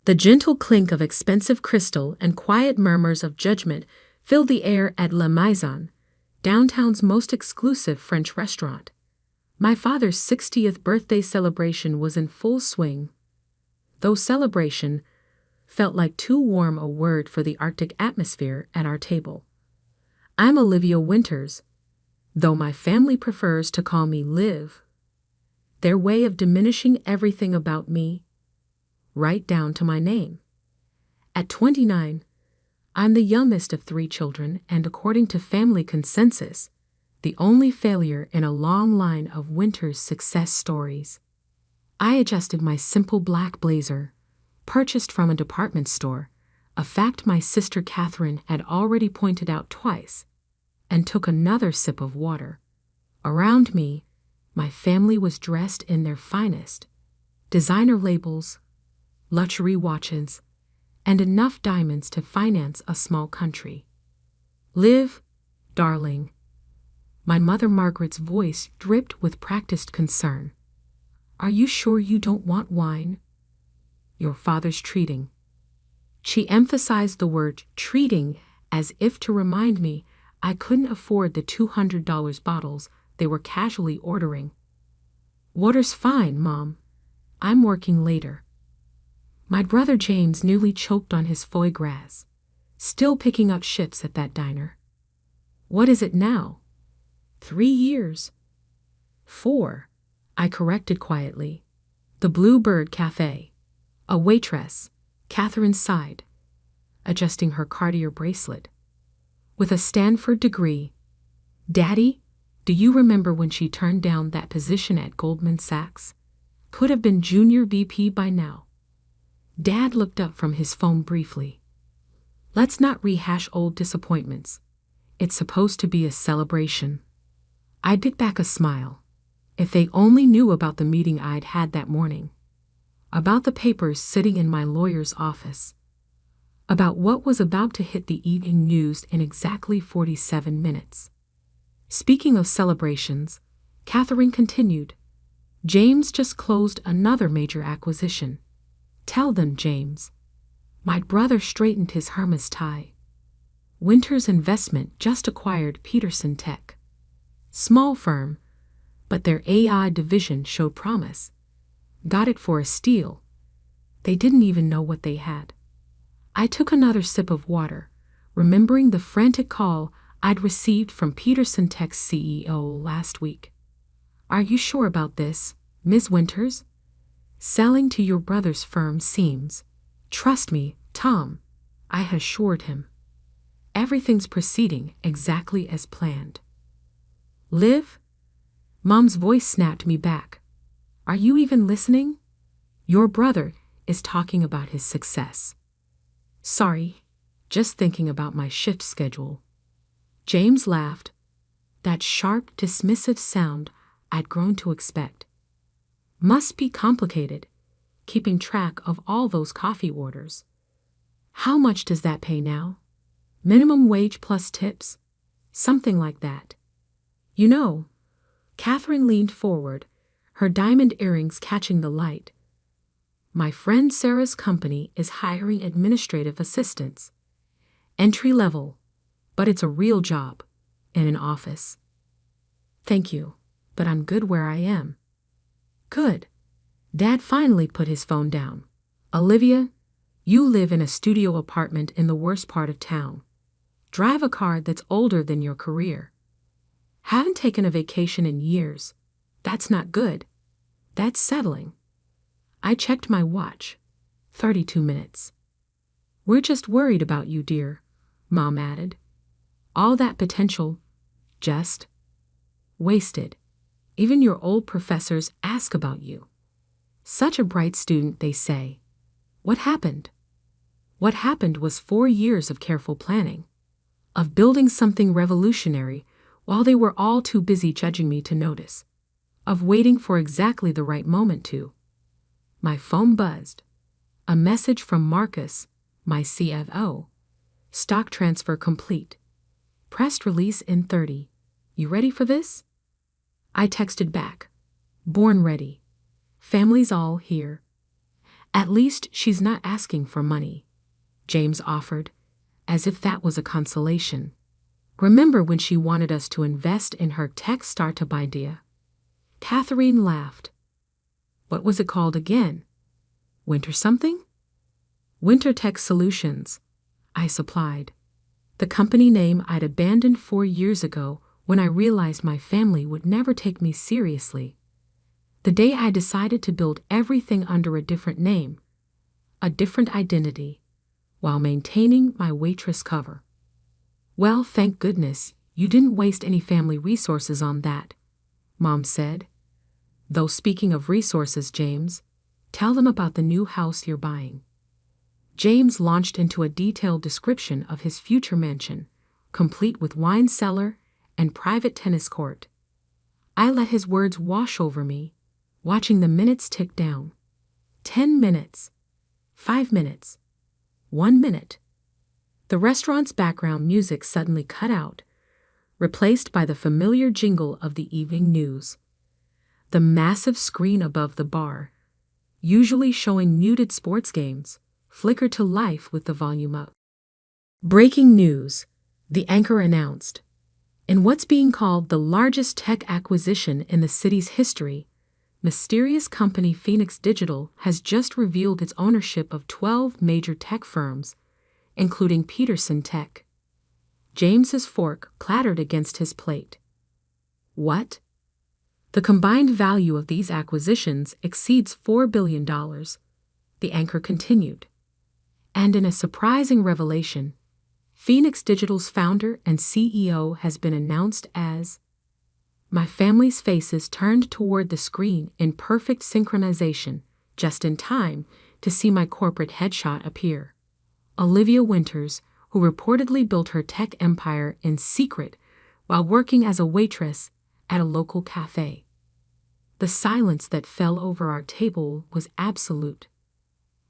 The gentle clink of expensive crystal and quiet murmurs of judgment filled the air at La Maison, downtown's most exclusive French restaurant. My father's 60th birthday celebration was in full swing. Though celebration felt like too warm a word for the Arctic atmosphere at our table. I'm Olivia Winters, though my family prefers to call me Liv. Their way of diminishing everything about me, right down to my name. At 29, I'm the youngest of 3 children and, according to family consensus, the only failure in a long line of Winters' success stories. I adjusted my simple black blazer, purchased from a department store, a fact my sister Catherine had already pointed out twice, and took another sip of water. Around me, my family was dressed in their finest, designer labels, luxury watches, and enough diamonds to finance a small country. Liv, darling. My mother Margaret's voice dripped with practiced concern. Are you sure you don't want wine? Your father's treating. She emphasized the word treating as if to remind me I couldn't afford the $200 bottles they were casually ordering. Water's fine, Mom. I'm working later. My brother James nearly choked on his foie gras, still picking up shifts at that diner. What is it now? 3 years. 4, I corrected quietly. The Bluebird Cafe. A waitress, Catherine sighed, adjusting her Cartier bracelet. With a Stanford degree. Daddy, do you remember when she turned down that position at Goldman Sachs? Could have been junior VP by now. Dad looked up from his phone briefly. Let's not rehash old disappointments. It's supposed to be a celebration. I bit back a smile. If they only knew about the meeting I'd had that morning. About the papers sitting in my lawyer's office. About what was about to hit the evening news in exactly 47 minutes. Speaking of celebrations, Catherine continued. James just closed another major acquisition. Tell them, James. My brother straightened his Hermes tie. Winters Investment just acquired Peterson Tech. Small firm, but their AI division showed promise. Got it for a steal. They didn't even know what they had. I took another sip of water, remembering the frantic call I'd received from Peterson Tech's CEO last week. Are you sure about this, Ms. Winters? Selling to your brother's firm seems. Trust me, Tom, I assured him. Everything's proceeding exactly as planned. Liv? Mom's voice snapped me back. Are you even listening? Your brother is talking about his success. Sorry, just thinking about my shift schedule. James laughed, that sharp, dismissive sound I'd grown to expect. Must be complicated, keeping track of all those coffee orders. How much does that pay now? Minimum wage plus tips? Something like that. You know, Catherine leaned forward, her diamond earrings catching the light. My friend Sarah's company is hiring administrative assistants. Entry level, but it's a real job, in an office. Thank you, but I'm good where I am. Good. Dad finally put his phone down. Olivia, you live in a studio apartment in the worst part of town. Drive a car that's older than your career. Haven't taken a vacation in years. That's not good. That's settling. I checked my watch. 32 minutes. We're just worried about you, dear, Mom added. All that potential, just wasted. Even your old professors ask about you. Such a bright student, they say. What happened? What happened was 4 years of careful planning, of building something revolutionary while they were all too busy judging me to notice, of waiting for exactly the right moment to. My phone buzzed. A message from Marcus, my CFO. Stock transfer complete. Press release in 30. You ready for this? I texted back. Born ready. Family's all here. At least she's not asking for money, James offered, as if that was a consolation. Remember when she wanted us to invest in her tech startup idea? Catherine laughed. What was it called again? Winter something? Winter Tech Solutions, I supplied. The company name I'd abandoned 4 years ago when I realized my family would never take me seriously. The day I decided to build everything under a different name, a different identity, while maintaining my waitress cover. Well, thank goodness, you didn't waste any family resources on that, Mom said. Though speaking of resources, James, tell them about the new house you're buying. James launched into a detailed description of his future mansion, complete with wine cellar and private tennis court. I let his words wash over me, watching the minutes tick down. 10 minutes. 5 minutes. 1 minute. The restaurant's background music suddenly cut out, replaced by the familiar jingle of the evening news. The massive screen above the bar, usually showing muted sports games, flickered to life with the volume up. Breaking news, the anchor announced. In what's being called the largest tech acquisition in the city's history, mysterious company Phoenix Digital has just revealed its ownership of 12 major tech firms, including Peterson Tech. James's fork clattered against his plate. What? The combined value of these acquisitions exceeds $4 billion, the anchor continued. And in a surprising revelation, Phoenix Digital's founder and CEO has been announced as. My family's faces turned toward the screen in perfect synchronization, just in time to see my corporate headshot appear. Olivia Winters, who reportedly built her tech empire in secret while working as a waitress at a local cafe. The silence that fell over our table was absolute.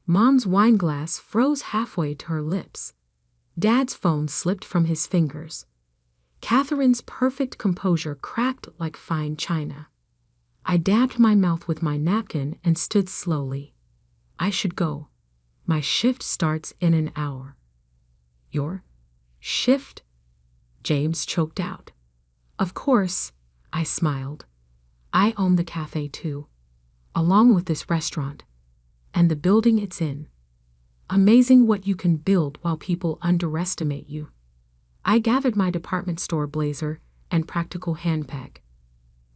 Mom's wine glass froze halfway to her lips. Dad's phone slipped from his fingers. Catherine's perfect composure cracked like fine china. I dabbed my mouth with my napkin and stood slowly. I should go. My shift starts in an hour. Your shift? James choked out. Of course, I smiled. I own the cafe too, along with this restaurant, and the building it's in. Amazing what you can build while people underestimate you. I gathered my department store blazer and practical handbag.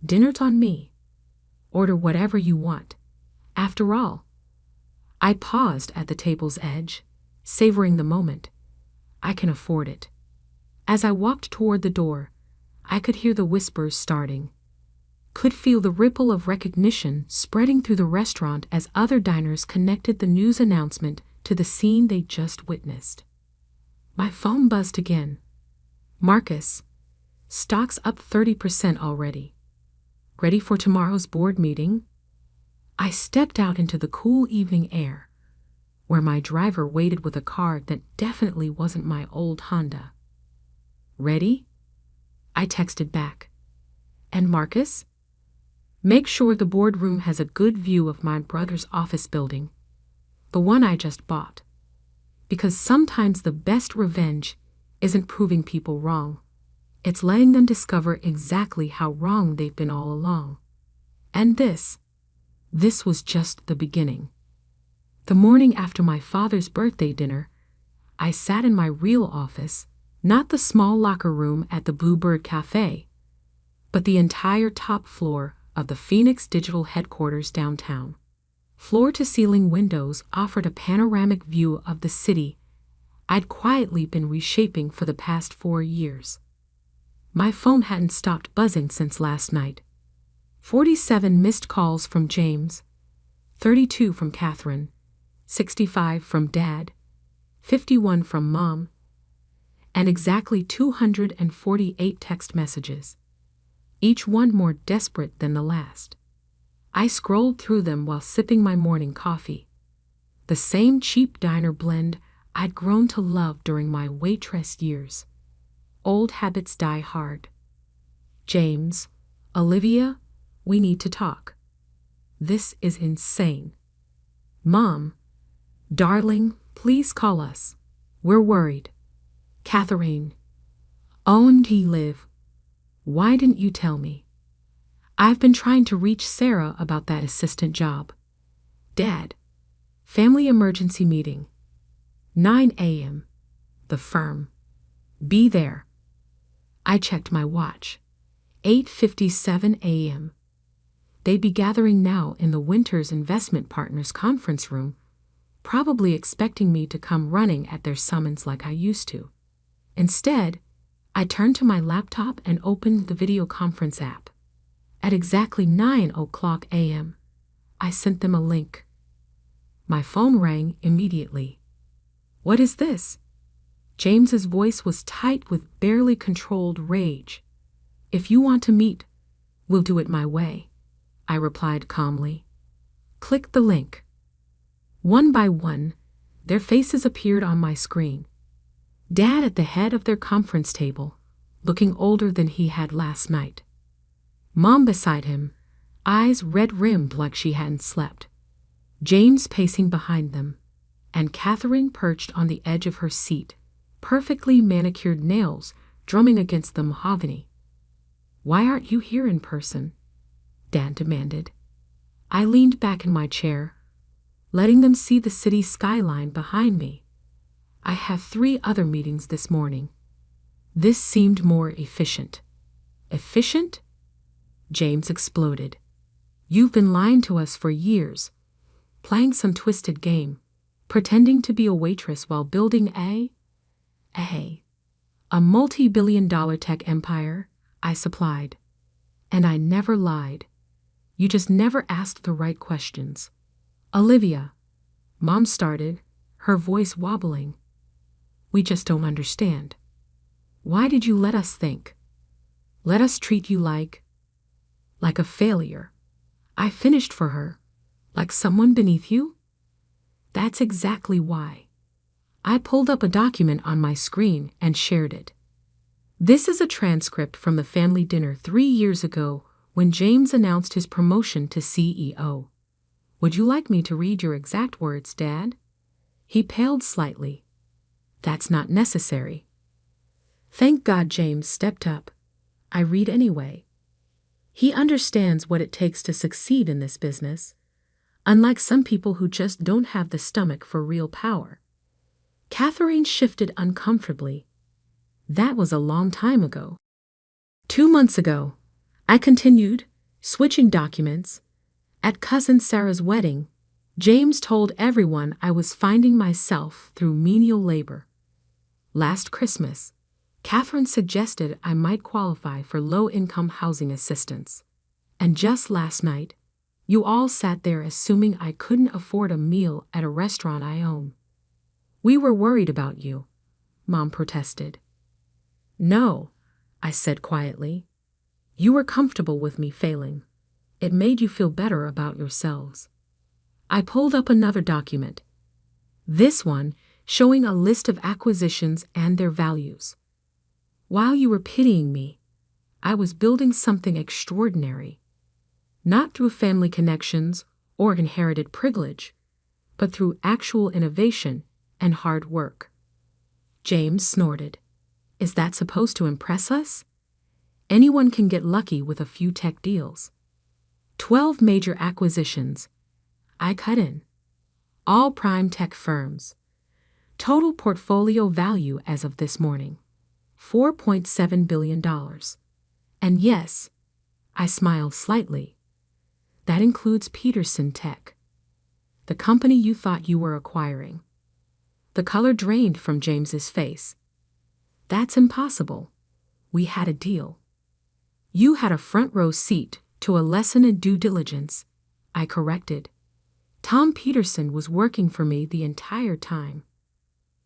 Dinner's on me. Order whatever you want. After all, I paused at the table's edge, savoring the moment. I can afford it. As I walked toward the door, I could hear the whispers starting. Could feel the ripple of recognition spreading through the restaurant as other diners connected the news announcement to the scene they just witnessed. My phone buzzed again. Marcus, stock's up 30% already. Ready for tomorrow's board meeting? I stepped out into the cool evening air, where my driver waited with a car that definitely wasn't my old Honda. Ready? I texted back. And Marcus? Make sure the boardroom has a good view of my brother's office building, the one I just bought. Because sometimes the best revenge isn't proving people wrong. It's letting them discover exactly how wrong they've been all along. And this was just the beginning. The morning after my father's birthday dinner, I sat in my real office, not the small locker room at the Bluebird Cafe, but the entire top floor of the Phoenix Digital headquarters downtown. Floor-to-ceiling windows offered a panoramic view of the city I'd quietly been reshaping for the past 4 years. My phone hadn't stopped buzzing since last night. 47 missed calls from James, 32 from Catherine, 65 from Dad, 51 from Mom, and exactly 248 text messages, each one more desperate than the last. I scrolled through them while sipping my morning coffee, the same cheap diner blend I'd grown to love during my waitress years. Old habits die hard. James, Olivia, we need to talk. This is insane. Mom, Darling, please call us. We're worried. Catherine. Owned he live. Why didn't you tell me? I've been trying to reach Sarah about that assistant job. Dad. Family emergency meeting. 9 a.m. The firm. Be there. I checked my watch. 8:57 a.m. They'd be gathering now in the Winters Investment Partners conference room, probably expecting me to come running at their summons like I used to. Instead, I turned to my laptop and opened the video conference app. At exactly 9 o'clock a.m., I sent them a link. My phone rang immediately. What is this? James's voice was tight with barely controlled rage. If you want to meet, we'll do it my way, I replied calmly. Click the link. One by one, their faces appeared on my screen. Dad at the head of their conference table, looking older than he had last night. Mom beside him, eyes red-rimmed like she hadn't slept. James pacing behind them, and Catherine perched on the edge of her seat, perfectly manicured nails drumming against the mahogany. Why aren't you here in person? Dad demanded. I leaned back in my chair, letting them see the city skyline behind me. I have 3 other meetings this morning. This seemed more efficient. Efficient? James exploded. You've been lying to us for years, playing some twisted game, pretending to be a waitress while building a multi-billion-dollar tech empire, I supplied. And I never lied. You just never asked the right questions. Olivia, Mom started, her voice wobbling. We just don't understand. Why did you let us think? Let us treat you like a failure. I finished for her, like someone beneath you? That's exactly why. I pulled up a document on my screen and shared it. This is a transcript from the family dinner 3 years ago when James announced his promotion to CEO. Would you like me to read your exact words, Dad? He paled slightly. That's not necessary. Thank God James stepped up. I read anyway. He understands what it takes to succeed in this business, unlike some people who just don't have the stomach for real power. Catherine shifted uncomfortably. That was a long time ago. 2 months ago, I continued, switching documents. At Cousin Sarah's wedding, James told everyone I was finding myself through menial labor. Last Christmas, Catherine suggested I might qualify for low-income housing assistance. And just last night, you all sat there assuming I couldn't afford a meal at a restaurant I own. We were worried about you, Mom protested. No, I said quietly. You were comfortable with me failing. It made you feel better about yourselves. I pulled up another document. This one showing a list of acquisitions and their values. While you were pitying me, I was building something extraordinary. Not through family connections or inherited privilege, but through actual innovation and hard work. James snorted. Is that supposed to impress us? Anyone can get lucky with a few tech deals. 12 major acquisitions. I cut in. All prime tech firms. Total portfolio value as of this morning, $4.7 billion. And yes, I smiled slightly. That includes Peterson Tech, the company you thought you were acquiring. The color drained from James's face. That's impossible. We had a deal. You had a front row seat to a lesson in due diligence, I corrected. Tom Peterson was working for me the entire time.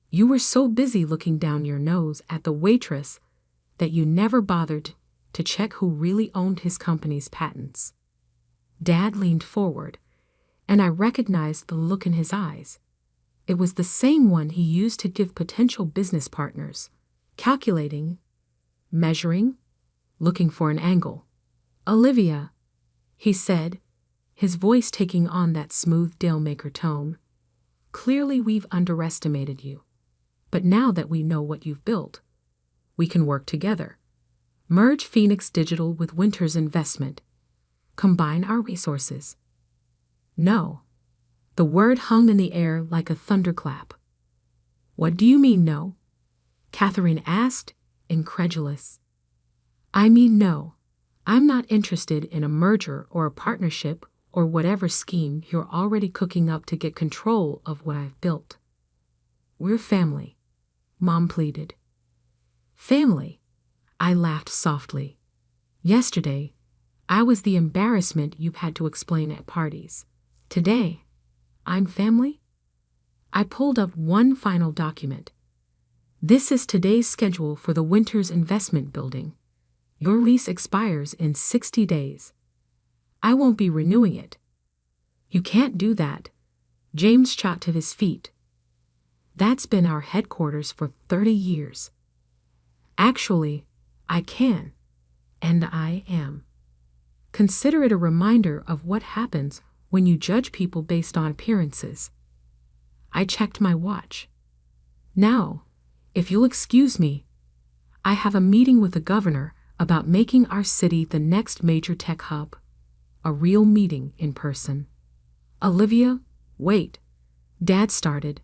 You were so busy looking down your nose at the waitress that you never bothered to check who really owned his company's patents. Dad leaned forward, and I recognized the look in his eyes. It was the same one he used to give potential business partners, calculating, measuring, looking for an angle. Olivia, he said, his voice taking on that smooth deal-maker tone. Clearly we've underestimated you. But now that we know what you've built, we can work together. Merge Phoenix Digital with Winter's investment. Combine our resources. No. The word hung in the air like a thunderclap. What do you mean, no? Catherine asked, incredulous. I mean, no. I'm not interested in a merger or a partnership or whatever scheme you're already cooking up to get control of what I've built. We're family, Mom pleaded. Family? I laughed softly. Yesterday, I was the embarrassment you've had to explain at parties. Today, I'm family? I pulled up one final document. This is today's schedule for the Winter's investment building. Your lease expires in 60 days. I won't be renewing it. You can't do that. James shot to his feet. That's been our headquarters for 30 years. Actually, I can, and I am. Consider it a reminder of what happens when you judge people based on appearances. I checked my watch. Now, if you'll excuse me, I have a meeting with the governor about making our city the next major tech hub. A real meeting in person. Olivia, wait. Dad started,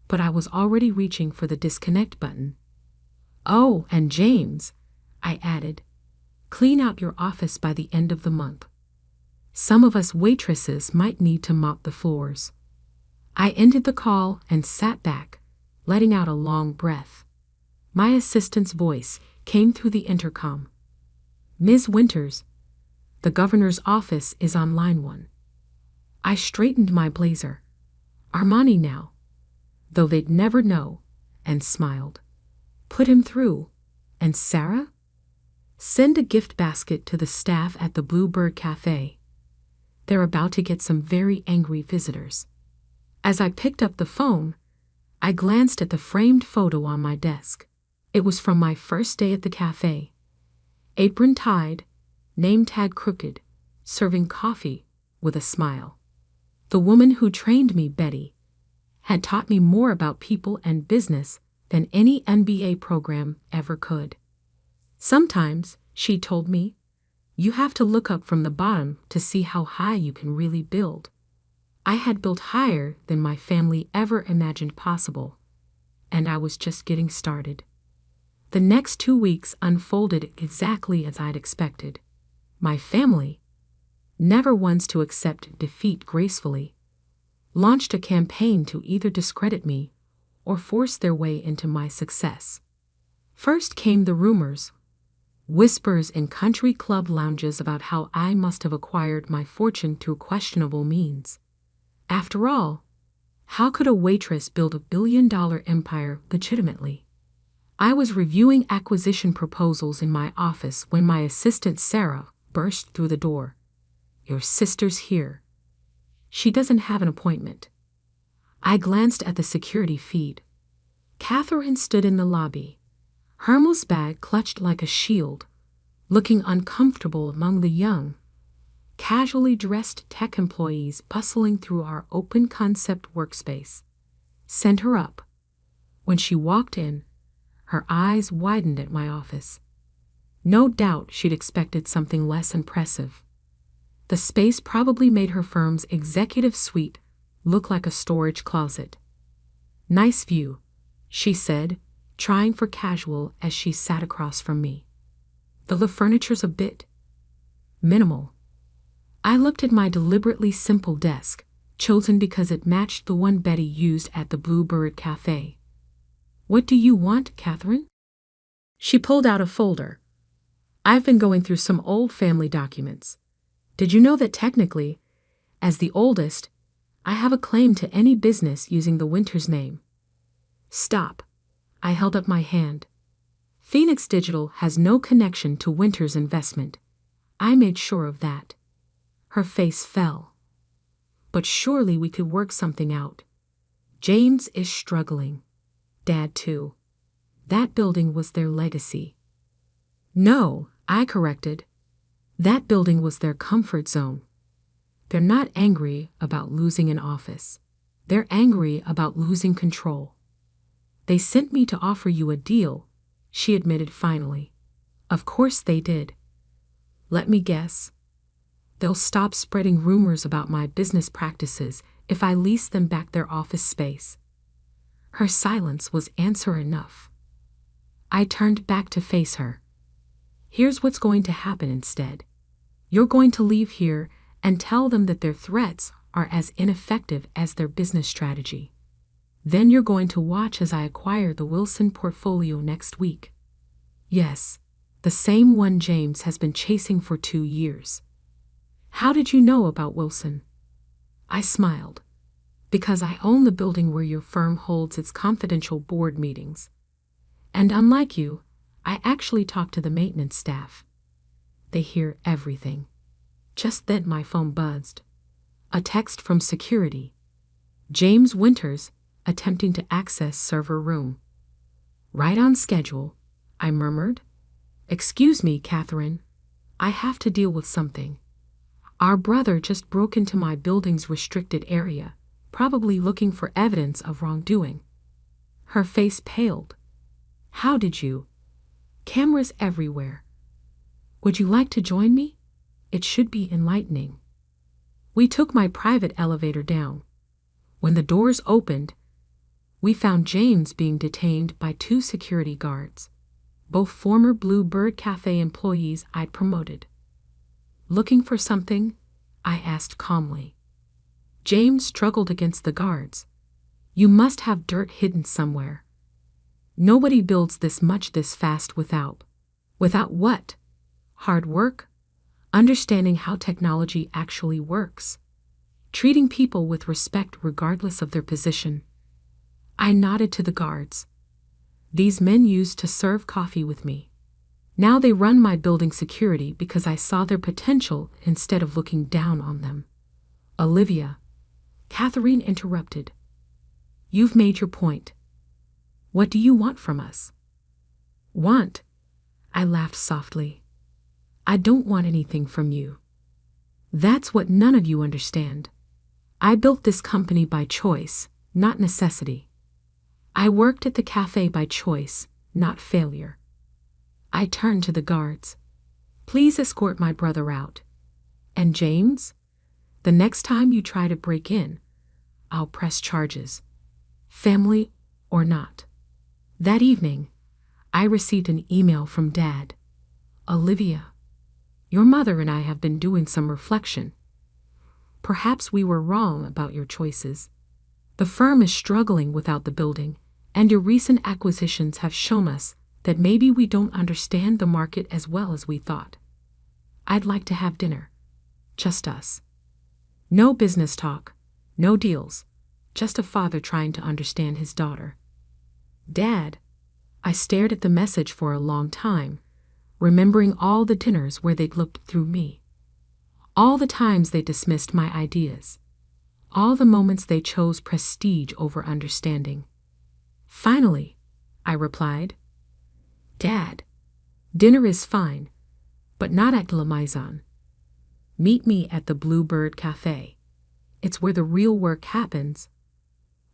but I was already reaching for the disconnect button. Oh, and James, I added, clean out your office by the end of the month. Some of us waitresses might need to mop the floors. I ended the call and sat back, letting out a long breath. My assistant's voice came through the intercom. Ms. Winters, the governor's office is on line 1. I straightened my blazer. Armani now, though they'd never know, and smiled. Put him through. And Sarah? Send a gift basket to the staff at the Bluebird Cafe. They're about to get some very angry visitors. As I picked up the phone, I glanced at the framed photo on my desk. It was from my first day at the cafe. Apron tied, name tag crooked, serving coffee with a smile. The woman who trained me, Betty, had taught me more about people and business than any MBA program ever could. Sometimes, she told me, you have to look up from the bottom to see how high you can really build. I had built higher than my family ever imagined possible, and I was just getting started. The next 2 weeks unfolded exactly as I'd expected. My family, never ones to accept defeat gracefully, launched a campaign to either discredit me or force their way into my success. First came the rumors, whispers in country club lounges about how I must have acquired my fortune through questionable means. After all, how could a waitress build a billion-dollar empire legitimately? I was reviewing acquisition proposals in my office when my assistant Sarah burst through the door. Your sister's here. She doesn't have an appointment. I glanced at the security feed. Catherine stood in the lobby, Hermel's bag clutched like a shield, looking uncomfortable among the young, casually dressed tech employees bustling through our open-concept workspace. Send her up. When she walked in, her eyes widened at my office. No doubt she'd expected something less impressive. The space probably made her firm's executive suite look like a storage closet. Nice view, she said, trying for casual as she sat across from me. Though the furniture's a bit minimal. I looked at my deliberately simple desk, chosen because it matched the one Betty used at the Bluebird Cafe. What do you want, Catherine? She pulled out a folder. I've been going through some old family documents. Did you know that technically, as the oldest, I have a claim to any business using the Winters name? Stop. I held up my hand. Phoenix Digital has no connection to Winters' investment. I made sure of that. Her face fell. But surely we could work something out. James is struggling. Dad too. That building was their legacy. No, I corrected. That building was their comfort zone. They're not angry about losing an office. They're angry about losing control. They sent me to offer you a deal, she admitted finally. Of course they did. Let me guess. They'll stop spreading rumors about my business practices if I lease them back their office space. Her silence was answer enough. I turned back to face her. Here's what's going to happen instead. You're going to leave here and tell them that their threats are as ineffective as their business strategy. Then you're going to watch as I acquire the Wilson portfolio next week. Yes, the same one James has been chasing for 2 years. How did you know about Wilson? I smiled. Because I own the building where your firm holds its confidential board meetings. And unlike you, I actually talk to the maintenance staff. They hear everything. Just then my phone buzzed. A text from security. James Winters attempting to access server room. Right on schedule, I murmured. Excuse me, Catherine. I have to deal with something. Our brother just broke into my building's restricted area, probably looking for evidence of wrongdoing. Her face paled. How did you? Cameras everywhere. Would you like to join me? It should be enlightening. We took my private elevator down. When the doors opened, we found James being detained by 2 security guards, both former Blue Bird Cafe employees I'd promoted. Looking for something? I asked calmly. James struggled against the guards. You must have dirt hidden somewhere. Nobody builds this much this fast without. Without what? Hard work? Understanding how technology actually works. Treating people with respect regardless of their position. I nodded to the guards. These men used to serve coffee with me. Now they run my building security because I saw their potential instead of looking down on them. Olivia, Catherine interrupted. You've made your point. What do you want from us? Want? I laughed softly. I don't want anything from you. That's what none of you understand. I built this company by choice, not necessity. I worked at the cafe by choice, not failure. I turned to the guards. Please escort my brother out. And James? The next time you try to break in, I'll press charges. Family or not. That evening, I received an email from Dad. Olivia, your mother and I have been doing some reflection. Perhaps we were wrong about your choices. The firm is struggling without the building, and your recent acquisitions have shown us that maybe we don't understand the market as well as we thought. I'd like to have dinner. Just us. No business talk, no deals, just a father trying to understand his daughter. Dad, I stared at the message for a long time, remembering all the dinners where they'd looked through me. All the times they dismissed my ideas. All the moments they chose prestige over understanding. Finally, I replied, Dad, dinner is fine, but not at La Maison. Meet me at the Blue Bird Cafe. It's where the real work happens,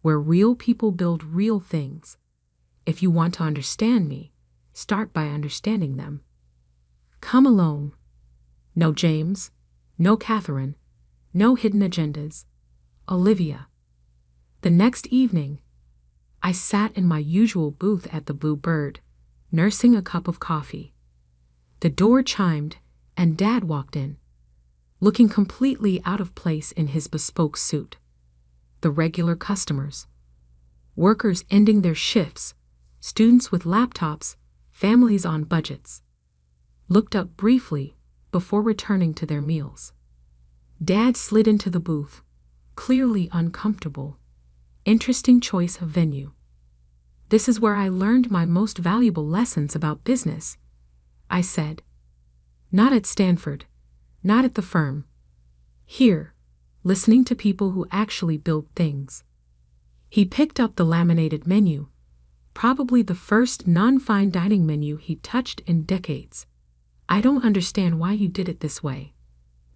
where real people build real things. If you want to understand me, start by understanding them. Come alone. No James, no Catherine, no hidden agendas. Olivia. The next evening, I sat in my usual booth at the Blue Bird, nursing a cup of coffee. The door chimed, and Dad walked in, looking completely out of place in his bespoke suit. The regular customers. Workers ending their shifts, students with laptops, families on budgets. Looked up briefly before returning to their meals. Dad slid into the booth, clearly uncomfortable. Interesting choice of venue. This is where I learned my most valuable lessons about business, I said. Not at Stanford, not at the firm. Here, listening to people who actually build things. He picked up the laminated menu, probably the first non-fine dining menu he'd touched in decades. I don't understand why you did it this way.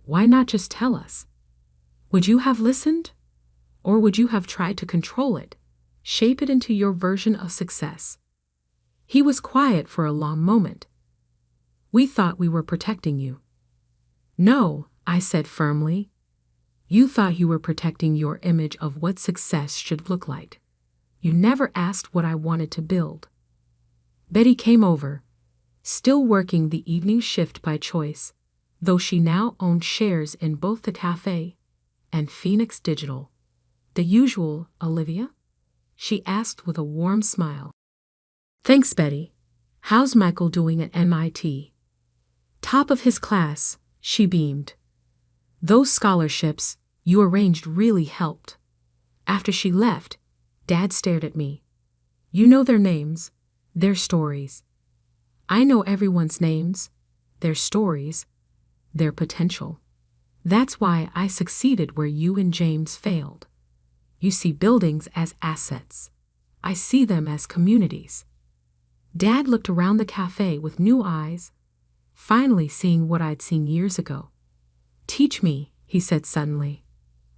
Why not just tell us? Would you have listened? Or would you have tried to control it, shape it into your version of success? He was quiet for a long moment. We thought we were protecting you. No, I said firmly. You thought you were protecting your image of what success should look like. You never asked what I wanted to build. Betty came over, still working the evening shift by choice, though she now owned shares in both the cafe and Phoenix Digital. The usual, Olivia? She asked with a warm smile. Thanks, Betty. How's Michael doing at MIT? Top of his class, she beamed. Those scholarships you arranged really helped. After she left, Dad stared at me. You know their names, their stories. I know everyone's names, their stories, their potential. That's why I succeeded where you and James failed. You see buildings as assets. I see them as communities. Dad looked around the cafe with new eyes, finally seeing what I'd seen years ago. Teach me, he said suddenly.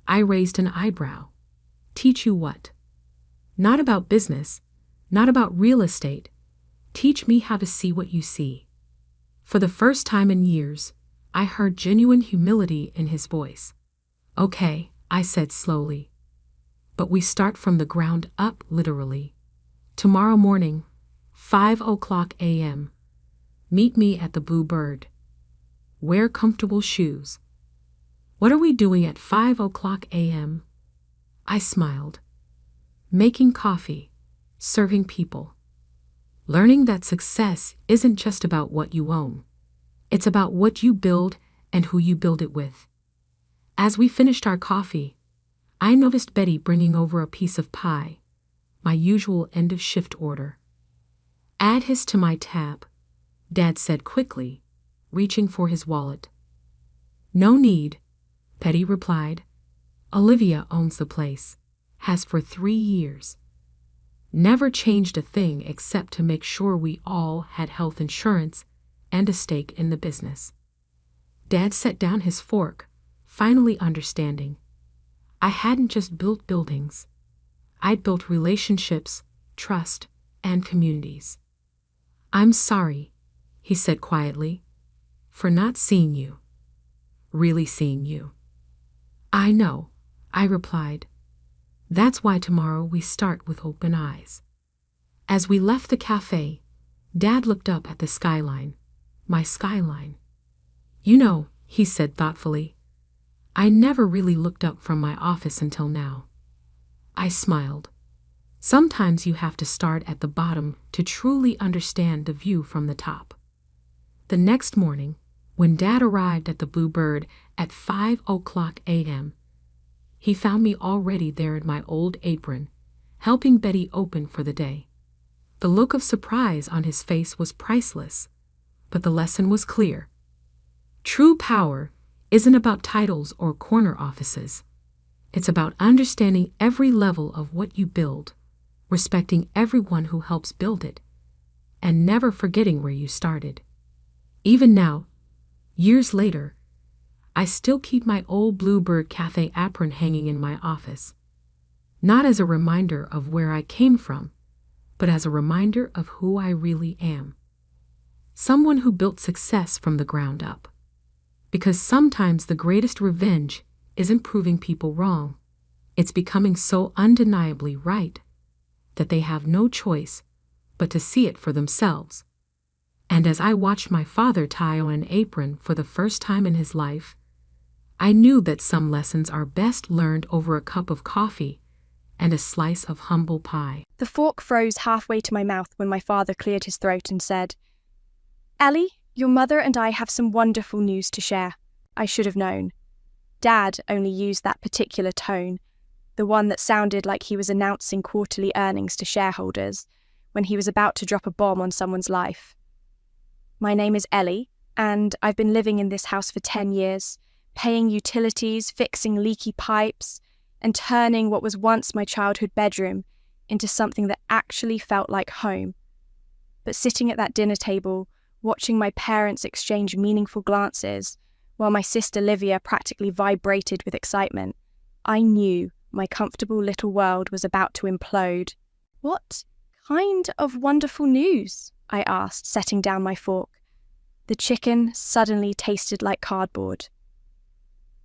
I raised an eyebrow. Teach you what? Not about business, not about real estate. Teach me how to see what you see. For the first time in years, I heard genuine humility in his voice. Okay, I said slowly. But we start from the ground up, literally. Tomorrow morning, 5:00 a.m. Meet me at the Blue Bird. Wear comfortable shoes. What are we doing at 5:00 a.m.? I smiled. Making coffee, serving people. Learning that success isn't just about what you own. It's about what you build and who you build it with. As we finished our coffee, I noticed Betty bringing over a piece of pie, my usual end-of-shift order. Add his to my tab, Dad said quickly, reaching for his wallet. No need, Betty replied. Olivia owns the place, has for 3 years. Never changed a thing except to make sure we all had health insurance and a stake in the business. Dad set down his fork, finally understanding. I hadn't just built buildings. I'd built relationships, trust, and communities. I'm sorry, he said quietly, for not seeing you. Really seeing you. I know, I replied. That's why tomorrow we start with open eyes. As we left the cafe, Dad looked up at the skyline, my skyline. You know, he said thoughtfully, I never really looked up from my office until now. I smiled. Sometimes you have to start at the bottom to truly understand the view from the top. The next morning, when Dad arrived at the Blue Bird at 5:00 a.m., he found me already there in my old apron, helping Betty open for the day. The look of surprise on his face was priceless, but the lesson was clear. True power isn't about titles or corner offices. It's about understanding every level of what you build, respecting everyone who helps build it, and never forgetting where you started. Even now, years later, I still keep my old Bluebird Cafe apron hanging in my office, not as a reminder of where I came from, but as a reminder of who I really am. Someone who built success from the ground up. Because sometimes the greatest revenge isn't proving people wrong. It's becoming so undeniably right that they have no choice but to see it for themselves. And as I watched my father tie on an apron for the first time in his life, I knew that some lessons are best learned over a cup of coffee and a slice of humble pie. The fork froze halfway to my mouth when my father cleared his throat and said, Ellie, your mother and I have some wonderful news to share. I should have known. Dad only used that particular tone, the one that sounded like he was announcing quarterly earnings to shareholders when he was about to drop a bomb on someone's life. My name is Ellie, and I've been living in this house for 10 years, paying utilities, fixing leaky pipes, and turning what was once my childhood bedroom into something that actually felt like home. But sitting at that dinner table, watching my parents exchange meaningful glances, while my sister Livia practically vibrated with excitement, I knew My comfortable little world was about to implode. "What kind of wonderful news?" I asked, setting down my fork. The chicken suddenly tasted like cardboard.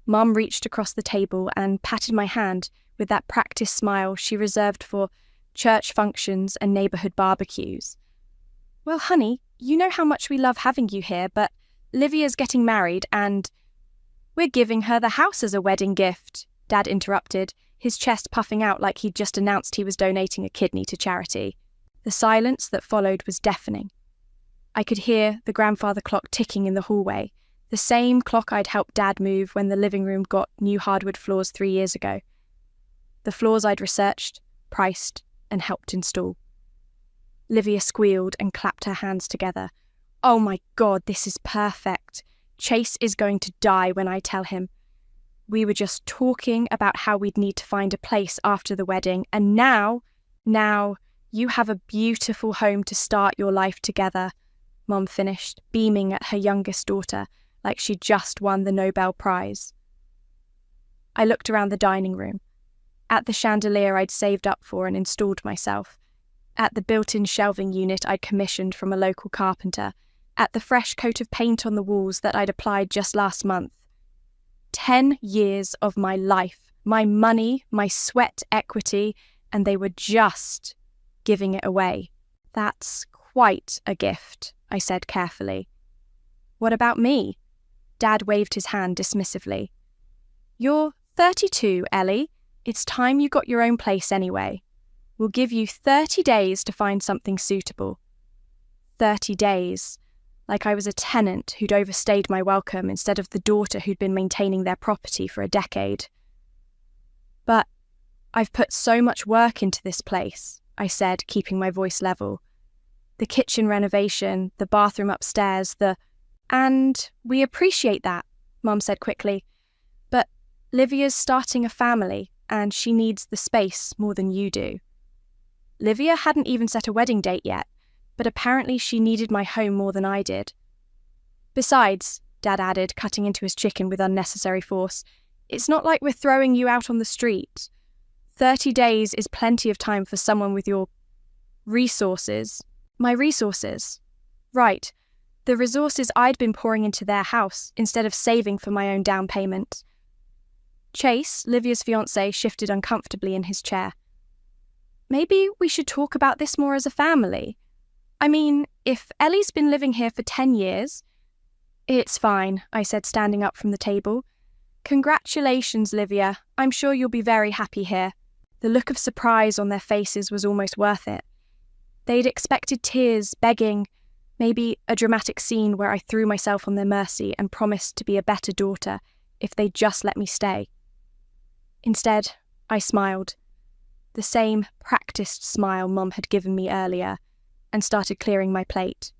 Mum reached across the table and patted my hand with that practiced smile she reserved for church functions and neighbourhood barbecues. "Well, honey, you know how much we love having you here, but Livia's getting married and—" "We're giving her the house as a wedding gift," Dad interrupted, his chest puffing out like he'd just announced he was donating a kidney to charity. The silence that followed was deafening. I could hear the grandfather clock ticking in the hallway, the same clock I'd helped Dad move when the living room got new hardwood floors 3 years ago. The floors I'd researched, priced, and helped install. Livia squealed and clapped her hands together. "Oh my God, this is perfect. Chase is going to die when I tell him. We were just talking about how we'd need to find a place after the wedding, and now, you have a beautiful home to start your life together," Mum finished, beaming at her youngest daughter like she'd just won the Nobel Prize. I looked around the dining room, at the chandelier I'd saved up for and installed myself, at the built-in shelving unit I'd commissioned from a local carpenter, at the fresh coat of paint on the walls that I'd applied just last month. 10 years of my life, my money, my sweat equity, and they were just giving it away. "That's quite a gift," I said carefully. "What about me?" Dad waved his hand dismissively. "You're 32, Ellie. It's time you got your own place anyway. We'll give you 30 days to find something suitable." 30 days. Like I was a tenant who'd overstayed my welcome instead of the daughter who'd been maintaining their property for a decade. "But I've put so much work into this place," I said, keeping my voice level. "The kitchen renovation, the bathroom upstairs, And we appreciate that," Mum said quickly. "But Livia's starting a family, and she needs the space more than you do." Livia hadn't even set a wedding date yet, but apparently she needed my home more than I did. "Besides," Dad added, cutting into his chicken with unnecessary force, "it's not like we're throwing you out on the street. 30 days is plenty of time for someone with your resources." "My resources?" "Right. The resources I'd been pouring into their house instead of saving for my own down payment." Chase, Livia's fiancé, shifted uncomfortably in his chair. "Maybe we should talk about this more as a family. I mean, if Ellie's been living here for 10 years... "It's fine," I said, standing up from the table. "Congratulations, Livia. I'm sure you'll be very happy here." The look of surprise on their faces was almost worth it. They'd expected tears, begging, maybe a dramatic scene where I threw myself on their mercy and promised to be a better daughter if they'd just let me stay. Instead, I smiled, the same practiced smile Mum had given me earlier, and started clearing my plate.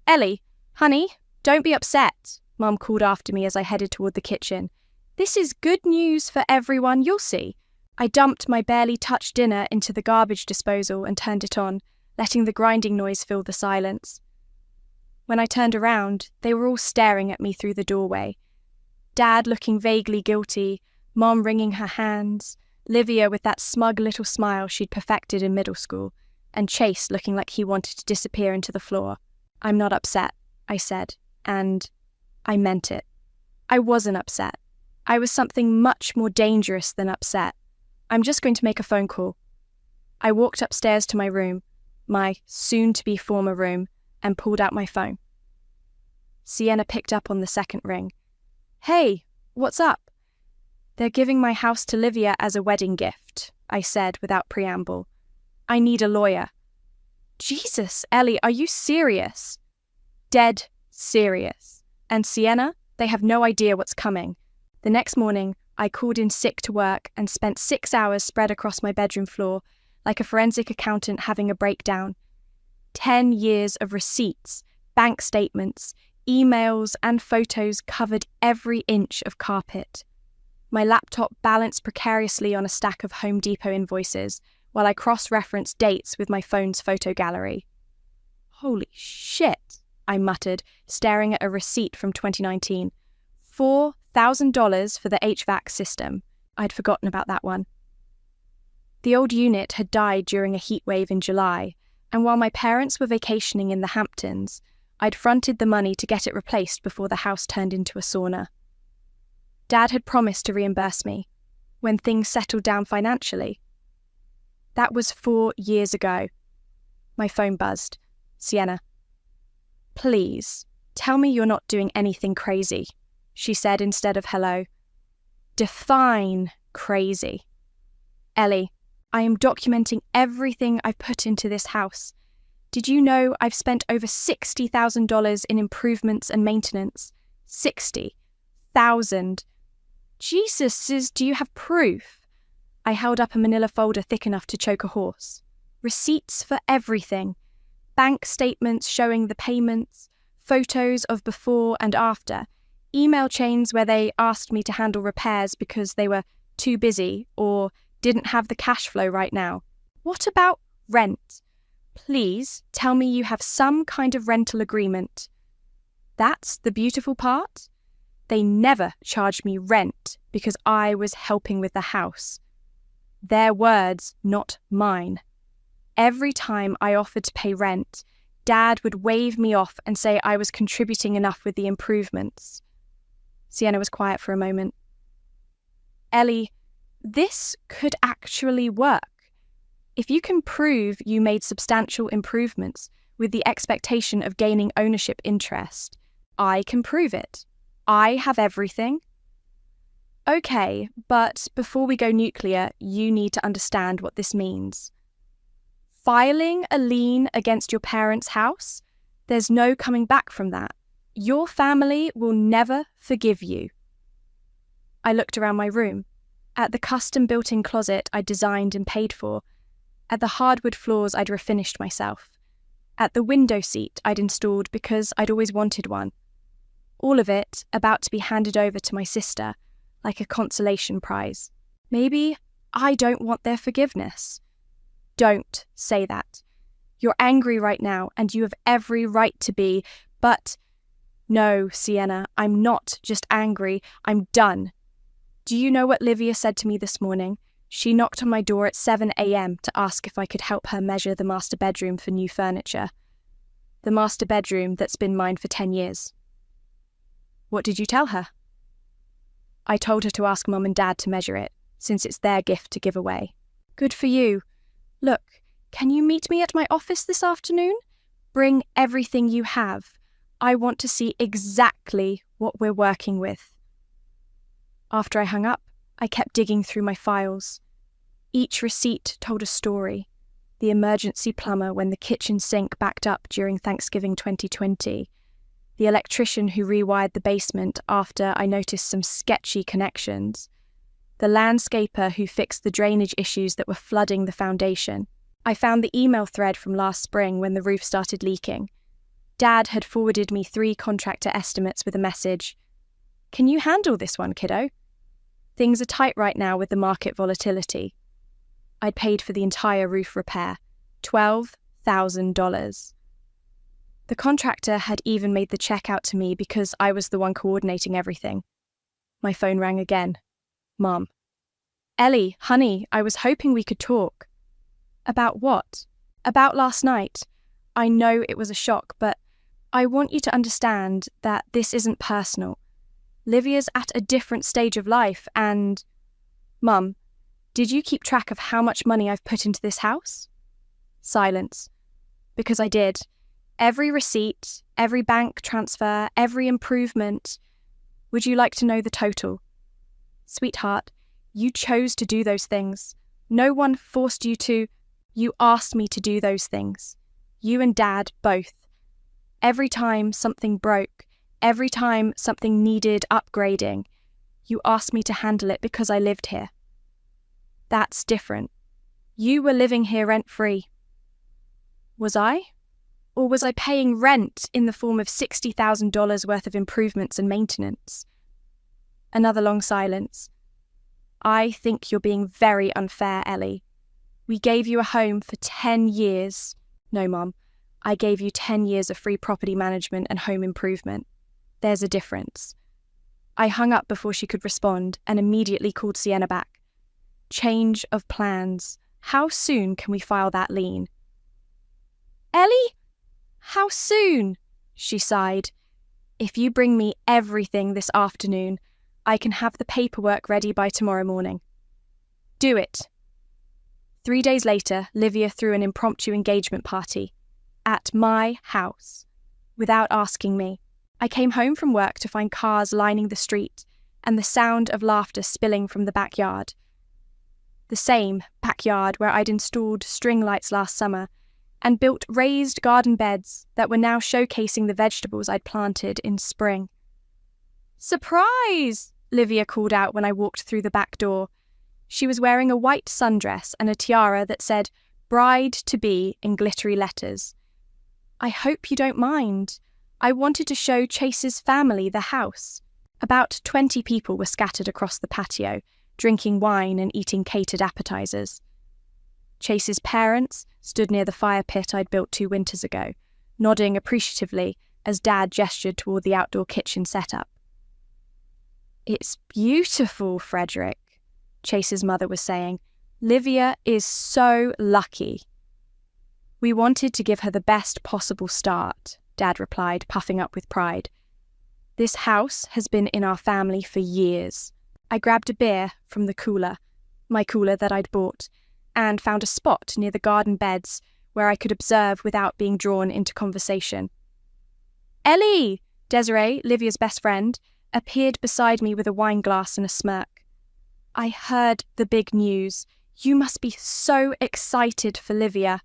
"Ellie, honey, don't be upset," Mum called after me as I headed toward the kitchen. "This is good news for everyone, you'll see." I dumped my barely touched dinner into the garbage disposal and turned it on, letting the grinding noise fill the silence. When I turned around, they were all staring at me through the doorway. Dad looking vaguely guilty, Mom wringing her hands, Livia with that smug little smile she'd perfected in middle school, and Chase looking like he wanted to disappear into the floor. "I'm not upset," I said, and I meant it. I wasn't upset. I was something much more dangerous than upset. "I'm just going to make a phone call." I walked upstairs to my room, my soon-to-be former room, and pulled out my phone. Sienna picked up on the second ring. "Hey, what's up?" "They're giving my house to Livia as a wedding gift," I said without preamble. "I need a lawyer." "Jesus, Ellie, are you serious?" "Dead serious. And Sienna, they have no idea what's coming." The next morning, I called in sick to work and spent 6 hours spread across my bedroom floor, like a forensic accountant having a breakdown. 10 years of receipts, bank statements, emails, and photos covered every inch of carpet. My laptop balanced precariously on a stack of Home Depot invoices, while I cross-referenced dates with my phone's photo gallery. "Holy shit," I muttered, staring at a receipt from 2019. $4,000 for the HVAC system. I'd forgotten about that one. The old unit had died during a heatwave in July, and while my parents were vacationing in the Hamptons, I'd fronted the money to get it replaced before the house turned into a sauna. Dad had promised to reimburse me when things settled down financially. That was 4 years ago. My phone buzzed. Sienna. Please, tell me you're not doing anything crazy, she said instead of hello. Define crazy. Ellie, I am documenting everything I've put into this house. Did you know I've spent over $60,000 in improvements and maintenance? 60,000. Jesus, do you have proof? I held up a manila folder thick enough to choke a horse. Receipts for everything. Bank statements showing the payments, photos of before and after, email chains where they asked me to handle repairs because they were too busy or didn't have the cash flow right now. What about rent? Please tell me you have some kind of rental agreement. That's the beautiful part. They never charged me rent because I was helping with the house. Their words, not mine. Every time I offered to pay rent, Dad would wave me off and say I was contributing enough with the improvements. Sienna was quiet for a moment. Ellie, this could actually work. If you can prove you made substantial improvements with the expectation of gaining ownership interest, I can prove it. I have everything. Okay, but before we go nuclear, you need to understand what this means. Filing a lien against your parents' house? There's no coming back from that. Your family will never forgive you. I looked around my room, at the custom built-in closet I'd designed and paid for, at the hardwood floors I'd refinished myself, at the window seat I'd installed because I'd always wanted one. All of it about to be handed over to my sister, like a consolation prize. Maybe I don't want their forgiveness. Don't say that. You're angry right now, and you have every right to be, but no, Sienna, I'm not just angry, I'm done. Do you know what Livia said to me this morning? She knocked on my door at 7 a.m. to ask if I could help her measure the master bedroom for new furniture. The master bedroom that's been mine for 10 years. What did you tell her? I told her to ask Mum and Dad to measure it, since it's their gift to give away. Good for you. Look, can you meet me at my office this afternoon? Bring everything you have. I want to see exactly what we're working with. After I hung up, I kept digging through my files. Each receipt told a story. The emergency plumber when the kitchen sink backed up during Thanksgiving 2020. The electrician who rewired the basement after I noticed some sketchy connections. The landscaper who fixed the drainage issues that were flooding the foundation. I found the email thread from last spring when the roof started leaking. Dad had forwarded me 3 contractor estimates with a message. Can you handle this one, kiddo? Things are tight right now with the market volatility. I'd paid for the entire roof repair, $12,000. The contractor had even made the check out to me because I was the one coordinating everything. My phone rang again. Mom. Ellie, honey, I was hoping we could talk. About what? About last night. I know it was a shock, but I want you to understand that this isn't personal. Livia's at a different stage of life and... Mum, did you keep track of how much money I've put into this house? Silence. Because I did. Every receipt, every bank transfer, every improvement. Would you like to know the total? Sweetheart, you chose to do those things. No one forced you to. You asked me to do those things. You and Dad both. Every time something broke, every time something needed upgrading, you asked me to handle it because I lived here. That's different. You were living here rent-free. Was I? Or was I paying rent in the form of $60,000 worth of improvements and maintenance? Another long silence. I think you're being very unfair, Ellie. We gave you a home for 10 years. No, Mom. I gave you 10 years of free property management and home improvement. There's a difference. I hung up before she could respond and immediately called Sienna back. Change of plans. How soon can we file that lien? Ellie? How soon? She sighed. If you bring me everything this afternoon, I can have the paperwork ready by tomorrow morning. Do it. 3 days later, Livia threw an impromptu engagement party at my house. Without asking me, I came home from work to find cars lining the street and the sound of laughter spilling from the backyard. The same backyard where I'd installed string lights last summer and built raised garden beds that were now showcasing the vegetables I'd planted in spring. Surprise! Livia called out when I walked through the back door. She was wearing a white sundress and a tiara that said bride-to-be in glittery letters. I hope you don't mind. I wanted to show Chase's family the house. About 20 people were scattered across the patio, drinking wine and eating catered appetizers. Chase's parents stood near the fire pit I'd built 2 winters ago, nodding appreciatively as Dad gestured toward the outdoor kitchen setup. It's beautiful, Frederick, Chase's mother was saying. Livia is so lucky. We wanted to give her the best possible start, Dad replied, puffing up with pride. This house has been in our family for years. I grabbed a beer from the cooler, my cooler that I'd bought, and found a spot near the garden beds where I could observe without being drawn into conversation. Ellie, Desiree, Livia's best friend, appeared beside me with a wine glass and a smirk. I heard the big news. You must be so excited for Livia.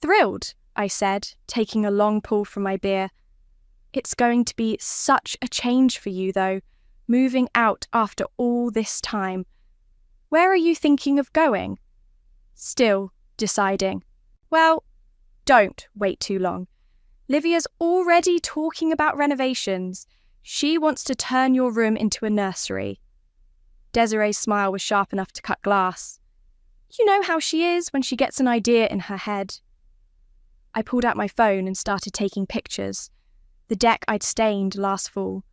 Thrilled, I said, taking a long pull from my beer. It's going to be such a change for you, though, moving out after all this time. Where are you thinking of going? Still deciding. Well, don't wait too long. Livia's already talking about renovations. She wants to turn your room into a nursery. Desiree's smile was sharp enough to cut glass. You know how she is when she gets an idea in her head. I pulled out my phone and started taking pictures. The deck I'd stained last fall.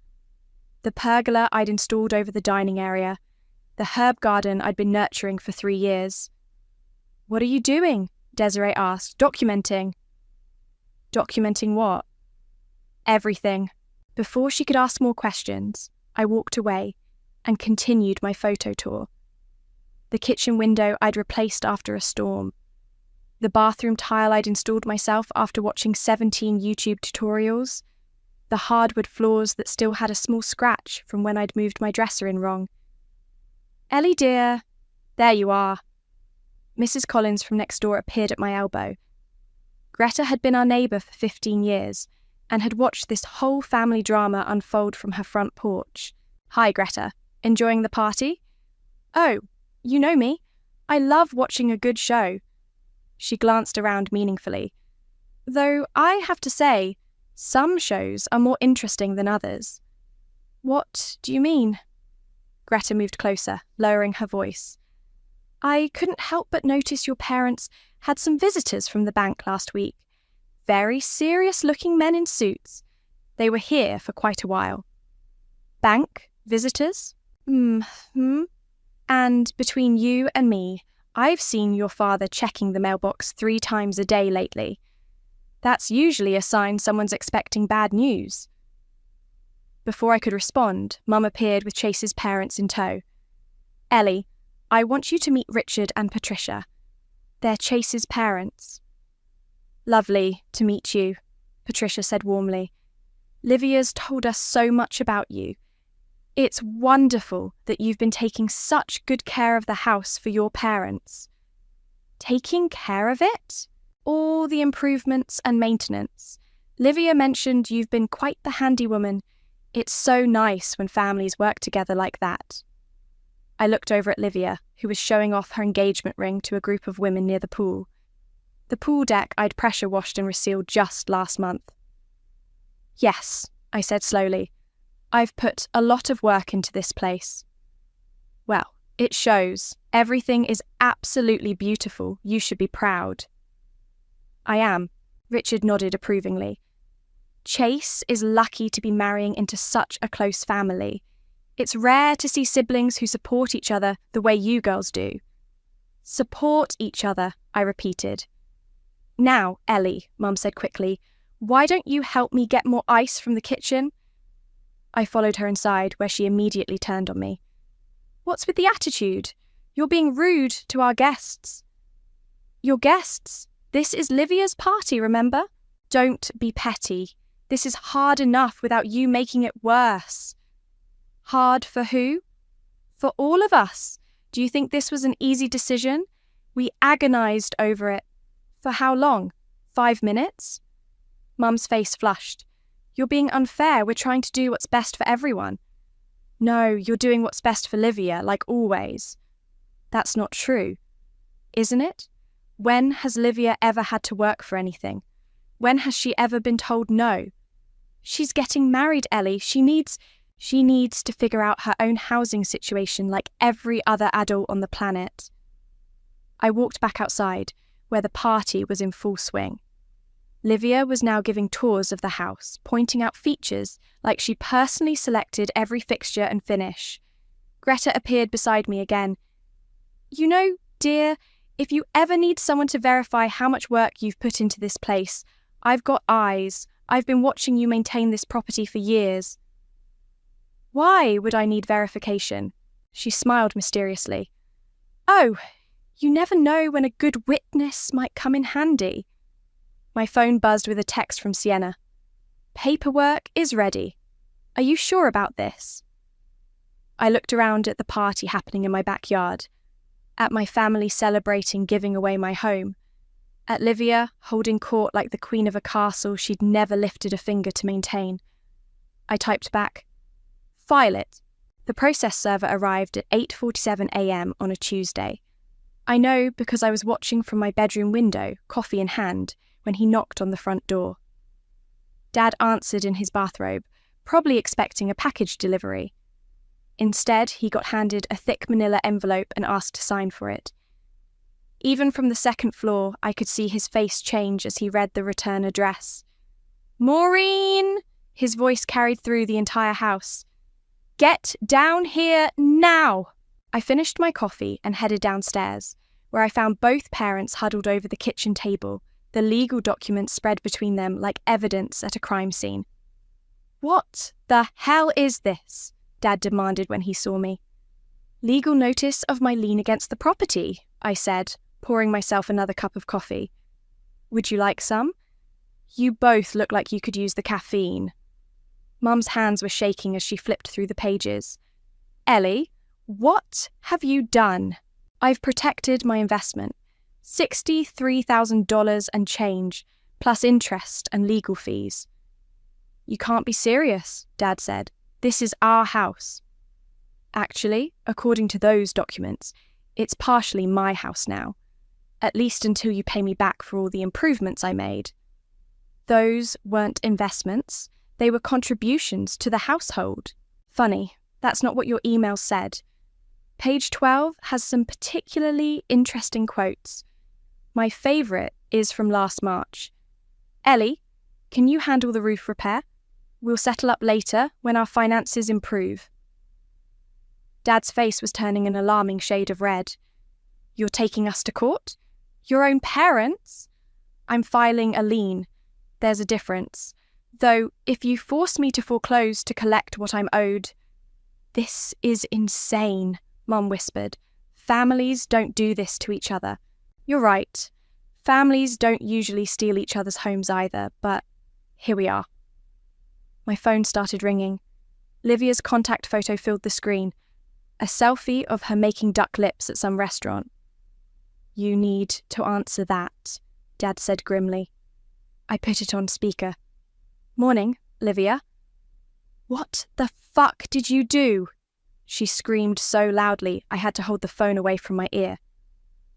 The pergola I'd installed over the dining area. The herb garden I'd been nurturing for 3 years. What are you doing? Desiree asked. Documenting. Documenting what? Everything. Before she could ask more questions, I walked away and continued my photo tour. The kitchen window I'd replaced after a storm. The bathroom tile I'd installed myself after watching 17 YouTube tutorials. The hardwood floors that still had a small scratch from when I'd moved my dresser in wrong. Ellie dear, there you are. Mrs. Collins from next door appeared at my elbow. Greta had been our neighbour for 15 years and had watched this whole family drama unfold from her front porch. Hi, Greta. Enjoying the party? Oh, you know me. I love watching a good show. She glanced around meaningfully. Though I have to say, some shows are more interesting than others. What do you mean? Greta moved closer, lowering her voice. I couldn't help but notice your parents had some visitors from the bank last week. Very serious-looking men in suits. They were here for quite a while. Bank visitors? And between you and me, I've seen your father checking the mailbox 3 times a day lately. That's usually a sign someone's expecting bad news. Before I could respond, Mum appeared with Chase's parents in tow. Ellie, I want you to meet Richard and Patricia. They're Chase's parents. Lovely to meet you, Patricia said warmly. Livia's told us so much about you. It's wonderful that you've been taking such good care of the house for your parents. Taking care of it? All the improvements and maintenance. Livia mentioned you've been quite the handy woman. It's so nice when families work together like that. I looked over at Livia, who was showing off her engagement ring to a group of women near the pool. The pool deck I'd pressure washed and resealed just last month. Yes, I said slowly. I've put a lot of work into this place. Well, it shows. Everything is absolutely beautiful. You should be proud. I am. Richard nodded approvingly. Chase is lucky to be marrying into such a close family. It's rare to see siblings who support each other the way you girls do. Support each other, I repeated. Now, Ellie, Mum said quickly, why don't you help me get more ice from the kitchen? I followed her inside, where she immediately turned on me. What's with the attitude? You're being rude to our guests. Your guests? This is Livia's party, remember? Don't be petty. This is hard enough without you making it worse. Hard for who? For all of us. Do you think this was an easy decision? We agonized over it. For how long? 5 minutes? Mum's face flushed. You're being unfair. We're trying to do what's best for everyone. No, you're doing what's best for Livia, like always. That's not true, isn't it? When has Livia ever had to work for anything? When has she ever been told no? She's getting married, Ellie. She needs to figure out her own housing situation like every other adult on the planet. I walked back outside, where the party was in full swing. Livia was now giving tours of the house, pointing out features like she personally selected every fixture and finish. Greta appeared beside me again. You know, dear, if you ever need someone to verify how much work you've put into this place, I've got eyes. I've been watching you maintain this property for years. Why would I need verification? She smiled mysteriously. Oh, you never know when a good witness might come in handy. My phone buzzed with a text from Sienna. Paperwork is ready. Are you sure about this? I looked around at the party happening in my backyard, at my family celebrating giving away my home, at Livia holding court like the queen of a castle she'd never lifted a finger to maintain. I typed back, file it. The process server arrived at 8:47 a.m. on a Tuesday. I know because I was watching from my bedroom window, coffee in hand, when he knocked on the front door. Dad answered in his bathrobe, probably expecting a package delivery. Instead, he got handed a thick manila envelope and asked to sign for it. Even from the second floor, I could see his face change as he read the return address. Maureen! His voice carried through the entire house. Get down here now! I finished my coffee and headed downstairs, where I found both parents huddled over the kitchen table, the legal documents spread between them like evidence at a crime scene. What the hell is this? Dad demanded when he saw me. Legal notice of my lien against the property, I said, pouring myself another cup of coffee. Would you like some? You both look like you could use the caffeine. Mum's hands were shaking as she flipped through the pages. Ellie, what have you done? I've protected my investment. $63,000 and change, plus interest and legal fees. You can't be serious, Dad said. This is our house. Actually, according to those documents, it's partially my house now. At least until you pay me back for all the improvements I made. Those weren't investments. They were contributions to the household. Funny, that's not what your email said. Page 12 has some particularly interesting quotes. My favourite is from last March. Ellie, can you handle the roof repair? We'll settle up later when our finances improve. Dad's face was turning an alarming shade of red. You're taking us to court? Your own parents? I'm filing a lien. There's a difference. Though, if you force me to foreclose to collect what I'm owed... This is insane, Mum whispered. Families don't do this to each other. You're right. Families don't usually steal each other's homes either, but here we are. My phone started ringing. Livia's contact photo filled the screen. A selfie of her making duck lips at some restaurant. You need to answer that, Dad said grimly. I put it on speaker. Morning, Livia. What the fuck did you do? She screamed so loudly I had to hold the phone away from my ear.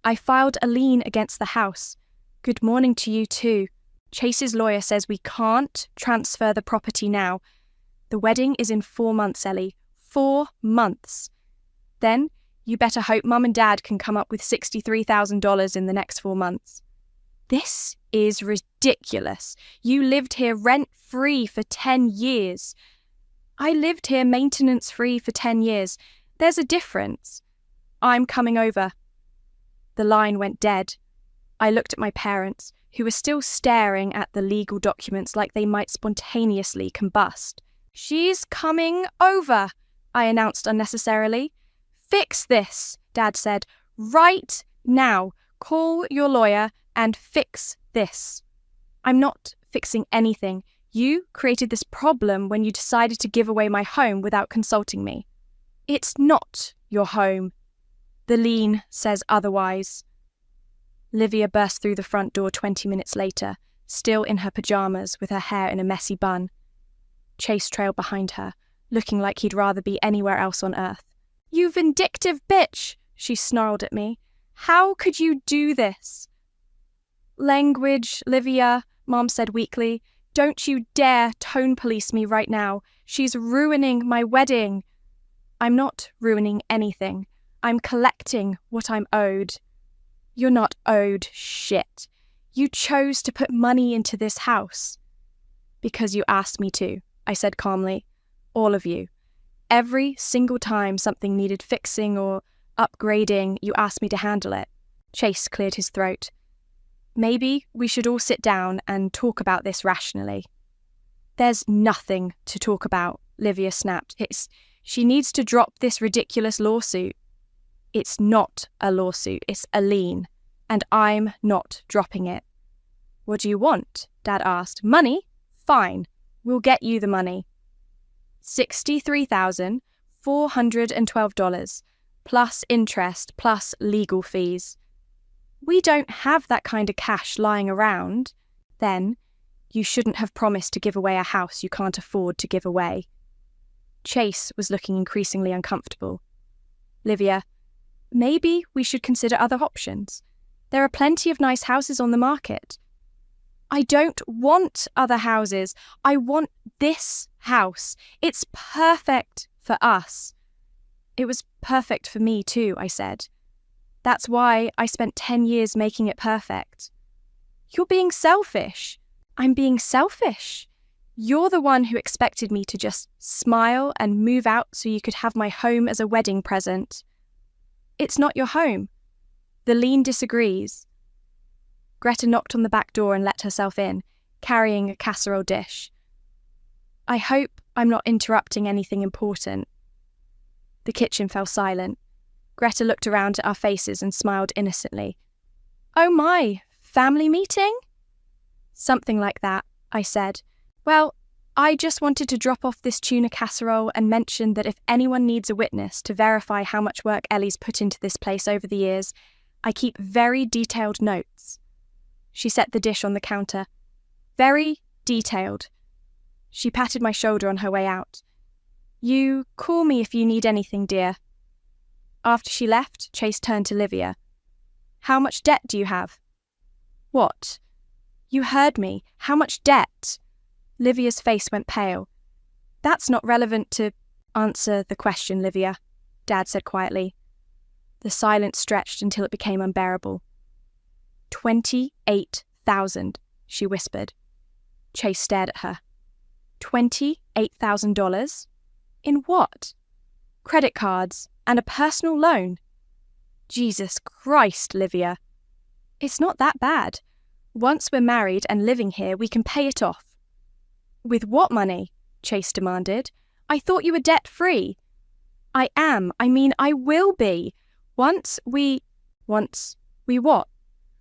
I filed a lien against the house. Good morning to you too. Chase's lawyer says we can't transfer the property now. The wedding is in 4 months, Ellie. 4 months. Then you better hope Mum and Dad can come up with $63,000 in the next 4 months. This is ridiculous. You lived here rent-free for 10 years. I lived here maintenance-free for 10 years. There's a difference. I'm coming over. The line went dead. I looked at my parents, who were still staring at the legal documents like they might spontaneously combust. "She's coming over," I announced unnecessarily. "Fix this," Dad said. "Right now. Call your lawyer and fix this." "I'm not fixing anything. You created this problem when you decided to give away my home without consulting me." "It's not your home. The lien says otherwise." Livia burst through the front door 20 minutes later, still in her pajamas with her hair in a messy bun. Chase trailed behind her, looking like he'd rather be anywhere else on earth. "You vindictive bitch," she snarled at me. "How could you do this?" "Language, Livia," Mom said weakly. "Don't you dare tone police me right now. She's ruining my wedding." "I'm not ruining anything. I'm collecting what I'm owed." "You're not owed shit. You chose to put money into this house." "Because you asked me to," I said calmly. "All of you. Every single time something needed fixing or upgrading, you asked me to handle it." Chase cleared his throat. "Maybe we should all sit down and talk about this rationally." "There's nothing to talk about," Livia snapped. She needs to drop this ridiculous lawsuit." "It's not a lawsuit, it's a lien, and I'm not dropping it." "What do you want?" Dad asked. "Money? Fine, we'll get you the money. $63,412, plus interest, plus legal fees." "We don't have that kind of cash lying around." "Then you shouldn't have promised to give away a house you can't afford to give away." Chase was looking increasingly uncomfortable. "Livia, maybe we should consider other options. There are plenty of nice houses on the market." "I don't want other houses. I want this house. It's perfect for us." "It was perfect for me too," I said. "That's why I spent 10 years making it perfect." "You're being selfish." "I'm being selfish. You're the one who expected me to just smile and move out so you could have my home as a wedding present." "It's not your home." "The lien disagrees." Greta knocked on the back door and let herself in, carrying a casserole dish. "I hope I'm not interrupting anything important." The kitchen fell silent. Greta looked around at our faces and smiled innocently. "Oh my, family meeting?" "Something like that," I said. "Well, I just wanted to drop off this tuna casserole and mention that if anyone needs a witness to verify how much work Ellie's put into this place over the years, I keep very detailed notes." She set the dish on the counter. "Very detailed." She patted my shoulder on her way out. "You call me if you need anything, dear." After she left, Chase turned to Livia. "How much debt do you have?" "What?" "You heard me. How much debt?" Livia's face went pale. "That's not relevant to—" "Answer the question, Livia," Dad said quietly. The silence stretched until it became unbearable. 28,000, she whispered. Chase stared at her. $28,000? In what? Credit cards and a personal loan. Jesus Christ, Livia. It's not that bad. Once we're married and living here, we can pay it off. What money? Chase demanded. I thought you were debt-free. I am. I will be. Once what?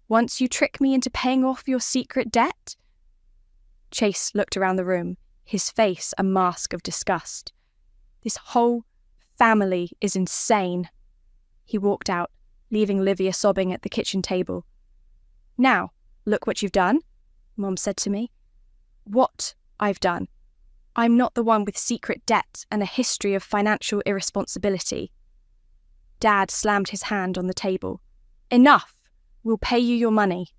Once you trick me into paying off your secret debt? Chase looked around the room, his face a mask of disgust. This whole family is insane. He walked out, leaving Livia sobbing at the kitchen table. Now, look what you've done, Mom said to me. What I've done? I'm not the one with secret debt and a history of financial irresponsibility. Dad slammed his hand on the table. Enough! We'll pay you your money.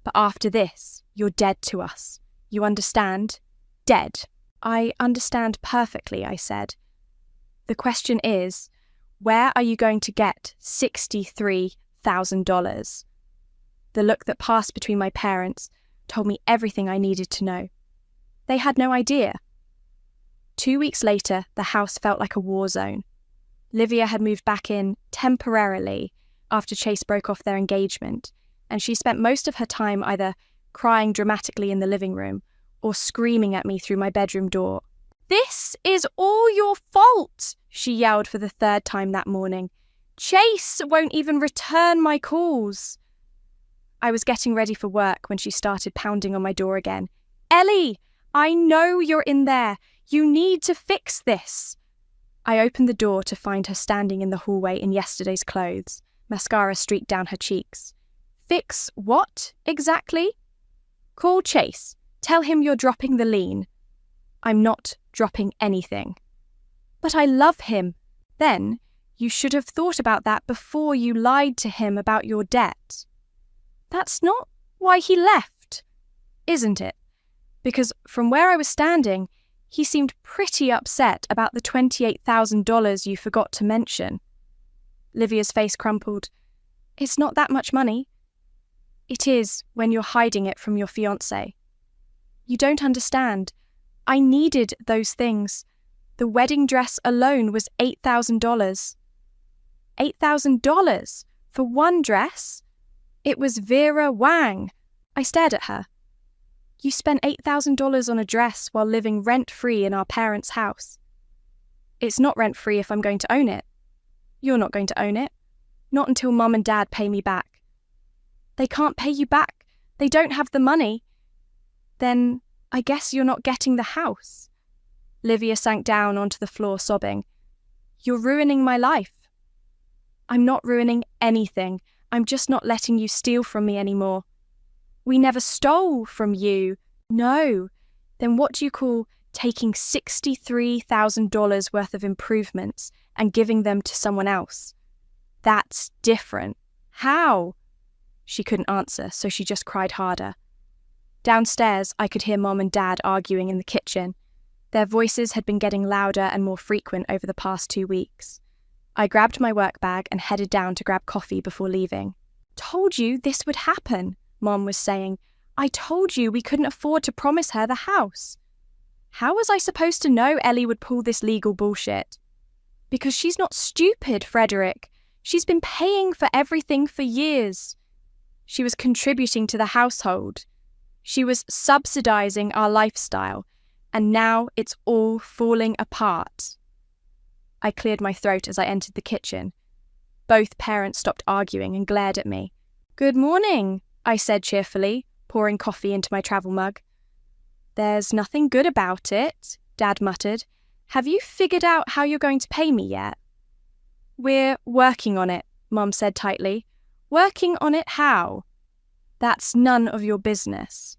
But after this, you're dead to us. You understand? Dead. I understand perfectly, I said. The question is, where are you going to get $63,000? The look that passed between my parents told me everything I needed to know. They had no idea. 2 weeks later, the house felt like a war zone. Livia had moved back in temporarily after Chase broke off their engagement, and she spent most of her time either crying dramatically in the living room or screaming at me through my bedroom door. "This is all your fault," she yelled for the 3rd time that morning. "Chase won't even return my calls." I was getting ready for work when she started pounding on my door again. "Ellie, I know you're in there. You need to fix this." I opened the door to find her standing in the hallway in yesterday's clothes, mascara streaked down her cheeks. "Fix what, exactly?" "Call Chase. Tell him you're dropping the lien." "I'm not dropping anything." "But I love him." "Then you should have thought about that before you lied to him about your debt." "That's not why he left, isn't it?" Because from where I was standing, he seemed pretty upset about the $28,000 you forgot to mention. Livia's face crumpled. "It's not that much money." "It is when you're hiding it from your fiancé. You don't understand. I needed those things. The wedding dress alone was $8,000. $8,000 for one dress? It was Vera Wang. I stared at her. You spent $8,000 on a dress while living rent-free in our parents' house. It's not rent-free if I'm going to own it. You're not going to own it. Not until Mum and Dad pay me back. They can't pay you back. They don't have the money. Then I guess you're not getting the house. Livia sank down onto the floor sobbing. You're ruining my life. I'm not ruining anything. I'm just not letting you steal from me anymore. We never stole from you. No. Then what do you call taking $63,000 worth of improvements and giving them to someone else? That's different. How? She couldn't answer, so she just cried harder. Downstairs, I could hear Mom and Dad arguing in the kitchen. Their voices had been getting louder and more frequent over the past 2 weeks. I grabbed my work bag and headed down to grab coffee before leaving. Told you this would happen, Mom was saying. I told you we couldn't afford to promise her the house. How was I supposed to know Ellie would pull this legal bullshit? Because she's not stupid, Frederick. She's been paying for everything for years. She was contributing to the household. She was subsidizing our lifestyle, and now it's all falling apart. I cleared my throat as I entered the kitchen. Both parents stopped arguing and glared at me. Good morning, I said cheerfully, pouring coffee into my travel mug. There's nothing good about it, Dad muttered. Have you figured out how you're going to pay me yet? We're working on it, Mum said tightly. Working on it how? That's none of your business.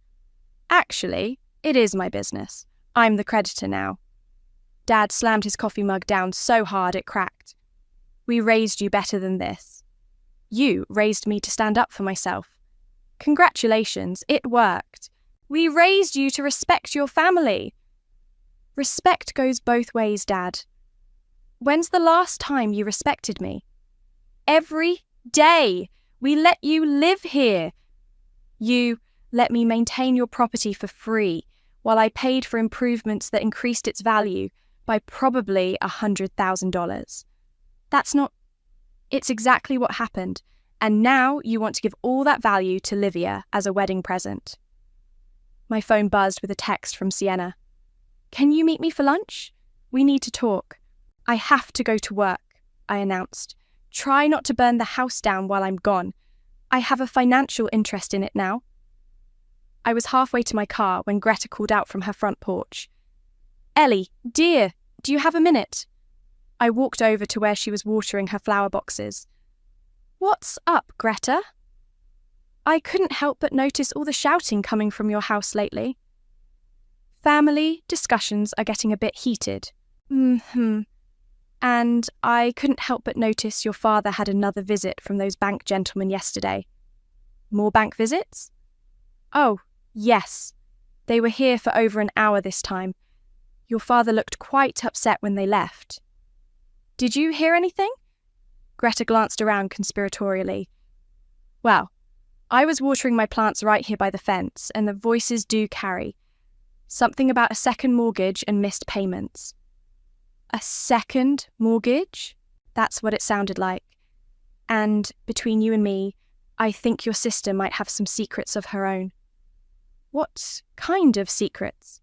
Actually, it is my business. I'm the creditor now. Dad slammed his coffee mug down so hard it cracked. We raised you better than this. You raised me to stand up for myself. Congratulations, it worked. We raised you to respect your family. Respect goes both ways, Dad. When's the last time you respected me? Every day. We let you live here. You let me maintain your property for free while I paid for improvements that increased its value by probably $100,000. That's not... It's exactly what happened, and now you want to give all that value to Livia as a wedding present. My phone buzzed with a text from Sienna. Can you meet me for lunch? We need to talk. I have to go to work, I announced. Try not to burn the house down while I'm gone. I have a financial interest in it now. I was halfway to my car when Greta called out from her front porch. Ellie, dear, do you have a minute? I walked over to where she was watering her flower boxes. What's up, Greta? I couldn't help but notice all the shouting coming from your house lately. Family discussions are getting a bit heated. And I couldn't help but notice your father had another visit from those bank gentlemen yesterday. More bank visits? Oh, yes. They were here for over an hour this time. Your father looked quite upset when they left. Did you hear anything? Greta glanced around conspiratorially. Well, I was watering my plants right here by the fence, and the voices do carry. Something about a second mortgage and missed payments. A second mortgage? That's what it sounded like. And between you and me, I think your sister might have some secrets of her own. What kind of secrets?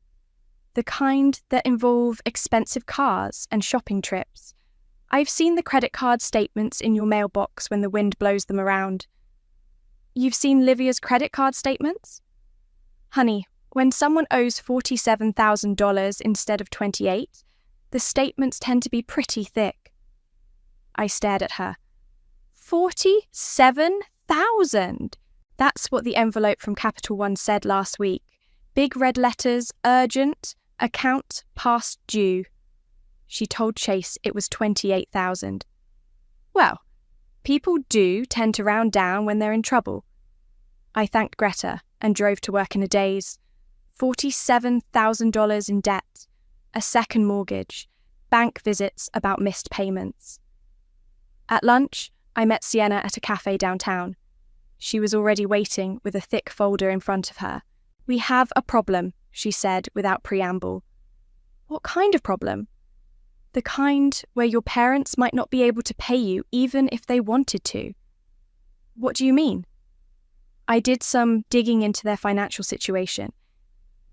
The kind that involve expensive cars and shopping trips. I've seen the credit card statements in your mailbox when the wind blows them around. You've seen Livia's credit card statements? Honey, when someone owes $47,000 instead of $28,000, the statements tend to be pretty thick. I stared at her. 47,000! That's what the envelope from Capital One said last week. Big red letters, urgent, account past due. She told Chase it was 28,000. Well, people do tend to round down when they're in trouble. I thanked Greta and drove to work in a daze. $47,000 in debt, a second mortgage, bank visits about missed payments. At lunch, I met Sienna at a cafe downtown. She was already waiting with a thick folder in front of her. "We have a problem," she said without preamble. "What kind of problem?" "The kind where your parents might not be able to pay you even if they wanted to." "What do you mean?" I did some digging into their financial situation.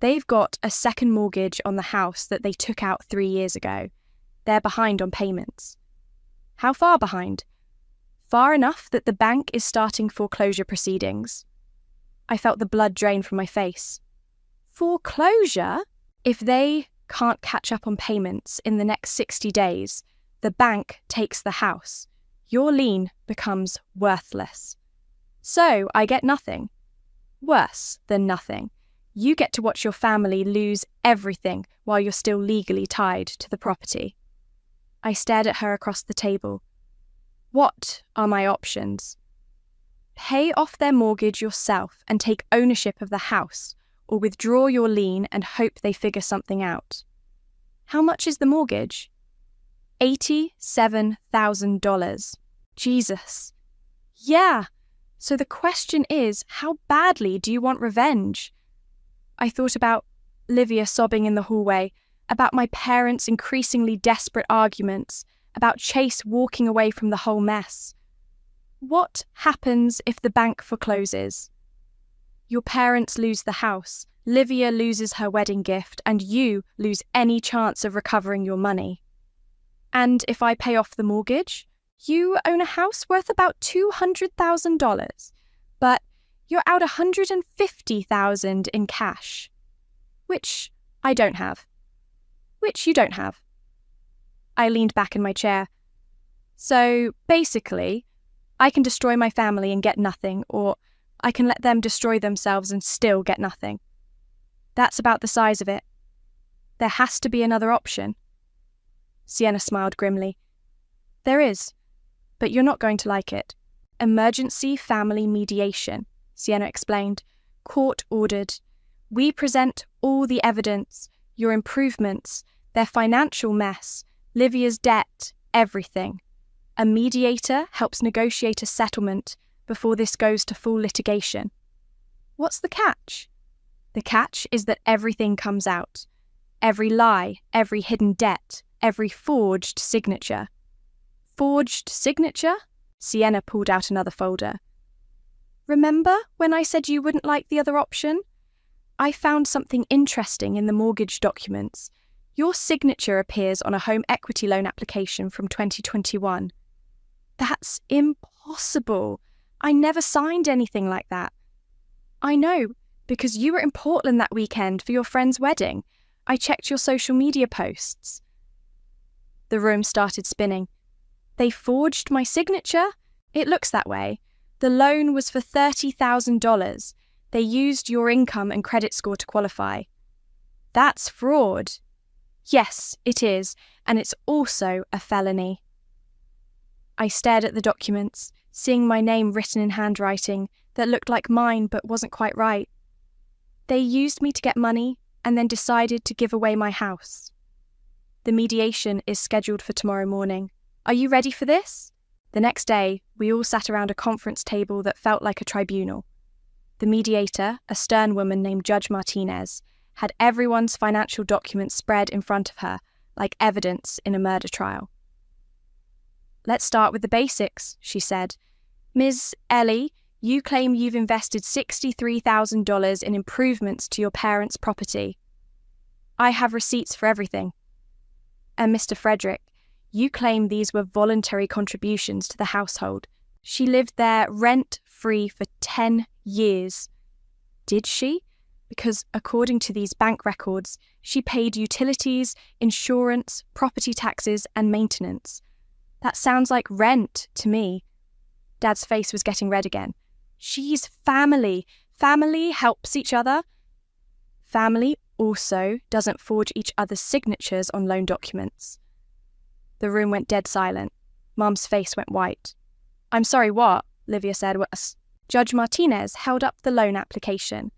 They've got a second mortgage on the house that they took out 3 years ago. They're behind on payments. How far behind? Far enough that the bank is starting foreclosure proceedings. I felt the blood drain from my face. Foreclosure? If they can't catch up on payments in the next 60 days, the bank takes the house. Your lien becomes worthless. So I get nothing. Worse than nothing. You get to watch your family lose everything while you're still legally tied to the property. I stared at her across the table. What are my options? Pay off their mortgage yourself and take ownership of the house, or withdraw your lien and hope they figure something out. How much is the mortgage? $87,000. Jesus. Yeah. So the question is, how badly do you want revenge? I thought about Livia sobbing in the hallway, about my parents' increasingly desperate arguments, about Chase walking away from the whole mess. What happens if the bank forecloses? Your parents lose the house, Livia loses her wedding gift, and you lose any chance of recovering your money. And if I pay off the mortgage, you own a house worth about $200,000, but you're out $150,000 in cash, which I don't have. Which you don't have. I leaned back in my chair. So basically, I can destroy my family and get nothing, or I can let them destroy themselves and still get nothing. That's about the size of it. There has to be another option. Sienna smiled grimly. There is, but you're not going to like it. Emergency family mediation, Sienna explained. Court ordered. We present all the evidence, your improvements, their financial mess, Livia's debt, everything. A mediator helps negotiate a settlement before this goes to full litigation. What's the catch? The catch is that everything comes out. Every lie, every hidden debt, every forged signature. Forged signature? Sienna pulled out another folder. Remember when I said you wouldn't like the other option? I found something interesting in the mortgage documents. Your signature appears on a home equity loan application from 2021. That's impossible. I never signed anything like that. I know, because you were in Portland that weekend for your friend's wedding. I checked your social media posts. The room started spinning. They forged my signature? It looks that way. The loan was for $30,000. They used your income and credit score to qualify. That's fraud. Yes, it is, and it's also a felony. I stared at the documents, seeing my name written in handwriting that looked like mine but wasn't quite right. They used me to get money and then decided to give away my house. The mediation is scheduled for tomorrow morning. Are you ready for this? The next day, we all sat around a conference table that felt like a tribunal. The mediator, a stern woman named Judge Martinez, had everyone's financial documents spread in front of her, like evidence in a murder trial. "Let's start with the basics," she said. "Ms. Ellie, you claim you've invested $63,000 in improvements to your parents' property. I have receipts for everything. And Mr. Frederick, you claim these were voluntary contributions to the household. She lived there rent-free for 10 years. Did she? Because according to these bank records, she paid utilities, insurance, property taxes, and maintenance. That sounds like rent to me." Dad's face was getting red again. "She's family. Family helps each other. Family also doesn't forge each other's signatures on loan documents." The room went dead silent. Mum's face went white. "I'm sorry, what?" Livia said. Judge Martinez held up the loan application.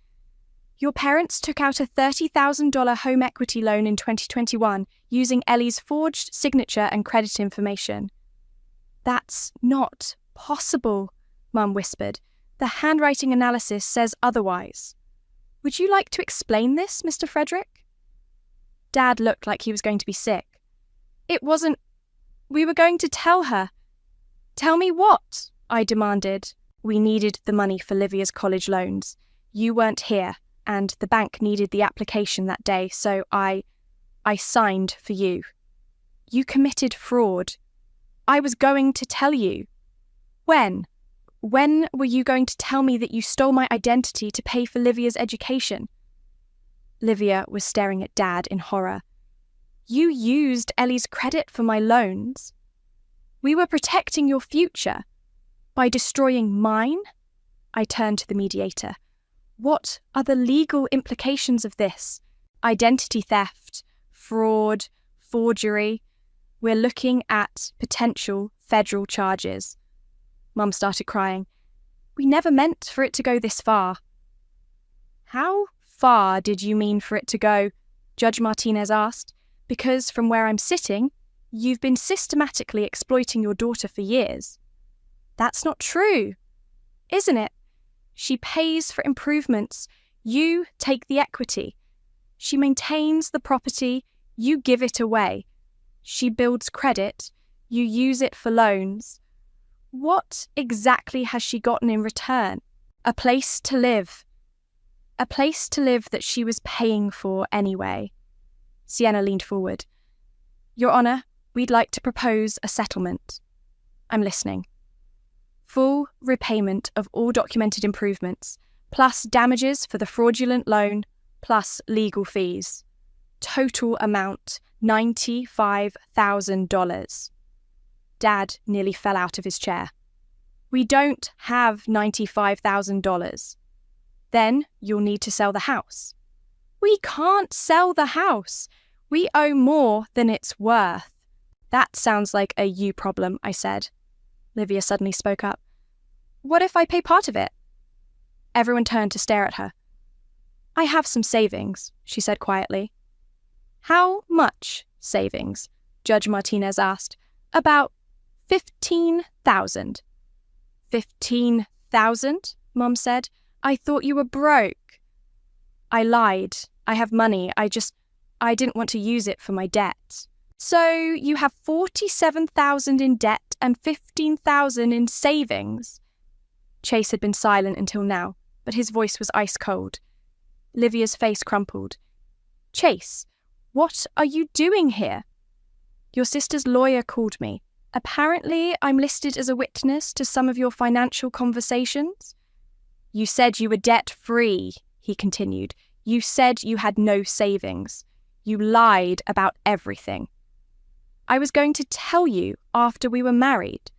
"Your parents took out a $30,000 home equity loan in 2021 using Ellie's forged signature and credit information." "That's not possible," Mum whispered. "The handwriting analysis says otherwise. Would you like to explain this, Mr. Frederick?" Dad looked like he was going to be sick. "It wasn't. We were going to tell her." "Tell me what?" I demanded. "We needed the money for Livia's college loans. You weren't here, and the bank needed the application that day, so I signed for you. You committed fraud. I was going to tell you." "When? When were you going to tell me that you stole my identity to pay for Livia's education?" Livia was staring at Dad in horror. "You used Ellie's credit for my loans. We were protecting your future. By destroying mine?" I turned to the mediator. "What are the legal implications of this? Identity theft, fraud, forgery. We're looking at potential federal charges." Mum started crying. "We never meant for it to go this far." "How far did you mean for it to go?" Judge Martinez asked. "Because from where I'm sitting, you've been systematically exploiting your daughter for years." "That's not true." "Isn't it? She pays for improvements. You take the equity. She maintains the property. You give it away. She builds credit. You use it for loans. What exactly has she gotten in return? A place to live. A place to live that she was paying for anyway." Sienna leaned forward. "Your Honour, we'd like to propose a settlement." "I'm listening." "Full repayment of all documented improvements, plus damages for the fraudulent loan, plus legal fees. Total amount, $95,000. Dad nearly fell out of his chair. "We don't have $95,000. Then you'll need to sell the house." "We can't sell the house. We owe more than it's worth." "That sounds like a you problem," I said. Livia suddenly spoke up. "What if I pay part of it?" Everyone turned to stare at her. "I have some savings," she said quietly. "How much savings?" Judge Martinez asked. "About 15,000. 15,000? Mum said. "I thought you were broke." "I lied. I have money. I didn't want to use it for my debt." "So you have 47,000 in debt and 15,000 in savings?" Chase had been silent until now, but his voice was ice cold. Livia's face crumpled. "Chase, what are you doing here?" "Your sister's lawyer called me. Apparently, I'm listed as a witness to some of your financial conversations." "You said you were debt-free," he continued. "You said you had no savings. You lied about everything." "I was going to tell you after we were married."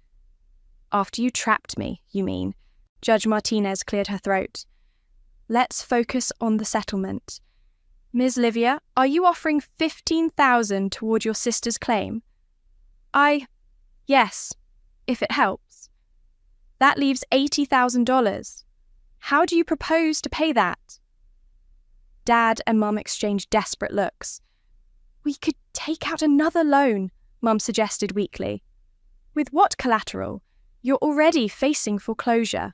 "After you trapped me, you mean?" Judge Martinez cleared her throat. "Let's focus on the settlement. Ms. Livia, are you offering 15,000 toward your sister's claim?" Yes, if it helps." "That leaves $80,000. How do you propose to pay that?" Dad and Mum exchanged desperate looks. "We could take out another loan," Mum suggested weakly. "With what collateral? You're already facing foreclosure."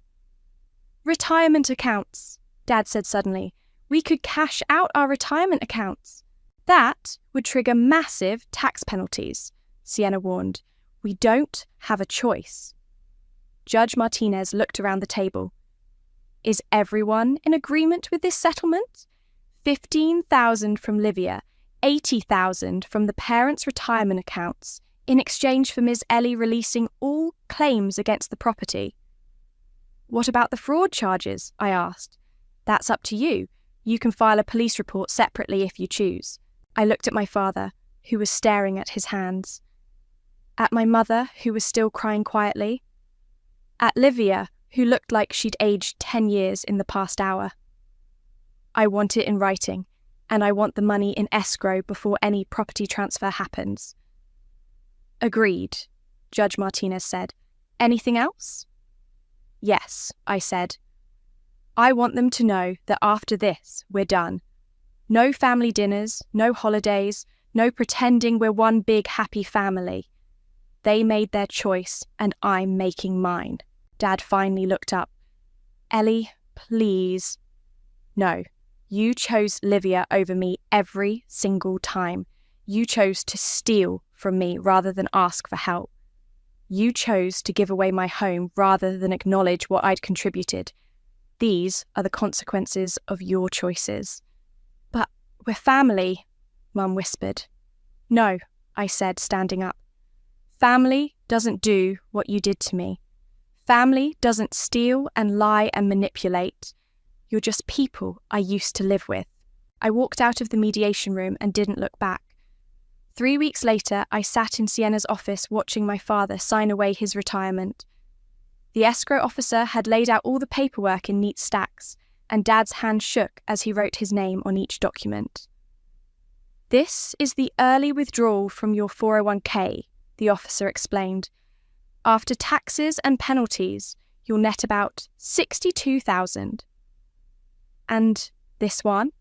"Retirement accounts," Dad said suddenly. We could cash out our retirement accounts. That would trigger massive tax penalties, Sienna warned. We don't have a choice. Judge Martinez looked around the table. Is everyone in agreement with this settlement? $15,000 from Livia, $80,000 from the parents' retirement accounts, in exchange for Ms. Ellie releasing all claims against the property. What about the fraud charges? I asked. That's up to you. You can file a police report separately if you choose. I looked at my father, who was staring at his hands. At my mother, who was still crying quietly. At Livia, who looked like she'd aged 10 years in the past hour. I want it in writing, and I want the money in escrow before any property transfer happens. Agreed, Judge Martinez said. Anything else? Yes, I said. I want them to know that after this, we're done. No family dinners, no holidays, no pretending we're one big happy family. They made their choice, and I'm making mine. Dad finally looked up. Ellie, please. No, you chose Livia over me every single time. You chose to steal from me rather than ask for help. You chose to give away my home rather than acknowledge what I'd contributed. These are the consequences of your choices. But we're family, Mum whispered. No, I said, standing up. Family doesn't do what you did to me. Family doesn't steal and lie and manipulate. You're just people I used to live with. I walked out of the mediation room and didn't look back. 3 weeks later, I sat in Sienna's office watching my father sign away his retirement. The escrow officer had laid out all the paperwork in neat stacks, and Dad's hand shook as he wrote his name on each document. This is the early withdrawal from your 401k, the officer explained. After taxes and penalties, you'll net about $62,000. And this one?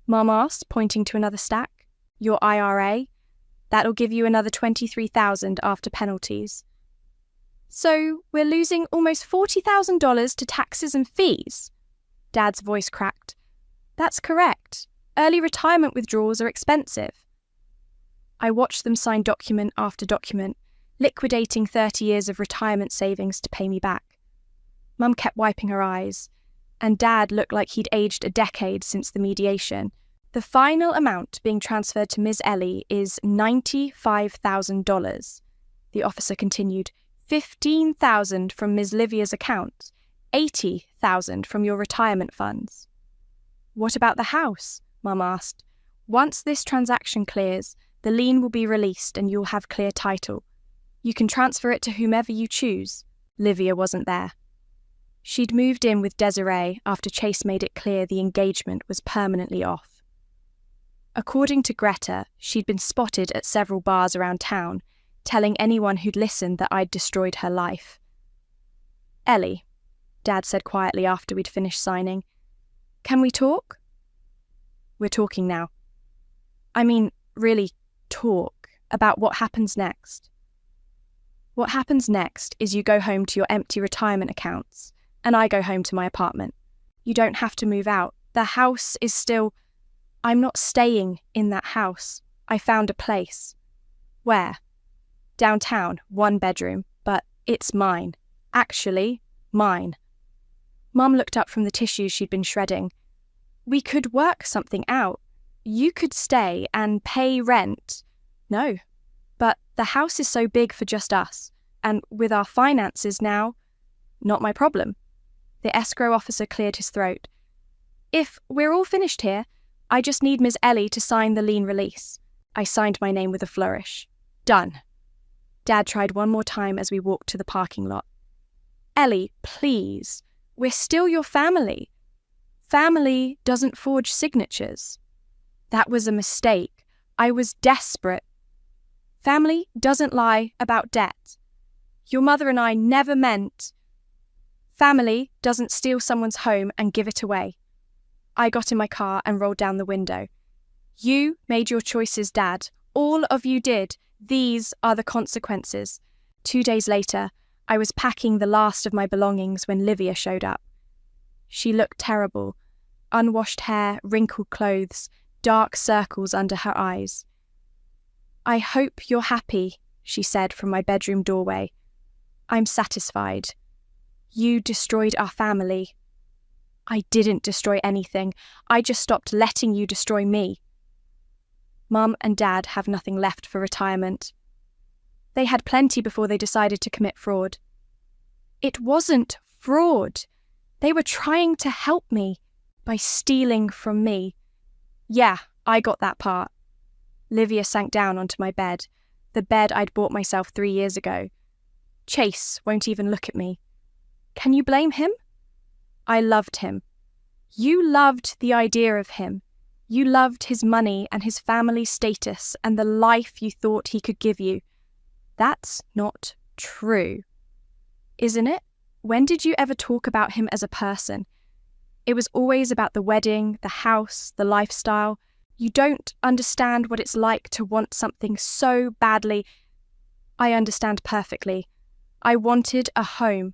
Mum asked, pointing to another stack. Your IRA? That'll give you another $23,000 after penalties. So we're losing almost $40,000 to taxes and fees? Dad's voice cracked. That's correct. Early retirement withdrawals are expensive. I watched them sign document after document, liquidating 30 years of retirement savings to pay me back. Mum kept wiping her eyes, and Dad looked like he'd aged a decade since the mediation. The final amount being transferred to Ms. Ellie is $95,000. The officer continued. $15,000 from Ms. Livia's account, $80,000 from your retirement funds. What about the house? Mum asked. Once this transaction clears, the lien will be released and you'll have clear title. You can transfer it to whomever you choose. Livia wasn't there. She'd moved in with Desiree after Chase made it clear the engagement was permanently off. According to Greta, she'd been spotted at several bars around town, telling anyone who'd listened that I'd destroyed her life. Ellie, Dad said quietly after we'd finished signing, can we talk? We're talking now. I mean, really talk about what happens next. What happens next is you go home to your empty retirement accounts, and I go home to my apartment. You don't have to move out. The house is still... I'm not staying in that house. I found a place. Where? Downtown, 1 bedroom, but it's mine. Actually, mine. Mum looked up from the tissues she'd been shredding. We could work something out. You could stay and pay rent. No, but the house is so big for just us, and with our finances now, not my problem. The escrow officer cleared his throat. If we're all finished here, I just need Ms. Ellie to sign the lien release. I signed my name with a flourish. Done. Dad tried one more time as we walked to the parking lot. Ellie, please. We're still your family. Family doesn't forge signatures. That was a mistake. I was desperate. Family doesn't lie about debt. Your mother and I never meant... Family doesn't steal someone's home and give it away. I got in my car and rolled down the window. You made your choices, Dad. All of you did. These are the consequences. 2 days later, I was packing the last of my belongings when Livia showed up. She looked terrible, unwashed hair, wrinkled clothes, dark circles under her eyes. "I hope you're happy," she said from my bedroom doorway. "I'm satisfied. You destroyed our family." "I didn't destroy anything. I just stopped letting you destroy me." Mum and Dad have nothing left for retirement. They had plenty before they decided to commit fraud. It wasn't fraud. They were trying to help me by stealing from me. Yeah, I got that part. Livia sank down onto my bed, the bed I'd bought myself 3 years ago. Chase won't even look at me. Can you blame him? I loved him. You loved the idea of him. You loved his money and his family status and the life you thought he could give you. That's not true. Isn't it? When did you ever talk about him as a person? It was always about the wedding, the house, the lifestyle. You don't understand what it's like to want something so badly. I understand perfectly. I wanted a home.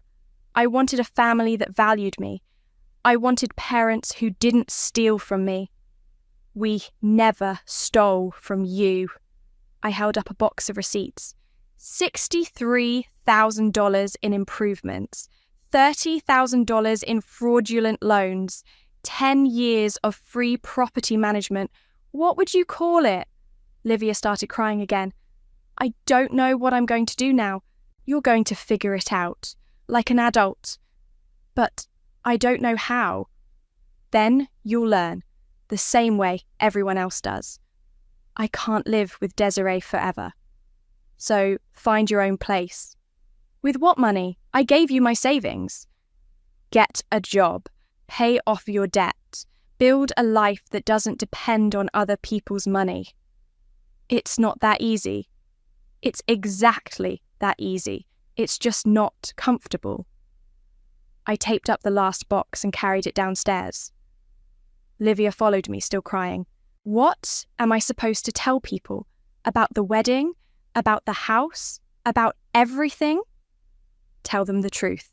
I wanted a family that valued me. I wanted parents who didn't steal from me. We never stole from you. I held up a box of receipts. $63,000 in improvements, $30,000 in fraudulent loans, 10 years of free property management. What would you call it? Livia started crying again. I don't know what I'm going to do now. You're going to figure it out, like an adult. But I don't know how. Then you'll learn, the same way everyone else does. I can't live with Desiree forever. So find your own place. With what money? I gave you my savings. Get a job. Pay off your debt. Build a life that doesn't depend on other people's money. It's not that easy. It's exactly that easy. It's just not comfortable. I taped up the last box and carried it downstairs. Livia followed me, still crying. What am I supposed to tell people? About the wedding? About the house? About everything? Tell them the truth.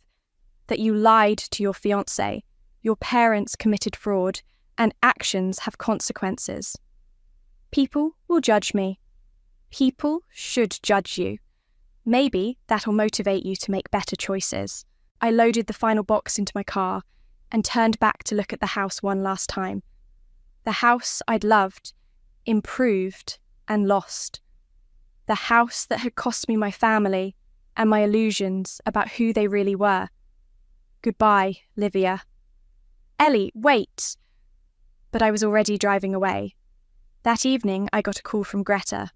That you lied to your fiancé, your parents committed fraud, and actions have consequences. People will judge me. People should judge you. Maybe that'll motivate you to make better choices. I loaded the final box into my car and turned back to look at the house one last time. The house I'd loved, improved, and lost. The house that had cost me my family and my illusions about who they really were. Goodbye, Livia. Ellie, wait! But I was already driving away. That evening, I got a call from Greta.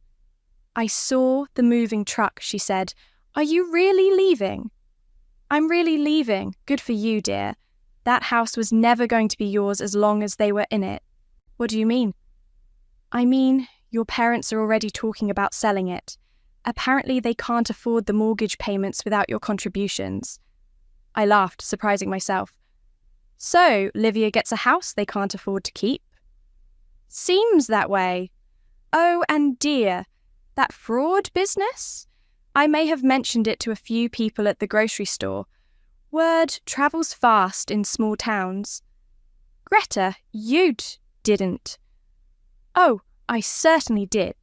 I saw the moving truck, she said. Are you really leaving? I'm really leaving. Good for you, dear. That house was never going to be yours as long as they were in it. What do you mean? I mean, your parents are already talking about selling it. Apparently they can't afford the mortgage payments without your contributions. I laughed, surprising myself. So, Livia gets a house they can't afford to keep? Seems that way. Oh, and dear, that fraud business? I may have mentioned it to a few people at the grocery store. Word travels fast in small towns. Greta, you didn't. Oh, I certainly did.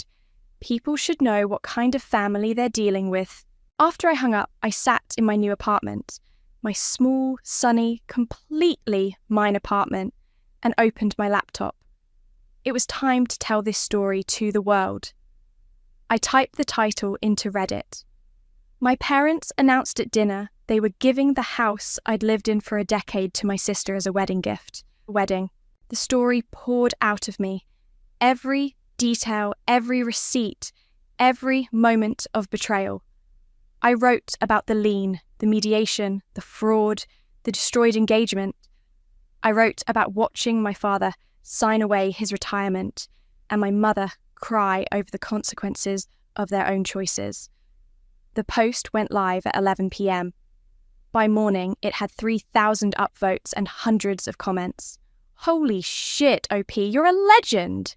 People should know what kind of family they're dealing with. After I hung up, I sat in my new apartment, my small, sunny, completely mine apartment, and opened my laptop. It was time to tell this story to the world. I typed the title into Reddit. My parents announced at dinner they were giving the house I'd lived in for a decade to my sister as a wedding gift. Wedding. The story poured out of me. Every detail, every receipt, every moment of betrayal. I wrote about the lien, the mediation, the fraud, the destroyed engagement. I wrote about watching my father sign away his retirement and my mother cry over the consequences of their own choices. The post went live at 11 p.m. By morning, it had 3,000 upvotes and hundreds of comments. Holy shit, OP, you're a legend!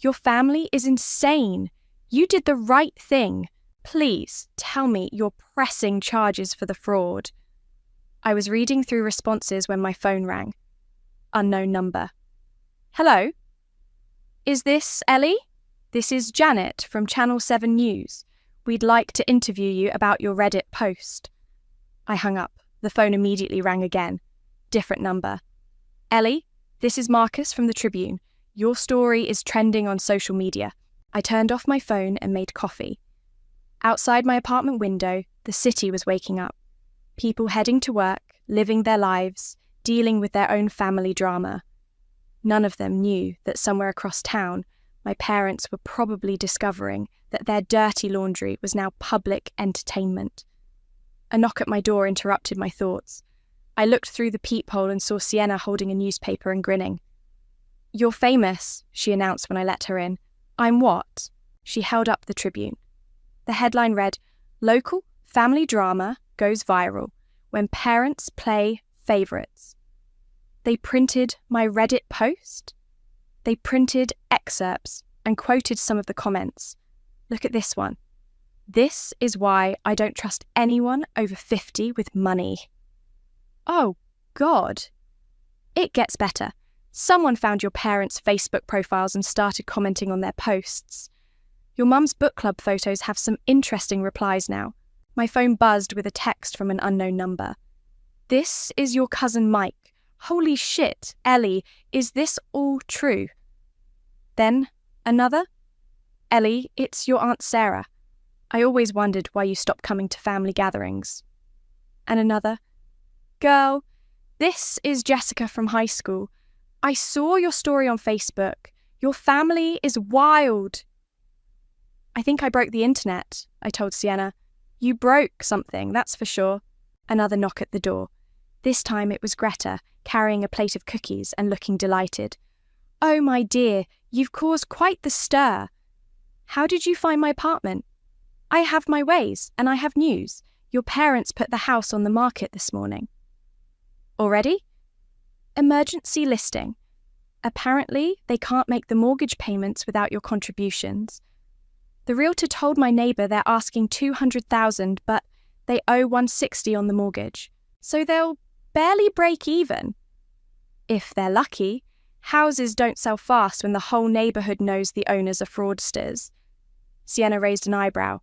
Your family is insane. You did the right thing. Please tell me you're pressing charges for the fraud. I was reading through responses when my phone rang. unknown number. Hello? Is this Ellie? This is Janet from Channel 7 News. We'd like to interview you about your Reddit post. I hung up. The phone immediately rang again. Different number. Ellie, this is Marcus from the Tribune. Your story is trending on social media. I turned off my phone and made coffee. Outside my apartment window, the city was waking up. People heading to work, living their lives, dealing with their own family drama. None of them knew that somewhere across town, my parents were probably discovering that their dirty laundry was now public entertainment. A knock at my door interrupted my thoughts. I looked through the peephole and saw Sienna holding a newspaper and grinning. "You're famous," she announced when I let her in. "I'm what?" She held up the Tribune. The headline read, "Local family drama goes viral when parents play favourites." They printed my Reddit post. They printed excerpts and quoted some of the comments. Look at this one. "This is why I don't trust anyone over 50 with money." Oh, God. It gets better. Someone found your parents' Facebook profiles and started commenting on their posts. Your mum's book club photos have some interesting replies now. My phone buzzed with a text from an unknown number. "This is your cousin Mike. Holy shit, Ellie, is this all true?" Then another. "Ellie, it's your Aunt Sarah. I always wondered why you stopped coming to family gatherings." And another. "Girl, this is Jessica from high school. I saw your story on Facebook. Your family is wild." "I think I broke the internet," I told Sienna. "You broke something, that's for sure." Another knock at the door. This time it was Greta, carrying a plate of cookies and looking delighted. "Oh, my dear, you've caused quite the stir. How did you find my apartment?" "I have my ways, and I have news. Your parents put the house on the market this morning." "Already?" "Emergency listing. Apparently, they can't make the mortgage payments without your contributions. The realtor told my neighbour they're asking $200,000, but they owe $160 on the mortgage, so they'll barely break even. If they're lucky, houses don't sell fast when the whole neighbourhood knows the owners are fraudsters." Sienna raised an eyebrow.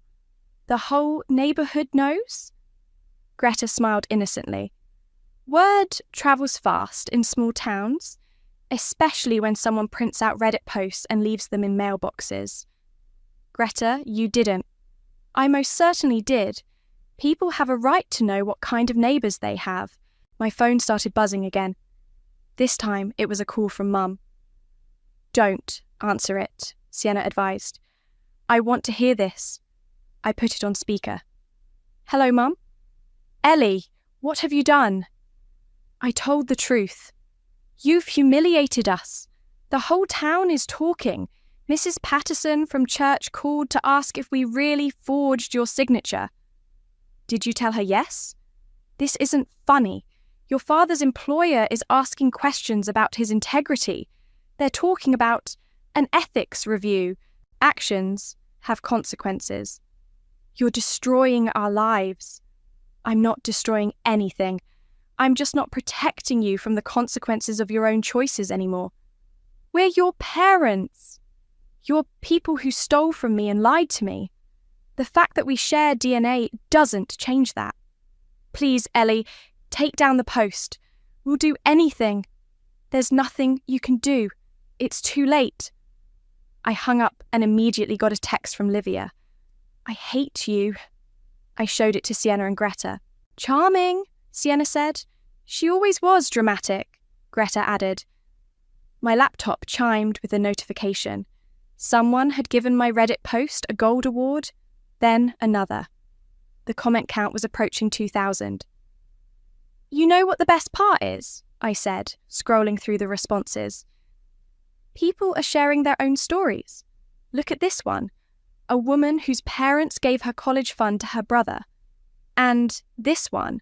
"The whole neighbourhood knows?" Greta smiled innocently. "Word travels fast in small towns, especially when someone prints out Reddit posts and leaves them in mailboxes." "Greta, you didn't." "I most certainly did. People have a right to know what kind of neighbours they have." My phone started buzzing again. This time it was a call from Mum. "Don't answer it," Sienna advised. "I want to hear this." I put it on speaker. "Hello, Mum?" "Ellie, what have you done?" "I told the truth." "You've humiliated us. The whole town is talking. Mrs. Patterson from church called to ask if we really forged your signature." "Did you tell her yes?" "This isn't funny. Your father's employer is asking questions about his integrity. They're talking about an ethics review. Actions have consequences. You're destroying our lives." "I'm not destroying anything. I'm just not protecting you from the consequences of your own choices anymore. We're your parents. You're people who stole from me and lied to me. The fact that we share DNA doesn't change that. Please, Ellie, take down the post. We'll do anything. There's nothing you can do. It's too late." I hung up and immediately got a text from Livia. "I hate you." I showed it to Sienna and Greta. "Charming," Sienna said. "She always was dramatic," Greta added. My laptop chimed with a notification. Someone had given my Reddit post a gold award, then another. The comment count was approaching 2,000. "You know what the best part is?" I said, scrolling through the responses. "People are sharing their own stories. Look at this one. A woman whose parents gave her college fund to her brother. And this one,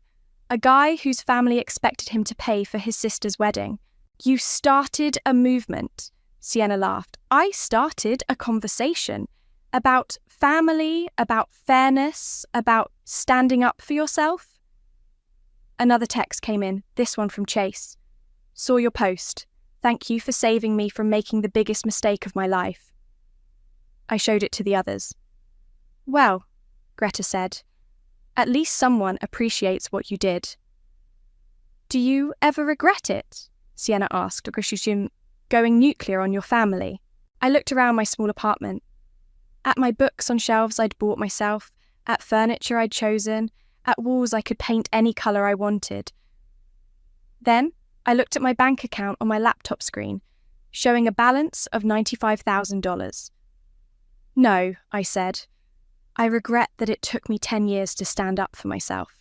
a guy whose family expected him to pay for his sister's wedding. You started a movement," Sienna laughed. "I started a conversation about family, about fairness, about standing up for yourself." Another text came in, this one from Chase. Saw your post. Thank you for saving me from making the biggest mistake of my life. I showed it to the others. Well, Greta said, at least someone appreciates what you did. Do you ever regret it? Sienna asked, going nuclear on your family. I looked around my small apartment. At my books on shelves I'd bought myself, at furniture I'd chosen, at walls I could paint any colour I wanted. Then I looked at my bank account on my laptop screen, showing a balance of $95,000. No, I said. I regret that it took me 10 years to stand up for myself.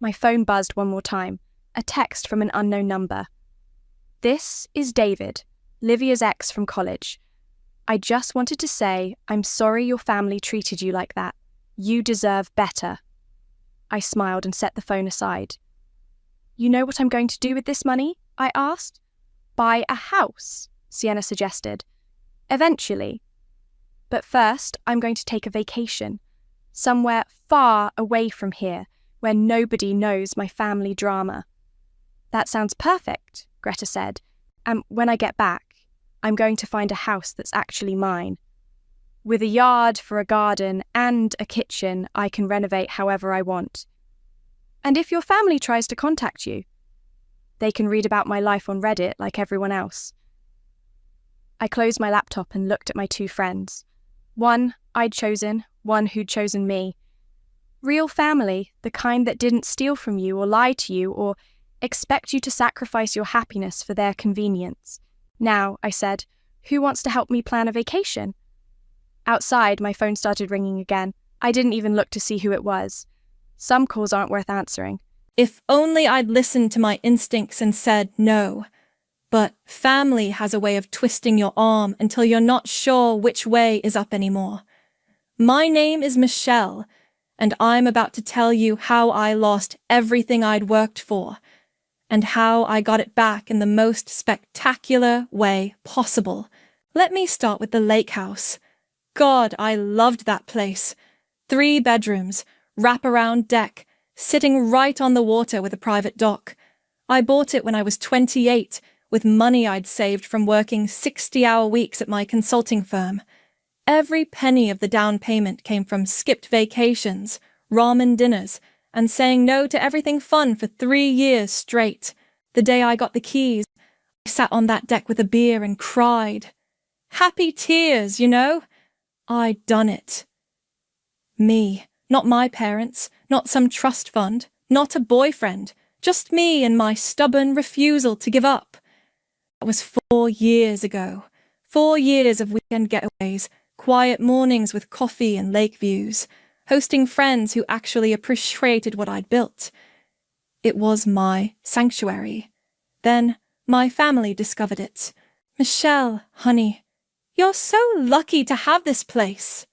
My phone buzzed one more time, a text from an unknown number. This is David, Livia's ex from college. I just wanted to say I'm sorry your family treated you like that. You deserve better. I smiled and set the phone aside. You know what I'm going to do with this money? I asked. Buy a house, Sienna suggested. Eventually. But first, I'm going to take a vacation. Somewhere far away from here, where nobody knows my family drama. That sounds perfect, Greta said. And when I get back, I'm going to find a house that's actually mine. With a yard for a garden and a kitchen I can renovate however I want. And if your family tries to contact you, they can read about my life on Reddit like everyone else. I closed my laptop and looked at my two friends. One I'd chosen, one who'd chosen me. Real family, the kind that didn't steal from you or lie to you or expect you to sacrifice your happiness for their convenience. Now, I said, who wants to help me plan a vacation? Outside, my phone started ringing again. I didn't even look to see who it was. Some calls aren't worth answering. If only I'd listened to my instincts and said no. But family has a way of twisting your arm until you're not sure which way is up anymore. My name is Michelle, and I'm about to tell you how I lost everything I'd worked for, and how I got it back in the most spectacular way possible. Let me start with the lake house. God, I loved that place. 3 bedrooms, wraparound deck, sitting right on the water with a private dock. I bought it when I was 28, with money I'd saved from working 60-hour weeks at my consulting firm. Every penny of the down payment came from skipped vacations, ramen dinners, and saying no to everything fun for 3 years straight. The day I got the keys, I sat on that deck with a beer and cried. Happy tears, you know? I'd done it. Me, not my parents, not some trust fund, not a boyfriend, just me and my stubborn refusal to give up. That was 4 years ago. 4 years of weekend getaways, quiet mornings with coffee and lake views, hosting friends who actually appreciated what I'd built. It was my sanctuary. Then my family discovered it. Michelle, honey, you're so lucky to have this place.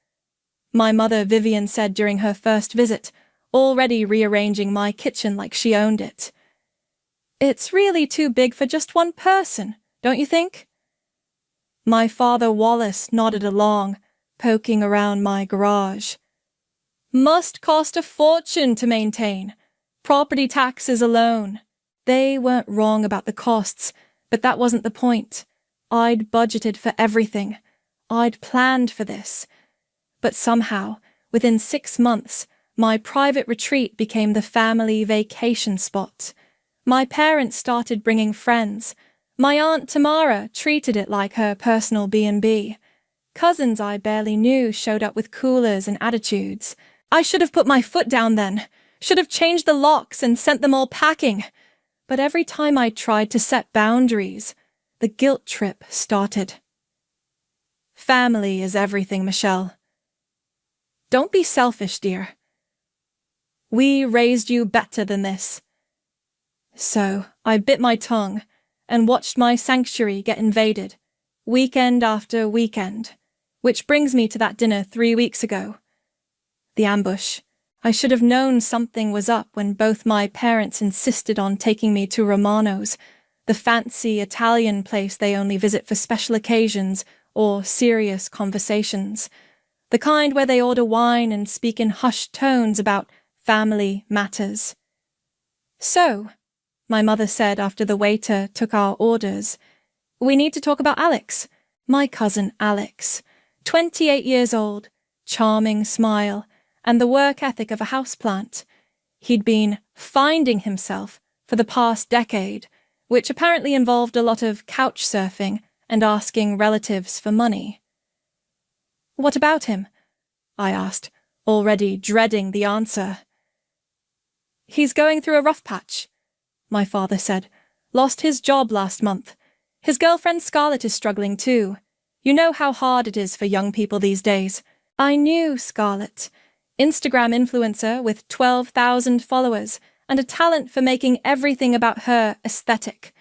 My mother Vivian said during her first visit, already rearranging my kitchen like she owned it. It's really too big for just one person, don't you think? My father Wallace nodded along, poking around my garage. Must cost a fortune to maintain. Property taxes alone. They weren't wrong about the costs, but that wasn't the point. I'd budgeted for everything. I'd planned for this. But somehow, within 6 months, my private retreat became the family vacation spot. My parents started bringing friends. My Aunt Tamara treated it like her personal B&B. Cousins I barely knew showed up with coolers and attitudes. I should have put my foot down then. Should have changed the locks and sent them all packing. But every time I tried to set boundaries, the guilt trip started. Family is everything, Michelle. Don't be selfish, dear. We raised you better than this. So I bit my tongue and watched my sanctuary get invaded, weekend after weekend, which brings me to that dinner 3 weeks ago. The ambush. I should have known something was up when both my parents insisted on taking me to Romano's, the fancy Italian place they only visit for special occasions or serious conversations, the kind where they order wine and speak in hushed tones about family matters. So, my mother said after the waiter took our orders. "We need to talk about Alex. My cousin Alex. 28 years old, charming smile, and the work ethic of a houseplant. He'd been finding himself for the past decade, which apparently involved a lot of couch surfing and asking relatives for money." "What about him?" I asked, already dreading the answer. "He's going through a rough patch," my father said. "Lost his job last month. His girlfriend Scarlett is struggling too. You know how hard it is for young people these days." I knew Scarlett, Instagram influencer with 12,000 followers and a talent for making everything about her aesthetic.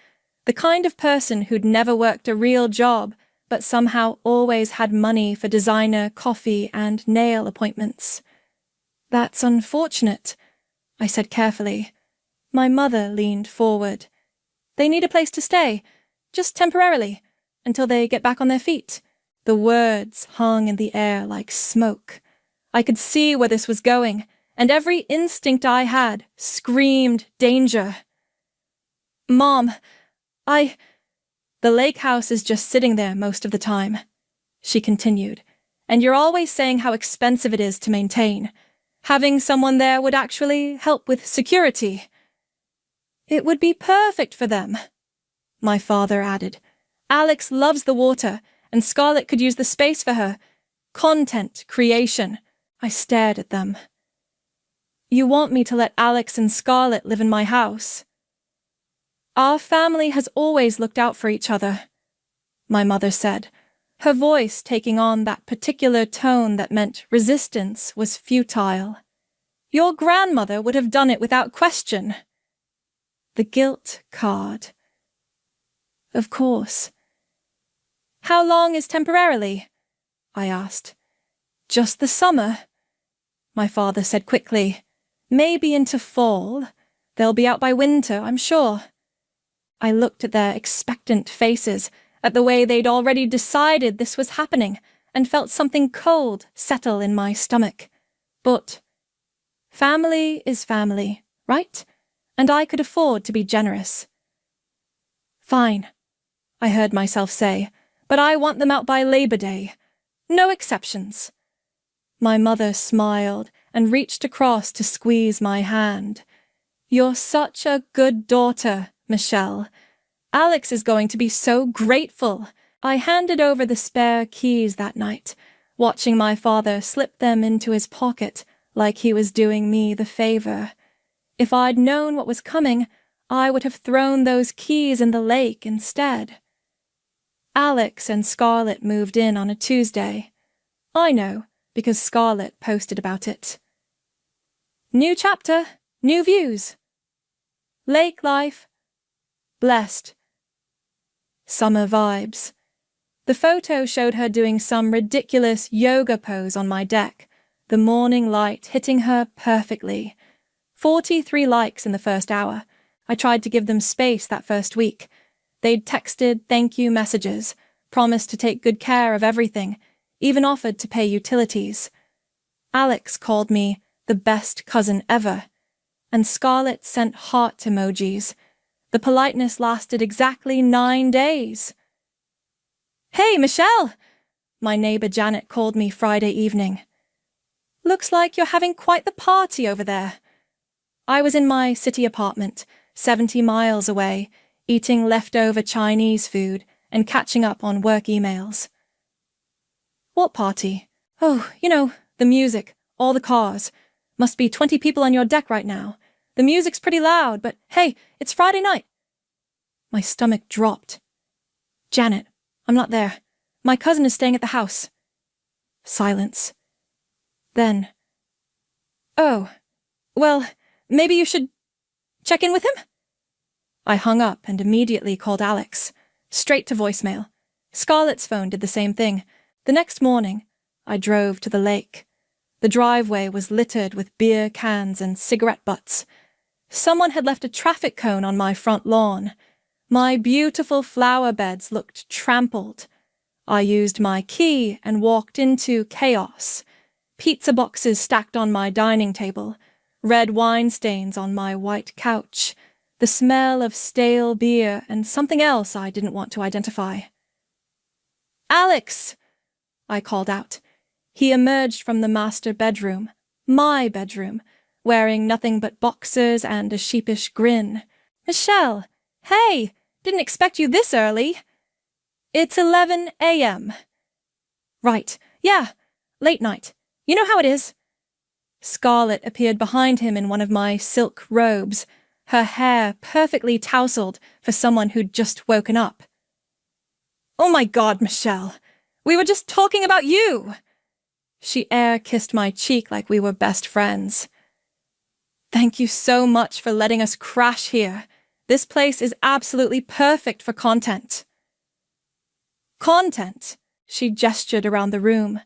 The kind of person who'd never worked a real job but somehow always had money for designer coffee and nail appointments. "That's unfortunate," I said carefully. My mother leaned forward. "They need a place to stay, just temporarily, until they get back on their feet." The words hung in the air like smoke. I could see where this was going, and every instinct I had screamed danger. "Mom, The lake house is just sitting there most of the time," she continued, "and you're always saying how expensive it is to maintain. Having someone there would actually help with security." "It would be perfect for them," my father added. "Alex loves the water, and Scarlett could use the space for her content creation." I stared at them. "You want me to let Alex and Scarlett live in my house?" "Our family has always looked out for each other," my mother said, her voice taking on that particular tone that meant resistance was futile. "Your grandmother would have done it without question." The guilt card. "Of course." "How long is temporarily?" I asked. "Just the summer," my father said quickly. "Maybe into fall. They'll be out by winter, I'm sure." I looked at their expectant faces, at the way they'd already decided this was happening, and felt something cold settle in my stomach. But family is family, right? And I could afford to be generous. "Fine," I heard myself say, "but I want them out by Labor Day. No exceptions." My mother smiled and reached across to squeeze my hand. "You're such a good daughter, Michelle. Alex is going to be so grateful." I handed over the spare keys that night, watching my father slip them into his pocket like he was doing me the favor. If I'd known what was coming, I would have thrown those keys in the lake instead. Alex and Scarlett moved in on a Tuesday. I know, because Scarlett posted about it. New chapter, new views. Lake life. Blessed. Summer vibes. The photo showed her doing some ridiculous yoga pose on my deck, the morning light hitting her perfectly. 43 likes in the first hour. I tried to give them space that first week. They'd texted thank you messages, promised to take good care of everything, even offered to pay utilities. Alex called me the best cousin ever, and Scarlett sent heart emojis. The politeness lasted exactly 9 days. "Hey, Michelle!" my neighbor Janet called me Friday evening. "Looks like you're having quite the party over there." I was in my city apartment, 70 miles away, eating leftover Chinese food and catching up on work emails. "What party?" "Oh, you know, the music, all the cars. Must be 20 people on your deck right now. The music's pretty loud, but hey, it's Friday night." My stomach dropped. "Janet, I'm not there. My cousin is staying at the house." Silence. Then, "Oh, well, maybe you should check in with him?" I hung up and immediately called Alex, straight to voicemail. Scarlett's phone did the same thing. The next morning, I drove to the lake. The driveway was littered with beer cans and cigarette butts. Someone had left a traffic cone on my front lawn. My beautiful flower beds looked trampled. I used my key and walked into chaos. Pizza boxes stacked on my dining table, red wine stains on my white couch. the smell of stale beer and something else I didn't want to identify. "Alex!" I called out. He emerged from the master bedroom, my bedroom, wearing nothing but boxers and a sheepish grin. "Michelle! Hey! Didn't expect you this early." "It's 11 a.m. "Right. Yeah. Late night. You know how it is." Scarlett appeared behind him in one of my silk robes, her hair perfectly tousled for someone who'd just woken up. "Oh my God, Michelle! We were just talking about you!" She air-kissed my cheek like we were best friends. "Thank you so much for letting us crash here. This place is absolutely perfect for content." "Content?" She gestured around the room.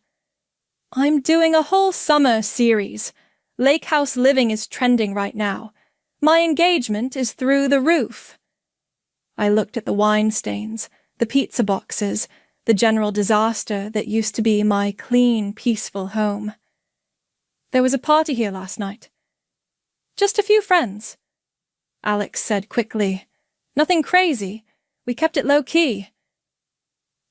"I'm doing a whole summer series. Lake House living is trending right now. My engagement is through the roof." I looked at the wine stains, the pizza boxes, the general disaster that used to be my clean, peaceful home. "There was a party here last night." "Just a few friends," Alex said quickly. "Nothing crazy. We kept it low-key."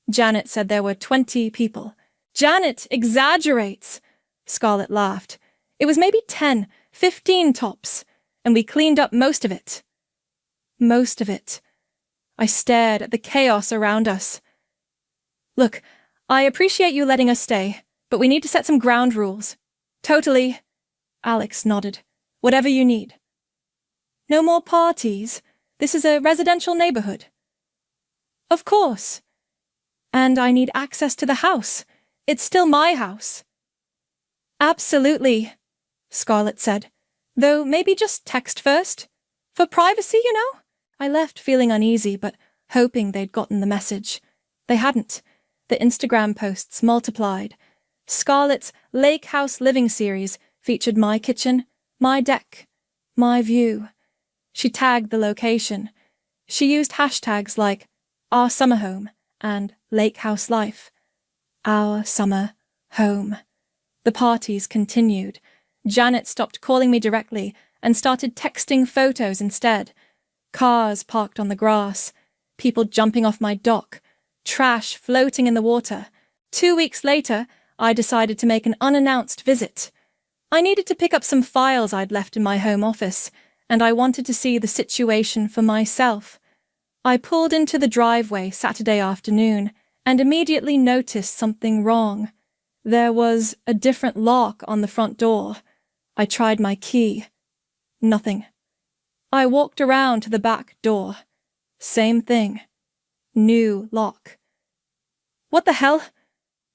Janet said there were 20 people. "Janet exaggerates," Scarlett laughed. "It was maybe 10, 15 tops, and we cleaned up most of it." Most of it. I stared at the chaos around us. "Look, I appreciate you letting us stay, but we need to set some ground rules." "Totally." Alex nodded. "Whatever you need." "No more parties? This is a residential neighborhood." "Of course." "And I need access to the house. It's still my house." "Absolutely," Scarlett said. "Though maybe just text first. For privacy, you know?" I left feeling uneasy, but hoping they'd gotten the message. They hadn't. The Instagram posts multiplied. Scarlett's Lake House Living series featured my kitchen, my deck, my view. She tagged the location. She used hashtags like "Our Summer Home" and "Lake House Life." Our summer home. The parties continued. Janet stopped calling me directly and started texting photos instead. Cars parked on the grass, people jumping off my dock, trash floating in the water. 2 weeks later, I decided to make an unannounced visit. I needed to pick up some files I'd left in my home office, and I wanted to see the situation for myself. I pulled into the driveway Saturday afternoon and immediately noticed something wrong. There was a different lock on the front door. I tried my key. Nothing. I walked around to the back door. Same thing. New lock. "What the hell?"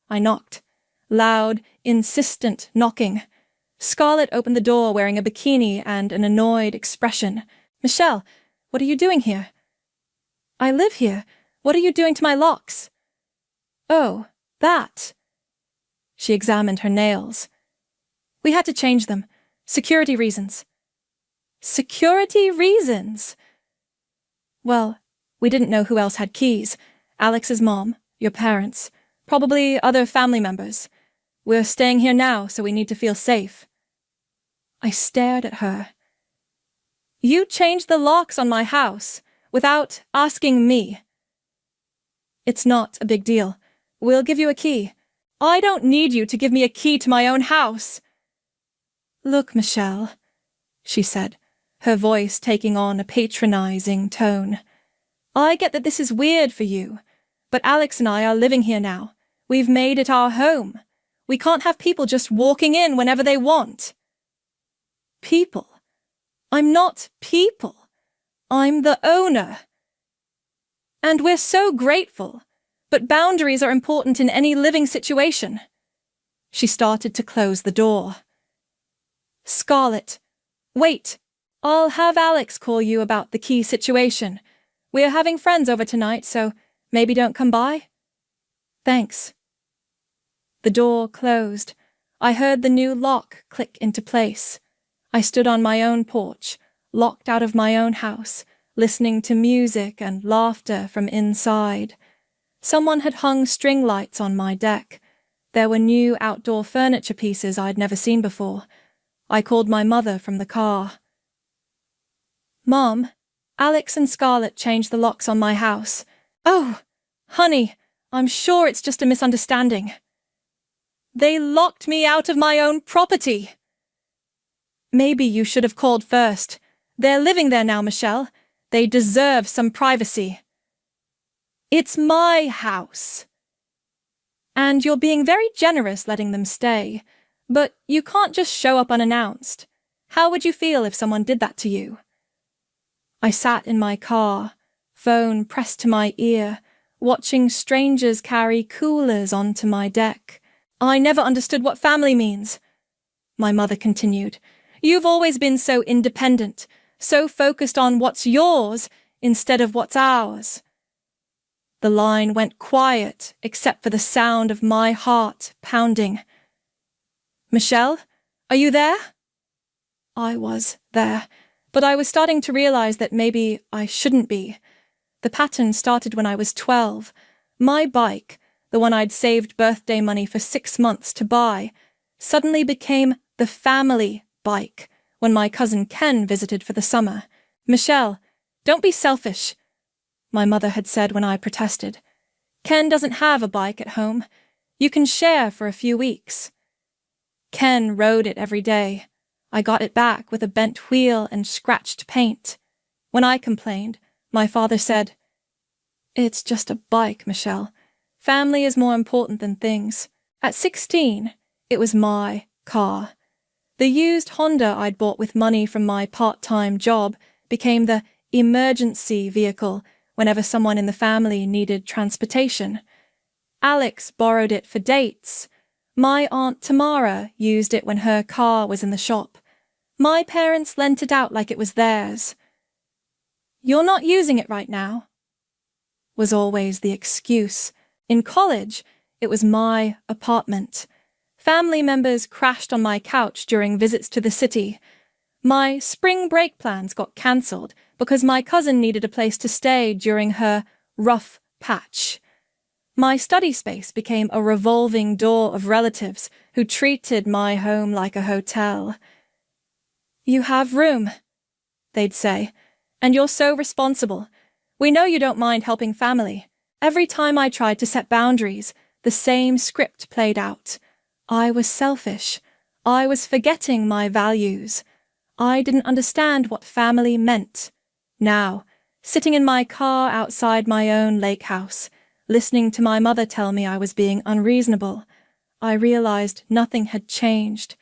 I knocked. Loud, insistent knocking. Scarlett opened the door wearing a bikini and an annoyed expression. "Michelle, what are you doing here?" "I live here. What are you doing to my locks?" "Oh, that." She examined her nails. "We had to change them. Security reasons." "Security reasons?" "Well, we didn't know who else had keys. Alex's mom, your parents, probably other family members. We're staying here now, so we need to feel safe." I stared at her. "You changed the locks on my house without asking me." "It's not a big deal. We'll give you a key." "I don't need you to give me a key to my own house." "Look, Michelle," she said, her voice taking on a patronizing tone. "I get that this is weird for you, but Alex and I are living here now. We've made it our home. We can't have people just walking in whenever they want." "People? I'm not people. I'm the owner." "And we're so grateful, but boundaries are important in any living situation." She started to close the door. "Scarlett, wait. I'll have Alex call you about the key situation. We're having friends over tonight, so maybe don't come by?" "Thanks." The door closed. I heard the new lock click into place. I stood on my own porch, locked out of my own house, listening to music and laughter from inside. Someone had hung string lights on my deck. There were new outdoor furniture pieces I'd never seen before. I called my mother from the car. "Mom, Alex and Scarlett changed the locks on my house. Oh, honey, I'm sure it's just a misunderstanding. They locked me out of my own property. Maybe you should have called first. They're living there now, Michelle. They deserve some privacy. It's my house. And you're being very generous letting them stay. But you can't just show up unannounced. How would you feel if someone did that to you? I sat in my car, phone pressed to my ear, watching strangers carry coolers onto my deck. I never understood what family means. My mother continued. You've always been so independent, so focused on what's yours instead of what's ours. The line went quiet except for the sound of my heart pounding. Michelle, are you there? I was there, but I was starting to realize that maybe I shouldn't be. The pattern started when I was 12. My bike, the one I'd saved birthday money for 6 months to buy, suddenly became the family bike when my cousin Ken visited for the summer. Michelle, don't be selfish, my mother had said when I protested. Ken doesn't have a bike at home. You can share for a few weeks. Ken rode it every day. I got it back with a bent wheel and scratched paint. When I complained, my father said, It's just a bike, Michelle. Family is more important than things. At 16, it was my car. The used Honda I'd bought with money from my part-time job became the emergency vehicle whenever someone in the family needed transportation. Alex borrowed it for dates. My Aunt Tamara used it when her car was in the shop. My parents lent it out like it was theirs. You're not using it right now, was always the excuse. In college, it was my apartment. Family members crashed on my couch during visits to the city. My spring break plans got cancelled because my cousin needed a place to stay during her rough patch. My study space became a revolving door of relatives who treated my home like a hotel. You have room, they'd say, and you're so responsible. We know you don't mind helping family. Every time I tried to set boundaries, the same script played out. I was selfish. I was forgetting my values. I didn't understand what family meant. Now, sitting in my car outside my own lake house, listening to my mother tell me I was being unreasonable, I realized nothing had changed.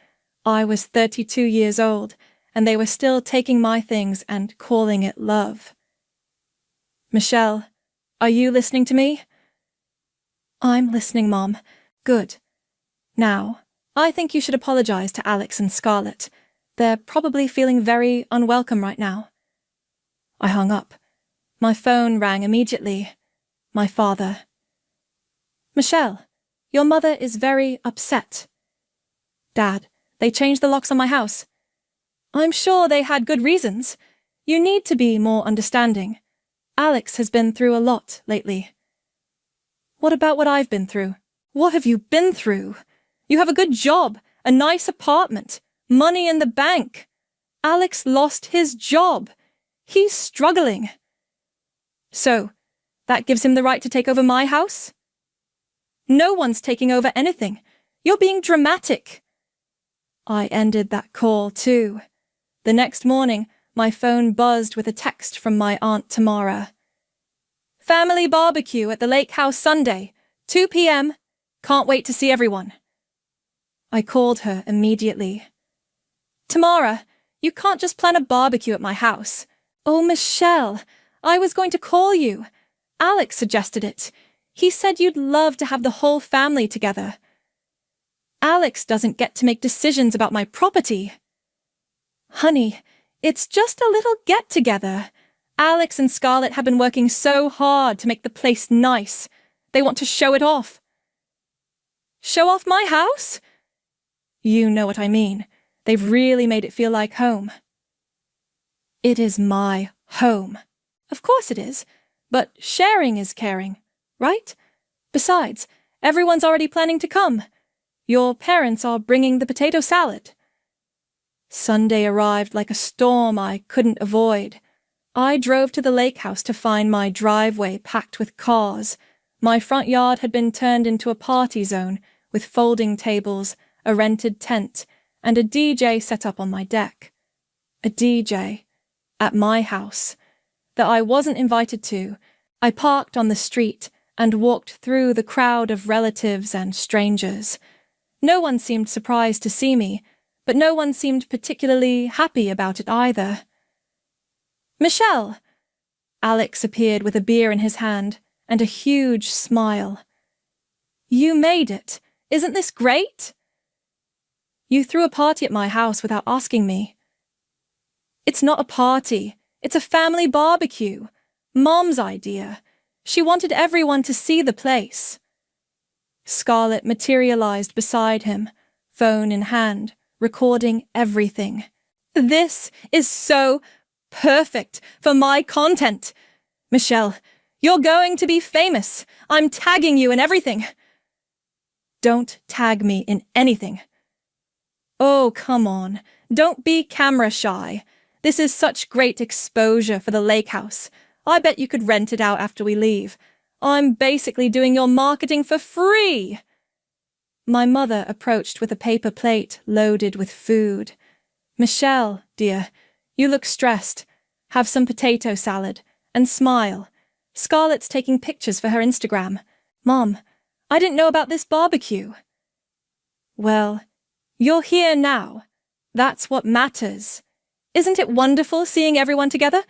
I was 32 years old, and they were still taking my things and calling it love. Michelle, are you listening to me? I'm listening, Mom. Good. Now, I think you should apologize to Alex and Scarlett. They're probably feeling very unwelcome right now. I hung up. My phone rang immediately. My father. Michelle, your mother is very upset. Dad, they changed the locks on my house. I'm sure they had good reasons. You need to be more understanding. Alex has been through a lot lately. What about what I've been through? What have you been through? You have a good job, a nice apartment, money in the bank. Alex lost his job. He's struggling. So, that gives him the right to take over my house? No one's taking over anything. You're being dramatic. I ended that call too. The next morning, my phone buzzed with a text from my Aunt Tamara. Family barbecue at the lake house Sunday, 2 p.m. Can't wait to see everyone. I called her immediately. Tamara, you can't just plan a barbecue at my house. Oh, Michelle, I was going to call you. Alex suggested it. He said you'd love to have the whole family together. Alex doesn't get to make decisions about my property. Honey, it's just a little get-together. Alex and Scarlett have been working so hard to make the place nice. They want to show it off. Show off my house? You know what I mean. They've really made it feel like home. It is my home. Of course it is. But sharing is caring, right? Besides, everyone's already planning to come. Your parents are bringing the potato salad. Sunday arrived like a storm I couldn't avoid. I drove to the lake house to find my driveway packed with cars. My front yard had been turned into a party zone with folding tables, a rented tent, and a DJ set up on my deck. A DJ at my house that I wasn't invited to. I parked on the street and walked through the crowd of relatives and strangers. No one seemed surprised to see me, but no one seemed particularly happy about it either. "Michelle!" Alex appeared with a beer in his hand and a huge smile. "You made it. Isn't this great?" "You threw a party at my house without asking me." "It's not a party. It's a family barbecue. Mom's idea. She wanted everyone to see the place." Scarlett materialized beside him, phone in hand, recording everything. "This is so perfect for my content. Michelle, you're going to be famous. I'm tagging you in everything." "Don't tag me in anything." "Oh, come on. Don't be camera shy. This is such great exposure for the lake house. I bet you could rent it out after we leave. I'm basically doing your marketing for free." My mother approached with a paper plate loaded with food. "Michelle, dear, you look stressed. Have some potato salad and smile. Scarlett's taking pictures for her Instagram. Mom, I didn't know about this barbecue." "Well, you're here now. That's what matters. Isn't it wonderful seeing everyone together?"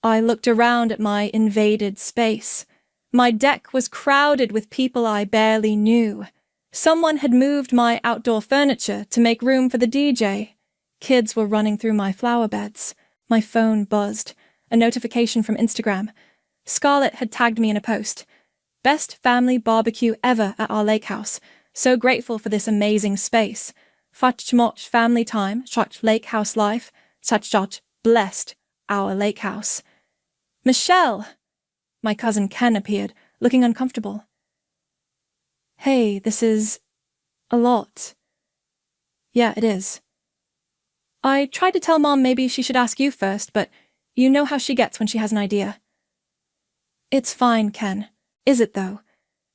I looked around at my invaded space. My deck was crowded with people I barely knew. Someone had moved my outdoor furniture to make room for the DJ. Kids were running through my flower beds. My phone buzzed. A notification from Instagram. Scarlett had tagged me in a post. "Best family barbecue ever at our lake house. So grateful for this amazing space. Such much family time, such lake house life, such blessed our lake house." "Michelle!" My cousin Ken appeared, looking uncomfortable. "Hey, this is a lot." "Yeah, it is." "I tried to tell Mom maybe she should ask you first, but you know how she gets when she has an idea." "It's fine, Ken. Is it, though?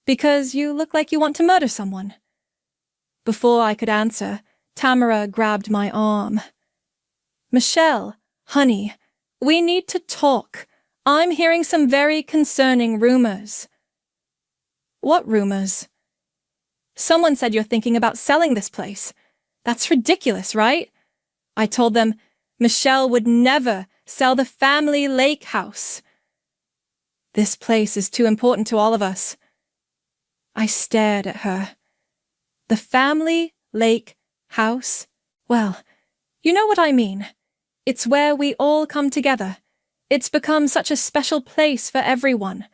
Because you look like you want to murder someone." Before I could answer, Tamara grabbed my arm. "Michelle, honey, we need to talk. I'm hearing some very concerning rumors." "What rumors?" "Someone said you're thinking about selling this place. That's ridiculous, right?" I told them Michelle would never sell the family lake house. "This place is too important to all of us." I stared at her. "The family lake house? Well, you know what I mean. It's where we all come together. It's become such a special place for everyone.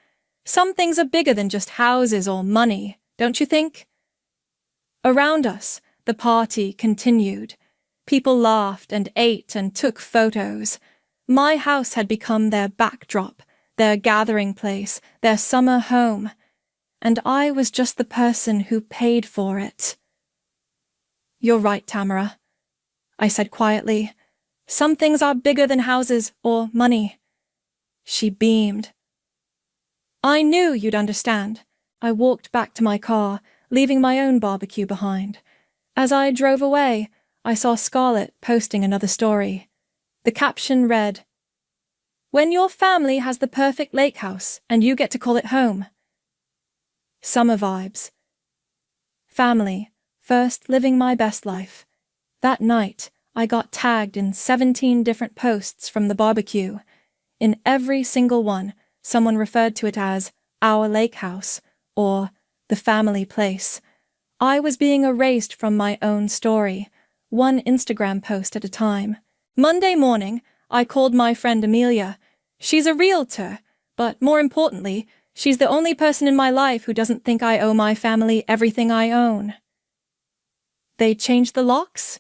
Some things are bigger than just houses or money, don't you think?" Around us, the party continued. People laughed and ate and took photos. My house had become their backdrop, their gathering place, their summer home. And I was just the person who paid for it. "You're right, Tamara," I said quietly. "Some things are bigger than houses or money." She beamed. "I knew you'd understand." I walked back to my car, leaving my own barbecue behind. As I drove away, I saw Scarlett posting another story. The caption read, "When your family has the perfect lake house and you get to call it home." Summer vibes. Family, first living my best life. That night, I got tagged in 17 different posts from the barbecue. In every single one, someone referred to it as our lake house or the family place. I was being erased from my own story, one Instagram post at a time. Monday morning, I called my friend Amelia. She's a realtor, but more importantly, she's the only person in my life who doesn't think I owe my family everything I own. "They changed the locks?"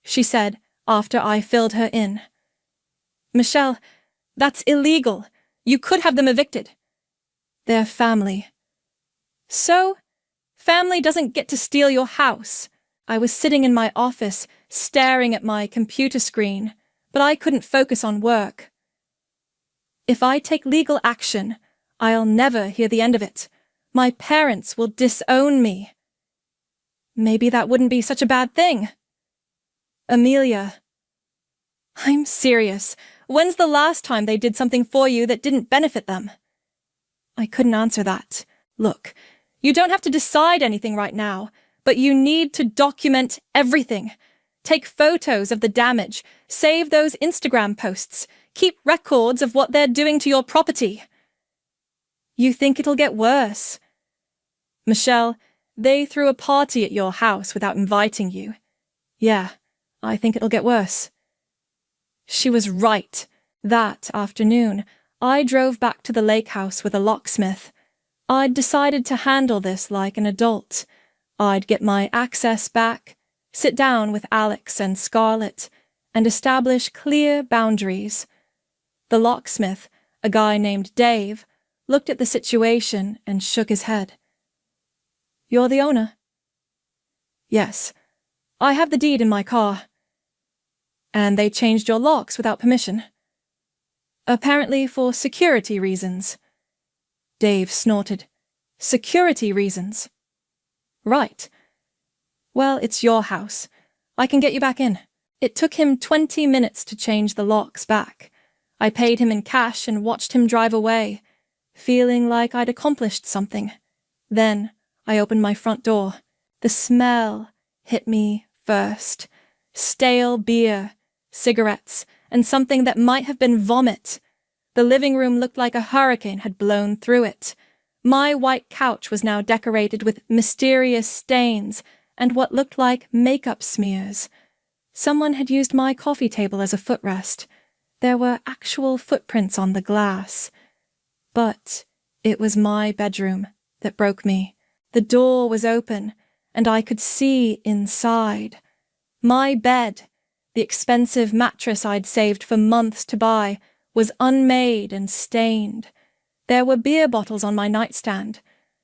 she said after I filled her in. "Michelle, that's illegal. You could have them evicted." "They're family." "So? Family doesn't get to steal your house." I was sitting in my office, staring at my computer screen, but I couldn't focus on work. If I take legal action, I'll never hear the end of it. My parents will disown me. Maybe that wouldn't be such a bad thing. Amelia. I'm serious. When's the last time they did something for you that didn't benefit them? I couldn't answer that. Look, you don't have to decide anything right now, but you need to document everything. Take photos of the damage, save those Instagram posts, keep records of what they're doing to your property. You think it'll get worse? Michelle, they threw a party at your house without inviting you. Yeah, I think it'll get worse. She was right. That afternoon, I drove back to the lake house with a locksmith. I'd decided to handle this like an adult. I'd get my access back, sit down with Alex and Scarlett, and establish clear boundaries. The locksmith, a guy named Dave, looked at the situation and shook his head. You're the owner? Yes. I have the deed in my car. And they changed your locks without permission? Apparently for security reasons. Dave snorted. Security reasons? Right. Well, it's your house. I can get you back in. It took him 20 minutes to change the locks back. I paid him in cash and watched him drive away, feeling like I'd accomplished something. Then I opened my front door. The smell hit me first. Stale beer, cigarettes, and something that might have been vomit. The living room looked like a hurricane had blown through it. My white couch was now decorated with mysterious stains and what looked like makeup smears. Someone had used my coffee table as a footrest. There were actual footprints on the glass. But it was my bedroom that broke me. The door was open, and I could see inside. My bed, the expensive mattress I'd saved for months to buy, was unmade and stained. There were beer bottles on my nightstand.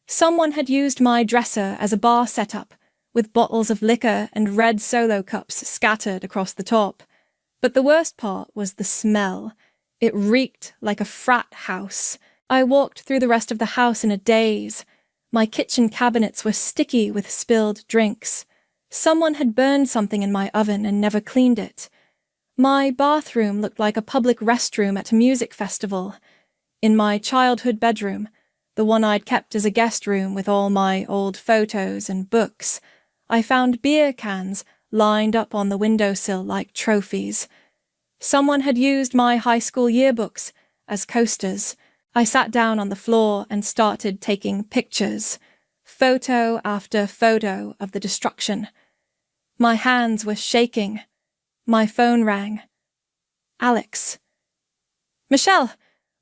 Someone had used my dresser as a bar setup, with bottles of liquor and red Solo cups scattered across the top. But the worst part was the smell. It reeked like a frat house. I walked through the rest of the house in a daze. My kitchen cabinets were sticky with spilled drinks. Someone had burned something in my oven and never cleaned it. My bathroom looked like a public restroom at a music festival. In my childhood bedroom, the one I'd kept as a guest room with all my old photos and books, I found beer cans lined up on the windowsill like trophies. Someone had used my high school yearbooks as coasters. I sat down on the floor and started taking pictures, photo after photo of the destruction. My hands were shaking. My phone rang. Alex. Michelle,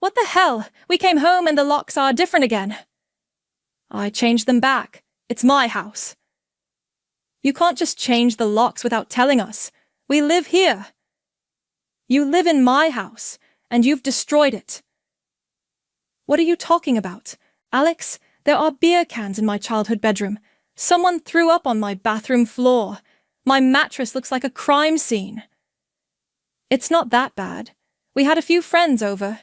what the hell? We came home and the locks are different again. I changed them back. It's my house. You can't just change the locks without telling us. We live here. You live in my house, and you've destroyed it. What are you talking about? Alex, there are beer cans in my childhood bedroom. Someone threw up on my bathroom floor. My mattress looks like a crime scene. It's not that bad. We had a few friends over.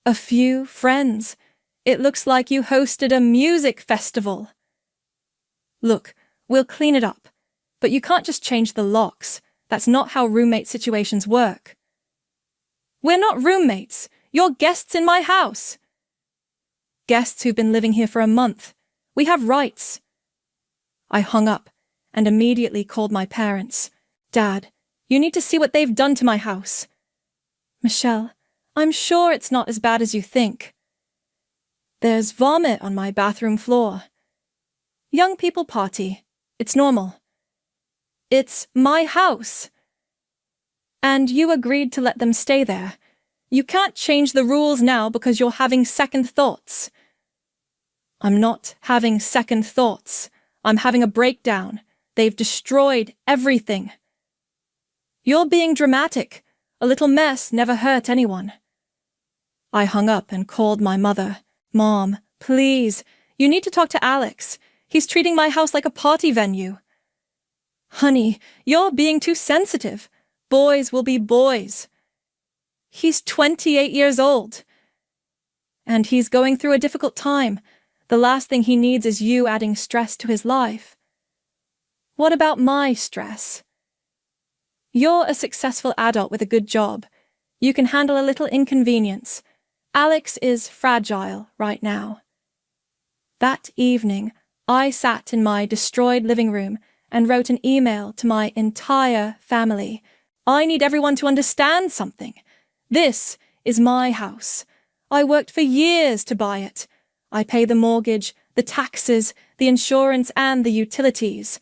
A few friends? It looks like you hosted a music festival. Look, we'll clean it up. But you can't just change the locks. That's not how roommate situations work. We're not roommates. You're guests in my house. Guests who've been living here for a month. We have rights. I hung up and immediately called my parents. Dad, you need to see what they've done to my house. Michelle, I'm sure it's not as bad as you think. There's vomit on my bathroom floor. Young people party. It's normal. It's my house. And you agreed to let them stay there. You can't change the rules now because you're having second thoughts. I'm not having second thoughts. I'm having a breakdown. They've destroyed everything. You're being dramatic. A little mess never hurt anyone. I hung up and called my mother. Mom, please, you need to talk to Alex. He's treating my house like a party venue. Honey, you're being too sensitive. Boys will be boys. He's 28 years old. And he's going through a difficult time. The last thing he needs is you adding stress to his life. What about my stress? You're a successful adult with a good job. You can handle a little inconvenience. Alex is fragile right now. That evening, I sat in my destroyed living room and wrote an email to my entire family. I need everyone to understand something. This is my house. I worked for years to buy it. I pay the mortgage, the taxes, the insurance, and the utilities.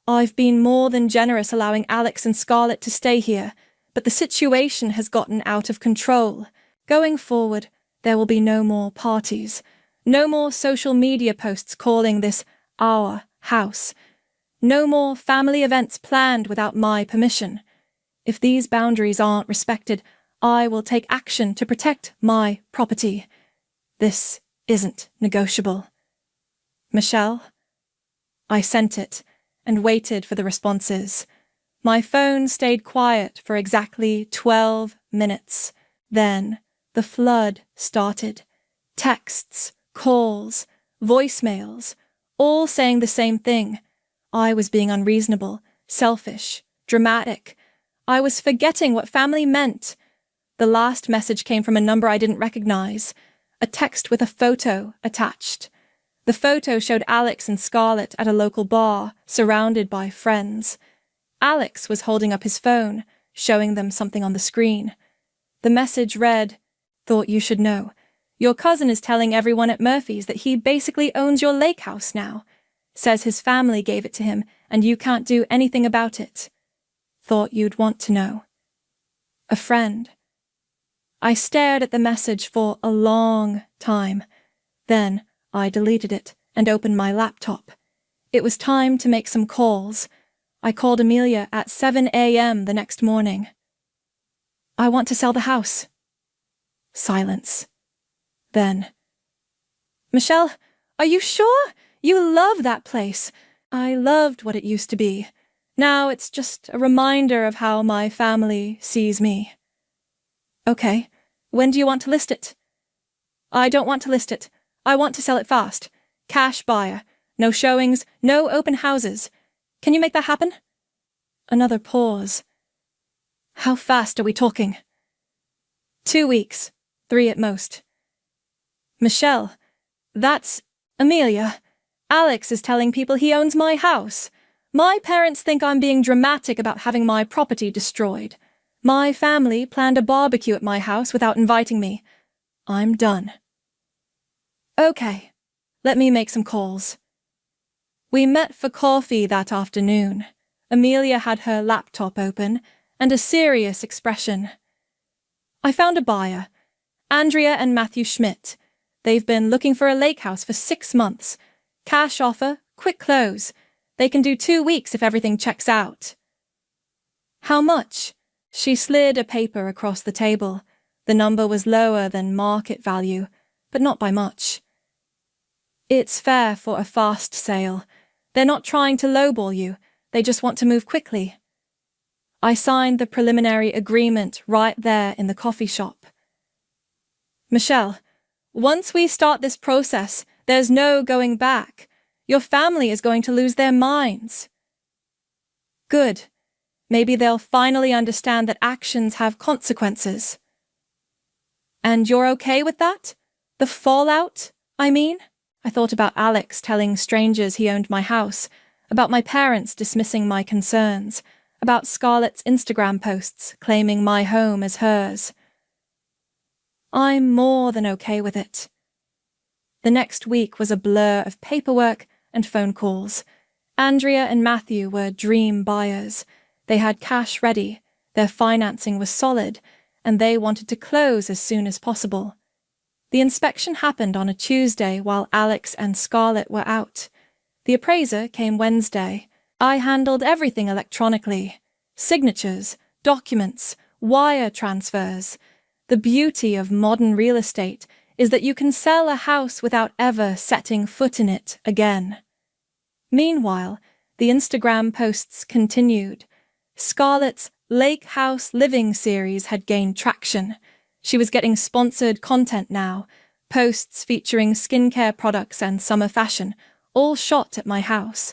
I've been more than generous allowing Alex and Scarlett to stay here, but the situation has gotten out of control. Going forward, there will be no more parties, no more social media posts calling this our house, no more family events planned without my permission. If these boundaries aren't respected, I will take action to protect my property. This isn't negotiable. Michelle? I sent it and waited for the responses. My phone stayed quiet for exactly 12 minutes. Then the flood started. Texts, calls, voicemails, all saying the same thing. I was being unreasonable, selfish, dramatic. I was forgetting what family meant. The last message came from a number I didn't recognize, a text with a photo attached. The photo showed Alex and Scarlett at a local bar, surrounded by friends. Alex was holding up his phone, showing them something on the screen. The message read, "Thought you should know. Your cousin is telling everyone at Murphy's that he basically owns your lake house now. Says his family gave it to him and you can't do anything about it. Thought you'd want to know. A friend." I stared at the message for a long time. Then I deleted it and opened my laptop. It was time to make some calls. I called Amelia at 7 a.m. the next morning. "I want to sell the house." Silence. Then, "Michelle, are you sure? You love that place." "I loved what it used to be. Now it's just a reminder of how my family sees me." "Okay, when do you want to list it?" "I don't want to list it. I want to sell it fast. Cash buyer. No showings, no open houses. Can you make that happen?" Another pause. "How fast are we talking?" 2 weeks, 3 at most." "Michelle, that's Amelia. Alex is telling people he owns my house. My parents think I'm being dramatic about having my property destroyed. My family planned a barbecue at my house without inviting me. I'm done." "Okay, let me make some calls." We met for coffee that afternoon. Amelia had her laptop open and a serious expression. "I found a buyer, Andrea and Matthew Schmidt. They've been looking for a lake house for 6 months. Cash offer, quick close. They can do 2 weeks if everything checks out." "How much?" She slid a paper across the table. The number was lower than market value, but not by much. "It's fair for a fast sale. They're not trying to lowball you. They just want to move quickly." I signed the preliminary agreement right there in the coffee shop. "Michelle, once we start this process, there's no going back. Your family is going to lose their minds." "Good. Maybe they'll finally understand that actions have consequences." "And you're okay with that? The fallout, I mean?" I thought about Alex telling strangers he owned my house, about my parents dismissing my concerns, about Scarlett's Instagram posts claiming my home as hers. I'm more than okay with it. The next week was a blur of paperwork and phone calls. Andrea and Matthew were dream buyers. They had cash ready, their financing was solid, and they wanted to close as soon as possible. The inspection happened on a Tuesday while Alex and Scarlett were out. The appraiser came Wednesday. I handled everything electronically. Signatures, documents, wire transfers. The beauty of modern real estate is that you can sell a house without ever setting foot in it again. Meanwhile, the Instagram posts continued. Scarlett's Lake House Living series had gained traction. She was getting sponsored content now, posts featuring skincare products and summer fashion, all shot at my house.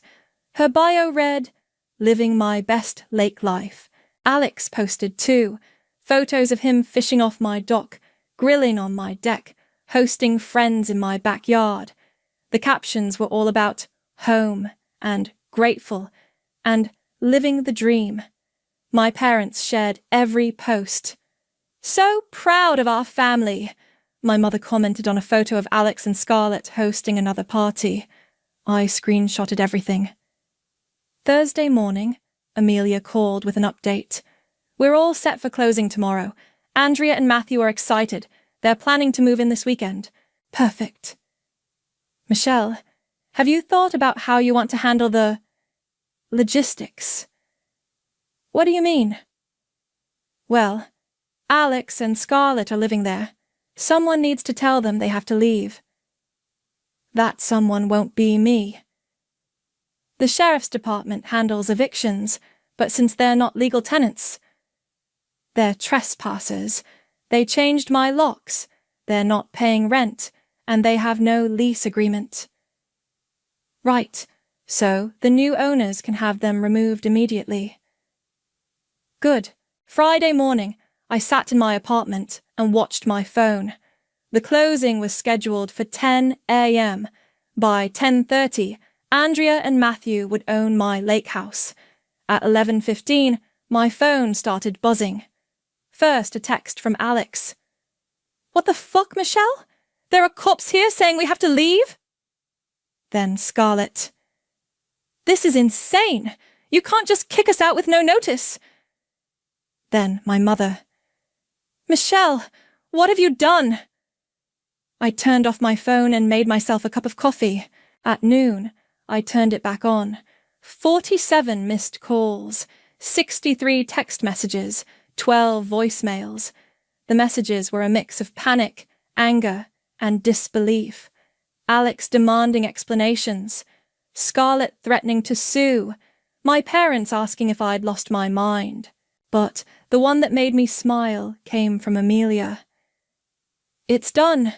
Her bio read, "Living my best lake life." Alex posted too, photos of him fishing off my dock, grilling on my deck, hosting friends in my backyard. The captions were all about home and grateful and living the dream. My parents shared every post. "So proud of our family," my mother commented on a photo of Alex and Scarlett hosting another party. I screenshotted everything. Thursday morning, Amelia called with an update. "We're all set for closing tomorrow. Andrea and Matthew are excited. They're planning to move in this weekend." "Perfect." "Michelle, have you thought about how you want to handle the logistics?" "What do you mean?" "Well, Alex and Scarlett are living there. Someone needs to tell them they have to leave." "That someone won't be me." "The sheriff's department handles evictions, but since they're not legal tenants, they're trespassers. They changed my locks. They're not paying rent, and they have no lease agreement." "Right, so the new owners can have them removed immediately." "Good." Friday morning, I sat in my apartment and watched my phone. The closing was scheduled for 10 a.m. By 10:30, Andrea and Matthew would own my lake house. At 11:15, my phone started buzzing. First, a text from Alex. "What the fuck, Michelle? There are cops here saying we have to leave?" Then Scarlett. "This is insane. You can't just kick us out with no notice." Then my mother. "Michelle, what have you done?" I turned off my phone and made myself a cup of coffee. At noon, I turned it back on. 47 missed calls, 63 text messages, 12 voicemails. The messages were a mix of panic, anger, and disbelief. Alex demanding explanations. Scarlett threatening to sue. My parents asking if I'd lost my mind. But the one that made me smile came from Amelia. "It's done.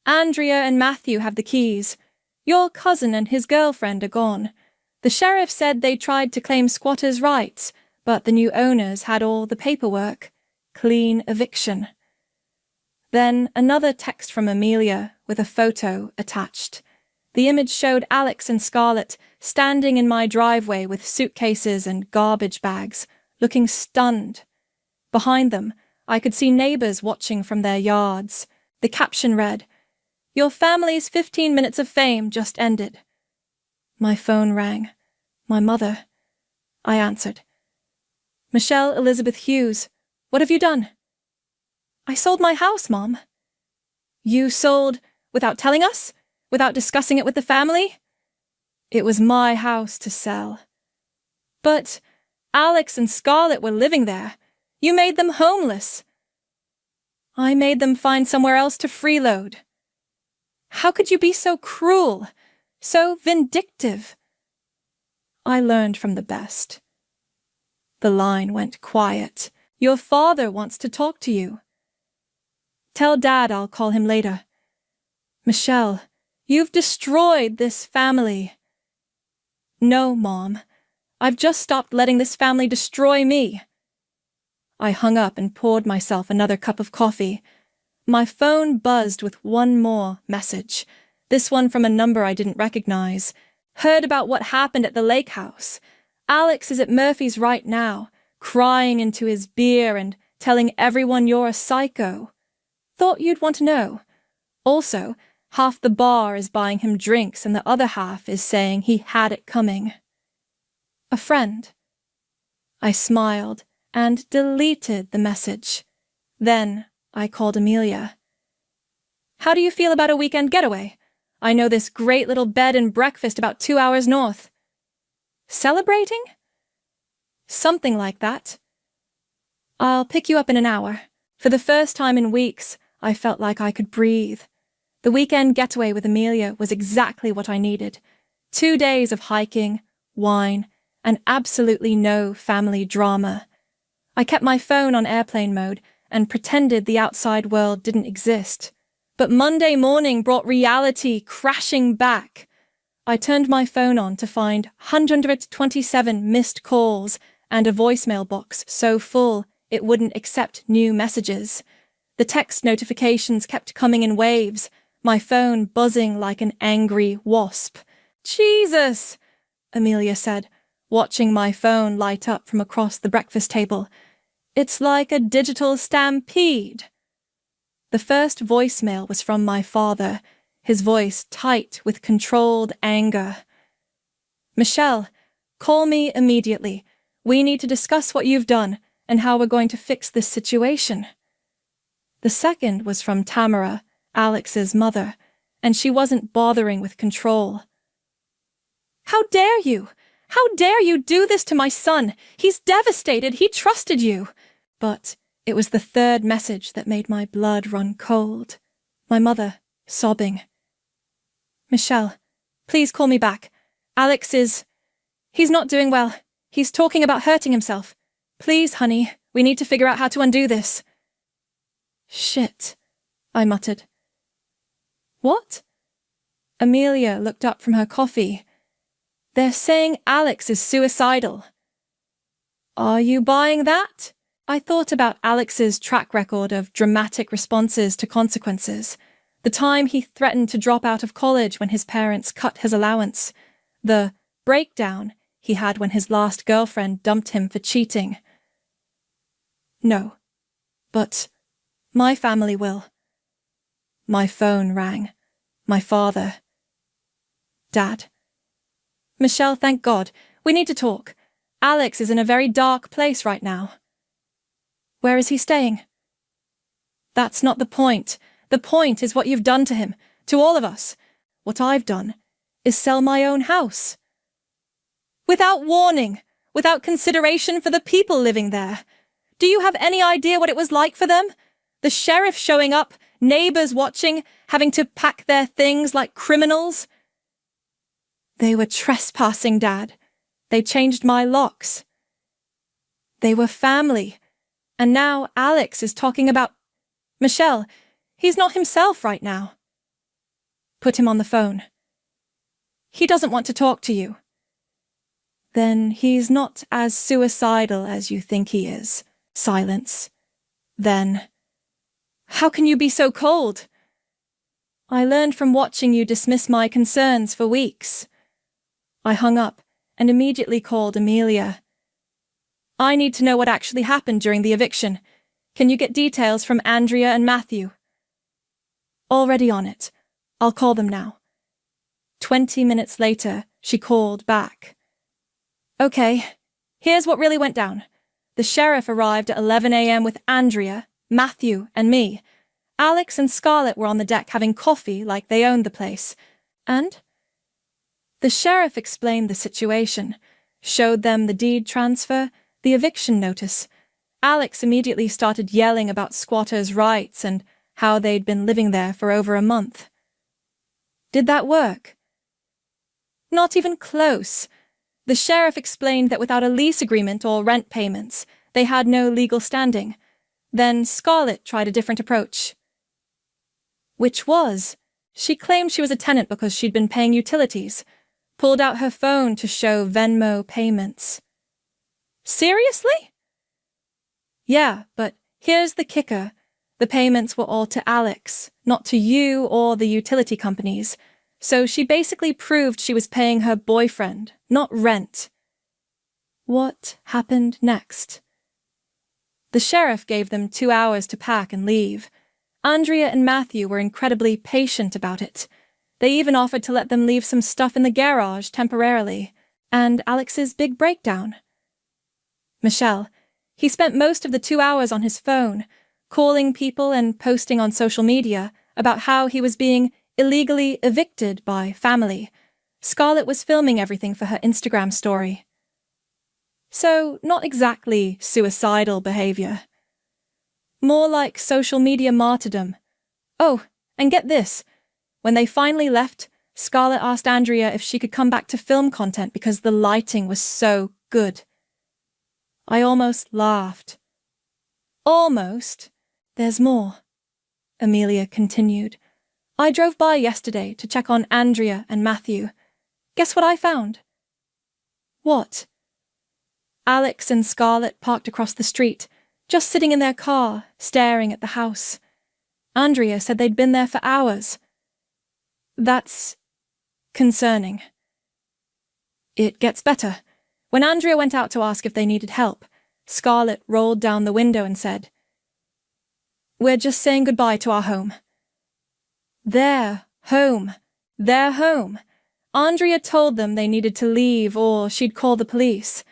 Andrea and Matthew have the keys. Your cousin and his girlfriend are gone. The sheriff said they tried to claim squatters' rights, but the new owners had all the paperwork. Clean eviction." Then another text from Amelia with a photo attached. The image showed Alex and Scarlett standing in my driveway with suitcases and garbage bags, looking stunned. Behind them, I could see neighbors watching from their yards. The caption read, "Your family's 15 minutes of fame just ended." My phone rang. My mother. I answered. "Michelle Elizabeth Hughes, what have you done?" "I sold my house, Mom." "You sold without telling us? Without discussing it with the family?" "It was my house to sell." "But Alex and Scarlett were living there. You made them homeless." "I made them find somewhere else to freeload." "How could you be so cruel? So vindictive?" I learned from the best. The line went quiet. "Your father wants to talk to you." "Tell Dad I'll call him later." "Michelle, you've destroyed this family." "No, Mom. I've just stopped letting this family destroy me." I hung up and poured myself another cup of coffee. My phone buzzed with one more message, this one from a number I didn't recognize. "Heard about what happened at the lake house. Alex is at Murphy's right now, crying into his beer and telling everyone you're a psycho. Thought you'd want to know. Also, half the bar is buying him drinks and the other half is saying he had it coming." A friend. I smiled and deleted the message. Then I called Amelia. "How do you feel about a weekend getaway? I know this great little bed and breakfast about 2 hours north." "Celebrating?" "Something like that." "I'll pick you up in an hour." For the first time in weeks, I felt like I could breathe. The weekend getaway with Amelia was exactly what I needed. 2 days of hiking, wine, and absolutely no family drama. I kept my phone on airplane mode and pretended the outside world didn't exist. But Monday morning brought reality crashing back. I turned my phone on to find 127 missed calls and a voicemail box so full it wouldn't accept new messages. The text notifications kept coming in waves, my phone buzzing like an angry wasp. "Jesus!" Amelia said, watching my phone light up from across the breakfast table. "It's like a digital stampede." The first voicemail was from my father, his voice tight with controlled anger. "Michelle, call me immediately. We need to discuss what you've done and how we're going to fix this situation." The second was from Tamara, Alex's mother, and she wasn't bothering with control. "How dare you? How dare you do this to my son? He's devastated. He trusted you." But it was the third message that made my blood run cold. My mother, sobbing. "Michelle, please call me back. He's not doing well. He's talking about hurting himself. Please, honey, we need to figure out how to undo this." "Shit," I muttered. "What?" Amelia looked up from her coffee. "They're saying Alex is suicidal." "Are you buying that?" I thought about Alex's track record of dramatic responses to consequences. The time he threatened to drop out of college when his parents cut his allowance. The breakdown he had when his last girlfriend dumped him for cheating. No, but my family will. My phone rang. My father. "Dad." "Michelle, thank God. We need to talk. Alex is in a very dark place right now." "Where is he staying?" "That's not the point. The point is what you've done to him, to all of us. What I've done is sell my own house. Without warning, without consideration for the people living there. Do you have any idea what it was like for them? The sheriff showing up, neighbors watching, having to pack their things like criminals?" "They were trespassing, Dad. They changed my locks. They were family. And now Alex is talking about... Michelle, he's not himself right now." "Put him on the phone." "He doesn't want to talk to you." "Then he's not as suicidal as you think he is." Silence. Then, "How can you be so cold?" "I learned from watching you dismiss my concerns for weeks." I hung up and immediately called Amelia. "I need to know what actually happened during the eviction. Can you get details from Andrea and Matthew?" "Already on it. I'll call them now." 20 minutes later, she called back. "Okay, here's what really went down. The sheriff arrived at 11 a.m. with Andrea, Matthew, and me. Alex and Scarlett were on the deck having coffee like they owned the place. And the sheriff explained the situation, showed them the deed transfer, the eviction notice. Alex immediately started yelling about squatters' rights and how they'd been living there for over a month. Did that work? Not even close. The sheriff explained that without a lease agreement or rent payments, they had no legal standing. Then Scarlett tried a different approach. Which was, she claimed she was a tenant because she'd been paying utilities, pulled out her phone to show Venmo payments. Seriously? Yeah, but here's the kicker. The payments were all to Alex, not to you or the utility companies. So she basically proved she was paying her boyfriend, not rent. What happened next? The sheriff gave them 2 hours to pack and leave. Andrea and Matthew were incredibly patient about it. They even offered to let them leave some stuff in the garage temporarily. And Alex's big breakdown. Michelle, he spent most of the 2 hours on his phone, calling people and posting on social media about how he was being illegally evicted by family. Scarlett was filming everything for her Instagram story. So, not exactly suicidal behavior. More like social media martyrdom. Oh, and get this. When they finally left, Scarlett asked Andrea if she could come back to film content because the lighting was so good. I almost laughed. Almost. There's more, Amelia continued. I drove by yesterday to check on Andrea and Matthew. Guess what I found? What? Alex and Scarlett parked across the street, just sitting in their car, staring at the house. Andrea said they'd been there for hours. That's concerning. It gets better. When Andrea went out to ask if they needed help, Scarlett rolled down the window and said, "We're just saying goodbye to our home." Their home. Their home. Andrea told them they needed to leave or she'd call the police.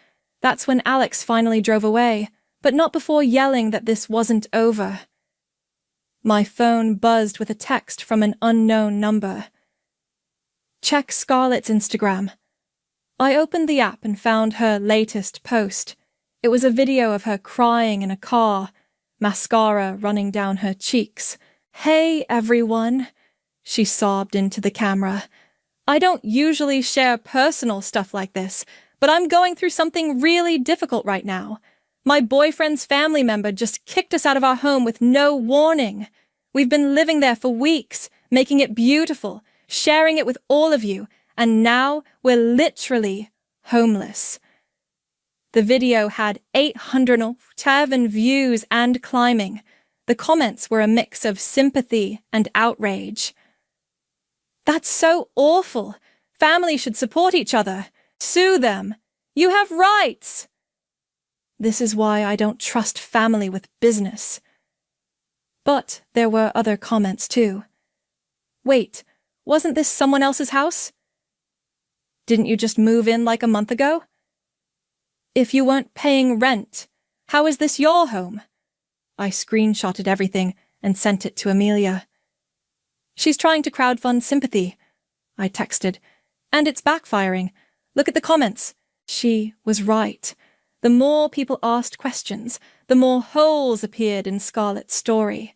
That's when Alex finally drove away, but not before yelling that this wasn't over. My phone buzzed with a text from an unknown number. Check Scarlett's Instagram. I opened the app and found her latest post. It was a video of her crying in a car, mascara running down her cheeks. "Hey, everyone," she sobbed into the camera. "I don't usually share personal stuff like this, but I'm going through something really difficult right now. My boyfriend's family member just kicked us out of our home with no warning. We've been living there for weeks, making it beautiful, sharing it with all of you, and now we're literally homeless." The video had 807 views and climbing. The comments were a mix of sympathy and outrage. "That's so awful. Family should support each other. Sue them. You have rights." This is why I don't trust family with business. But there were other comments too. "Wait, wasn't this someone else's house? Didn't you just move in like a month ago? If you weren't paying rent, how is this your home?" I screenshotted everything and sent it to Amelia. "She's trying to crowdfund sympathy," I texted, "and it's backfiring. Look at the comments." She was right. The more people asked questions, the more holes appeared in Scarlett's story.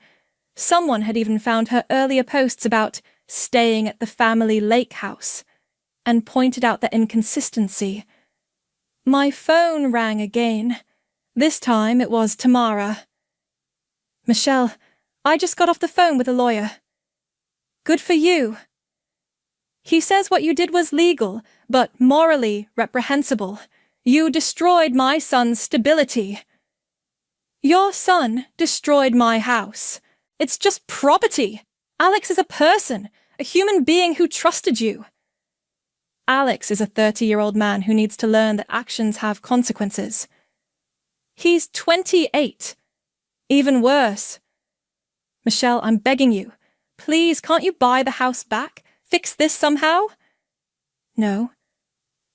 Someone had even found her earlier posts about staying at the family lake house and pointed out the inconsistency. My phone rang again. This time it was Tamara. "Michelle, I just got off the phone with a lawyer." "Good for you." "He says what you did was legal, but morally reprehensible. You destroyed my son's stability." "Your son destroyed my house. It's just property. Alex is a person, a human being who trusted you." Alex is a 30-year-old man who needs to learn that actions have consequences. He's 28. Even worse. "Michelle, I'm begging you. Please, can't you buy the house back? Fix this somehow?" "No."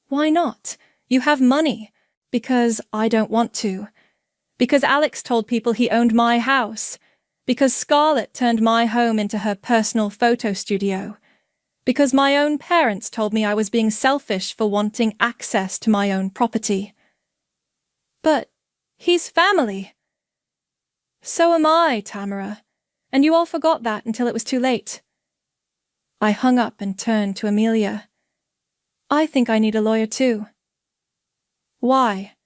"Why not? You have money." "Because I don't want to. Because Alex told people he owned my house. Because Scarlett turned my home into her personal photo studio. Because my own parents told me I was being selfish for wanting access to my own property." "But he's family." "So am I, Tamara. And you all forgot that until it was too late." I hung up and turned to Amelia. "I think I need a lawyer too." "Why?"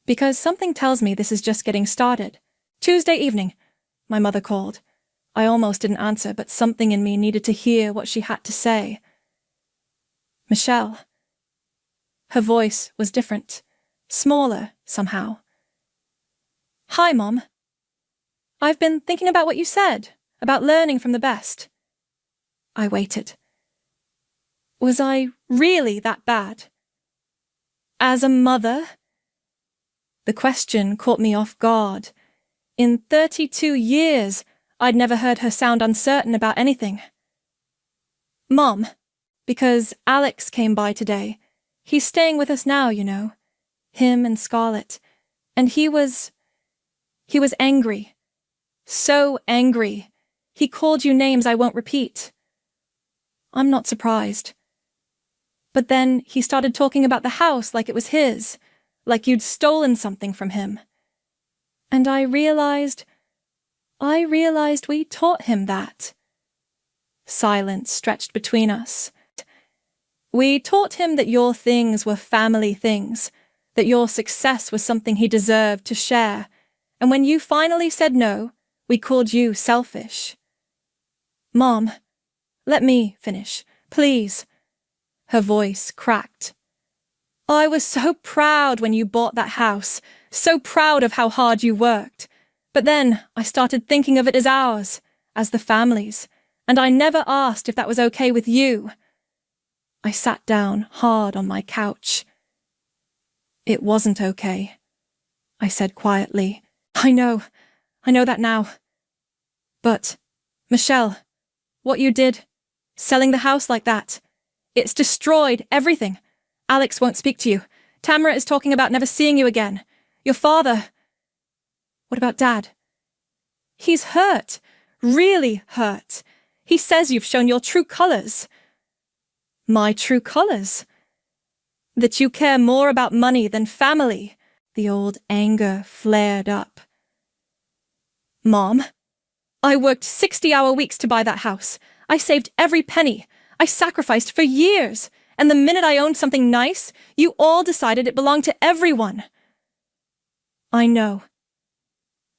"Because something tells me this is just getting started. Tuesday evening," my mother called. I almost didn't answer, but something in me needed to hear what she had to say. "Michelle." Her voice was different, smaller somehow. "Hi, Mom. I've been thinking about what you said, about learning from the best." I waited. Was I really that bad? As a mother? The question caught me off guard. In 32 years, I'd never heard her sound uncertain about anything. "Mom, because Alex came by today. He's staying with us now, you know. Him and Scarlett. And he was angry. So angry. He called you names I won't repeat." "I'm not surprised." "But then he started talking about the house like it was his, like you'd stolen something from him. And I realized we taught him that." Silence stretched between us. "We taught him that your things were family things, that your success was something he deserved to share, and when you finally said no, We called you selfish. Mom, let me finish, please. Her voice cracked. I was so proud when you bought that house, so proud of how hard you worked. But then I started thinking of it as ours, as the family's, and I never asked if that was okay with you. I sat down hard on my couch. It wasn't okay, I said quietly. I know that now. But, Michelle, what you did, selling the house like that, it's destroyed everything. Alex won't speak to you. Tamara is talking about never seeing you again. Your father. What about Dad? He's hurt, really hurt. He says you've shown your true colours. My true colours? That you care more about money than family. The old anger flared up. Mom, I worked 60-hour weeks to buy that house. I saved every penny. I sacrificed for years. And the minute I owned something nice, you all decided it belonged to everyone. I know.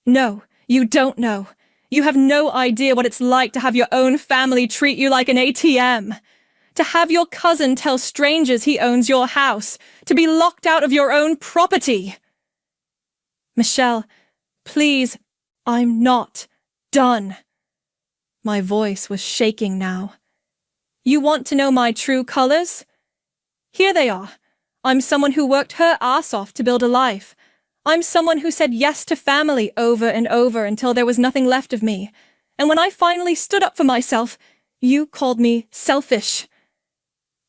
No, you don't know. You have no idea what it's like to have your own family treat you like an ATM. To have your cousin tell strangers he owns your house. To be locked out of your own property. Michelle, please, I'm not done. My voice was shaking now. You want to know my true colours? Here they are. I'm someone who worked her ass off to build a life. I'm someone who said yes to family over and over until there was nothing left of me. And when I finally stood up for myself, you called me selfish.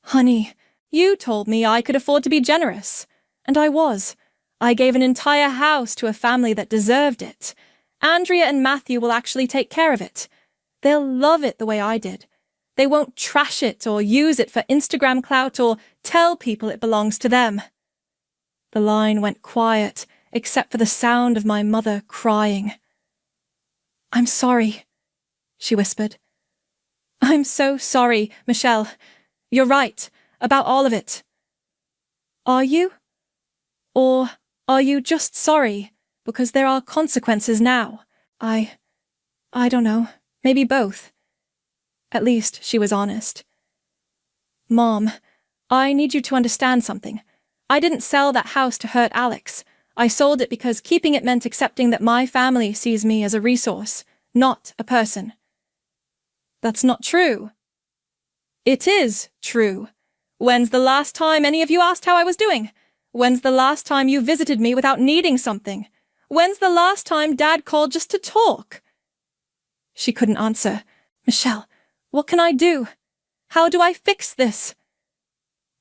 Honey, you told me I could afford to be generous. And I was. I gave an entire house to a family that deserved it. Andrea and Matthew will actually take care of it. They'll love it the way I did. They won't trash it or use it for Instagram clout or tell people it belongs to them. The line went quiet, except for the sound of my mother crying. I'm sorry, she whispered. I'm so sorry, Michelle. You're right, about all of it. Are you? Or are you just sorry because there are consequences now? I don't know, maybe both. At least she was honest. Mom, I need you to understand something. I didn't sell that house to hurt Alex. I sold it because keeping it meant accepting that my family sees me as a resource, not a person. That's not true. It is true. When's the last time any of you asked how I was doing? When's the last time you visited me without needing something? When's the last time Dad called just to talk? She couldn't answer. Michelle, what can I do? How do I fix this?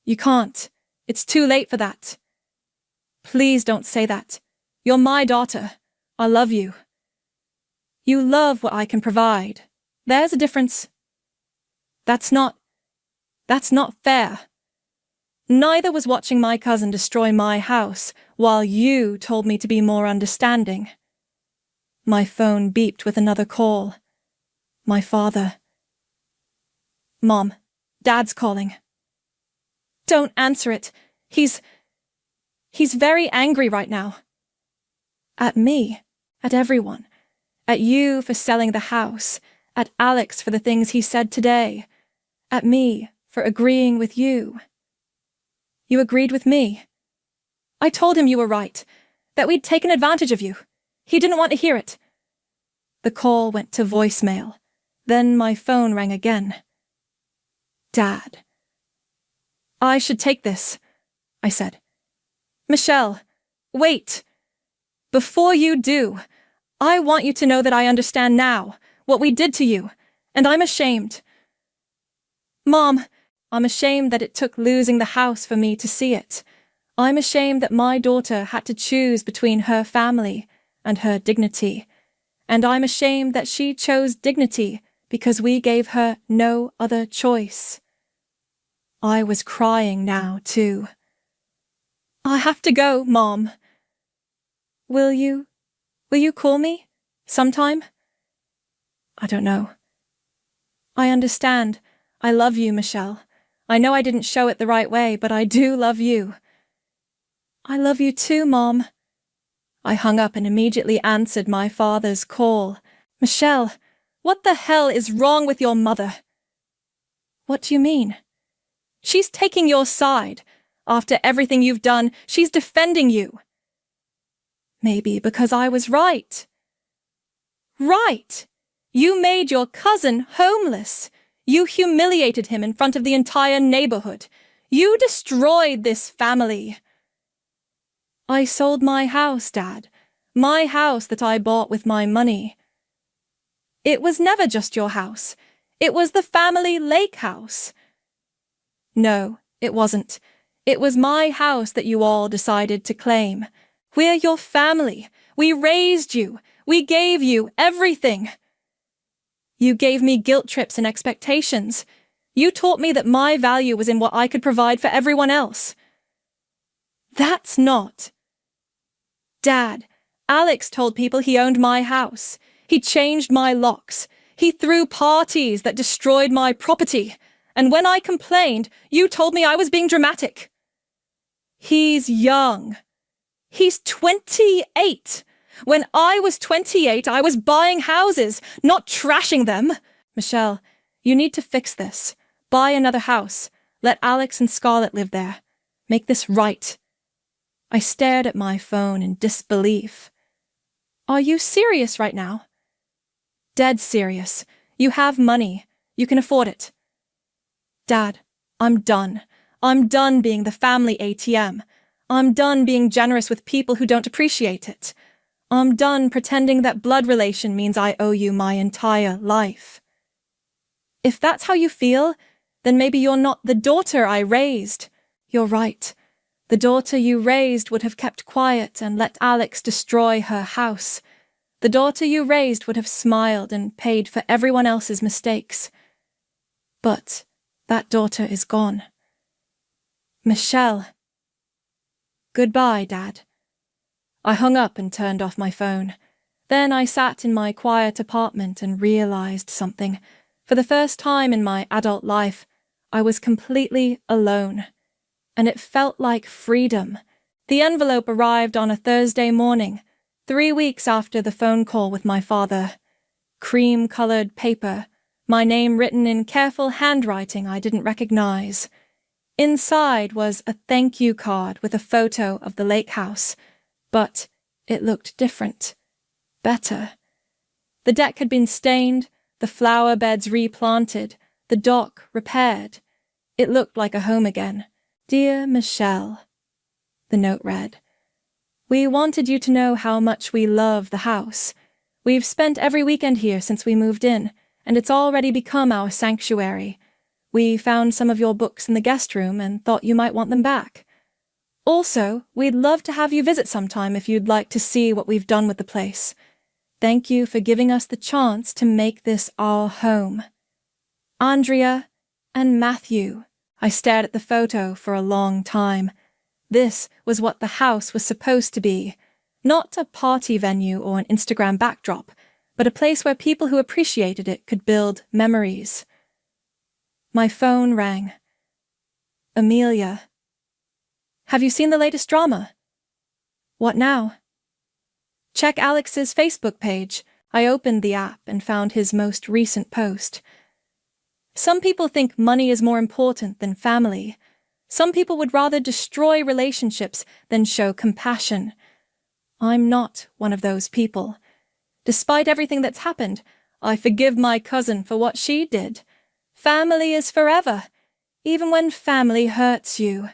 You can't. It's too late for that. Please don't say that. You're my daughter. I love you. You love what I can provide. There's a difference. That's not fair. Neither was watching my cousin destroy my house while you told me to be more understanding. My phone beeped with another call. My father. Mom, Dad's calling. Don't answer it. He's very angry right now. At me, at everyone. At you for selling the house. At Alex for the things he said today. At me for agreeing with you. You agreed with me. I told him you were right, that we'd taken advantage of you. He didn't want to hear it. The call went to voicemail. Then my phone rang again. Dad. I should take this, I said. Michelle, wait. Before you do, I want you to know that I understand now what we did to you, and I'm ashamed. Mom, I'm ashamed that it took losing the house for me to see it. I'm ashamed that my daughter had to choose between her family and her dignity. And I'm ashamed that she chose dignity because we gave her no other choice. I was crying now, too. I have to go, Mom. Will you call me? Sometime? I don't know. I understand. I love you, Michelle. I know I didn't show it the right way, but I do love you. I love you too, Mom. I hung up and immediately answered my father's call. Michelle, what the hell is wrong with your mother? What do you mean? She's taking your side. After everything you've done, she's defending you. Maybe because I was right. Right! You made your cousin homeless. You humiliated him in front of the entire neighborhood. You destroyed this family. I sold my house, Dad. My house that I bought with my money. It was never just your house. It was the family lake house. No, it wasn't. It was my house that you all decided to claim. We're your family. We raised you. We gave you everything. You gave me guilt trips and expectations. You taught me that my value was in what I could provide for everyone else. That's not. Dad, Alex told people he owned my house. He changed my locks. He threw parties that destroyed my property. And when I complained, you told me I was being dramatic. He's young. He's 28. When I was 28, I was buying houses, not trashing them. Michelle, you need to fix this. Buy another house. Let Alex and Scarlett live there. Make this right. I stared at my phone in disbelief. Are you serious right now? Dead serious. You have money. You can afford it. Dad, I'm done. I'm done being the family ATM. I'm done being generous with people who don't appreciate it. I'm done pretending that blood relation means I owe you my entire life. If that's how you feel, then maybe you're not the daughter I raised. You're right. The daughter you raised would have kept quiet and let Alex destroy her house. The daughter you raised would have smiled and paid for everyone else's mistakes. But that daughter is gone. Michelle. Goodbye, Dad. I hung up and turned off my phone. Then I sat in my quiet apartment and realized something. For the first time in my adult life, I was completely alone. And it felt like freedom. The envelope arrived on a Thursday morning, 3 weeks after the phone call with my father. Cream-colored paper, my name written in careful handwriting I didn't recognize. Inside was a thank you card with a photo of the lake house, but it looked different, better. The deck had been stained, the flower beds replanted, the dock repaired. It looked like a home again. Dear Michelle, the note read, we wanted you to know how much we love the house. We've spent every weekend here since we moved in, and it's already become our sanctuary. We found some of your books in the guest room and thought you might want them back. Also, we'd love to have you visit sometime if you'd like to see what we've done with the place. Thank you for giving us the chance to make this our home. Andrea and Matthew. I stared at the photo for a long time. This was what the house was supposed to be. Not a party venue or an Instagram backdrop, but a place where people who appreciated it could build memories. My phone rang. Amelia. Have you seen the latest drama? What now? Check Alex's Facebook page. I opened the app and found his most recent post. Some people think money is more important than family. Some people would rather destroy relationships than show compassion. I'm not one of those people. Despite everything that's happened, I forgive my cousin for what she did. Family is forever, even when family hurts you.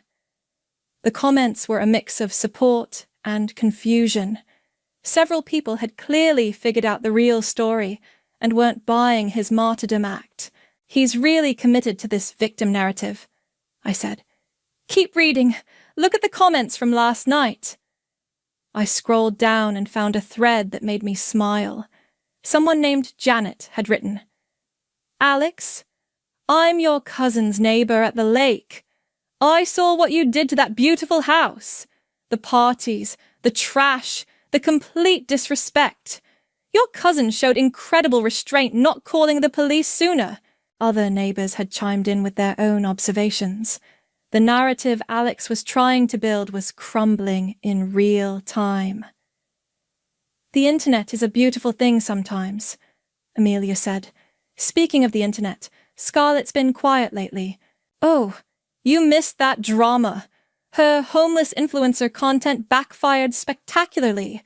The comments were a mix of support and confusion. Several people had clearly figured out the real story and weren't buying his martyrdom act. He's really committed to this victim narrative, I said. Keep reading. Look at the comments from last night. I scrolled down and found a thread that made me smile. Someone named Janet had written, Alex, I'm your cousin's neighbor at the lake. I saw what you did to that beautiful house. The parties, the trash, the complete disrespect. Your cousin showed incredible restraint not calling the police sooner. Other neighbors had chimed in with their own observations. The narrative Alex was trying to build was crumbling in real time. The internet is a beautiful thing sometimes. Amelia said. Speaking of the internet, Scarlett's been quiet lately. Oh, you missed that drama. Her homeless influencer content backfired spectacularly.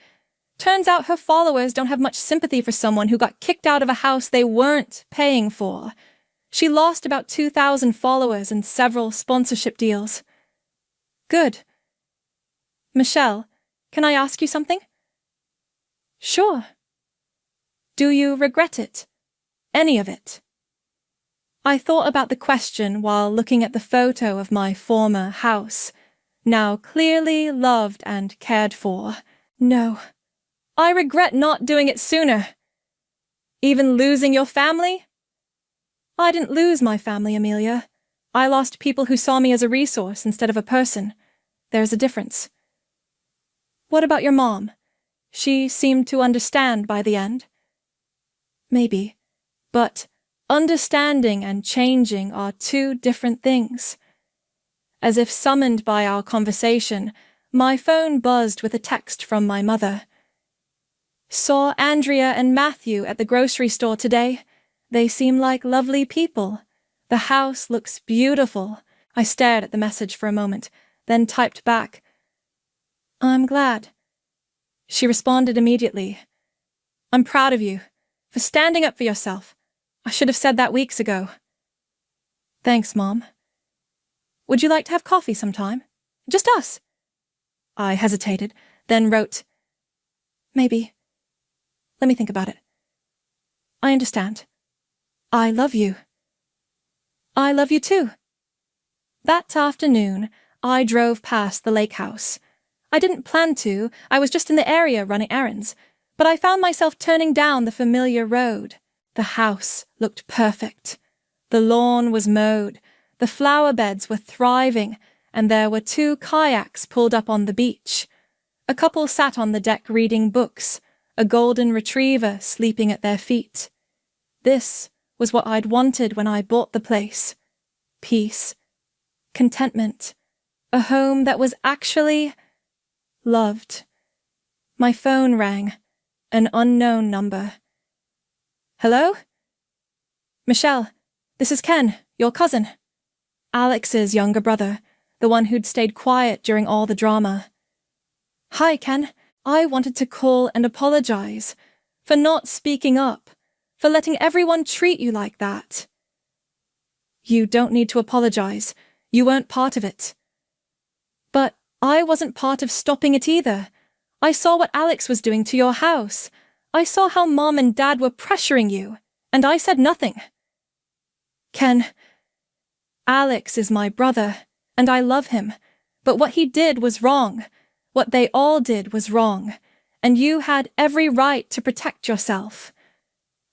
Turns out her followers don't have much sympathy for someone who got kicked out of a house they weren't paying for. She lost about 2,000 followers and several sponsorship deals. Good. Michelle, can I ask you something? Sure. Do you regret it? Any of it? I thought about the question while looking at the photo of my former house, now clearly loved and cared for. No. I regret not doing it sooner. Even losing your family? I didn't lose my family, Amelia. I lost people who saw me as a resource instead of a person. There's a difference. What about your mom? She seemed to understand by the end. Maybe, but understanding and changing are two different things. As if summoned by our conversation, my phone buzzed with a text from my mother. Saw Andrea and Matthew at the grocery store today. They seem like lovely people. The house looks beautiful. I stared at the message for a moment, then typed back, I'm glad. She responded immediately. I'm proud of you, for standing up for yourself. I should have said that weeks ago. Thanks, Mom. Would you like to have coffee sometime? Just us. I hesitated, then wrote, Maybe. Let me think about it. I understand. I love you. I love you too. That afternoon, I drove past the lake house. I didn't plan to, I was just in the area running errands, but I found myself turning down the familiar road. The house looked perfect. The lawn was mowed, the flower beds were thriving, and there were 2 kayaks pulled up on the beach. A couple sat on the deck reading books, a golden retriever sleeping at their feet. This was what I'd wanted when I bought the place. Peace, contentment, a home that was actually loved. My phone rang, an unknown number. Hello? Michelle, this is Ken, your cousin. Alex's younger brother, the one who'd stayed quiet during all the drama. Hi, Ken. I wanted to call and apologize for not speaking up, for letting everyone treat you like that. You don't need to apologize. You weren't part of it. But I wasn't part of stopping it either. I saw what Alex was doing to your house. I saw how Mom and Dad were pressuring you, and I said nothing. Ken, Alex is my brother, and I love him, but what he did was wrong. What they all did was wrong, and you had every right to protect yourself.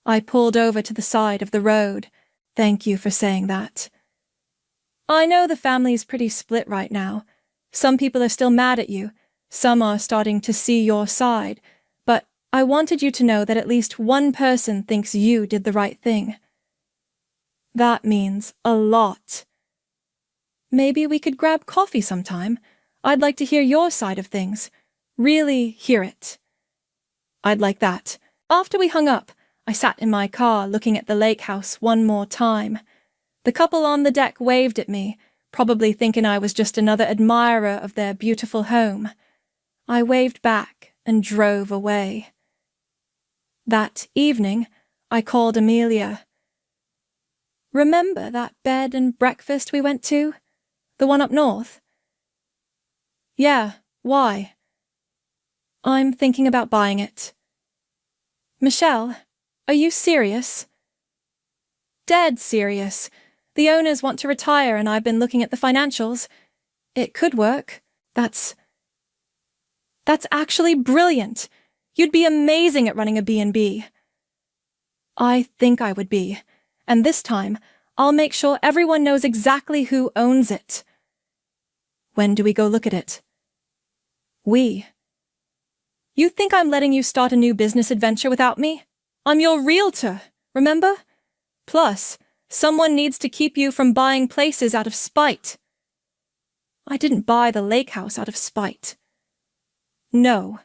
I pulled over to the side of the road. Thank you for saying that. I know the family's pretty split right now. Some people are still mad at you. Some are starting to see your side. But I wanted you to know that at least one person thinks you did the right thing. That means a lot. Maybe we could grab coffee sometime. I'd like to hear your side of things. Really hear it. I'd like that. After we hung up, I sat in my car looking at the lake house one more time. The couple on the deck waved at me, probably thinking I was just another admirer of their beautiful home. I waved back and drove away. That evening, I called Amelia. Remember that bed and breakfast we went to? The one up north? Yeah, why? I'm thinking about buying it. Michelle, are you serious? Dead serious. The owners want to retire and I've been looking at the financials. It could work. That's actually brilliant. You'd be amazing at running a B&B. I think I would be. And this time, I'll make sure everyone knows exactly who owns it. When do we go look at it? We. You think I'm letting you start a new business adventure without me? I'm your realtor, remember? Plus, someone needs to keep you from buying places out of spite. I didn't buy the lake house out of spite. No,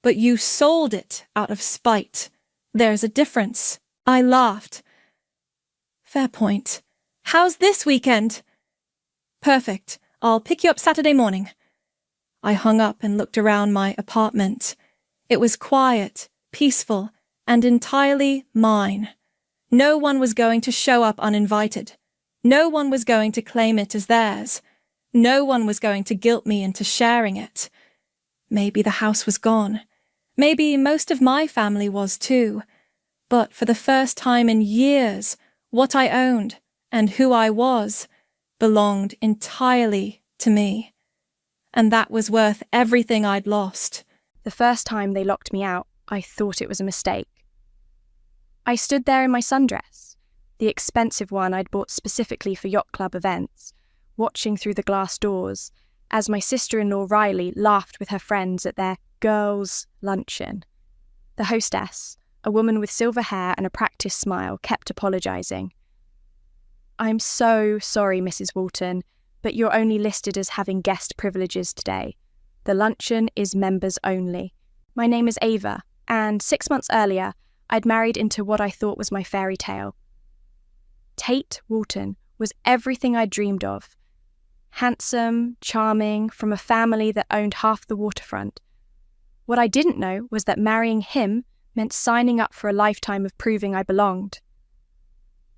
but you sold it out of spite. There's a difference. I laughed. Fair point. How's this weekend? Perfect. I'll pick you up Saturday morning. I hung up and looked around my apartment. It was quiet, peaceful, and entirely mine. No one was going to show up uninvited. No one was going to claim it as theirs. No one was going to guilt me into sharing it. Maybe the house was gone. Maybe most of my family was too. But for the first time in years, what I owned and who I was belonged entirely to me. And that was worth everything I'd lost. The first time they locked me out, I thought it was a mistake. I stood there in my sundress, the expensive one I'd bought specifically for yacht club events, watching through the glass doors as my sister-in-law Riley laughed with her friends at their girls' luncheon. The hostess, a woman with silver hair and a practiced smile, kept apologising. "I'm so sorry, Mrs. Walton, but you're only listed as having guest privileges today. The luncheon is members only. My name is Ava, and 6 months earlier, I'd married into what I thought was my fairy tale. Tate Walton was everything I dreamed of. Handsome, charming, from a family that owned half the waterfront. What I didn't know was that marrying him meant signing up for a lifetime of proving I belonged."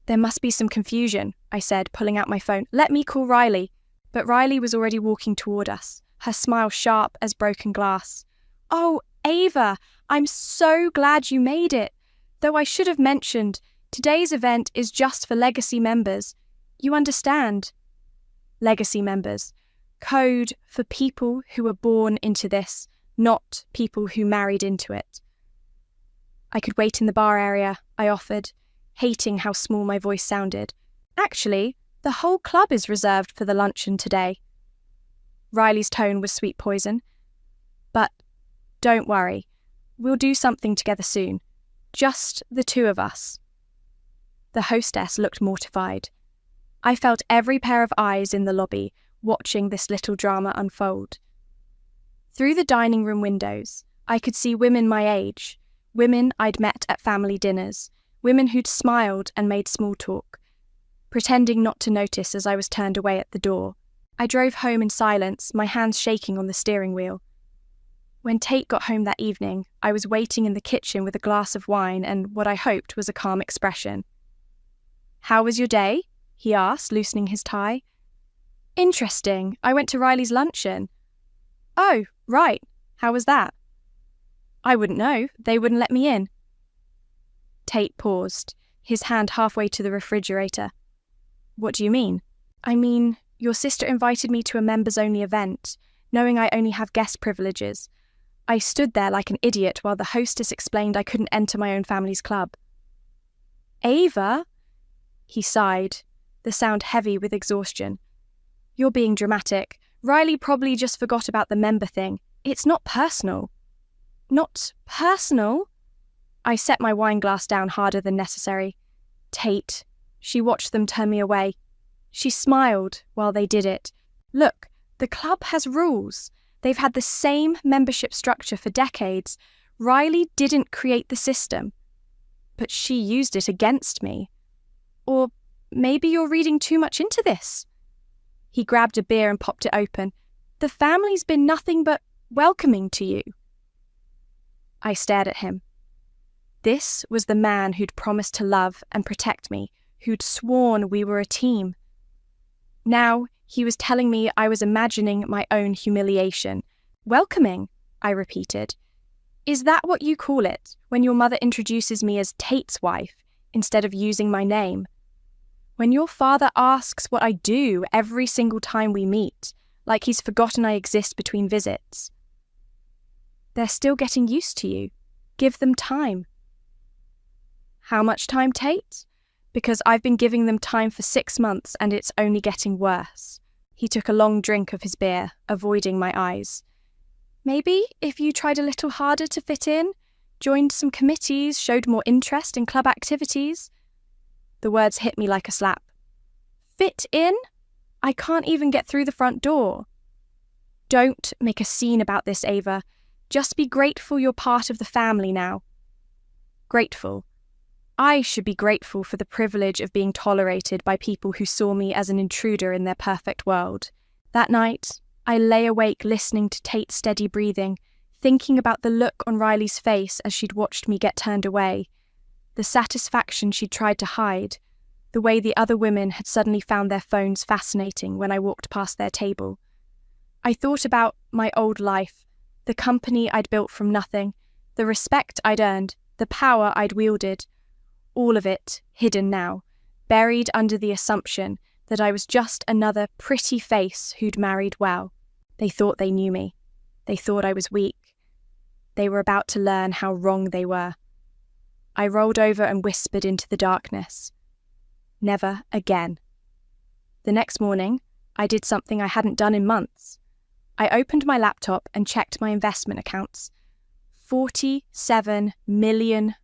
"There must be some confusion," I said, pulling out my phone. "Let me call Riley." But Riley was already walking toward us, her smile sharp as broken glass. "Oh, Ava, I'm so glad you made it. Though I should have mentioned, today's event is just for legacy members. You understand?" Legacy members. Code for people who were born into this, not people who married into it. "I could wait in the bar area," I offered, hating how small my voice sounded. "Actually, the whole club is reserved for the luncheon today." Riley's tone was sweet poison. "But don't worry, we'll do something together soon. Just the two of us." The hostess looked mortified. I felt every pair of eyes in the lobby watching this little drama unfold. Through the dining room windows, I could see women my age, women I'd met at family dinners, women who'd smiled and made small talk, pretending not to notice as I was turned away at the door. I drove home in silence, my hands shaking on the steering wheel. When Tate got home that evening, I was waiting in the kitchen with a glass of wine and what I hoped was a calm expression. "How was your day?" he asked, loosening his tie. "Interesting. I went to Riley's luncheon." "Oh, right. How was that?" "I wouldn't know. They wouldn't let me in." Tate paused, his hand halfway to the refrigerator. "What do you mean?" "I mean, your sister invited me to a members-only event, knowing I only have guest privileges. I stood there like an idiot while the hostess explained I couldn't enter my own family's club." "Ava?" He sighed, the sound heavy with exhaustion. "You're being dramatic. Riley probably just forgot about the member thing. It's not personal." "Not personal?" I set my wine glass down harder than necessary. "Tate." She watched them turn me away. She smiled while they did it. "Look, the club has rules. They've had the same membership structure for decades. Riley didn't create the system. But she used it against me. Or maybe you're reading too much into this." He grabbed a beer and popped it open. "The family's been nothing but welcoming to you." I stared at him. This was the man who'd promised to love and protect me, who'd sworn we were a team. Now he was telling me I was imagining my own humiliation. "Welcoming," I repeated. "Is that what you call it when your mother introduces me as Tate's wife instead of using my name? When your father asks what I do every single time we meet, like he's forgotten I exist between visits?" "They're still getting used to you. Give them time." "How much time, Tate?" "Because I've been giving them time for 6 months and it's only getting worse." He took a long drink of his beer, avoiding my eyes. "Maybe if you tried a little harder to fit in, joined some committees, showed more interest in club activities." The words hit me like a slap. "Fit in? I can't even get through the front door." "Don't make a scene about this, Ava. Just be grateful you're part of the family now." "Grateful. I should be grateful for the privilege of being tolerated by people who saw me as an intruder in their perfect world. That night, I lay awake listening to Tate's steady breathing, thinking about the look on Riley's face as she'd watched me get turned away, the satisfaction she'd tried to hide, the way the other women had suddenly found their phones fascinating when I walked past their table. I thought about my old life, the company I'd built from nothing, the respect I'd earned, the power I'd wielded, all of it hidden now, buried under the assumption that I was just another pretty face who'd married well. They thought they knew me. They thought I was weak. They were about to learn how wrong they were. I rolled over and whispered into the darkness. Never again. The next morning, I did something I hadn't done in months. I opened my laptop and checked my investment accounts. $47 million.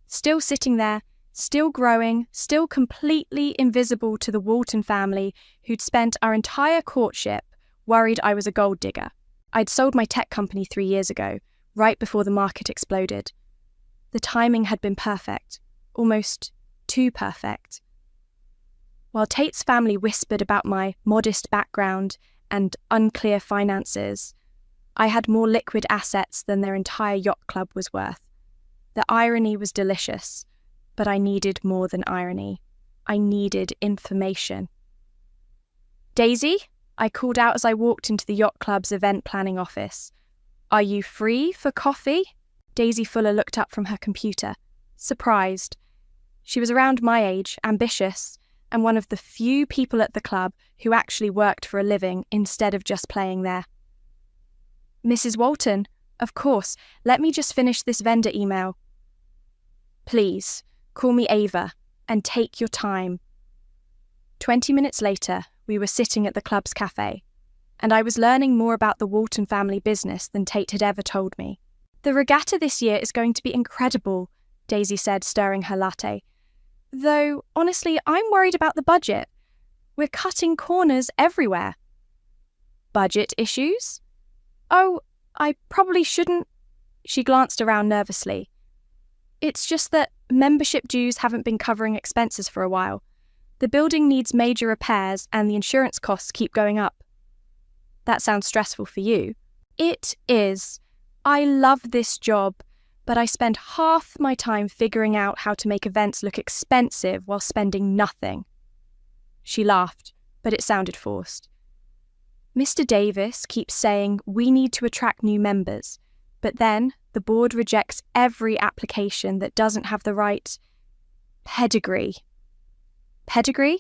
Still sitting there, still growing, still completely invisible to the Walton family who'd spent our entire courtship worried I was a gold digger. I'd sold my tech company 3 years ago, right before the market exploded. The timing had been perfect, almost too perfect. While Tate's family whispered about my modest background and unclear finances, I had more liquid assets than their entire yacht club was worth. The irony was delicious, but I needed more than irony. I needed information. Daisy, I called out as I walked into the yacht club's event planning office. Are you free for coffee? Daisy Fuller looked up from her computer, surprised. She was around my age, ambitious, and one of the few people at the club who actually worked for a living instead of just playing there. Mrs. Walton, of course, let me just finish this vendor email. Please, call me Ava, and take your time. 20 minutes later, we were sitting at the club's cafe, and I was learning more about the Walton family business than Tate had ever told me. The regatta this year is going to be incredible, Daisy said, stirring her latte. Though, honestly, I'm worried about the budget. We're cutting corners everywhere. Budget issues? Oh, I probably shouldn't. She glanced around nervously. It's just that membership dues haven't been covering expenses for a while. The building needs major repairs and the insurance costs keep going up. That sounds stressful for you. It is. I love this job, but I spend half my time figuring out how to make events look expensive while spending nothing. She laughed, but it sounded forced. Mr. Davis keeps saying we need to attract new members, but then the board rejects every application that doesn't have the right pedigree. Pedigree?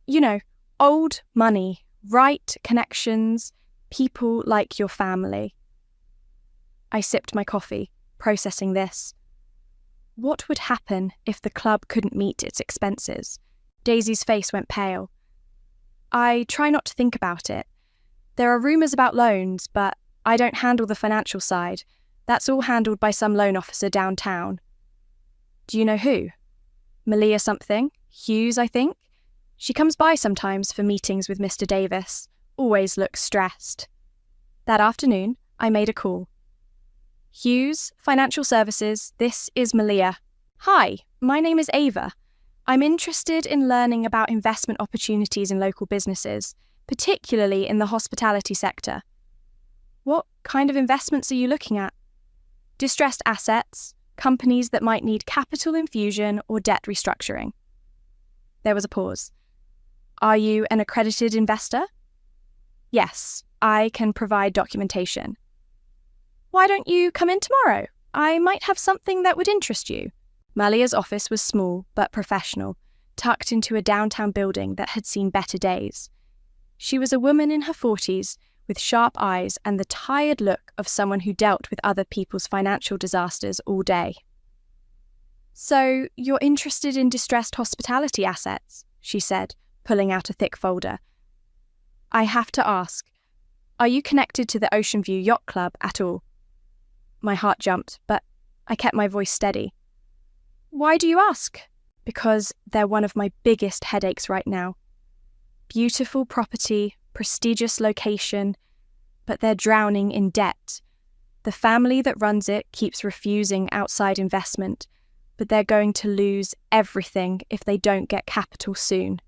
You know, old money, right connections, people like your family. I sipped my coffee, processing this. What would happen if the club couldn't meet its expenses? Daisy's face went pale. I try not to think about it. There are rumours about loans, but I don't handle the financial side. That's all handled by some loan officer downtown. Do you know who? Malia something? Hughes, I think? She comes by sometimes for meetings with Mr. Davis. Always looks stressed. That afternoon, I made a call. Hughes, Financial Services, this is Malia. Hi, my name is Ava. I'm interested in learning about investment opportunities in local businesses, particularly in the hospitality sector. What kind of investments are you looking at? Distressed assets, companies that might need capital infusion or debt restructuring. There was a pause. Are you an accredited investor? Yes, I can provide documentation. Why don't you come in tomorrow? I might have something that would interest you. Malia's office was small but professional, tucked into a downtown building that had seen better days. She was a woman in her 40s with sharp eyes and the tired look of someone who dealt with other people's financial disasters all day. So, you're interested in distressed hospitality assets, she said, pulling out a thick folder. I have to ask, are you connected to the Ocean View Yacht Club at all? My heart jumped, but I kept my voice steady. Why do you ask? Because they're one of my biggest headaches right now. Beautiful property, prestigious location, but they're drowning in debt. The family that runs it keeps refusing outside investment. but they're going to lose everything if they don't get capital soon.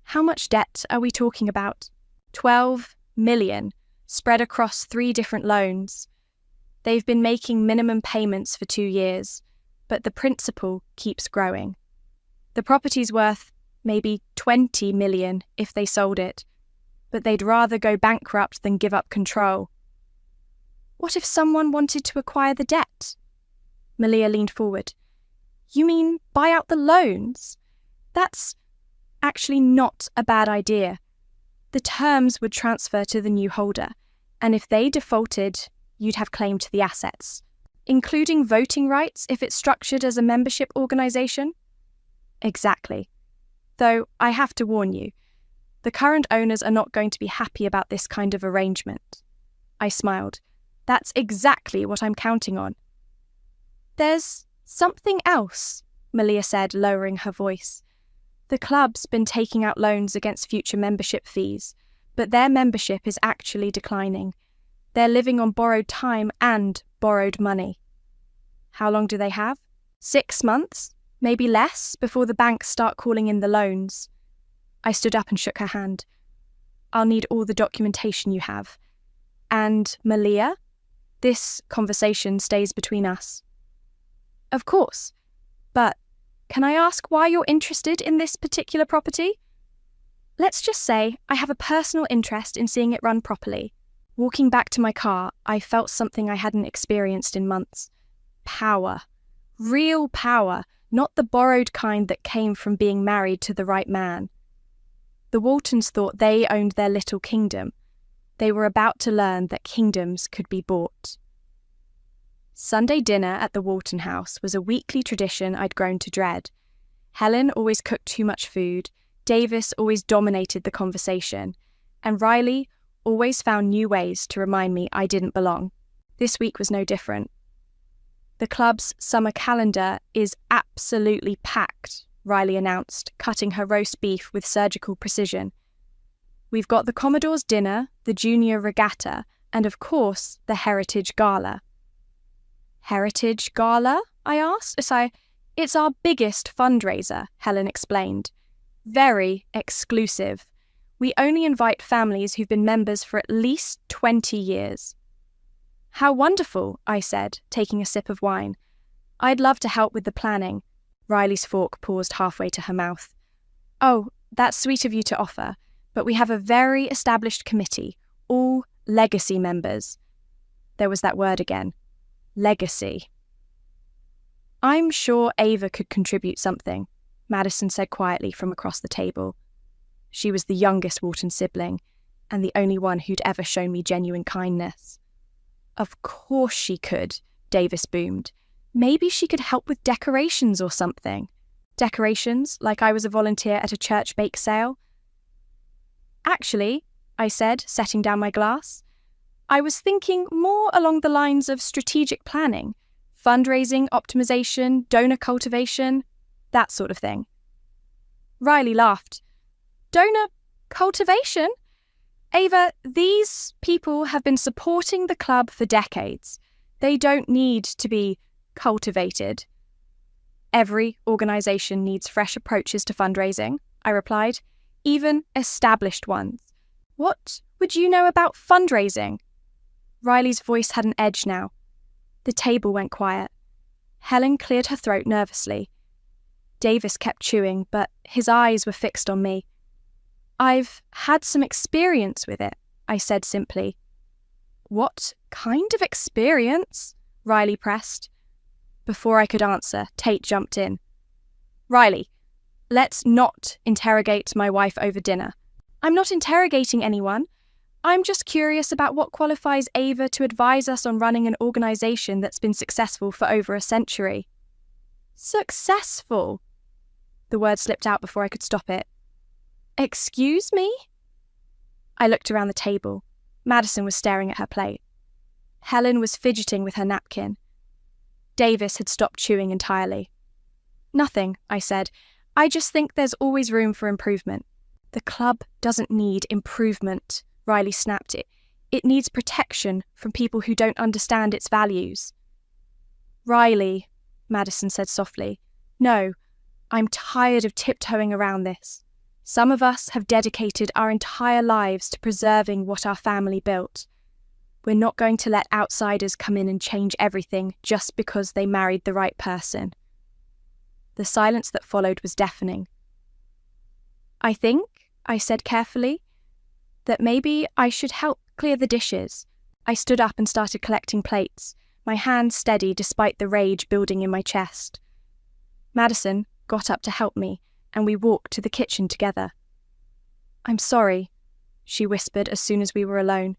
How much debt are we talking about? 12 million, spread across 3 different loans. They've been making minimum payments for 2 years, but the principal keeps growing. The property's worth maybe 20 million if they sold it, but they'd rather go bankrupt than give up control. What if someone wanted to acquire the debt? Malia leaned forward. You mean buy out the loans? That's actually not a bad idea. The terms would transfer to the new holder, and if they defaulted, you'd have claim to the assets, including voting rights if it's structured as a membership organisation? Exactly. Though I have to warn you, the current owners are not going to be happy about this kind of arrangement. I smiled. That's exactly what I'm counting on. There's something else, Malia said, lowering her voice. The club's been taking out loans against future membership fees, but their membership is actually declining. They're living on borrowed time and borrowed money. How long do they have? 6 months? Maybe less, before the banks start calling in the loans. I stood up and shook her hand. I'll need all the documentation you have. And Malia? This conversation stays between us. Of course. But can I ask why you're interested in this particular property? Let's just say I have a personal interest in seeing it run properly. Walking back to my car, I felt something I hadn't experienced in months. Power. Real power, not the borrowed kind that came from being married to the right man. The Waltons thought they owned their little kingdom. They were about to learn that kingdoms could be bought. Sunday dinner at the Walton house was a weekly tradition I'd grown to dread. Helen always cooked too much food, Davis always dominated the conversation, and Riley always found new ways to remind me I didn't belong. This week was no different. The club's summer calendar is absolutely packed, Riley announced, cutting her roast beef with surgical precision. We've got the Commodore's dinner, the junior regatta, and of course, the Heritage Gala. Heritage Gala? I asked. It's our biggest fundraiser, Helen explained. Very exclusive. We only invite families who've been members for at least 20 years. How wonderful, I said, taking a sip of wine. I'd love to help with the planning. Riley's fork paused halfway to her mouth. Oh, that's sweet of you to offer, but we have a very established committee, all legacy members. There was that word again. Legacy. I'm sure Ava could contribute something, Madison said quietly from across the table. She was the youngest Walton sibling, and the only one who'd ever shown me genuine kindness. Of course she could, Davis boomed. Maybe she could help with decorations or something. Decorations, like I was a volunteer at a church bake sale? Actually, I said, setting down my glass, I was thinking more along the lines of strategic planning, fundraising, optimization, donor cultivation, that sort of thing. Riley laughed. Donor cultivation? Ava, these people have been supporting the club for decades. They don't need to be cultivated. Every organisation needs fresh approaches to fundraising, I replied, even established ones. What would you know about fundraising? Riley's voice had an edge now. The table went quiet. Helen cleared her throat nervously. Davis kept chewing, but his eyes were fixed on me. I've had some experience with it, I said simply. What kind of experience? Riley pressed. Before I could answer, Tate jumped in. Riley, let's not interrogate my wife over dinner. I'm not interrogating anyone. I'm just curious about what qualifies Ava to advise us on running an organisation that's been successful for over a century. Successful? The word slipped out before I could stop it. Excuse me? I looked around the table. Madison was staring at her plate. Helen was fidgeting with her napkin. Davis had stopped chewing entirely. Nothing, I said. I just think there's always room for improvement. The club doesn't need improvement, Riley snapped it. It needs protection from people who don't understand its values. Riley, Madison said softly. No, I'm tired of tiptoeing around this. Some of us have dedicated our entire lives to preserving what our family built. We're not going to let outsiders come in and change everything just because they married the right person. The silence that followed was deafening. I think, I said carefully, that maybe I should help clear the dishes. I stood up and started collecting plates, my hand steady despite the rage building in my chest. Madison got up to help me, and we walked to the kitchen together. I'm sorry, she whispered as soon as we were alone.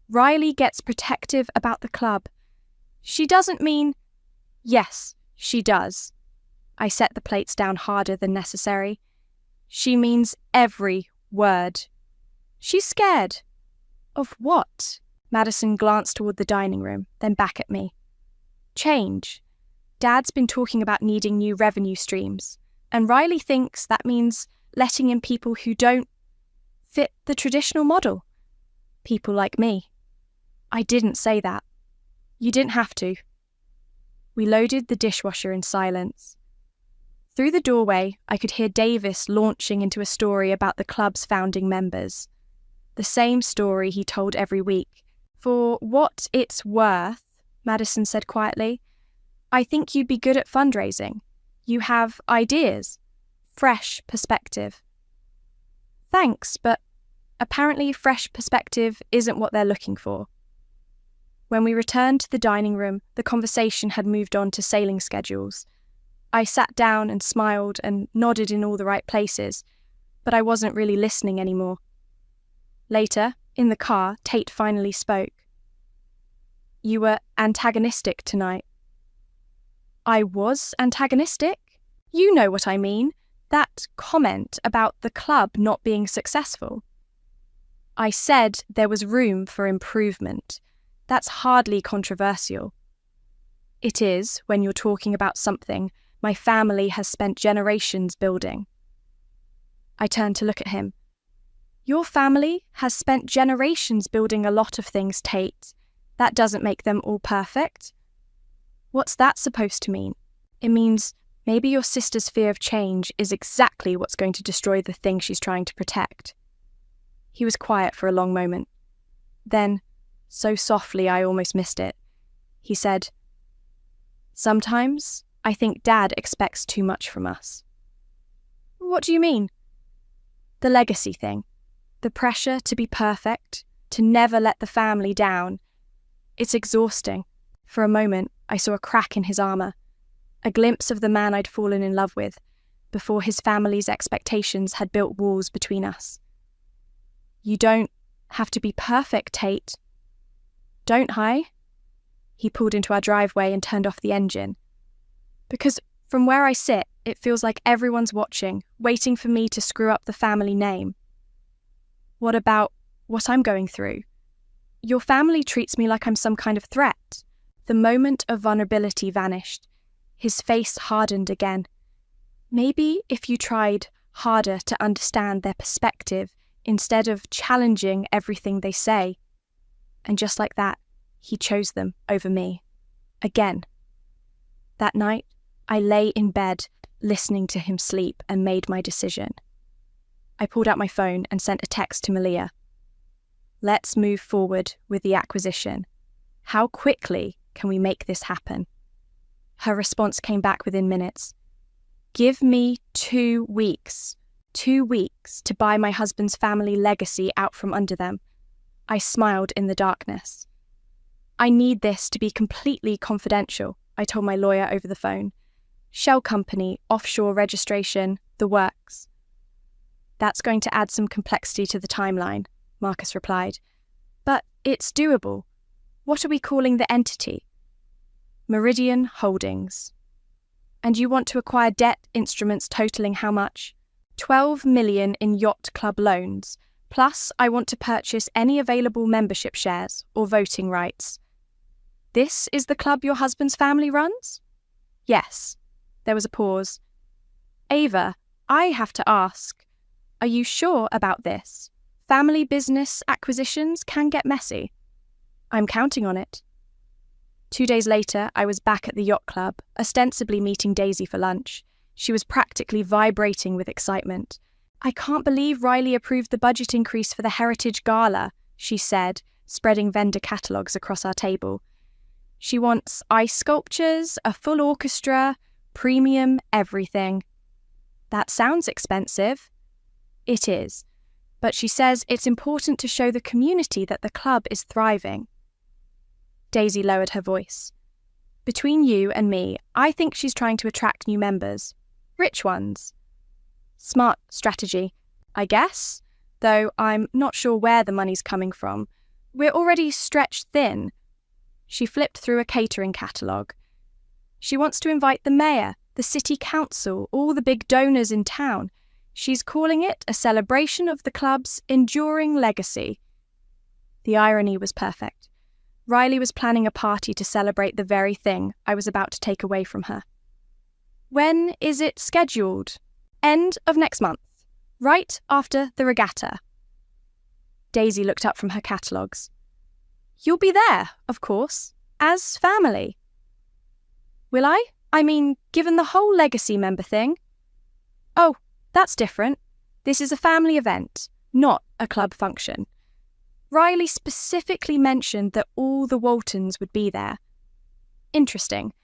Riley gets protective about the club. She doesn't mean... Yes, she does. I set the plates down harder than necessary. She means every word. She's scared. Of what? Madison glanced toward the dining room, then back at me. Change. Dad's been talking about needing new revenue streams, and Riley thinks that means letting in people who don't fit the traditional model. People like me. I didn't say that. You didn't have to. We loaded the dishwasher in silence. Through the doorway, I could hear Davis launching into a story about the club's founding members. The same story he told every week. For what it's worth, Madison said quietly, I think you'd be good at fundraising. You have ideas, fresh perspective. Thanks, but apparently fresh perspective isn't what they're looking for. When we returned to the dining room, the conversation had moved on to sailing schedules. I sat down and smiled and nodded in all the right places, but I wasn't really listening anymore. Later, in the car, Tate finally spoke. You were antagonistic tonight. I was antagonistic? You know what I mean. That comment about the club not being successful. I said there was room for improvement. That's hardly controversial. It is when you're talking about something my family has spent generations building. I turned to look at him. Your family has spent generations building a lot of things, Tate. That doesn't make them all perfect. What's that supposed to mean? It means maybe your sister's fear of change is exactly what's going to destroy the thing she's trying to protect. He was quiet for a long moment. Then, so softly I almost missed it, he said, Sometimes I think Dad expects too much from us. What do you mean? The legacy thing. The pressure to be perfect, to never let the family down. It's exhausting. For a moment, I saw a crack in his armour, a glimpse of the man I'd fallen in love with, before his family's expectations had built walls between us. You don't have to be perfect, Tate. Don't I? He pulled into our driveway and turned off the engine. Because from where I sit, it feels like everyone's watching, waiting for me to screw up the family name. What about what I'm going through? Your family treats me like I'm some kind of threat. The moment of vulnerability vanished. His face hardened again. Maybe if you tried harder to understand their perspective instead of challenging everything they say. And just like that, he chose them over me. Again. That night, I lay in bed, listening to him sleep, and made my decision. I pulled out my phone and sent a text to Malia. Let's move forward with the acquisition. How quickly can we make this happen? Her response came back within minutes. Give me 2 weeks. 2 weeks to buy my husband's family legacy out from under them. I smiled in the darkness. I need this to be completely confidential, I told my lawyer over the phone. Shell company, offshore registration, the works. That's going to add some complexity to the timeline, Marcus replied. But it's doable. What are we calling the entity? Meridian Holdings. And you want to acquire debt instruments totaling how much? 12 million in yacht club loans. Plus, I want to purchase any available membership shares or voting rights. This is the club your husband's family runs? Yes. There was a pause. Ava, I have to ask, are you sure about this? Family business acquisitions can get messy. I'm counting on it. 2 days later, I was back at the yacht club, ostensibly meeting Daisy for lunch. She was practically vibrating with excitement. "I can't believe Riley approved the budget increase for the Heritage Gala," she said, spreading vendor catalogues across our table. "She wants ice sculptures, a full orchestra, premium everything." "That sounds expensive." "It is, but she says it's important to show the community that the club is thriving." Daisy lowered her voice. "Between you and me, I think she's trying to attract new members. Rich ones." "Smart strategy, I guess, though I'm not sure where the money's coming from. We're already stretched thin." She flipped through a catering catalogue. "She wants to invite the mayor, the city council, all the big donors in town. She's calling it a celebration of the club's enduring legacy." The irony was perfect. Riley was planning a party to celebrate the very thing I was about to take away from her. "When is it scheduled?" "End of next month, right after the regatta." Daisy looked up from her catalogues. "You'll be there, of course, as family." "Will I? I mean, given the whole legacy member thing?" "Oh, that's different. This is a family event, not a club function. Riley specifically mentioned that all the Waltons would be there." "Interesting.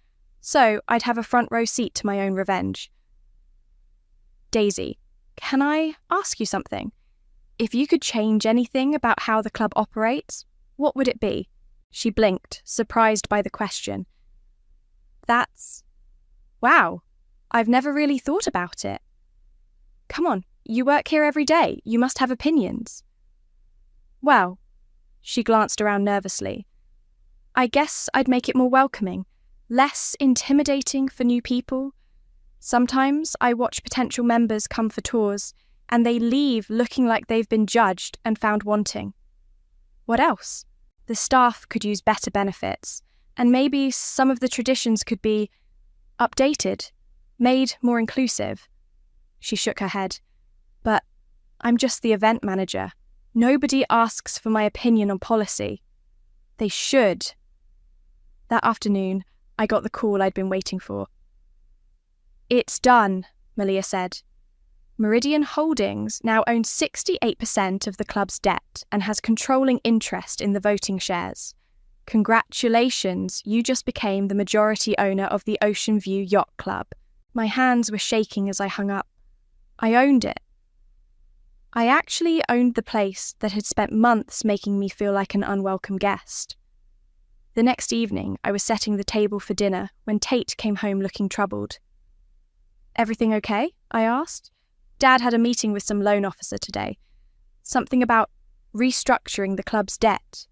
So I'd have a front row seat to my own revenge." "Daisy, can I ask you something? If you could change anything about how the club operates, what would it be?" She blinked, surprised by the question. Wow, I've never really thought about it." "Come on, you work here every day. You must have opinions." "Well," she glanced around nervously, "I guess I'd make it more welcoming, less intimidating for new people. Sometimes I watch potential members come for tours, and they leave looking like they've been judged and found wanting. What else? The staff could use better benefits, and maybe some of the traditions could be updated, made more inclusive." She shook her head. "But I'm just the event manager. Nobody asks for my opinion on policy." "They should." That afternoon, I got the call I'd been waiting for. "It's done," Malia said. "Meridian Holdings now owns 68% of the club's debt and has controlling interest in the voting shares. Congratulations, you just became the majority owner of the Ocean View Yacht Club." My hands were shaking as I hung up. I owned it. I actually owned the place that had spent months making me feel like an unwelcome guest. The next evening, I was setting the table for dinner when Tate came home looking troubled. "Everything okay?" I asked. "Dad had a meeting with some loan officer today. Something about restructuring the club's debt."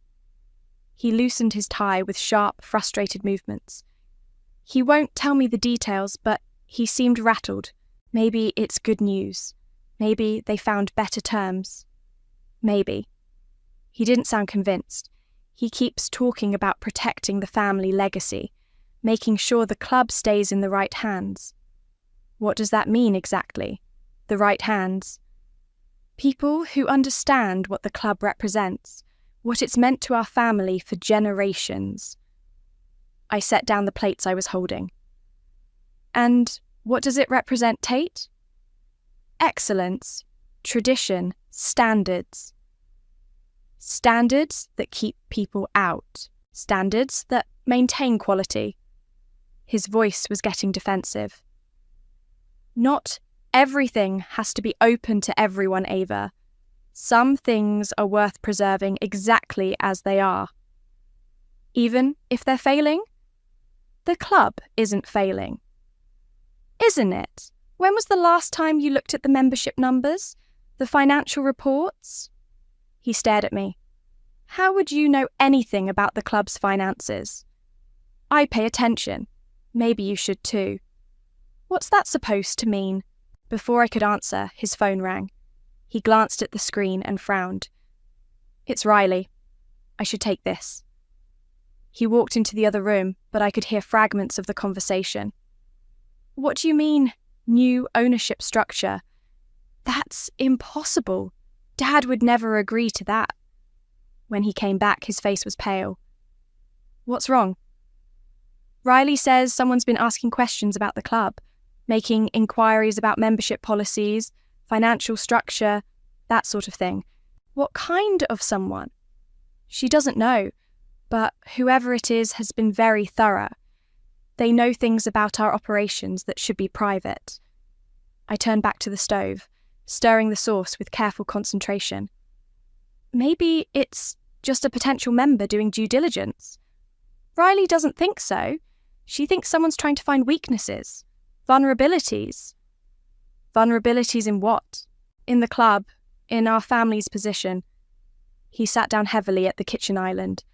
He loosened his tie with sharp, frustrated movements. "He won't tell me the details, but he seemed rattled. Maybe it's good news. Maybe they found better terms. Maybe." He didn't sound convinced. He keeps talking about protecting the family legacy, making sure the club stays in the right hands. What does that mean exactly? The right hands? People who understand what the club represents, what it's meant to our family for generations. I set down the plates I was holding. "And what does it represent, Tate?" "Excellence, tradition, standards." "Standards that keep people out. Standards that maintain quality." His voice was getting defensive. "Not everything has to be open to everyone, Ava. Some things are worth preserving exactly as they are. Even if they're failing? The club isn't failing." "Isn't it? When was the last time you looked at the membership numbers? The financial reports?" He stared at me. "How would you know anything about the club's finances?" "I pay attention. Maybe you should too." "What's that supposed to mean?" Before I could answer, his phone rang. He glanced at the screen and frowned. "It's Riley. I should take this." He walked into the other room, but I could hear fragments of the conversation. "What do you mean, new ownership structure? That's impossible. Dad would never agree to that." When he came back, his face was pale. "What's wrong?" Riley says someone's been asking questions about the club, making inquiries about membership policies, financial structure, that sort of thing. What kind of someone? She doesn't know, but whoever it is has been very thorough. They know things about our operations that should be private. I turned back to the stove, stirring the sauce with careful concentration. Maybe it's just a potential member doing due diligence. Riley doesn't think so. She thinks someone's trying to find weaknesses, vulnerabilities. Vulnerabilities in what? In the club, in our family's position. He sat down heavily at the kitchen island.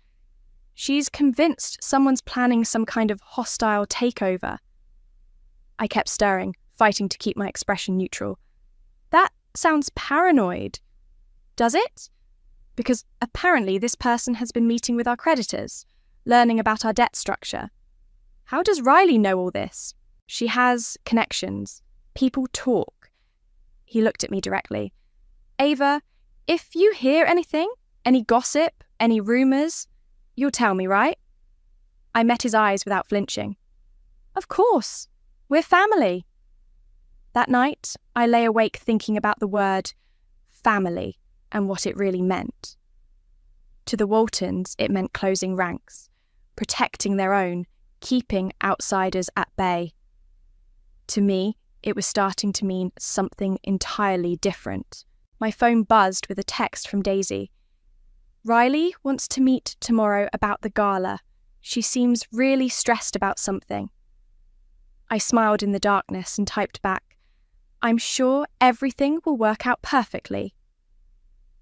She's convinced someone's planning some kind of hostile takeover. I kept stirring, fighting to keep my expression neutral. That sounds paranoid. Does it? Because apparently this person has been meeting with our creditors, learning about our debt structure. How does Riley know all this? She has connections. People talk. He looked at me directly. Ava, if you hear anything, any gossip, any rumours, you'll tell me, right? I met his eyes without flinching. Of course. We're family. That night, I lay awake thinking about the word family and what it really meant. To the Waltons, it meant closing ranks, protecting their own, keeping outsiders at bay. To me, it was starting to mean something entirely different. My phone buzzed with a text from Daisy. Riley wants to meet tomorrow about the gala. She seems really stressed about something. I smiled in the darkness and typed back, I'm sure everything will work out perfectly.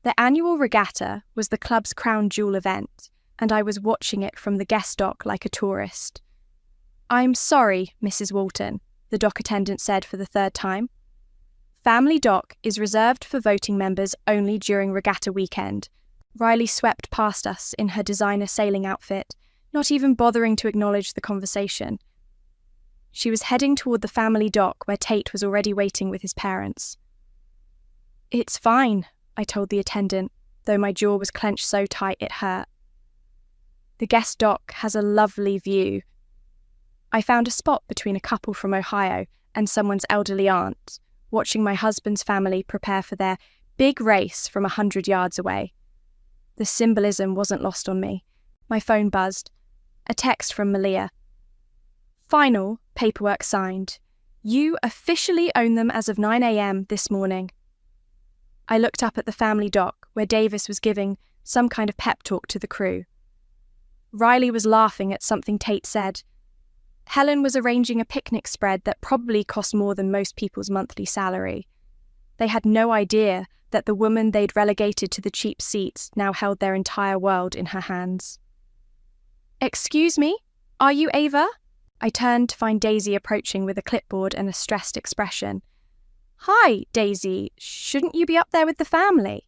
The annual regatta was the club's crown jewel event, and I was watching it from the guest dock like a tourist. I'm sorry, Mrs. Walton, the dock attendant said for the third time. Family dock is reserved for voting members only during regatta weekend. Riley swept past us in her designer sailing outfit, not even bothering to acknowledge the conversation. She was heading toward the family dock where Tate was already waiting with his parents. It's fine, I told the attendant, though my jaw was clenched so tight it hurt. The guest dock has a lovely view. I found a spot between a couple from Ohio and someone's elderly aunt, watching my husband's family prepare for their big race from 100 yards away. The symbolism wasn't lost on me. My phone buzzed. A text from Malia. Final, paperwork signed. You officially own them as of 9 a.m. this morning. I looked up at the family dock where Davis was giving some kind of pep talk to the crew. Riley was laughing at something Tate said. Helen was arranging a picnic spread that probably cost more than most people's monthly salary. They had no idea that the woman they'd relegated to the cheap seats now held their entire world in her hands. Excuse me, are you Ava? I turned to find Daisy approaching with a clipboard and a stressed expression. Hi, Daisy, shouldn't you be up there with the family?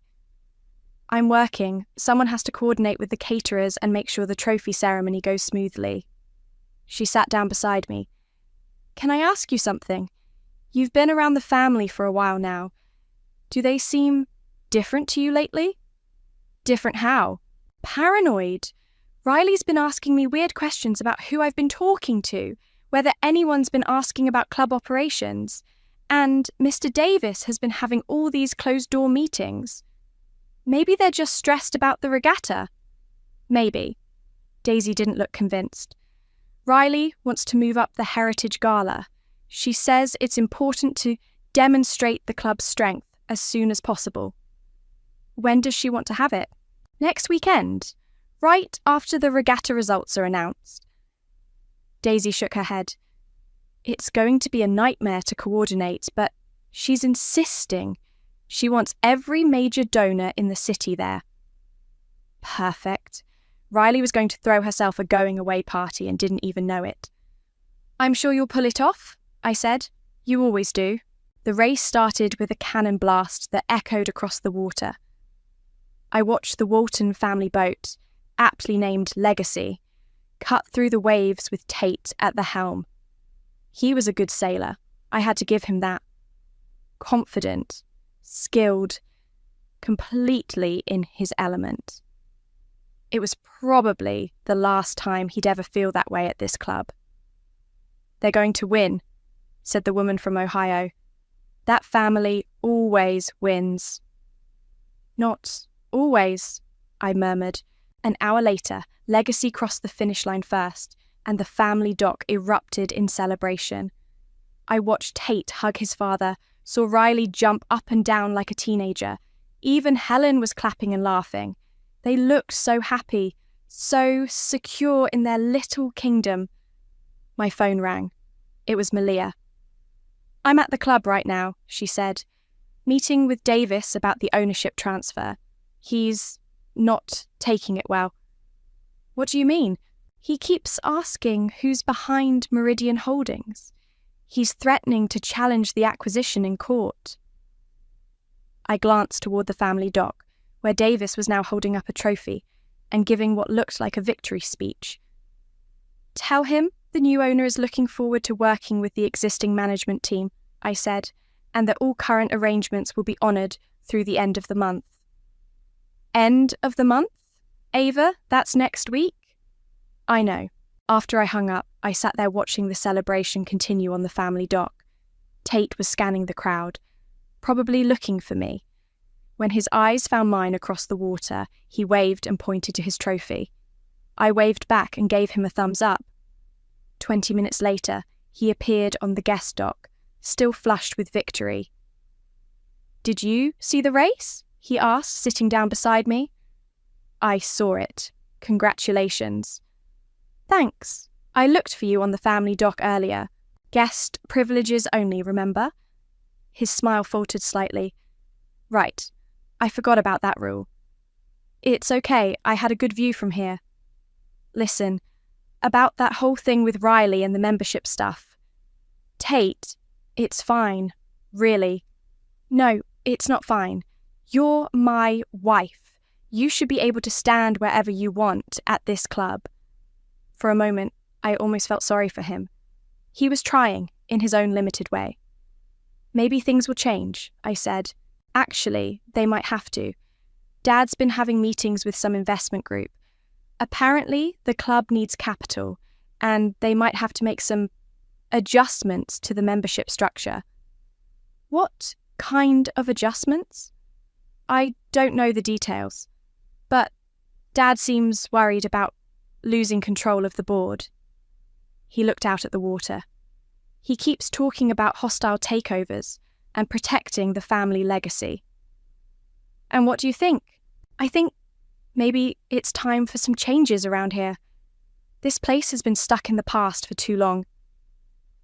I'm working. Someone has to coordinate with the caterers and make sure the trophy ceremony goes smoothly. She sat down beside me. Can I ask you something? You've been around the family for a while now. Do they seem different to you lately? Different how? Paranoid. Riley's been asking me weird questions about who I've been talking to, whether anyone's been asking about club operations, and Mr. Davis has been having all these closed-door meetings. Maybe they're just stressed about the regatta. Maybe. Daisy didn't look convinced. Riley wants to move up the Heritage Gala. She says it's important to demonstrate the club's strength as soon as possible. When does she want to have it? Next weekend, right after the regatta results are announced. Daisy shook her head. It's going to be a nightmare to coordinate, but she's insisting. She wants every major donor in the city there. Perfect. Riley was going to throw herself a going-away party and didn't even know it. I'm sure you'll pull it off, I said. You always do. The race started with a cannon blast that echoed across the water. I watched the Walton family boat, aptly named Legacy, cut through the waves with Tate at the helm. He was a good sailor. I had to give him that. Confident, skilled, completely in his element. It was probably the last time he'd ever feel that way at this club. "They're going to win," said the woman from Ohio. "That family always wins." "Not always," I murmured. An hour later, Legacy crossed the finish line first, and the family dock erupted in celebration. I watched Tate hug his father, saw Riley jump up and down like a teenager. Even Helen was clapping and laughing. They looked so happy, so secure in their little kingdom. My phone rang. It was Malia. "I'm at the club right now," she said, "meeting with Davis about the ownership transfer. He's not taking it well." "What do you mean?" "He keeps asking who's behind Meridian Holdings. He's threatening to challenge the acquisition in court." I glanced toward the family dock, where Davis was now holding up a trophy and giving what looked like a victory speech. "Tell him the new owner is looking forward to working with the existing management team," I said, "and that all current arrangements will be honoured through the end of the month." "End of the month? Ava, that's next week." "I know." After I hung up, I sat there watching the celebration continue on the family dock. Tate was scanning the crowd, probably looking for me. When his eyes found mine across the water, he waved and pointed to his trophy. I waved back and gave him a thumbs up. 20 minutes later, he appeared on the guest dock, still flushed with victory. "Did you see the race?" he asked, sitting down beside me. "I saw it. Congratulations." "Thanks. I looked for you on the family dock earlier. Guest privileges only, remember?" His smile faltered slightly. "Right. I forgot about that rule." "It's okay. I had a good view from here." "Listen, about that whole thing with Riley and the membership stuff. Tate, it's fine. Really. No, it's not fine. You're my wife. You should be able to stand wherever you want at this club." For a moment, I almost felt sorry for him. He was trying, in his own limited way. "Maybe things will change," I said. "Actually, they might have to. Dad's been having meetings with some investment group. Apparently, the club needs capital, and they might have to make some adjustments to the membership structure." "What kind of adjustments?" "I don't know the details, but Dad seems worried about losing control of the board." He looked out at the water. "He keeps talking about hostile takeovers and protecting the family legacy." "And what do you think?" "I think maybe it's time for some changes around here. This place has been stuck in the past for too long."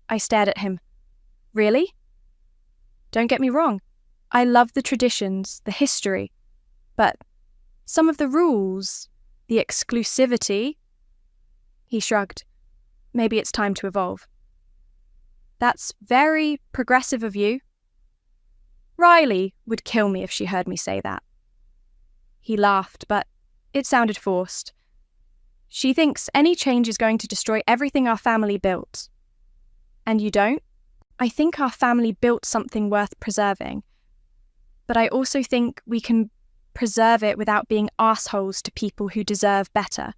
I stared at him. "Really?" "Don't get me wrong. I love the traditions, the history, but some of the rules, the exclusivity..." He shrugged. "Maybe it's time to evolve." "That's very progressive of you." "Riley would kill me if she heard me say that." He laughed, but it sounded forced. "She thinks any change is going to destroy everything our family built." "And you don't?" "I think our family built something worth preserving, but I also think we can preserve it without being assholes to people who deserve better."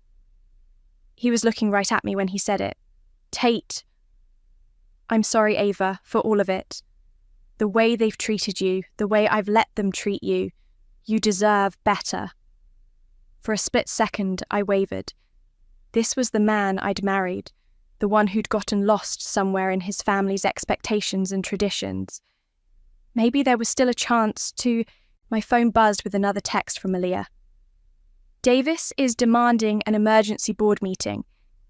He was looking right at me when he said it. "Tate, I'm sorry, Ava, for all of it. The way they've treated you, the way I've let them treat you, you deserve better." For a split second, I wavered. This was the man I'd married, the one who'd gotten lost somewhere in his family's expectations and traditions. Maybe there was still a chance to... My phone buzzed with another text from Malia. "Davis is demanding an emergency board meeting.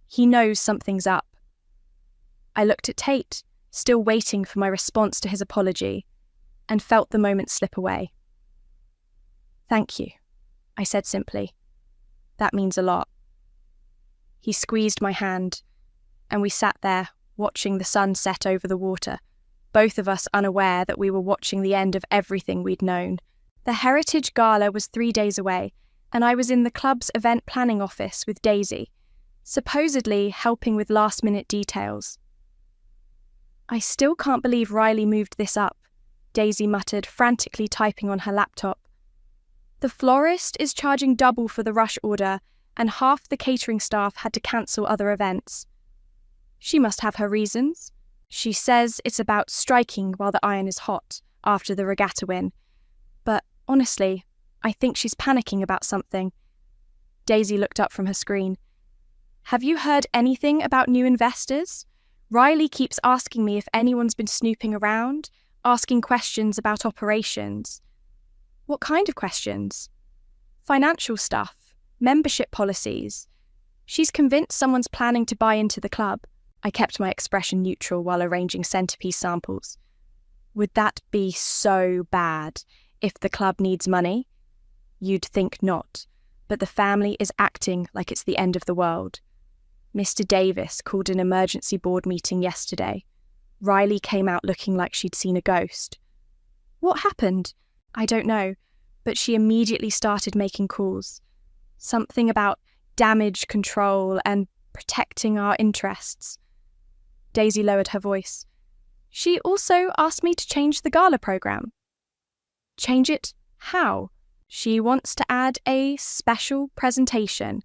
He knows something's up." I looked at Tate, still waiting for my response to his apology, and felt the moment slip away. "Thank you," I said simply. "That means a lot." He squeezed my hand, and we sat there, watching the sun set over the water, both of us unaware that we were watching the end of everything we'd known. The Heritage Gala was 3 days away, and I was in the club's event planning office with Daisy, supposedly helping with last-minute details. "I still can't believe Riley moved this up," Daisy muttered, frantically typing on her laptop. "The florist is charging double for the rush order, and half the catering staff had to cancel other events." She must have her reasons. She says it's about striking while the iron is hot after the regatta win. But honestly, I think she's panicking about something. Daisy looked up from her screen. Have you heard anything about new investors? Riley keeps asking me if anyone's been snooping around, asking questions about operations. What kind of questions? Financial stuff, membership policies. She's convinced someone's planning to buy into the club. I kept my expression neutral while arranging centerpiece samples. Would that be so bad if the club needs money? You'd think not, but the family is acting like it's the end of the world. Mr. Davis called an emergency board meeting yesterday. Riley came out looking like she'd seen a ghost. What happened? I don't know, but she immediately started making calls. Something about damage control and protecting our interests. Daisy lowered her voice. She also asked me to change the gala program. Change it? How? She wants to add a special presentation.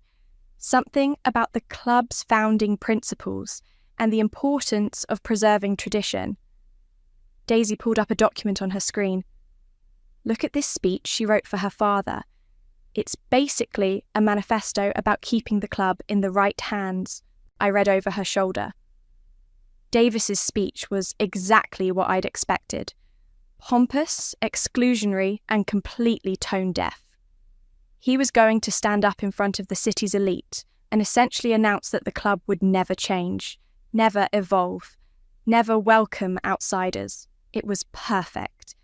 Something about the club's founding principles and the importance of preserving tradition. Daisy pulled up a document on her screen. Look at this speech she wrote for her father. It's basically a manifesto about keeping the club in the right hands. I read over her shoulder. Davis's speech was exactly what I'd expected. Pompous, exclusionary, and completely tone-deaf. He was going to stand up in front of the city's elite and essentially announce that the club would never change, never evolve, never welcome outsiders. It was perfect.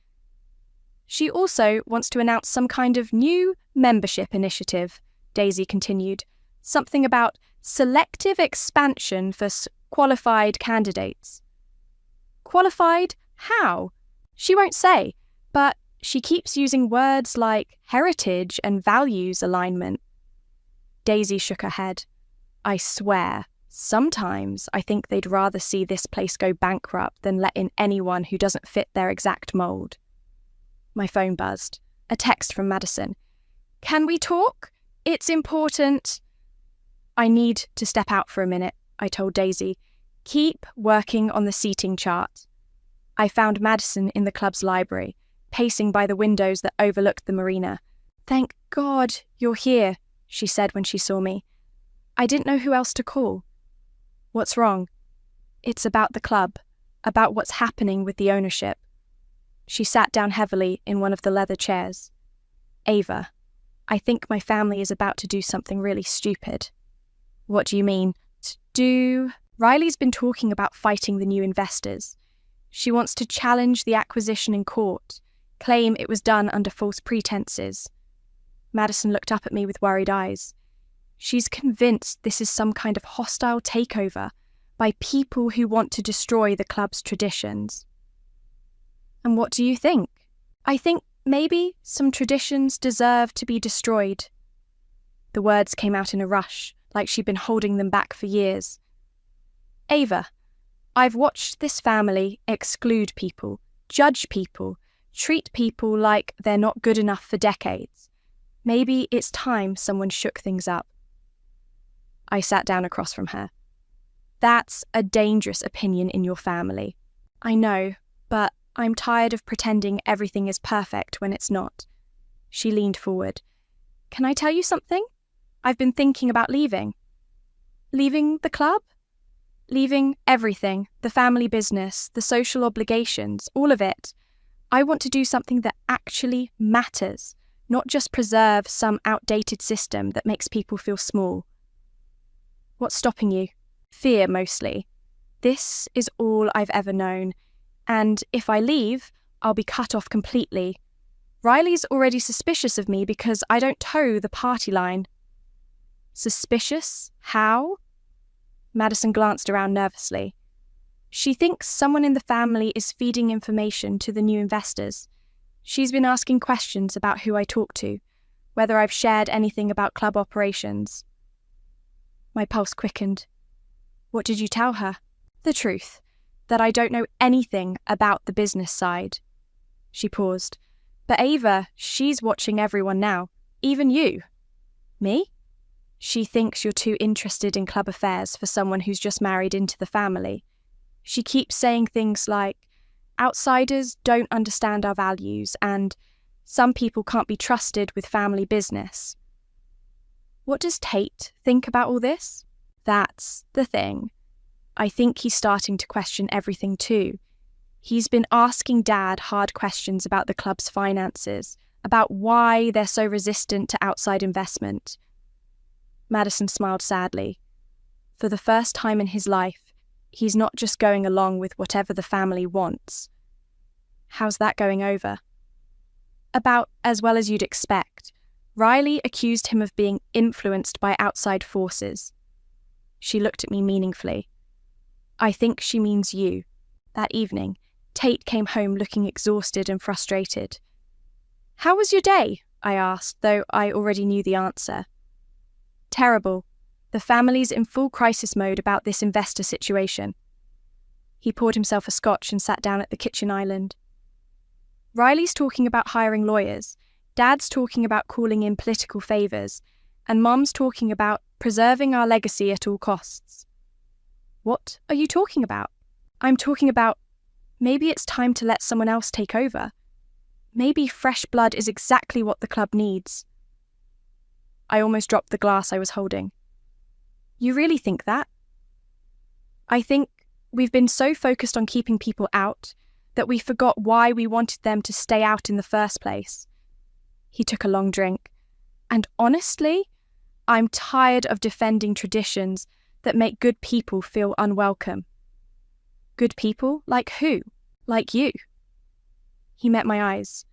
She also wants to announce some kind of new membership initiative, Daisy continued. Something about selective expansion for qualified candidates. Qualified? How? She won't say, but she keeps using words like heritage and values alignment. Daisy shook her head. I swear, sometimes I think they'd rather see this place go bankrupt than let in anyone who doesn't fit their exact mould. My phone buzzed. A text from Madison. Can we talk? It's important. I need to step out for a minute, I told Daisy. Keep working on the seating chart. I found Madison in the club's library, pacing by the windows that overlooked the marina. Thank God you're here, she said when she saw me. I didn't know who else to call. What's wrong? It's about the club, about what's happening with the ownership. She sat down heavily in one of the leather chairs. Ava, I think my family is about to do something really stupid. What do you mean? Riley's been talking about fighting the new investors. She wants to challenge the acquisition in court, claim it was done under false pretenses. Madison looked up at me with worried eyes. She's convinced this is some kind of hostile takeover by people who want to destroy the club's traditions. And what do you think? I think maybe some traditions deserve to be destroyed. The words came out in a rush, like she'd been holding them back for years. Ava, I've watched this family exclude people, judge people, treat people like they're not good enough for decades. Maybe it's time someone shook things up. I sat down across from her. That's a dangerous opinion in your family. I know, but I'm tired of pretending everything is perfect when it's not. She leaned forward. Can I tell you something? I've been thinking about leaving. Leaving the club? Leaving everything, the family business, the social obligations, all of it. I want to do something that actually matters, not just preserve some outdated system that makes people feel small. What's stopping you? Fear, mostly. This is all I've ever known, and if I leave, I'll be cut off completely. Riley's already suspicious of me because I don't toe the party line. Suspicious? How? Madison glanced around nervously. She thinks someone in the family is feeding information to the new investors. She's been asking questions about who I talk to, whether I've shared anything about club operations. My pulse quickened. What did you tell her? The truth, that I don't know anything about the business side. She paused. But Ava, she's watching everyone now, even you. Me? She thinks you're too interested in club affairs for someone who's just married into the family. She keeps saying things like, outsiders don't understand our values, and some people can't be trusted with family business. What does Tate think about all this? That's the thing. I think he's starting to question everything too. He's been asking Dad hard questions about the club's finances, about why they're so resistant to outside investment. Madison smiled sadly. For the first time in his life, he's not just going along with whatever the family wants. How's that going over? About as well as you'd expect. Riley accused him of being influenced by outside forces. She looked at me meaningfully. I think she means you. That evening, Tate came home looking exhausted and frustrated. How was your day? I asked, though I already knew the answer. Terrible. The family's in full crisis mode about this investor situation. He poured himself a scotch and sat down at the kitchen island. Riley's talking about hiring lawyers, Dad's talking about calling in political favours, and Mum's talking about preserving our legacy at all costs. What are you talking about? I'm talking about maybe it's time to let someone else take over. Maybe fresh blood is exactly what the club needs. I almost dropped the glass I was holding. You really think that? I think we've been so focused on keeping people out that we forgot why we wanted them to stay out in the first place. He took a long drink. And honestly, I'm tired of defending traditions that make good people feel unwelcome. Good people? Like who? Like you. He met my eyes.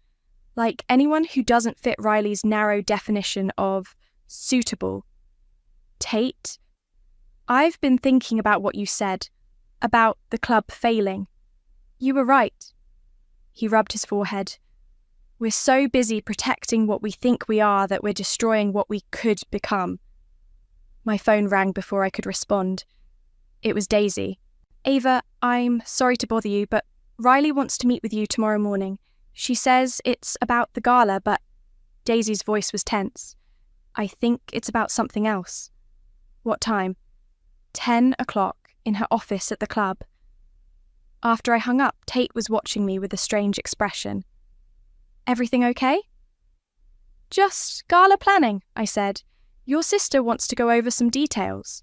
Like anyone who doesn't fit Riley's narrow definition of suitable. Tate, I've been thinking about what you said, about the club failing. You were right. He rubbed his forehead. We're so busy protecting what we think we are that we're destroying what we could become. My phone rang before I could respond. It was Daisy. Ava, I'm sorry to bother you, but Riley wants to meet with you tomorrow morning. She says it's about the gala, but Daisy's voice was tense. I think it's about something else. What time? 10 o'clock, in her office at the club. After I hung up, Tate was watching me with a strange expression. Everything okay? Just gala planning, I said. Your sister wants to go over some details.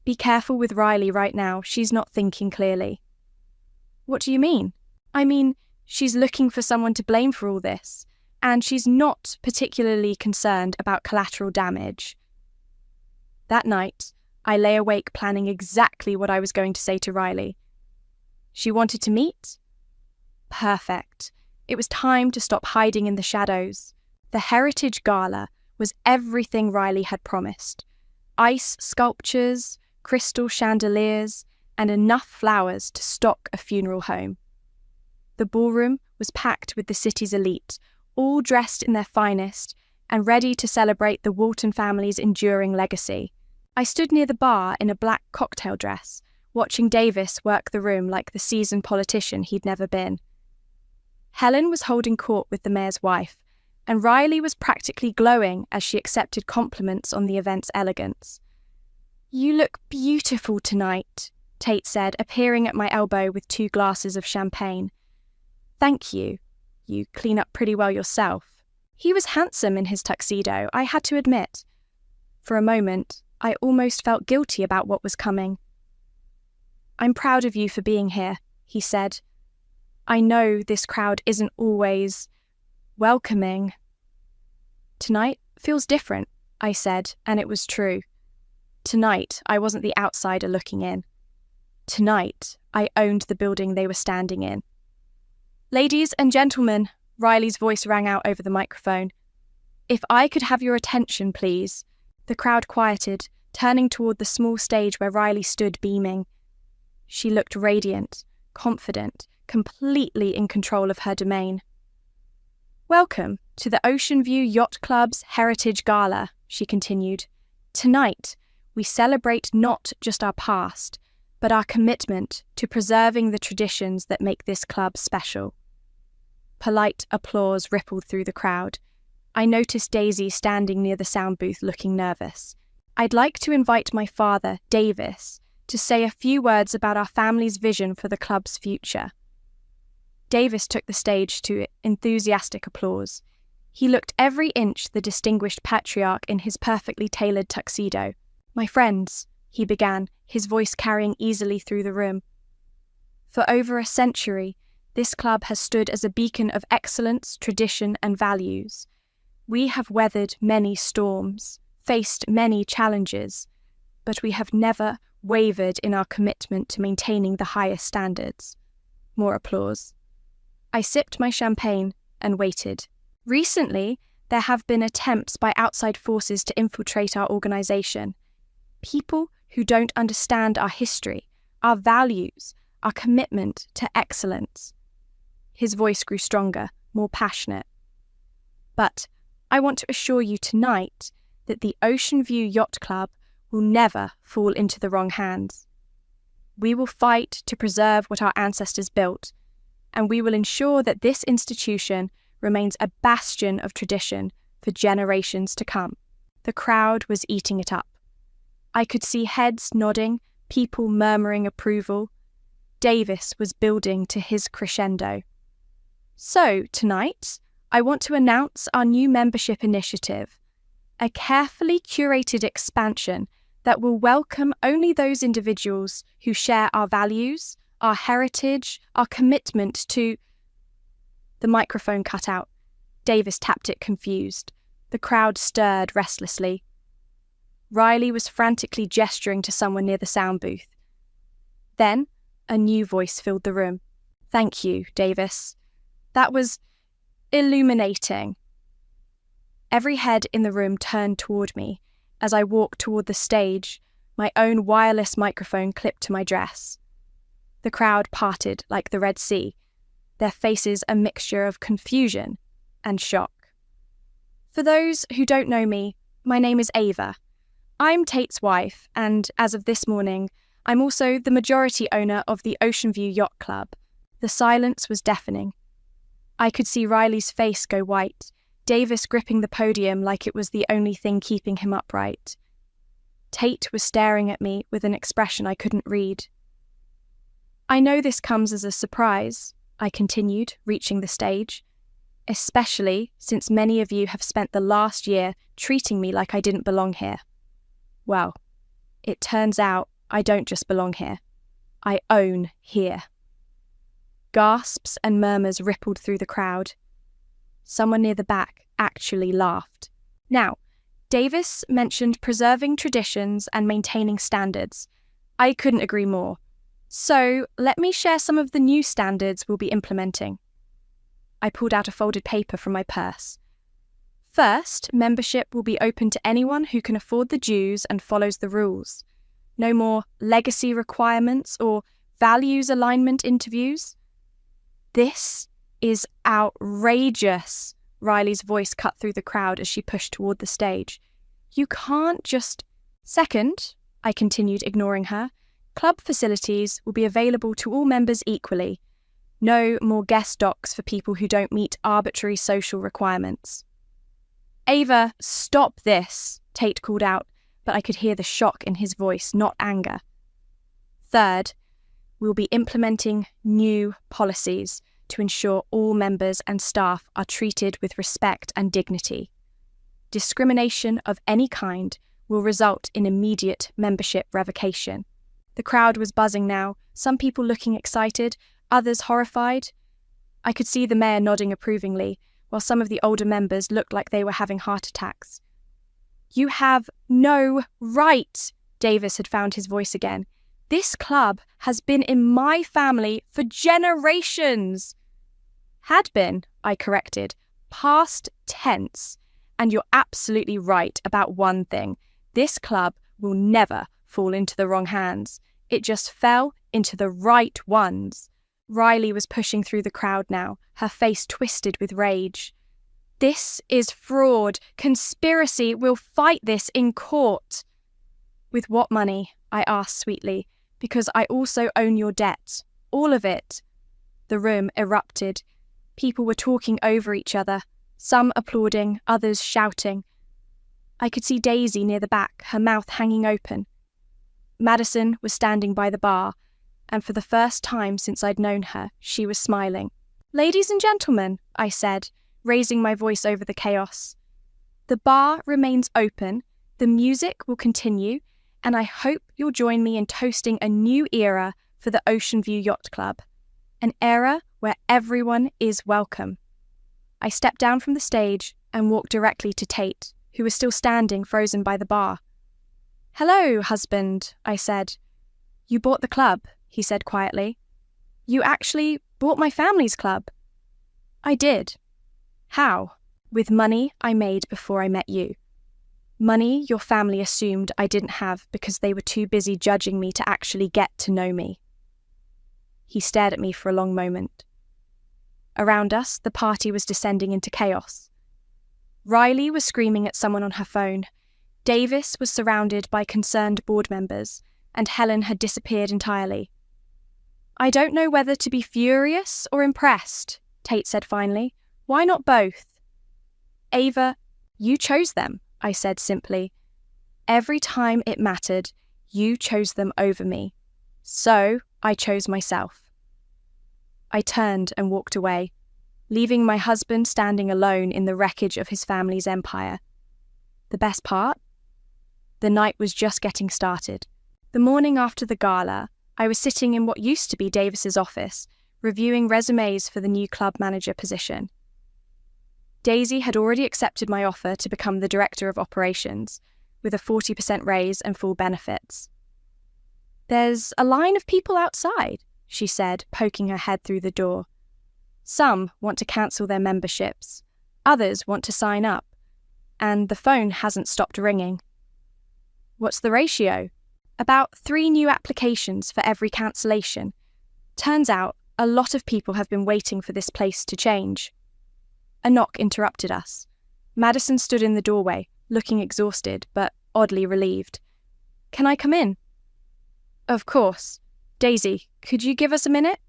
Be careful with Riley right now. She's not thinking clearly. What do you mean? I mean, she's looking for someone to blame for all this, and she's not particularly concerned about collateral damage. That night, I lay awake planning exactly what I was going to say to Riley. She wanted to meet? Perfect. It was time to stop hiding in the shadows. The Heritage Gala was everything Riley had promised. Ice sculptures, crystal chandeliers, and enough flowers to stock a funeral home. The ballroom was packed with the city's elite, all dressed in their finest and ready to celebrate the Walton family's enduring legacy. I stood near the bar in a black cocktail dress, watching Davis work the room like the seasoned politician he'd never been. Helen was holding court with the mayor's wife, and Riley was practically glowing as she accepted compliments on the event's elegance. You look beautiful tonight, Tate said, appearing at my elbow with 2 glasses of champagne. Thank you. You clean up pretty well yourself. He was handsome in his tuxedo, I had to admit. For a moment, I almost felt guilty about what was coming. I'm proud of you for being here, he said. I know this crowd isn't always welcoming. Tonight feels different, I said, and it was true. Tonight, I wasn't the outsider looking in. Tonight, I owned the building they were standing in. Ladies and gentlemen, Riley's voice rang out over the microphone. If I could have your attention, please. The crowd quieted, turning toward the small stage where Riley stood beaming. She looked radiant, confident, completely in control of her domain. Welcome to the Ocean View Yacht Club's Heritage Gala, she continued. Tonight, we celebrate not just our past, but our commitment to preserving the traditions that make this club special. Polite applause rippled through the crowd. I noticed Daisy standing near the sound booth looking nervous. I'd like to invite my father, Davis, to say a few words about our family's vision for the club's future. Davis took the stage to enthusiastic applause. He looked every inch the distinguished patriarch in his perfectly tailored tuxedo. "My friends," he began, his voice carrying easily through the room. "For over a century, this club has stood as a beacon of excellence, tradition, and values. We have weathered many storms, faced many challenges, but we have never wavered in our commitment to maintaining the highest standards." More applause. I sipped my champagne and waited. Recently, there have been attempts by outside forces to infiltrate our organisation. People who don't understand our history, our values, our commitment to excellence. His voice grew stronger, more passionate. "But I want to assure you tonight that the Ocean View Yacht Club will never fall into the wrong hands. We will fight to preserve what our ancestors built, and we will ensure that this institution remains a bastion of tradition for generations to come." The crowd was eating it up. I could see heads nodding, people murmuring approval. Davis was building to his crescendo. "So, tonight, I want to announce our new membership initiative, a carefully curated expansion that will welcome only those individuals who share our values, our heritage, our commitment to—" The microphone cut out. Davis tapped it confused. The crowd stirred restlessly. Riley was frantically gesturing to someone near the sound booth. Then, a new voice filled the room. "Thank you, Davis. That was illuminating." Every head in the room turned toward me as I walked toward the stage, my own wireless microphone clipped to my dress. The crowd parted like the Red Sea, their faces a mixture of confusion and shock. For those who don't know me, my name is Ava. I'm Tate's wife, and as of this morning, I'm also the majority owner of the Ocean View Yacht Club. The silence was deafening. I could see Riley's face go white, Davis gripping the podium like it was the only thing keeping him upright. Tate was staring at me with an expression I couldn't read. "I know this comes as a surprise," I continued, reaching the stage, "especially since many of you have spent the last year treating me like I didn't belong here. Well, it turns out I don't just belong here. I own here." Gasps and murmurs rippled through the crowd. Someone near the back actually laughed. Now, Davis mentioned preserving traditions and maintaining standards. I couldn't agree more. So, let me share some of the new standards we'll be implementing. I pulled out a folded paper from my purse. First, membership will be open to anyone who can afford the dues and follows the rules. No more legacy requirements or values alignment interviews. "This is outrageous," Riley's voice cut through the crowd as she pushed toward the stage. "You can't just—" "Second," I continued, ignoring her, "club facilities will be available to all members equally. No more guest docs for people who don't meet arbitrary social requirements." "Ava, stop this," Tate called out, but I could hear the shock in his voice, not anger. Third, we'll be implementing new policies to ensure all members and staff are treated with respect and dignity. Discrimination of any kind will result in immediate membership revocation. The crowd was buzzing now, some people looking excited, others horrified. I could see the mayor nodding approvingly, while some of the older members looked like they were having heart attacks. "You have no right," Davis had found his voice again. "This club has been in my family for generations." "Had been," I corrected, "past tense. And you're absolutely right about one thing. This club will never fall into the wrong hands. It just fell into the right ones." Riley was pushing through the crowd now, her face twisted with rage. "This is fraud. Conspiracy. We'll fight this in court." "With what money?" I asked sweetly, "because I also own your debt. All of it." The room erupted. People were talking over each other. some applauding, others shouting. I could see Daisy near the back, her mouth hanging open. Madison was standing by the bar, and for the first time since I'd known her, she was smiling. "Ladies and gentlemen," I said, raising my voice over the chaos. "The bar remains open, the music will continue, and I hope you'll join me in toasting a new era for the Ocean View Yacht Club, an era where everyone is welcome." I stepped down from the stage and walked directly to Tate, who was still standing frozen by the bar. "Hello, husband," I said. "You bought the club," he said quietly. "You actually bought my family's club." "I did." "How?" "With money I made before I met you. Money your family assumed I didn't have because they were too busy judging me to actually get to know me." He stared at me for a long moment. Around us, the party was descending into chaos. Riley was screaming at someone on her phone. Davis was surrounded by concerned board members, and Helen had disappeared entirely. "I don't know whether to be furious or impressed," Tate said finally. "Why not both?" "Ava, you chose them," I said simply. "Every time it mattered, you chose them over me. So I chose myself." I turned and walked away, leaving my husband standing alone in the wreckage of his family's empire. The best part? The night was just getting started. The morning after the gala, I was sitting in what used to be Davis's office, reviewing resumes for the new club manager position. Daisy had already accepted my offer to become the director of operations, with a 40% raise and full benefits. "There's a line of people outside," she said, poking her head through the door. "Some want to cancel their memberships, others want to sign up, and the phone hasn't stopped ringing." "What's the ratio?" "About 3 new applications for every cancellation. Turns out a lot of people have been waiting for this place to change." A knock interrupted us. Madison stood in the doorway, looking exhausted, but oddly relieved. "Can I come in?" "Of course. Daisy, could you give us a minute?"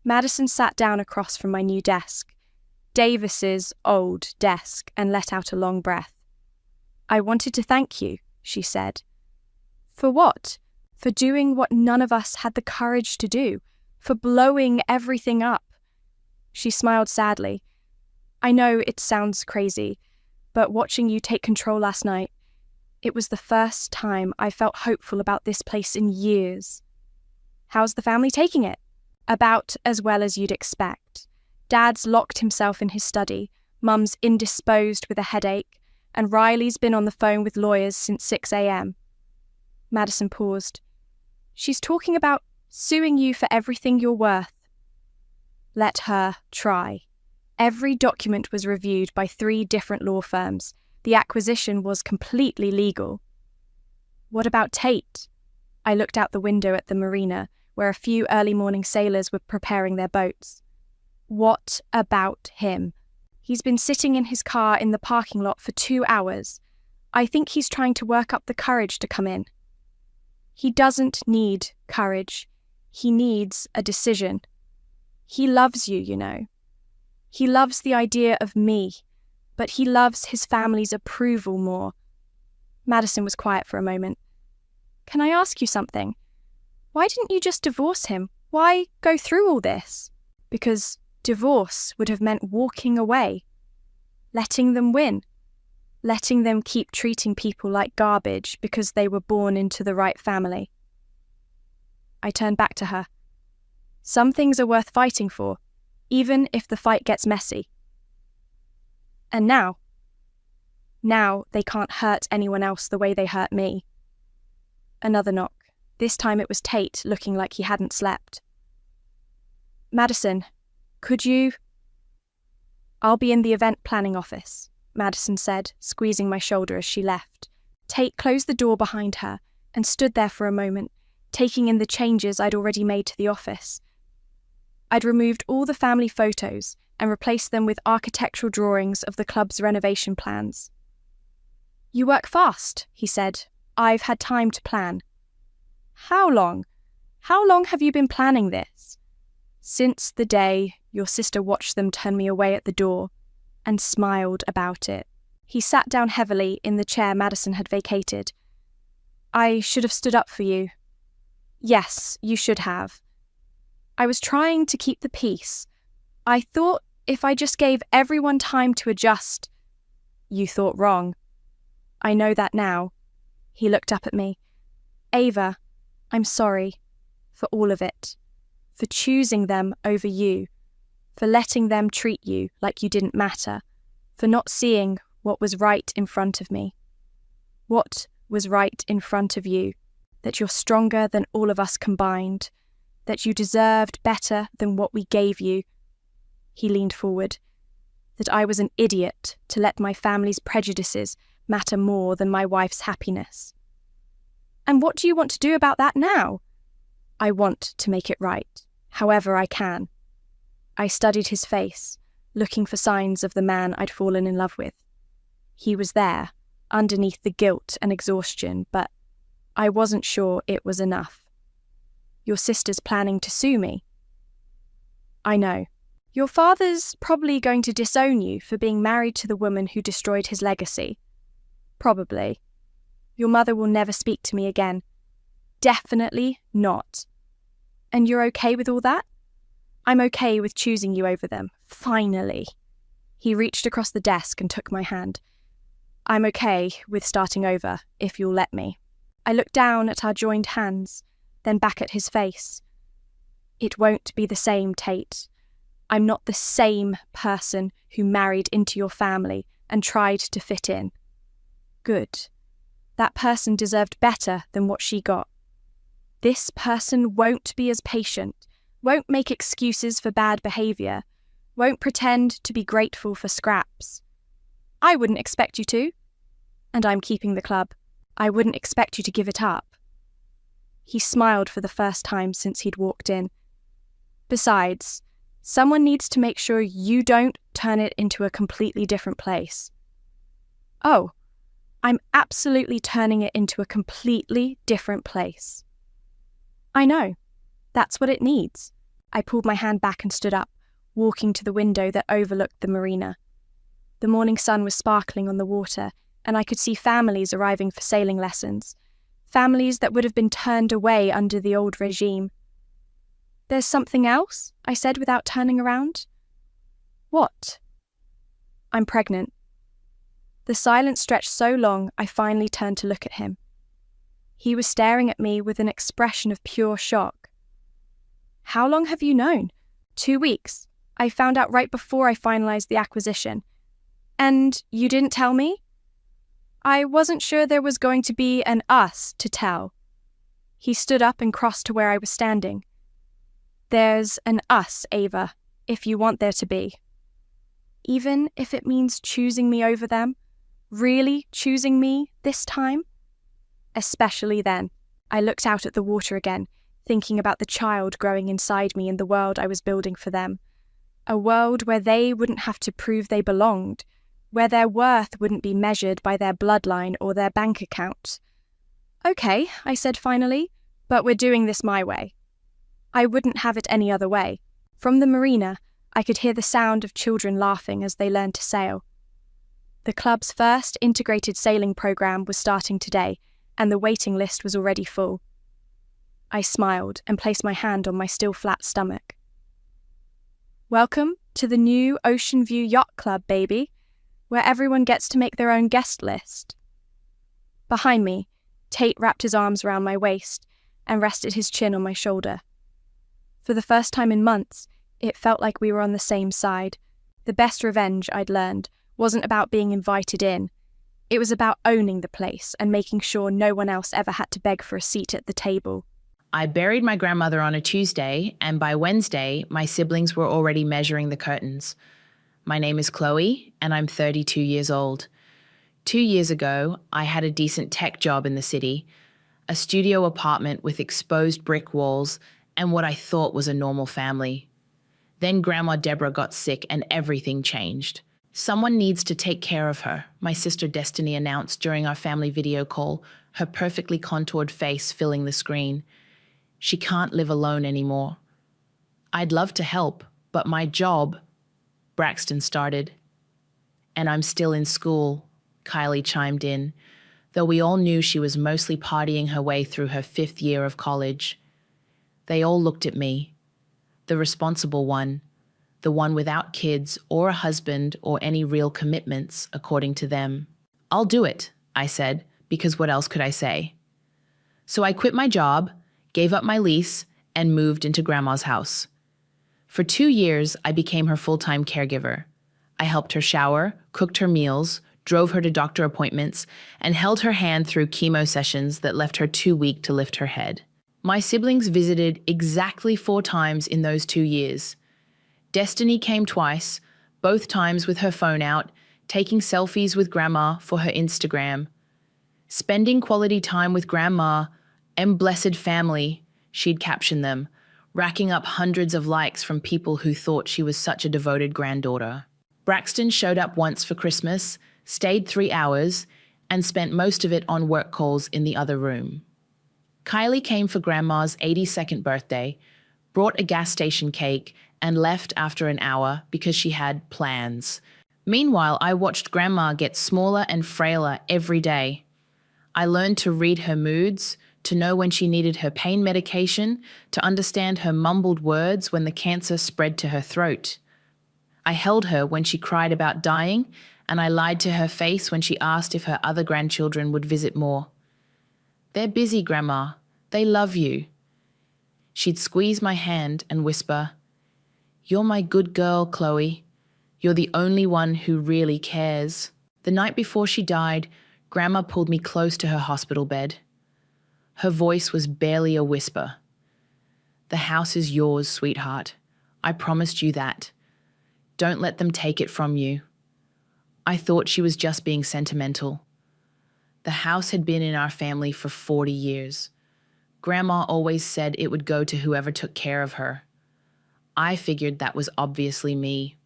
Madison sat down across from my new desk, Davis's old desk, and let out a long breath. "I wanted to thank you," she said. "For what?" "For doing what none of us had the courage to do, for blowing everything up." She smiled sadly. "I know it sounds crazy, but watching you take control last night, it was the first time I felt hopeful about this place in years." "How's the family taking it?" "About as well as you'd expect. Dad's locked himself in his study, Mum's indisposed with a headache, and Riley's been on the phone with lawyers since 6 a.m. Madison paused. "She's talking about suing you for everything you're worth." "Let her try." Every document was reviewed by 3 different law firms. The acquisition was completely legal. "What about Tate?" I looked out the window at the marina, where a few early morning sailors were preparing their boats. "What about him? He's been sitting in his car in the parking lot for 2 hours. I think he's trying to work up the courage to come in." "He doesn't need courage. He needs a decision. He loves you, you know. He loves the idea of me, but he loves his family's approval more." Madison was quiet for a moment. "Can I ask you something? Why didn't you just divorce him? Why go through all this?" "Because divorce would have meant walking away, letting them win, letting them keep treating people like garbage because they were born into the right family." I turned back to her. "Some things are worth fighting for, even if the fight gets messy. And now they can't hurt anyone else the way they hurt me." Another knock. This time it was Tate, looking like he hadn't slept. "Madison, could you—" "I'll be in the event planning office," Madison said, squeezing my shoulder as she left. Tate closed the door behind her and stood there for a moment, taking in the changes I'd already made to the office. I'd removed all the family photos and replaced them with architectural drawings of the club's renovation plans. "You work fast," he said. "I've had time to plan." "How long? How long have you been planning this?" "Since the day your sister watched them turn me away at the door." and smiled about it. He sat down heavily in the chair Madison had vacated. I should have stood up for you. Yes, you should have. I was trying to keep the peace. I thought if I just gave everyone time to adjust. You thought wrong. I know that now. He looked up at me. Ava, I'm sorry for all of it, for choosing them over you, for letting them treat you like you didn't matter, for not seeing what was right in front of me. What was right in front of you, that you're stronger than all of us combined, that you deserved better than what we gave you. He leaned forward. That I was an idiot to let my family's prejudices matter more than my wife's happiness. And what do you want to do about that now? I want to make it right, however I can. I studied his face, looking for signs of the man I'd fallen in love with. He was there, underneath the guilt and exhaustion, but I wasn't sure it was enough. Your sister's planning to sue me. I know. Your father's probably going to disown you for being married to the woman who destroyed his legacy. Probably. Your mother will never speak to me again. Definitely not. And you're okay with all that? I'm okay with choosing you over them. Finally. He reached across the desk and took my hand. I'm okay with starting over, if you'll let me. I looked down at our joined hands, then back at his face. It won't be the same, Tate. I'm not the same person who married into your family and tried to fit in. Good. That person deserved better than what she got. This person won't be as patient, won't make excuses for bad behaviour, won't pretend to be grateful for scraps. I wouldn't expect you to. And I'm keeping the club. I wouldn't expect you to give it up. He smiled for the first time since he'd walked in. Besides, someone needs to make sure you don't turn it into a completely different place. Oh, I'm absolutely turning it into a completely different place. I know. That's what it needs. I pulled my hand back and stood up, walking to the window that overlooked the marina. The morning sun was sparkling on the water, and I could see families arriving for sailing lessons, families that would have been turned away under the old regime. There's something else? I said without turning around. What? I'm pregnant. The silence stretched so long I finally turned to look at him. He was staring at me with an expression of pure shock. How long have you known? 2 weeks. I found out right before I finalized the acquisition. And you didn't tell me? I wasn't sure there was going to be an us to tell. He stood up and crossed to where I was standing. There's an us, Ava, if you want there to be. Even if it means choosing me over them, really choosing me this time? Especially then. I looked out at the water again, thinking about the child growing inside me in the world I was building for them. A world where they wouldn't have to prove they belonged, where their worth wouldn't be measured by their bloodline or their bank account. Okay, I said finally, but we're doing this my way. I wouldn't have it any other way. From the marina, I could hear the sound of children laughing as they learned to sail. The club's first integrated sailing program was starting today, and the waiting list was already full. I smiled and placed my hand on my still flat stomach. Welcome to the new Ocean View Yacht Club, baby, where everyone gets to make their own guest list. Behind me, Tate wrapped his arms around my waist and rested his chin on my shoulder. For the first time in months, it felt like we were on the same side. The best revenge, I'd learned, wasn't about being invited in. It was about owning the place and making sure no one else ever had to beg for a seat at the table. I buried my grandmother on a Tuesday, and by Wednesday, my siblings were already measuring the curtains. My name is Chloe, and I'm 32 years old. 2 years ago, I had a decent tech job in the city, a studio apartment with exposed brick walls and what I thought was a normal family. Then Grandma Deborah got sick and everything changed. Someone needs to take care of her, my sister Destiny announced during our family video call, her perfectly contoured face filling the screen. She can't live alone anymore. I'd love to help, but my job, Braxton started. And I'm still in school, Kylie chimed in, though we all knew she was mostly partying her way through her 5th year of college. They all looked at me, the responsible one, the one without kids or a husband or any real commitments, according to them. I'll do it, I said, because what else could I say? So I quit my job, gave up my lease, and moved into Grandma's house. For 2 years, I became her full-time caregiver. I helped her shower, cooked her meals, drove her to doctor appointments, and held her hand through chemo sessions that left her too weak to lift her head. My siblings visited exactly 4 times in those 2 years. Destiny came twice, both times with her phone out, taking selfies with Grandma for her Instagram. Spending quality time with Grandma and blessed family, she'd caption them, racking up hundreds of likes from people who thought she was such a devoted granddaughter. Braxton showed up once for Christmas, stayed 3 hours, and spent most of it on work calls in the other room. Kylie came for Grandma's 82nd birthday, brought a gas station cake, and left after an hour because she had plans. Meanwhile, I watched Grandma get smaller and frailer every day. I learned to read her moods, to know when she needed her pain medication, to understand her mumbled words when the cancer spread to her throat. I held her when she cried about dying, and I lied to her face when she asked if her other grandchildren would visit more. They're busy, Grandma. They love you. She'd squeeze my hand and whisper, "You're my good girl, Chloe. You're the only one who really cares." The night before she died, Grandma pulled me close to her hospital bed. Her voice was barely a whisper. "The house is yours, sweetheart. I promised you that. Don't let them take it from you." I thought she was just being sentimental. The house had been in our family for 40 years. Grandma always said it would go to whoever took care of her. I figured that was obviously me.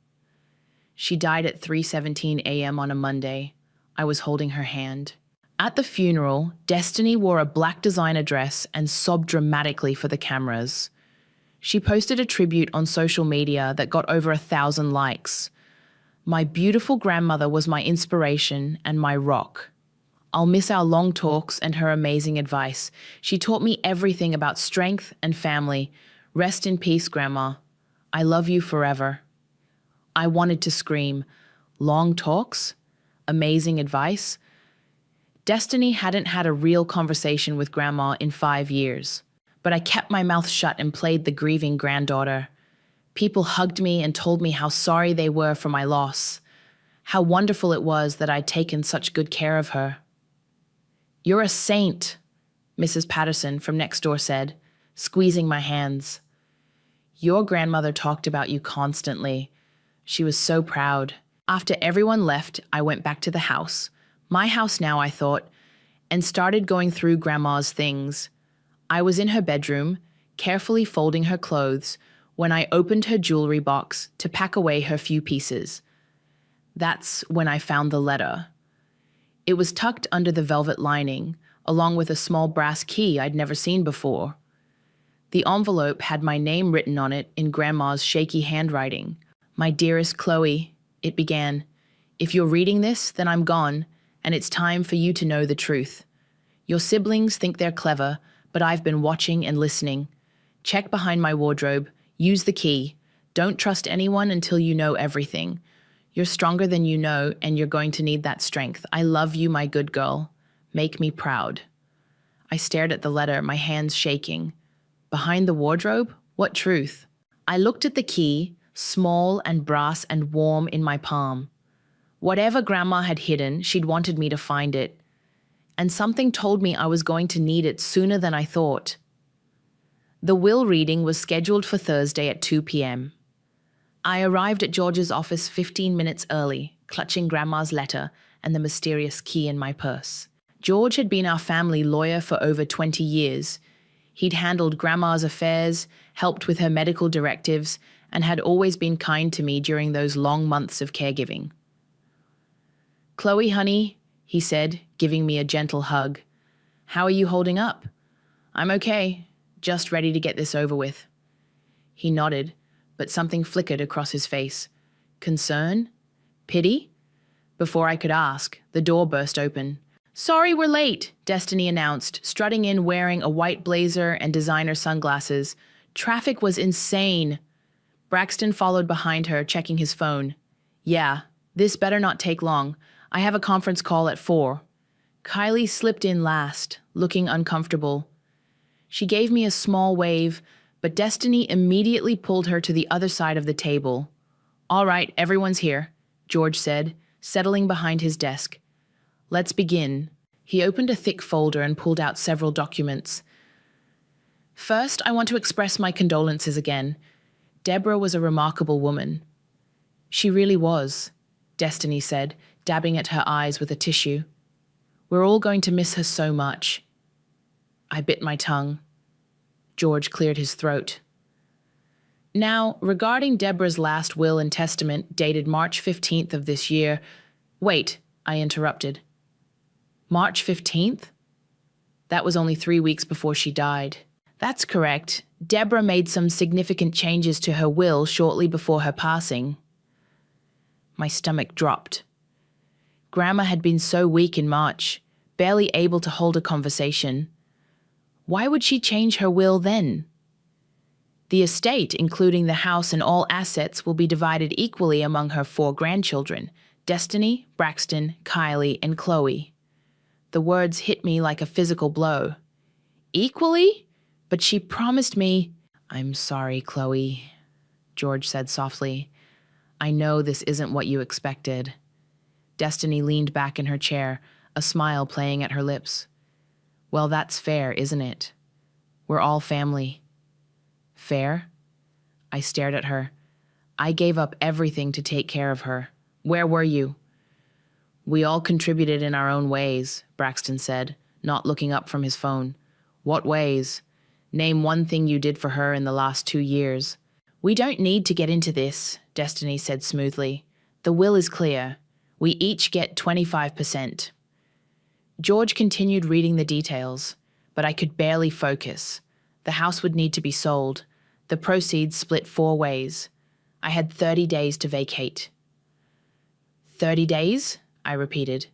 She died at 3:17 a.m. on a Monday. I was holding her hand. At the funeral, Destiny wore a black designer dress and sobbed dramatically for the cameras. She posted a tribute on social media that got over 1,000 likes. My beautiful grandmother was my inspiration and my rock. I'll miss our long talks and her amazing advice. She taught me everything about strength and family. Rest in peace, Grandma. I love you forever. I wanted to scream, long talks? Amazing advice? Destiny hadn't had a real conversation with Grandma in 5 years, but I kept my mouth shut and played the grieving granddaughter. People hugged me and told me how sorry they were for my loss, how wonderful it was that I'd taken such good care of her. "You're a saint," Mrs. Patterson from next door said, squeezing my hands. "Your grandmother talked about you constantly. She was so proud." After everyone left, I went back to the house. My house now, I thought, and started going through Grandma's things. I was in her bedroom, carefully folding her clothes, when I opened her jewelry box to pack away her few pieces. That's when I found the letter. It was tucked under the velvet lining, along with a small brass key I'd never seen before. The envelope had my name written on it in Grandma's shaky handwriting. "My dearest Chloe," it began, "if you're reading this, then I'm gone, and it's time for you to know the truth. Your siblings think they're clever, but I've been watching and listening. Check behind my wardrobe, use the key. Don't trust anyone until you know everything. You're stronger than you know, and you're going to need that strength. I love you, my good girl. Make me proud." I stared at the letter, my hands shaking. Behind the wardrobe? What truth? I looked at the key, small and brass and warm in my palm. Whatever Grandma had hidden, she'd wanted me to find it. And something told me I was going to need it sooner than I thought. The will reading was scheduled for Thursday at 2 p.m. I arrived at George's office 15 minutes early, clutching Grandma's letter and the mysterious key in my purse. George had been our family lawyer for over 20 years. He'd handled Grandma's affairs, helped with her medical directives, and had always been kind to me during those long months of caregiving. "Chloe, honey," he said, giving me a gentle hug. "How are you holding up?" "I'm okay, just ready to get this over with." He nodded, but something flickered across his face. Concern? Pity? Before I could ask, the door burst open. "Sorry we're late," Destiny announced, strutting in wearing a white blazer and designer sunglasses. Traffic was insane. Braxton followed behind her, checking his phone. "Yeah, this better not take long. I have a conference call at 4. Kylie slipped in last, looking uncomfortable. She gave me a small wave, but Destiny immediately pulled her to the other side of the table. "All right, everyone's here," George said, settling behind his desk. "Let's begin." He opened a thick folder and pulled out several documents. "First, I want to express my condolences again. Deborah was a remarkable woman." "She really was," Destiny said, dabbing at her eyes with a tissue. "We're all going to miss her so much." I bit my tongue. George cleared his throat. "Now, regarding Deborah's last will and testament dated March 15th of this year—" "Wait," I interrupted. "March 15th? That was only 3 weeks before she died." "That's correct. Deborah made some significant changes to her will shortly before her passing." My stomach dropped. Grandma had been so weak in March, barely able to hold a conversation. Why would she change her will then? "The estate, including the house and all assets, will be divided equally among her 4 grandchildren, Destiny, Braxton, Kylie, and Chloe." The words hit me like a physical blow. "Equally? But she promised me—" "I'm sorry, Chloe," George said softly. "I know this isn't what you expected." Destiny leaned back in her chair, a smile playing at her lips. "Well, that's fair, isn't it? We're all family." "Fair?" I stared at her. "I gave up everything to take care of her. Where were you?" "We all contributed in our own ways," Braxton said, not looking up from his phone. "What ways? Name one thing you did for her in the last 2 years. "We don't need to get into this," Destiny said smoothly. "The will is clear. We each get 25%. George continued reading the details, but I could barely focus. The house would need to be sold. The proceeds split 4 ways. I had 30 days to vacate. 30 days? I repeated.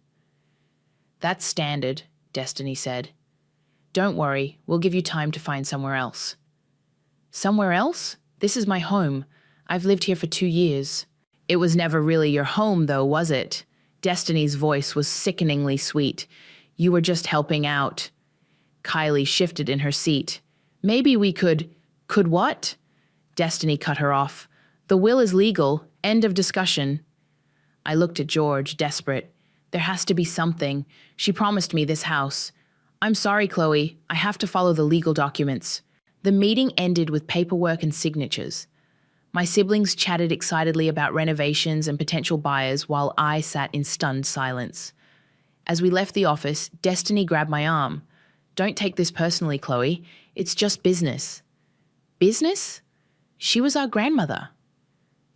"That's standard," Destiny said. "Don't worry, we'll give you time to find somewhere else." "Somewhere else? This is my home. I've lived here for 2 years. "It was never really your home, though, was it?" Destiny's voice was sickeningly sweet. "You were just helping out." Kylie shifted in her seat. "Maybe we could—" "Could what?" Destiny cut her off. "The will is legal. End of discussion." I looked at George, desperate. There has to be something. She promised me this house. "I'm sorry, Chloe. I have to follow the legal documents." The meeting ended with paperwork and signatures. My siblings chatted excitedly about renovations and potential buyers while I sat in stunned silence. As we left the office, Destiny grabbed my arm. "Don't take this personally, Chloe. It's just business." Business? She was our grandmother.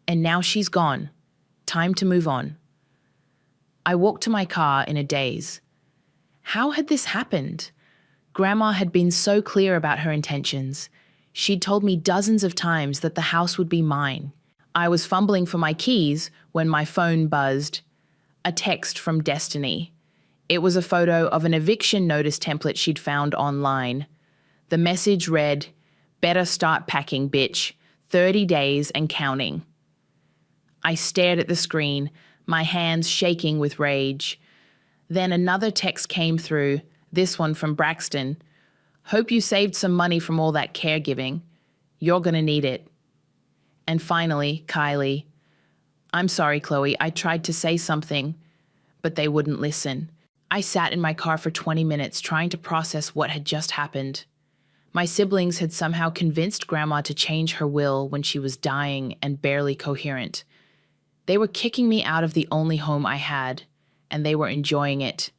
And now she's gone. Time to move on. I walked to my car in a daze. How had this happened? Grandma had been so clear about her intentions. She'd told me dozens of times that the house would be mine. I was fumbling for my keys when my phone buzzed. A text from Destiny. It was a photo of an eviction notice template she'd found online. The message read, "Better start packing, bitch. 30 days and counting." I stared at the screen, my hands shaking with rage. Then another text came through, this one from Braxton. "Hope you saved some money from all that caregiving. You're gonna need it." And finally, Kylie. "I'm sorry, Chloe, I tried to say something, but they wouldn't listen." I sat in my car for 20 minutes trying to process what had just happened. My siblings had somehow convinced Grandma to change her will when she was dying and barely coherent. They were kicking me out of the only home I had, and they were enjoying it.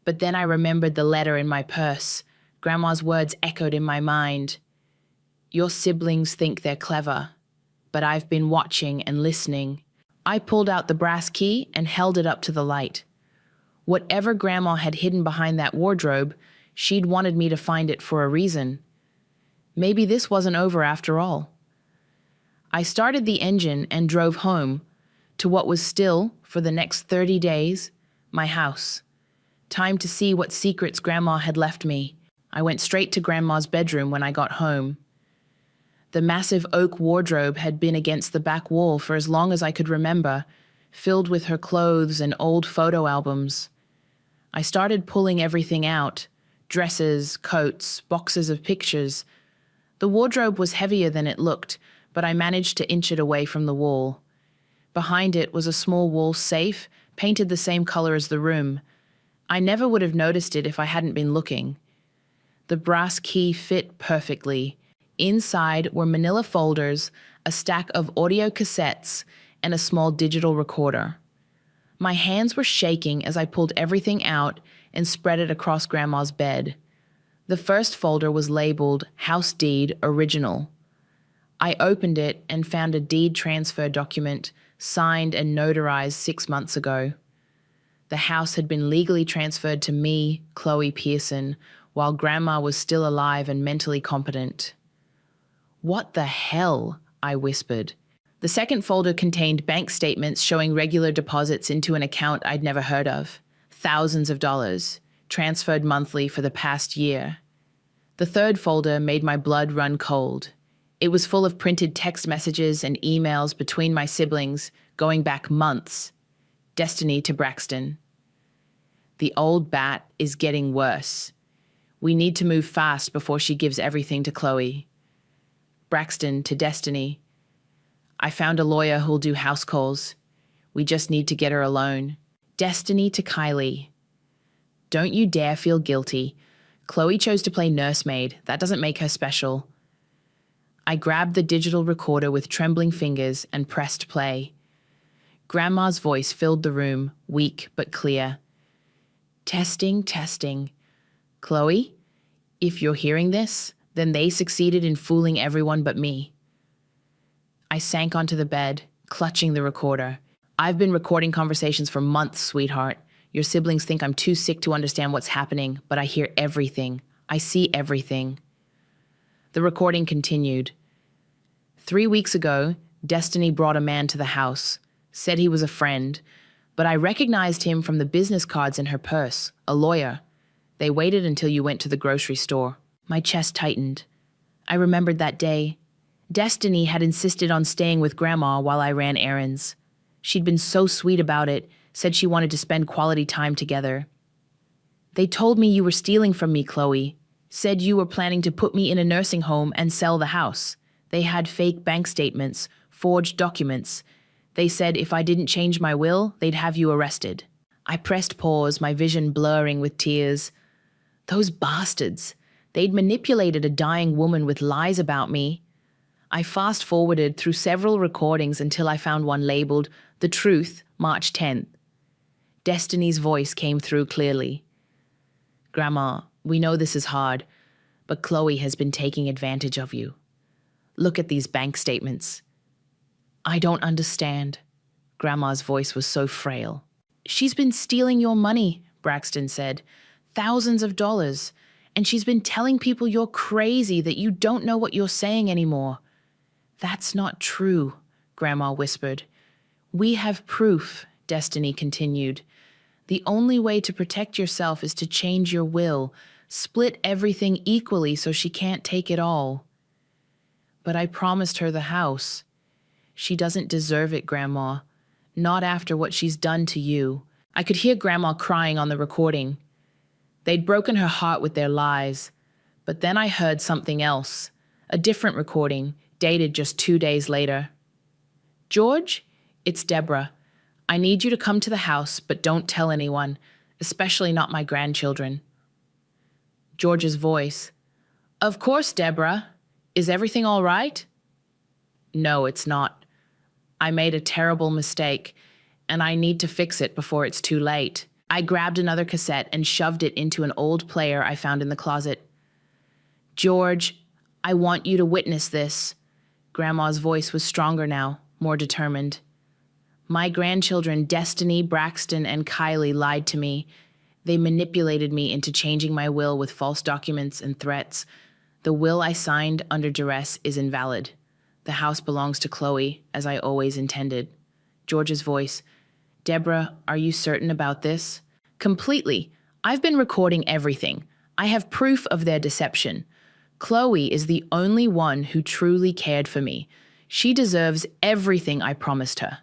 But then I remembered the letter in my purse. Grandma's words echoed in my mind. "Your siblings think they're clever, but I've been watching and listening." I pulled out the brass key and held it up to the light. Whatever Grandma had hidden behind that wardrobe, she'd wanted me to find it for a reason. Maybe this wasn't over after all. I started the engine and drove home, to what was still, for the next 30 days, my house. Time to see what secrets Grandma had left me. I went straight to Grandma's bedroom when I got home. The massive oak wardrobe had been against the back wall for as long as I could remember, filled with her clothes and old photo albums. I started pulling everything out: dresses, coats, boxes of pictures. The wardrobe was heavier than it looked, but I managed to inch it away from the wall. Behind it was a small wall safe, painted the same color as the room. I never would have noticed it if I hadn't been looking. The brass key fit perfectly. Inside were manila folders, a stack of audio cassettes, and a small digital recorder. My hands were shaking as I pulled everything out and spread it across Grandma's bed. The first folder was labeled House Deed Original. I opened it and found a deed transfer document signed and notarized 6 months ago. The house had been legally transferred to me, Chloe Pearson, while Grandma was still alive and mentally competent. "What the hell?" I whispered. The second folder contained bank statements showing regular deposits into an account I'd never heard of. Thousands of dollars, transferred monthly for the past year. The third folder made my blood run cold. It was full of printed text messages and emails between my siblings, going back months. Destiny to Braxton. "The old bat is getting worse. We need to move fast before she gives everything to Chloe." Braxton to Destiny. "I found a lawyer who'll do house calls. We just need to get her alone." Destiny to Kylie. "Don't you dare feel guilty. Chloe chose to play nursemaid. That doesn't make her special." I grabbed the digital recorder with trembling fingers and pressed play. Grandma's voice filled the room, weak but clear. "Testing, testing. Chloe, if you're hearing this, then they succeeded in fooling everyone but me." I sank onto the bed, clutching the recorder. "I've been recording conversations for months, sweetheart. Your siblings think I'm too sick to understand what's happening, but I hear everything. I see everything." The recording continued. 3 weeks ago, Destiny brought a man to the house, said he was a friend, but I recognized him from the business cards in her purse, a lawyer. They waited until you went to the grocery store. My chest tightened. I remembered that day. Destiny had insisted on staying with Grandma while I ran errands. She'd been so sweet about it, said she wanted to spend quality time together. "They told me you were stealing from me, Chloe. Said you were planning to put me in a nursing home and sell the house. They had fake bank statements, forged documents. They said if I didn't change my will, they'd have you arrested." I pressed pause, my vision blurring with tears. Those bastards. They'd manipulated a dying woman with lies about me. I fast-forwarded through several recordings until I found one labeled The Truth, March 10th. Destiny's voice came through clearly. "Grandma, we know this is hard, but Chloe has been taking advantage of you. Look at these bank statements." "I don't understand." Grandma's voice was so frail. "She's been stealing your money," Braxton said. "Thousands of dollars. And she's been telling people you're crazy, that you don't know what you're saying anymore." "That's not true," Grandma whispered. "We have proof," Destiny continued. "The only way to protect yourself is to change your will, split everything equally so she can't take it all." "But I promised her the house." "She doesn't deserve it, Grandma. Not after what she's done to you." I could hear Grandma crying on the recording. They'd broken her heart with their lies. But then I heard something else, a different recording, dated just 2 days later. "George, it's Deborah. I need you to come to the house, but don't tell anyone, especially not my grandchildren." George's voice. "Of course, Deborah. Is everything all right?" "No, it's not. I made a terrible mistake, and I need to fix it before it's too late." I grabbed another cassette and shoved it into an old player I found in the closet. "George, I want you to witness this." Grandma's voice was stronger now, more determined. "My grandchildren, Destiny, Braxton, and Kylie, lied to me. They manipulated me into changing my will with false documents and threats. The will I signed under duress is invalid. The house belongs to Chloe, as I always intended. George's voice. Deborah, are you certain about this? Completely. I've been recording everything. I have proof of their deception. Chloe is the only one who truly cared for me. She deserves everything I promised her.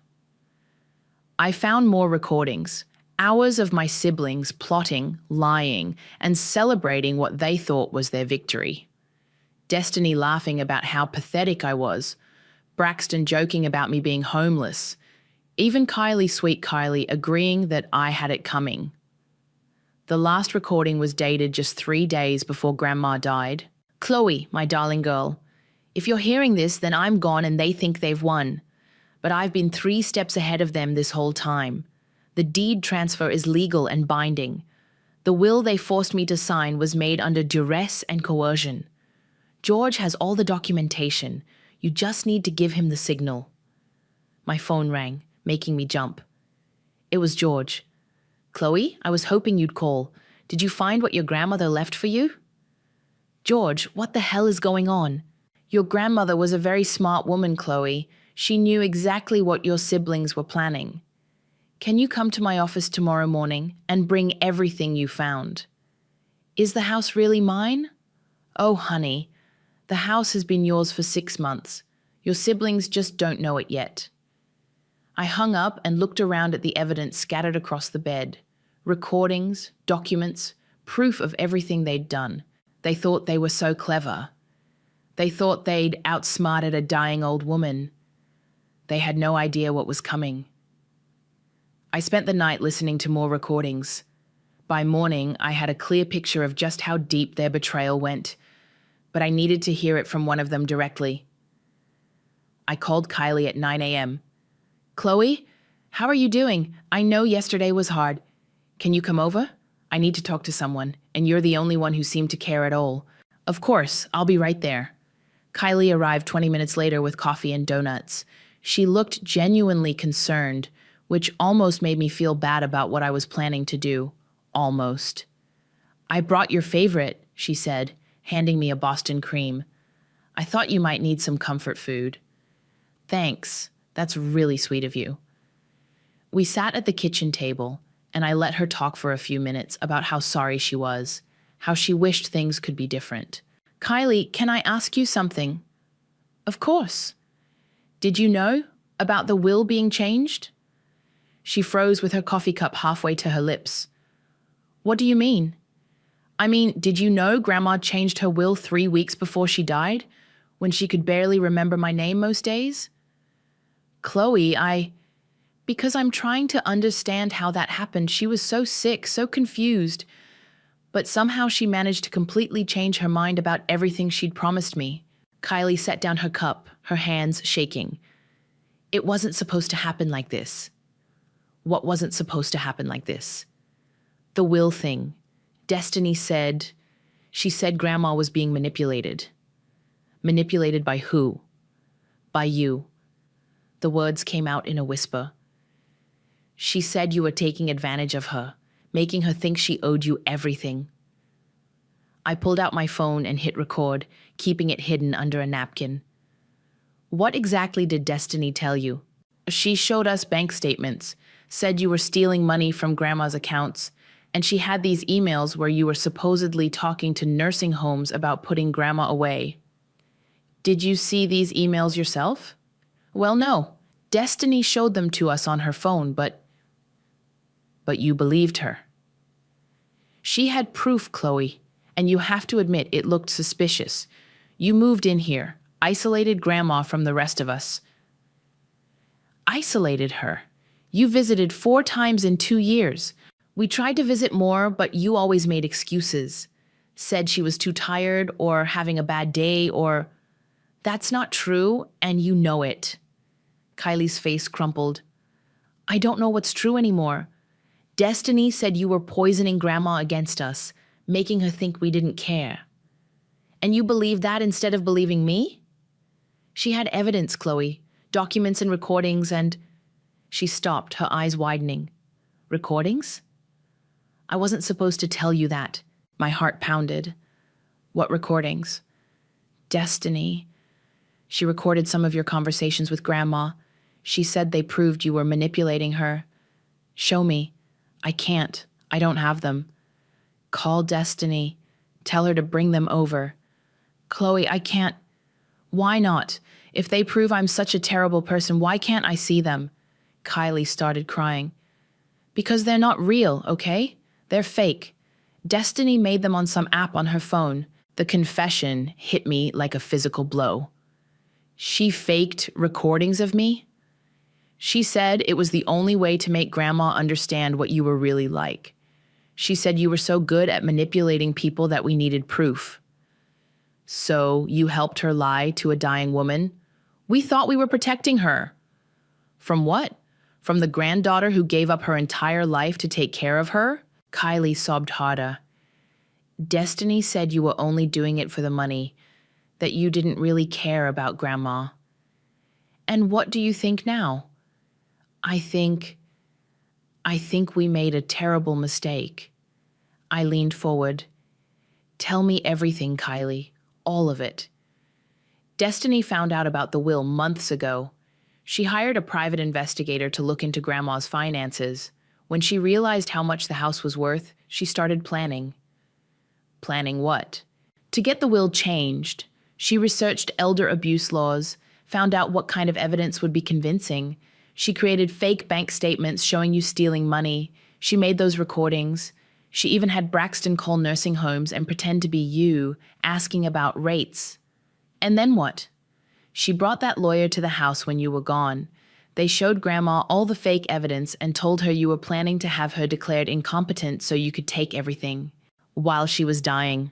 I found more recordings. Hours of my siblings plotting, lying, and celebrating what they thought was their victory. Destiny laughing about how pathetic I was. Braxton joking about me being homeless. Even Kylie, sweet Kylie, agreeing that I had it coming. The last recording was dated just 3 days before Grandma died. Chloe, my darling girl, if you're hearing this, then I'm gone and they think they've won. But I've been 3 steps ahead of them this whole time. The deed transfer is legal and binding. The will they forced me to sign was made under duress and coercion. George has all the documentation. You just need to give him the signal. My phone rang, making me jump. It was George. Chloe, I was hoping you'd call. Did you find what your grandmother left for you? George, what the hell is going on? Your grandmother was a very smart woman, Chloe. She knew exactly what your siblings were planning. Can you come to my office tomorrow morning and bring everything you found? Is the house really mine? Oh, honey, the house has been yours for 6 months. Your siblings just don't know it yet. I hung up and looked around at the evidence scattered across the bed. Recordings, documents, proof of everything they'd done. They thought they were so clever. They thought they'd outsmarted a dying old woman. They had no idea what was coming. I spent the night listening to more recordings. By morning, I had a clear picture of just how deep their betrayal went, but I needed to hear it from one of them directly. I called Kylie at 9 a.m. Chloe, how are you doing? I know yesterday was hard. Can you come over? I need to talk to someone, and you're the only one who seemed to care at all. Of course, I'll be right there. Kylie arrived 20 minutes later with coffee and donuts. She looked genuinely concerned, which almost made me feel bad about what I was planning to do. Almost. I brought your favorite, she said, handing me a Boston cream. I thought you might need some comfort food. Thanks. That's really sweet of you. We sat at the kitchen table, and I let her talk for a few minutes about how sorry she was, how she wished things could be different. Kylie, can I ask you something? Of course. Did you know about the will being changed? She froze with her coffee cup halfway to her lips. What do you mean? I mean, did you know Grandma changed her will 3 weeks before she died, when she could barely remember my name most days? Chloe, because I'm trying to understand how that happened. She was so sick, so confused. But somehow she managed to completely change her mind about everything she'd promised me. Kylie set down her cup, her hands shaking. It wasn't supposed to happen like this. What wasn't supposed to happen like this? The will thing. Destiny said, she said Grandma was being manipulated. Manipulated by who? By you. The words came out in a whisper. She said you were taking advantage of her, making her think she owed you everything. I pulled out my phone and hit record, keeping it hidden under a napkin. What exactly did Destiny tell you? She showed us bank statements, said you were stealing money from Grandma's accounts, and she had these emails where you were supposedly talking to nursing homes about putting Grandma away. Did you see these emails yourself? Well, no. Destiny showed them to us on her phone, but you believed her. She had proof, Chloe, and you have to admit it looked suspicious. You moved in here, isolated Grandma from the rest of us. Isolated her? You visited 4 times in 2 years. We tried to visit more, but you always made excuses. Said she was too tired or having a bad day or... That's not true, and you know it. Kylie's face crumpled. I don't know what's true anymore. Destiny said you were poisoning Grandma against us, making her think we didn't care. And you believed that instead of believing me? She had evidence, Chloe, documents and recordings, and... She stopped, her eyes widening. Recordings? I wasn't supposed to tell you that. My heart pounded. What recordings? Destiny. She recorded some of your conversations with Grandma. She said they proved you were manipulating her. Show me. I can't. I don't have them. Call Destiny. Tell her to bring them over. Chloe, I can't. Why not? If they prove I'm such a terrible person, why can't I see them? Kylie started crying. Because they're not real, okay? They're fake. Destiny made them on some app on her phone. The confession hit me like a physical blow. She faked recordings of me? She said it was the only way to make Grandma understand what you were really like. She said you were so good at manipulating people that we needed proof. So you helped her lie to a dying woman? We thought we were protecting her. From what? From the granddaughter who gave up her entire life to take care of her? Kylie sobbed harder. Destiny said you were only doing it for the money, that you didn't really care about Grandma. And what do you think now? I think we made a terrible mistake. I leaned forward. Tell me everything, Kylie. All of it. Destiny found out about the will months ago. She hired a private investigator to look into Grandma's finances. When she realized how much the house was worth, she started planning. Planning what? To get the will changed. She researched elder abuse laws, found out what kind of evidence would be convincing. She created fake bank statements showing you stealing money. She made those recordings. She even had Braxton call nursing homes and pretend to be you, asking about rates. And then what? She brought that lawyer to the house when you were gone. They showed Grandma all the fake evidence and told her you were planning to have her declared incompetent so you could take everything. While she was dying.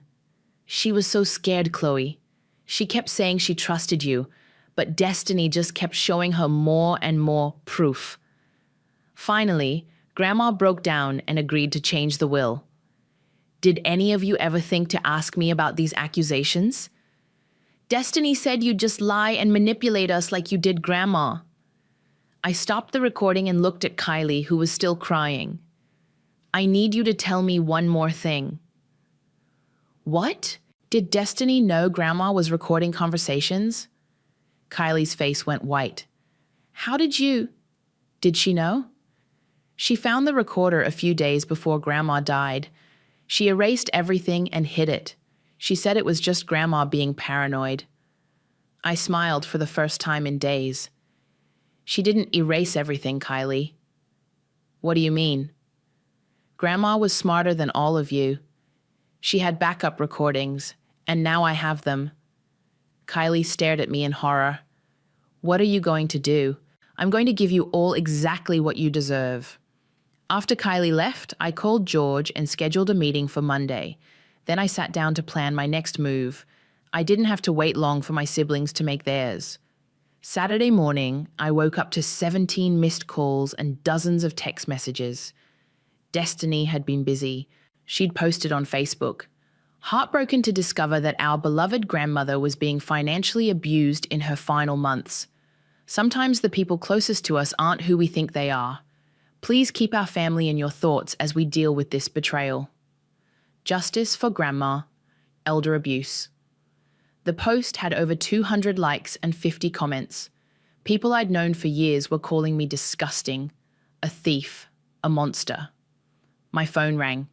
She was so scared, Chloe. She kept saying she trusted you, but Destiny just kept showing her more and more proof. Finally, Grandma broke down and agreed to change the will. Did any of you ever think to ask me about these accusations? Destiny said you'd just lie and manipulate us like you did Grandma. I stopped the recording and looked at Kylie, who was still crying. I need you to tell me one more thing. What? Did Destiny know Grandma was recording conversations? Kylie's face went white. How did you? Did she know? She found the recorder a few days before Grandma died. She erased everything and hid it. She said it was just Grandma being paranoid. I smiled for the first time in days. She didn't erase everything, Kylie. What do you mean? Grandma was smarter than all of you. She had backup recordings, and now I have them. Kylie stared at me in horror. What are you going to do? I'm going to give you all exactly what you deserve. After Kylie left, I called George and scheduled a meeting for Monday. Then I sat down to plan my next move. I didn't have to wait long for my siblings to make theirs. Saturday morning, I woke up to 17 missed calls and dozens of text messages. Destiny had been busy. She'd posted on Facebook. Heartbroken to discover that our beloved grandmother was being financially abused in her final months. Sometimes the people closest to us aren't who we think they are. Please keep our family in your thoughts as we deal with this betrayal. Justice for Grandma. Elder abuse. The post had over 200 likes and 50 comments. People I'd known for years were calling me disgusting, a thief, a monster. My phone rang.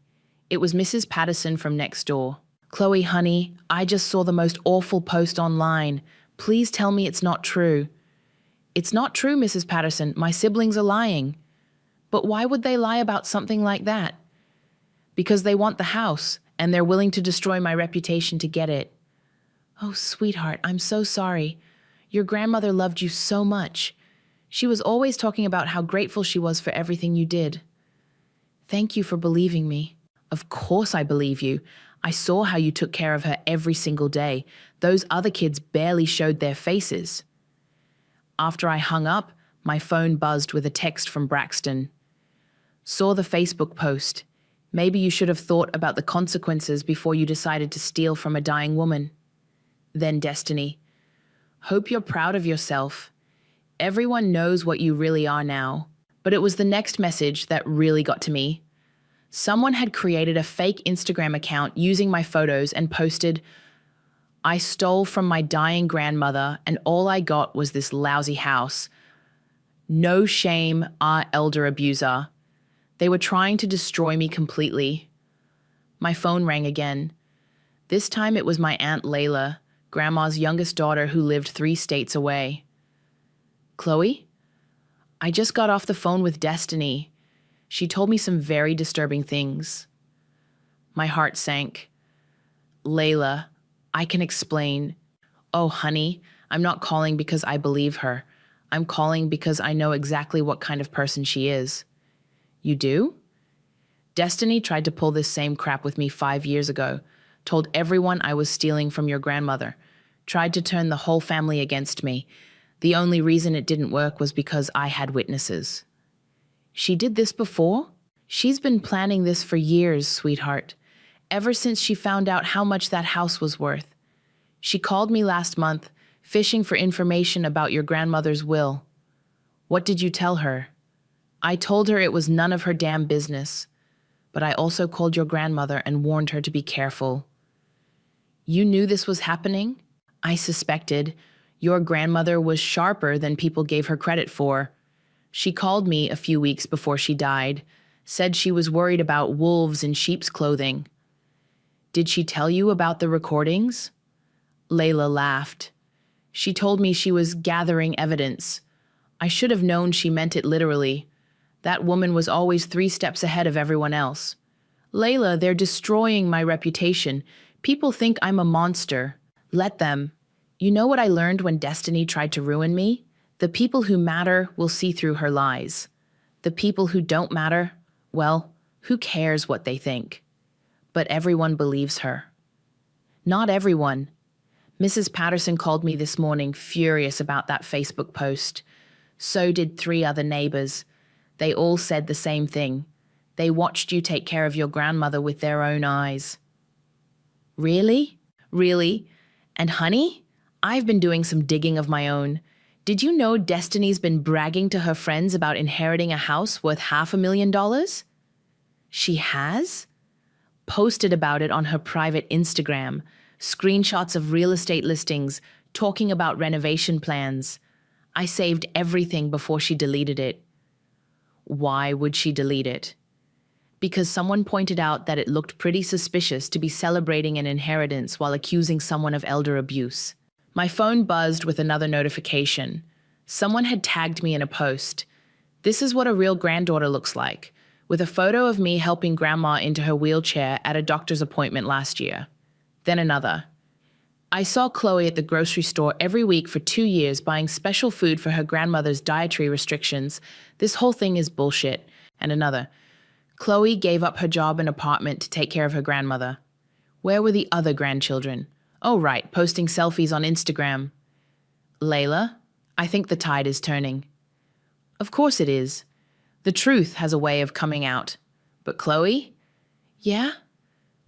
It was Mrs. Patterson from next door. Chloe, honey, I just saw the most awful post online. Please tell me it's not true. It's not true, Mrs. Patterson. My siblings are lying. But why would they lie about something like that? Because they want the house, and they're willing to destroy my reputation to get it. Oh, sweetheart, I'm so sorry. Your grandmother loved you so much. She was always talking about how grateful she was for everything you did. Thank you for believing me. Of course I believe you. I saw how you took care of her every single day. Those other kids barely showed their faces. After I hung up, my phone buzzed with a text from Braxton. Saw the Facebook post. Maybe you should have thought about the consequences before you decided to steal from a dying woman. Then Destiny. Hope you're proud of yourself. Everyone knows what you really are now. But it was the next message that really got to me. Someone had created a fake Instagram account using my photos and posted, I stole from my dying grandmother and all I got was this lousy house. No shame, our elder abuser. They were trying to destroy me completely. My phone rang again. This time it was my Aunt Layla, Grandma's youngest daughter who lived 3 states away. Chloe? I just got off the phone with Destiny. She told me some very disturbing things. My heart sank. Layla, I can explain. Oh, honey, I'm not calling because I believe her. I'm calling because I know exactly what kind of person she is. You do? Destiny tried to pull this same crap with me 5 years ago, told everyone I was stealing from your grandmother, tried to turn the whole family against me. The only reason it didn't work was because I had witnesses. She did this before? She's been planning this for years, sweetheart. Ever since she found out how much that house was worth. She called me last month, fishing for information about your grandmother's will. What did you tell her? I told her it was none of her damn business. But I also called your grandmother and warned her to be careful. You knew this was happening? I suspected. Your grandmother was sharper than people gave her credit for. She called me a few weeks before she died, said she was worried about wolves in sheep's clothing. Did she tell you about the recordings? Layla laughed. She told me she was gathering evidence. I should have known she meant it literally. That woman was always 3 steps ahead of everyone else. Layla, they're destroying my reputation. People think I'm a monster. Let them. You know what I learned when Destiny tried to ruin me? The people who matter will see through her lies. The people who don't matter, well, who cares what they think? But everyone believes her. Not everyone. Mrs. Patterson called me this morning furious about that Facebook post. So did 3 other neighbors. They all said the same thing. They watched you take care of your grandmother with their own eyes. Really? Really? And honey, I've been doing some digging of my own. Did you know Destiny's been bragging to her friends about inheriting a house worth $500,000? She has? Posted about it on her private Instagram, screenshots of real estate listings, talking about renovation plans. I saved everything before she deleted it. Why would she delete it? Because someone pointed out that it looked pretty suspicious to be celebrating an inheritance while accusing someone of elder abuse. My phone buzzed with another notification. Someone had tagged me in a post. This is what a real granddaughter looks like, with a photo of me helping Grandma into her wheelchair at a doctor's appointment last year. Then another. I saw Chloe at the grocery store every week for 2 years buying special food for her grandmother's dietary restrictions. This whole thing is bullshit. And another. Chloe gave up her job and apartment to take care of her grandmother. Where were the other grandchildren? Oh, right, posting selfies on Instagram. Layla, I think the tide is turning. Of course it is. The truth has a way of coming out. But Chloe? Yeah?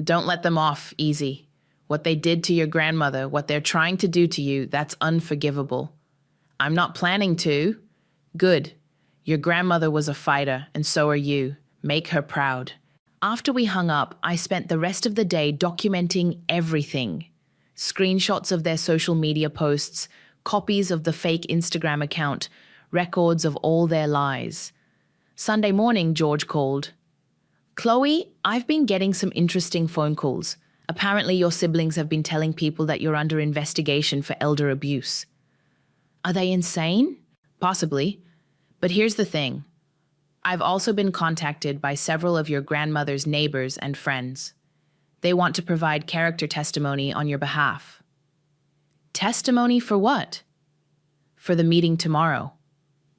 Don't let them off easy. What they did to your grandmother, what they're trying to do to you, that's unforgivable. I'm not planning to. Good. Your grandmother was a fighter, and so are you. Make her proud. After we hung up, I spent the rest of the day documenting everything. Screenshots of their social media posts, copies of the fake Instagram account, records of all their lies. Sunday morning, George called. Chloe, I've been getting some interesting phone calls. Apparently your siblings have been telling people that you're under investigation for elder abuse. Are they insane? Possibly. But here's the thing. I've also been contacted by several of your grandmother's neighbors and friends. They want to provide character testimony on your behalf. Testimony for what? For the meeting tomorrow.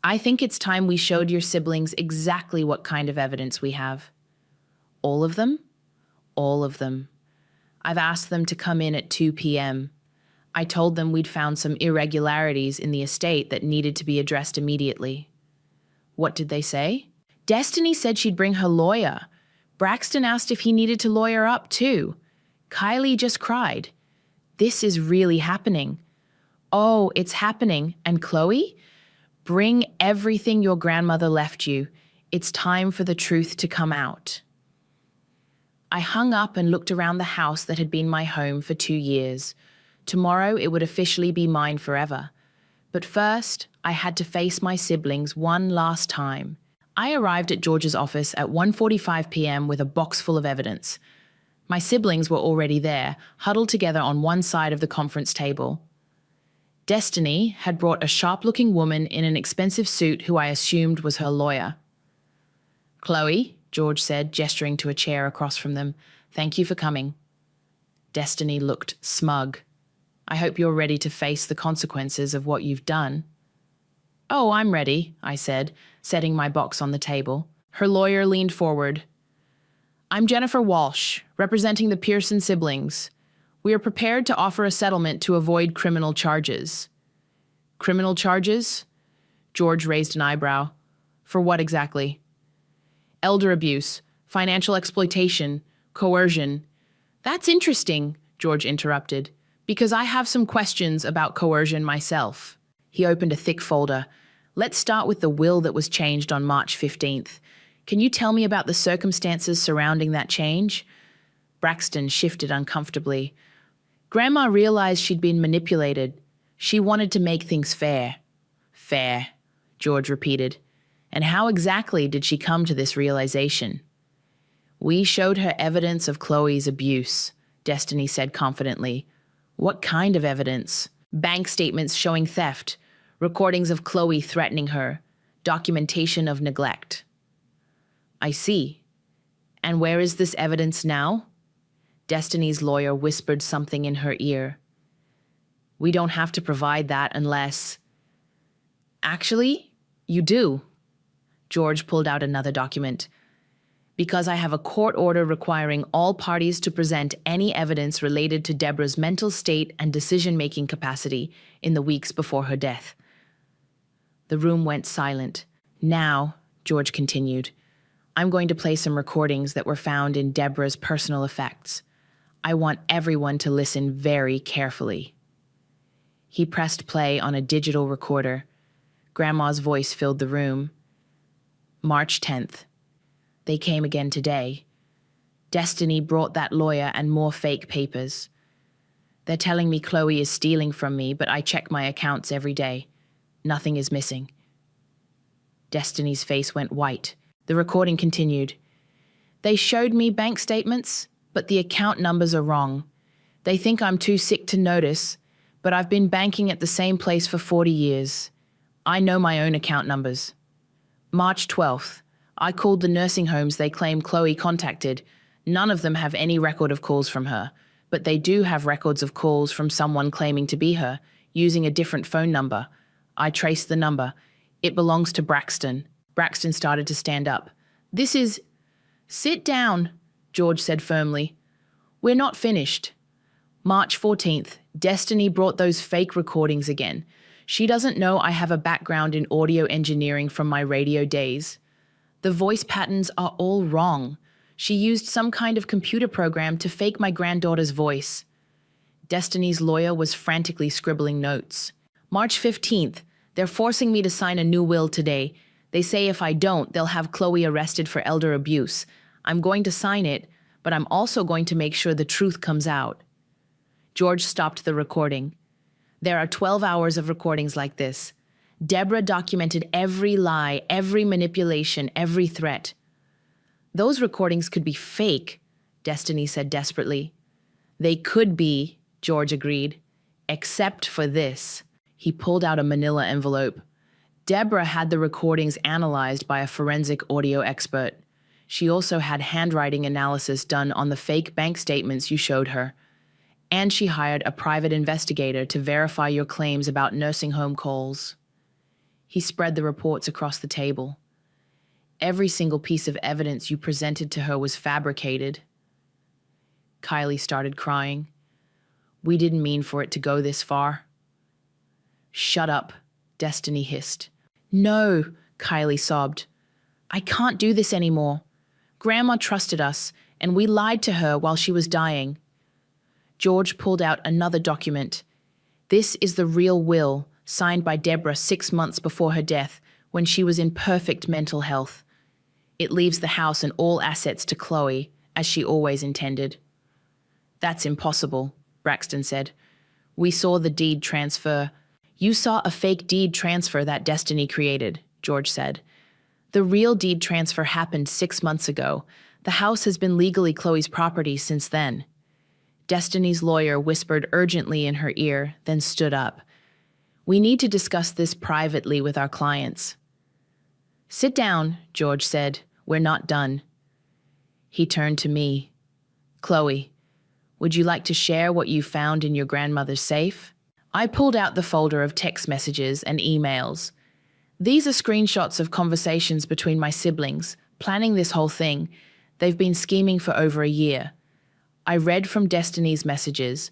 I think it's time we showed your siblings exactly what kind of evidence we have. All of them? All of them. I've asked them to come in at 2 p.m. I told them we'd found some irregularities in the estate that needed to be addressed immediately. What did they say? Destiny said she'd bring her lawyer. Braxton asked if he needed to lawyer up too. Kylie just cried. This is really happening. Oh, it's happening. And Chloe? Bring everything your grandmother left you. It's time for the truth to come out. I hung up and looked around the house that had been my home for 2 years. Tomorrow it would officially be mine forever. But first, I had to face my siblings one last time. I arrived at George's office at 1:45 p.m. with a box full of evidence. My siblings were already there, huddled together on one side of the conference table. Destiny had brought a sharp-looking woman in an expensive suit who I assumed was her lawyer. "Chloe," George said, gesturing to a chair across from them, "thank you for coming." Destiny looked smug. "I hope you're ready to face the consequences of what you've done." "Oh, I'm ready," I said, setting my box on the table. Her lawyer leaned forward. "I'm Jennifer Walsh, representing the Pearson siblings. We are prepared to offer a settlement to avoid criminal charges." "Criminal charges?" George raised an eyebrow. "For what exactly?" "Elder abuse, financial exploitation, coercion." "That's interesting," George interrupted, "because I have some questions about coercion myself." He opened a thick folder. "Let's start with the will that was changed on March 15th. Can you tell me about the circumstances surrounding that change?" Braxton shifted uncomfortably. "Grandma realized she'd been manipulated. She wanted to make things fair." "Fair," George repeated. "And how exactly did she come to this realization?" "We showed her evidence of Chloe's abuse," Destiny said confidently. "What kind of evidence?" "Bank statements showing theft, recordings of Chloe threatening her, documentation of neglect." "I see. And where is this evidence now?" Destiny's lawyer whispered something in her ear. "We don't have to provide that unless—" "Actually, you do." George pulled out another document. "Because I have a court order requiring all parties to present any evidence related to Deborah's mental state and decision-making capacity in the weeks before her death." The room went silent. "Now," George continued, "I'm going to play some recordings that were found in Deborah's personal effects. I want everyone to listen very carefully." He pressed play on a digital recorder. Grandma's voice filled the room. March 10th. "They came again today. Destiny brought that lawyer and more fake papers. They're telling me Chloe is stealing from me, but I check my accounts every day. Nothing is missing." Destiny's face went white. The recording continued. "They showed me bank statements, but the account numbers are wrong. They think I'm too sick to notice, but I've been banking at the same place for 40 years. I know my own account numbers." March 12th. "I called the nursing homes they claim Chloe contacted. None of them have any record of calls from her, but they do have records of calls from someone claiming to be her, using a different phone number. I traced the number. It belongs to Braxton." Braxton started to stand up. "This is—" "Sit down," George said firmly. "We're not finished." March 14th. Destiny brought those fake recordings again. She doesn't know I have a background in audio engineering from my radio days. The voice patterns are all wrong. She used some kind of computer program to fake my granddaughter's voice. Destiny's lawyer was frantically scribbling notes. March 15th. "They're forcing me to sign a new will today. They say if I don't, they'll have Chloe arrested for elder abuse. I'm going to sign it, but I'm also going to make sure the truth comes out." George stopped the recording. "There are 12 hours of recordings like this. Deborah documented every lie, every manipulation, every threat." "Those recordings could be fake," Destiny said desperately. "They could be," George agreed, "except for this." He pulled out a manila envelope. "Deborah had the recordings analyzed by a forensic audio expert. She also had handwriting analysis done on the fake bank statements you showed her. And she hired a private investigator to verify your claims about nursing home calls." He spread the reports across the table. "Every single piece of evidence you presented to her was fabricated." Kylie started crying. "We didn't mean for it to go this far." "Shut up," Destiny hissed. "No," Kylie sobbed. "I can't do this anymore. Grandma trusted us, and we lied to her while she was dying." George pulled out another document. "This is the real will, signed by Deborah 6 months before her death, when she was in perfect mental health. It leaves the house and all assets to Chloe, as she always intended." "That's impossible," Braxton said. "We saw the deed transfer. You saw a fake deed transfer that Destiny created, George said. The real deed transfer happened 6 months ago. The house has been legally Chloe's property since then. Destiny's lawyer whispered urgently in her ear, then stood up. We need to discuss this privately with our clients. Sit down, George said. We're not done. He turned to me. Chloe, would you like to share what you found in your grandmother's safe? I pulled out the folder of text messages and emails. These are screenshots of conversations between my siblings, planning this whole thing. They've been scheming for over a year. I read from Destiny's messages.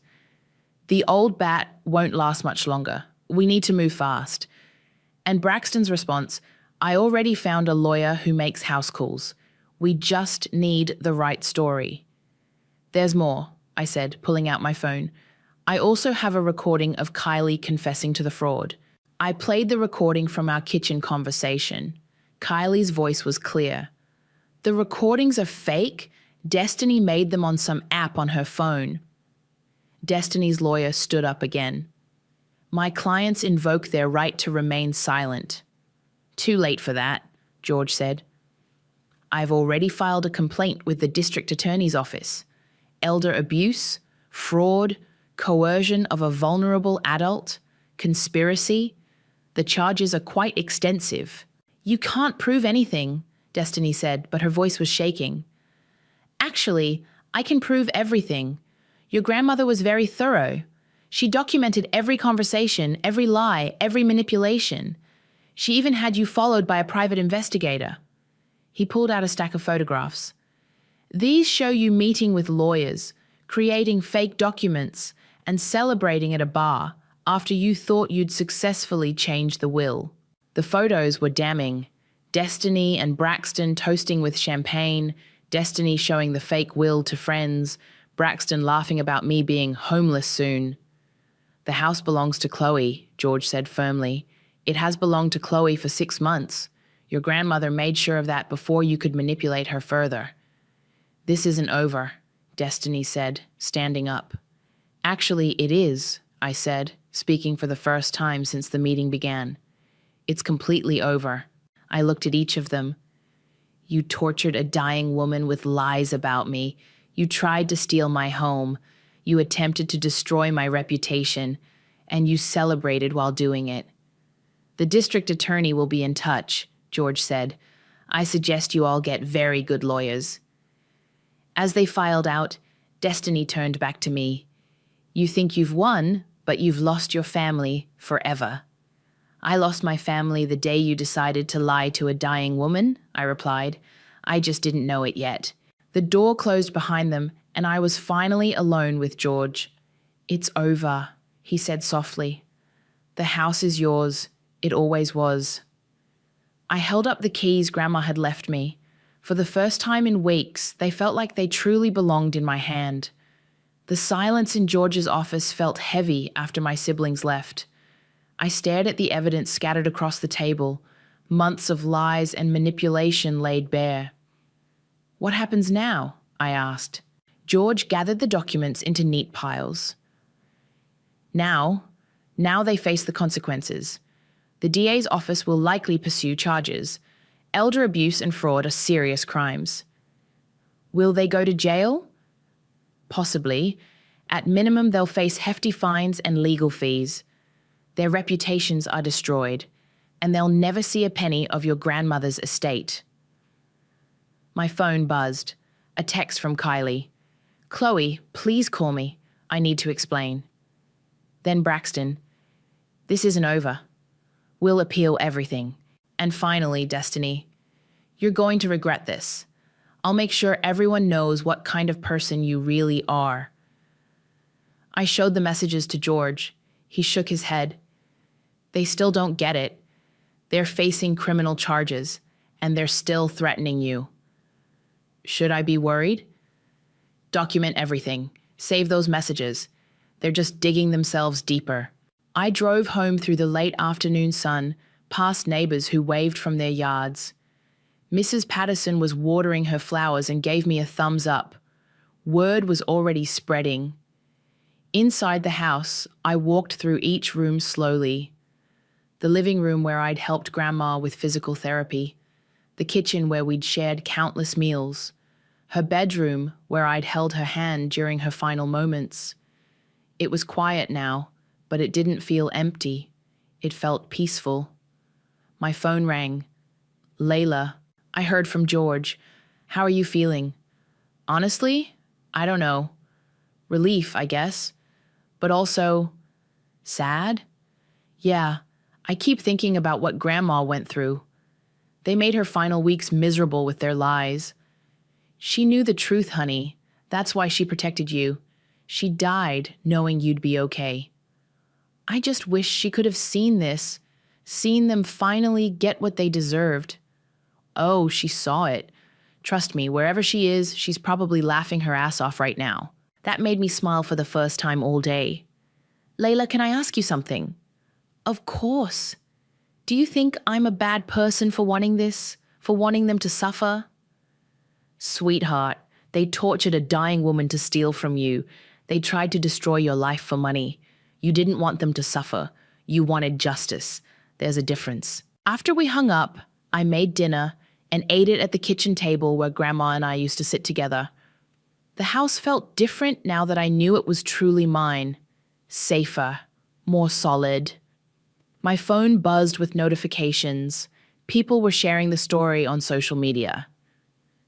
The old bat won't last much longer. We need to move fast. And Braxton's response, I already found a lawyer who makes house calls. We just need the right story. There's more, I said, pulling out my phone. I also have a recording of Kylie confessing to the fraud. I played the recording from our kitchen conversation. Kylie's voice was clear. The recordings are fake. Destiny made them on some app on her phone. Destiny's lawyer stood up again. My clients invoke their right to remain silent. Too late for that, George said. I've already filed a complaint with the district attorney's office. Elder abuse, fraud, coercion of a vulnerable adult, conspiracy. The charges are quite extensive. You can't prove anything, Destiny said, but her voice was shaking. Actually, I can prove everything. Your grandmother was very thorough. She documented every conversation, every lie, every manipulation. She even had you followed by a private investigator. He pulled out a stack of photographs. These show you meeting with lawyers, creating fake documents, and celebrating at a bar after you thought you'd successfully changed the will. The photos were damning. Destiny and Braxton toasting with champagne, Destiny showing the fake will to friends, Braxton laughing about me being homeless soon. The house belongs to Chloe, George said firmly. It has belonged to Chloe for 6 months. Your grandmother made sure of that before you could manipulate her further. This isn't over, Destiny said, standing up. Actually, it is, I said, speaking for the first time since the meeting began. It's completely over. I looked at each of them. You tortured a dying woman with lies about me. You tried to steal my home. You attempted to destroy my reputation, and you celebrated while doing it. The district attorney will be in touch, George said. I suggest you all get very good lawyers. As they filed out, Destiny turned back to me. You think you've won, but you've lost your family forever. I lost my family the day you decided to lie to a dying woman, I replied. I just didn't know it yet. The door closed behind them, and I was finally alone with George. It's over, he said softly. The house is yours. It always was. I held up the keys Grandma had left me. For the first time in weeks, they felt like they truly belonged in my hand. The silence in George's office felt heavy after my siblings left. I stared at the evidence scattered across the table, months of lies and manipulation laid bare. What happens now? I asked. George gathered the documents into neat piles. Now they face the consequences. The DA's office will likely pursue charges. Elder abuse and fraud are serious crimes. Will they go to jail? Possibly. At minimum, they'll face hefty fines and legal fees. Their reputations are destroyed, and they'll never see a penny of your grandmother's estate. My phone buzzed. A text from Kylie. Chloe, please call me. I need to explain. Then Braxton. This isn't over. We'll appeal everything. And finally, Destiny. You're going to regret this. I'll make sure everyone knows what kind of person you really are. I showed the messages to George. He shook his head. They still don't get it. They're facing criminal charges, and they're still threatening you. Should I be worried? Document everything. Save those messages. They're just digging themselves deeper. I drove home through the late afternoon sun, past neighbors who waved from their yards. Mrs. Patterson was watering her flowers and gave me a thumbs up. Word was already spreading. Inside the house, I walked through each room slowly. The living room where I'd helped Grandma with physical therapy, the kitchen where we'd shared countless meals, her bedroom where I'd held her hand during her final moments. It was quiet now, but it didn't feel empty. It felt peaceful. My phone rang. Layla, I heard from George. How are you feeling? Honestly, I don't know. Relief, I guess. But also, sad? Yeah, I keep thinking about what Grandma went through. They made her final weeks miserable with their lies. She knew the truth, honey. That's why she protected you. She died knowing you'd be okay. I just wish she could have seen this, seen them finally get what they deserved. Oh, she saw it. Trust me, wherever she is, she's probably laughing her ass off right now. That made me smile for the first time all day. Layla, can I ask you something? Of course. Do you think I'm a bad person for wanting this? For wanting them to suffer? Sweetheart, they tortured a dying woman to steal from you. They tried to destroy your life for money. You didn't want them to suffer. You wanted justice. There's a difference. After we hung up, I made dinner and ate it at the kitchen table where Grandma and I used to sit together. The house felt different now that I knew it was truly mine. Safer, more solid. My phone buzzed with notifications. People were sharing the story on social media.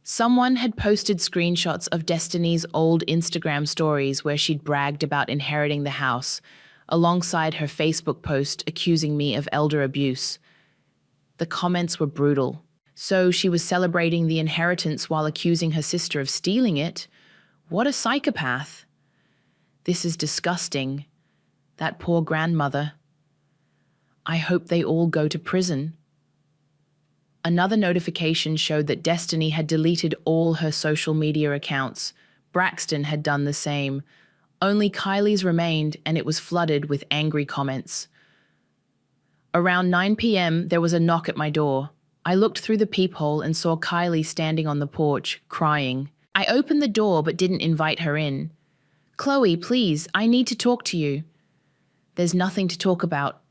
Someone had posted screenshots of Destiny's old Instagram stories where she'd bragged about inheriting the house, alongside her Facebook post accusing me of elder abuse. The comments were brutal. So she was celebrating the inheritance while accusing her sister of stealing it? What a psychopath. This is disgusting. That poor grandmother. I hope they all go to prison. Another notification showed that Destiny had deleted all her social media accounts. Braxton had done the same. Only Kylie's remained, and it was flooded with angry comments. Around 9 p.m., there was a knock at my door. I looked through the peephole and saw Kylie standing on the porch, crying. I opened the door but didn't invite her in. Chloe, please, I need to talk to you. There's nothing to talk about.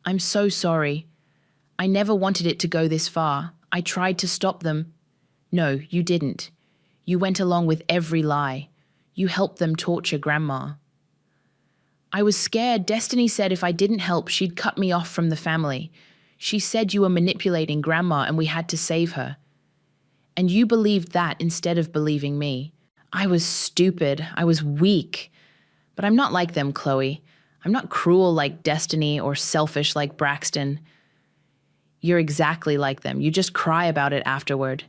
I'm so sorry. I never wanted it to go this far. I tried to stop them. No, you didn't. You went along with every lie. You helped them torture Grandma. I was scared. Destiny said if I didn't help, she'd cut me off from the family. She said you were manipulating Grandma and we had to save her. And you believed that instead of believing me. I was stupid. I was weak. But I'm not like them, Chloe. I'm not cruel like Destiny or selfish like Braxton. You're exactly like them. You just cry about it afterward.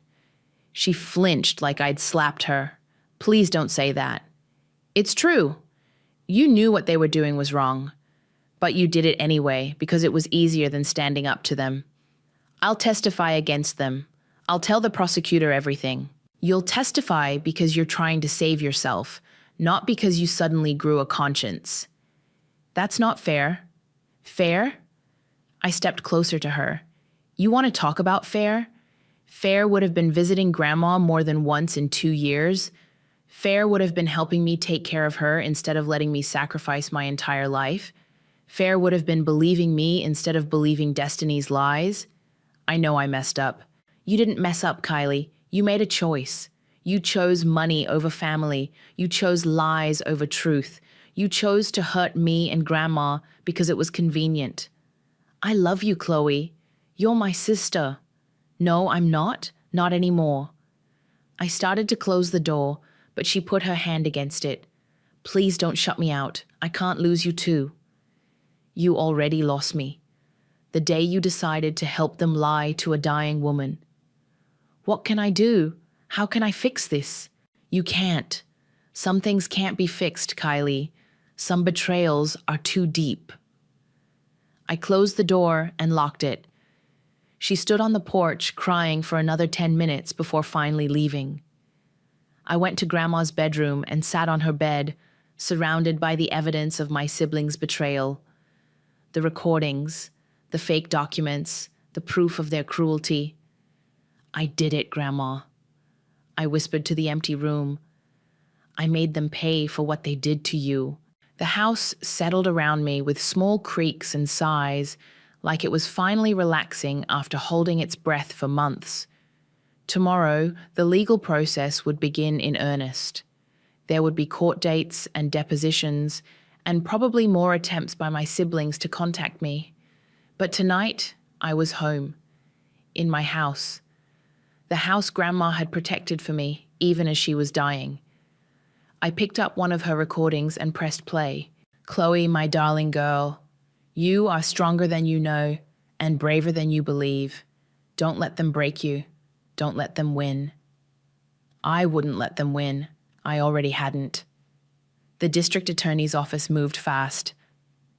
She flinched like I'd slapped her. Please don't say that. It's true. You knew what they were doing was wrong. But you did it anyway because it was easier than standing up to them. I'll testify against them. I'll tell the prosecutor everything. You'll testify because you're trying to save yourself, not because you suddenly grew a conscience. That's not fair. Fair? I stepped closer to her. You want to talk about fair? Fair would have been visiting Grandma more than once in 2 years. Fair would have been helping me take care of her instead of letting me sacrifice my entire life. Fair would have been believing me instead of believing Destiny's lies. I know I messed up. You didn't mess up, Kylie. You made a choice. You chose money over family. You chose lies over truth. You chose to hurt me and Grandma because it was convenient. I love you, Chloe. You're my sister. No, I'm not. Not anymore. I started to close the door, but she put her hand against it. Please don't shut me out. I can't lose you too. You already lost me. The day you decided to help them lie to a dying woman. What can I do? How can I fix this? You can't. Some things can't be fixed, Kylie. Some betrayals are too deep. I closed the door and locked it. She stood on the porch crying for another 10 minutes before finally leaving. I went to Grandma's bedroom and sat on her bed, surrounded by the evidence of my siblings' betrayal. The recordings, the fake documents, the proof of their cruelty. I did it, Grandma. I whispered to the empty room. I made them pay for what they did to you. The house settled around me with small creaks and sighs, like it was finally relaxing after holding its breath for months. Tomorrow, the legal process would begin in earnest. There would be court dates and depositions, and probably more attempts by my siblings to contact me. But tonight, I was home, in my house. The house Grandma had protected for me, even as she was dying. I picked up one of her recordings and pressed play. "Chloe, my darling girl, you are stronger than you know and braver than you believe. Don't let them break you. Don't let them win." I wouldn't let them win. I already hadn't. The district attorney's office moved fast.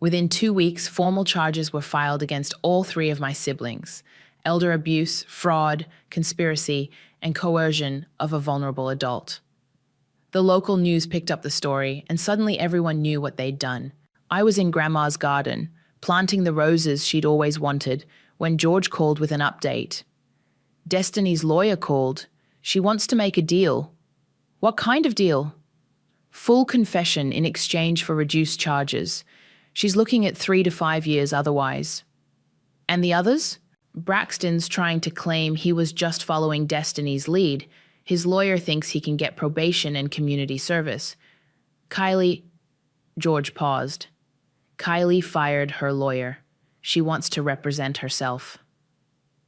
Within 2 weeks, formal charges were filed against all 3 of my siblings: elder abuse, fraud, conspiracy, and coercion of a vulnerable adult. The local news picked up the story, and suddenly everyone knew what they'd done. I was in Grandma's garden, planting the roses she'd always wanted, when George called with an update. "Destiny's lawyer called. She wants to make a deal." "What kind of deal?" "Full confession in exchange for reduced charges. She's looking at 3 to 5 years otherwise." "And the others?" "Braxton's trying to claim he was just following Destiny's lead. His lawyer thinks he can get probation and community service." "Kylie—" George paused. "Kylie fired her lawyer. She wants to represent herself."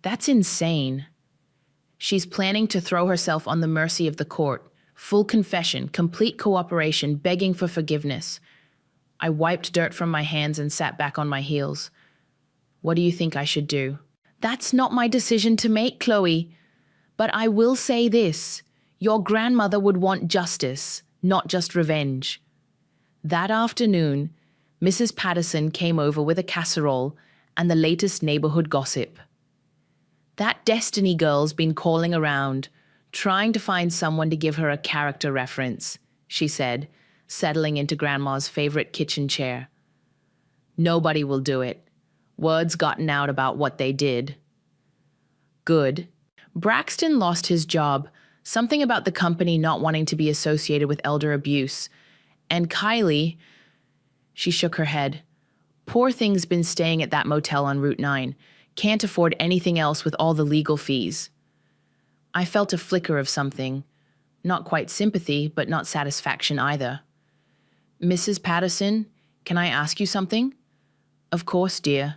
"That's insane." "She's planning to throw herself on the mercy of the court. Full confession, complete cooperation, begging for forgiveness." I wiped dirt from my hands and sat back on my heels. "What do you think I should do?" "That's not my decision to make, Chloe. But I will say this. Your grandmother would want justice, not just revenge." That afternoon, Mrs. Patterson came over with a casserole and the latest neighborhood gossip. "That Destiny girl's been calling around, trying to find someone to give her a character reference," she said, settling into Grandma's favorite kitchen chair. "Nobody will do it. Word's gotten out about what they did." "Good." Braxton lost his job, something about the company not wanting to be associated with elder abuse. And Kylie, she shook her head. "Poor thing's been staying at that motel on Route 9. Can't afford anything else with all the legal fees." I felt a flicker of something. Not quite sympathy, but not satisfaction either. "Mrs. Patterson, can I ask you something?" "Of course, dear."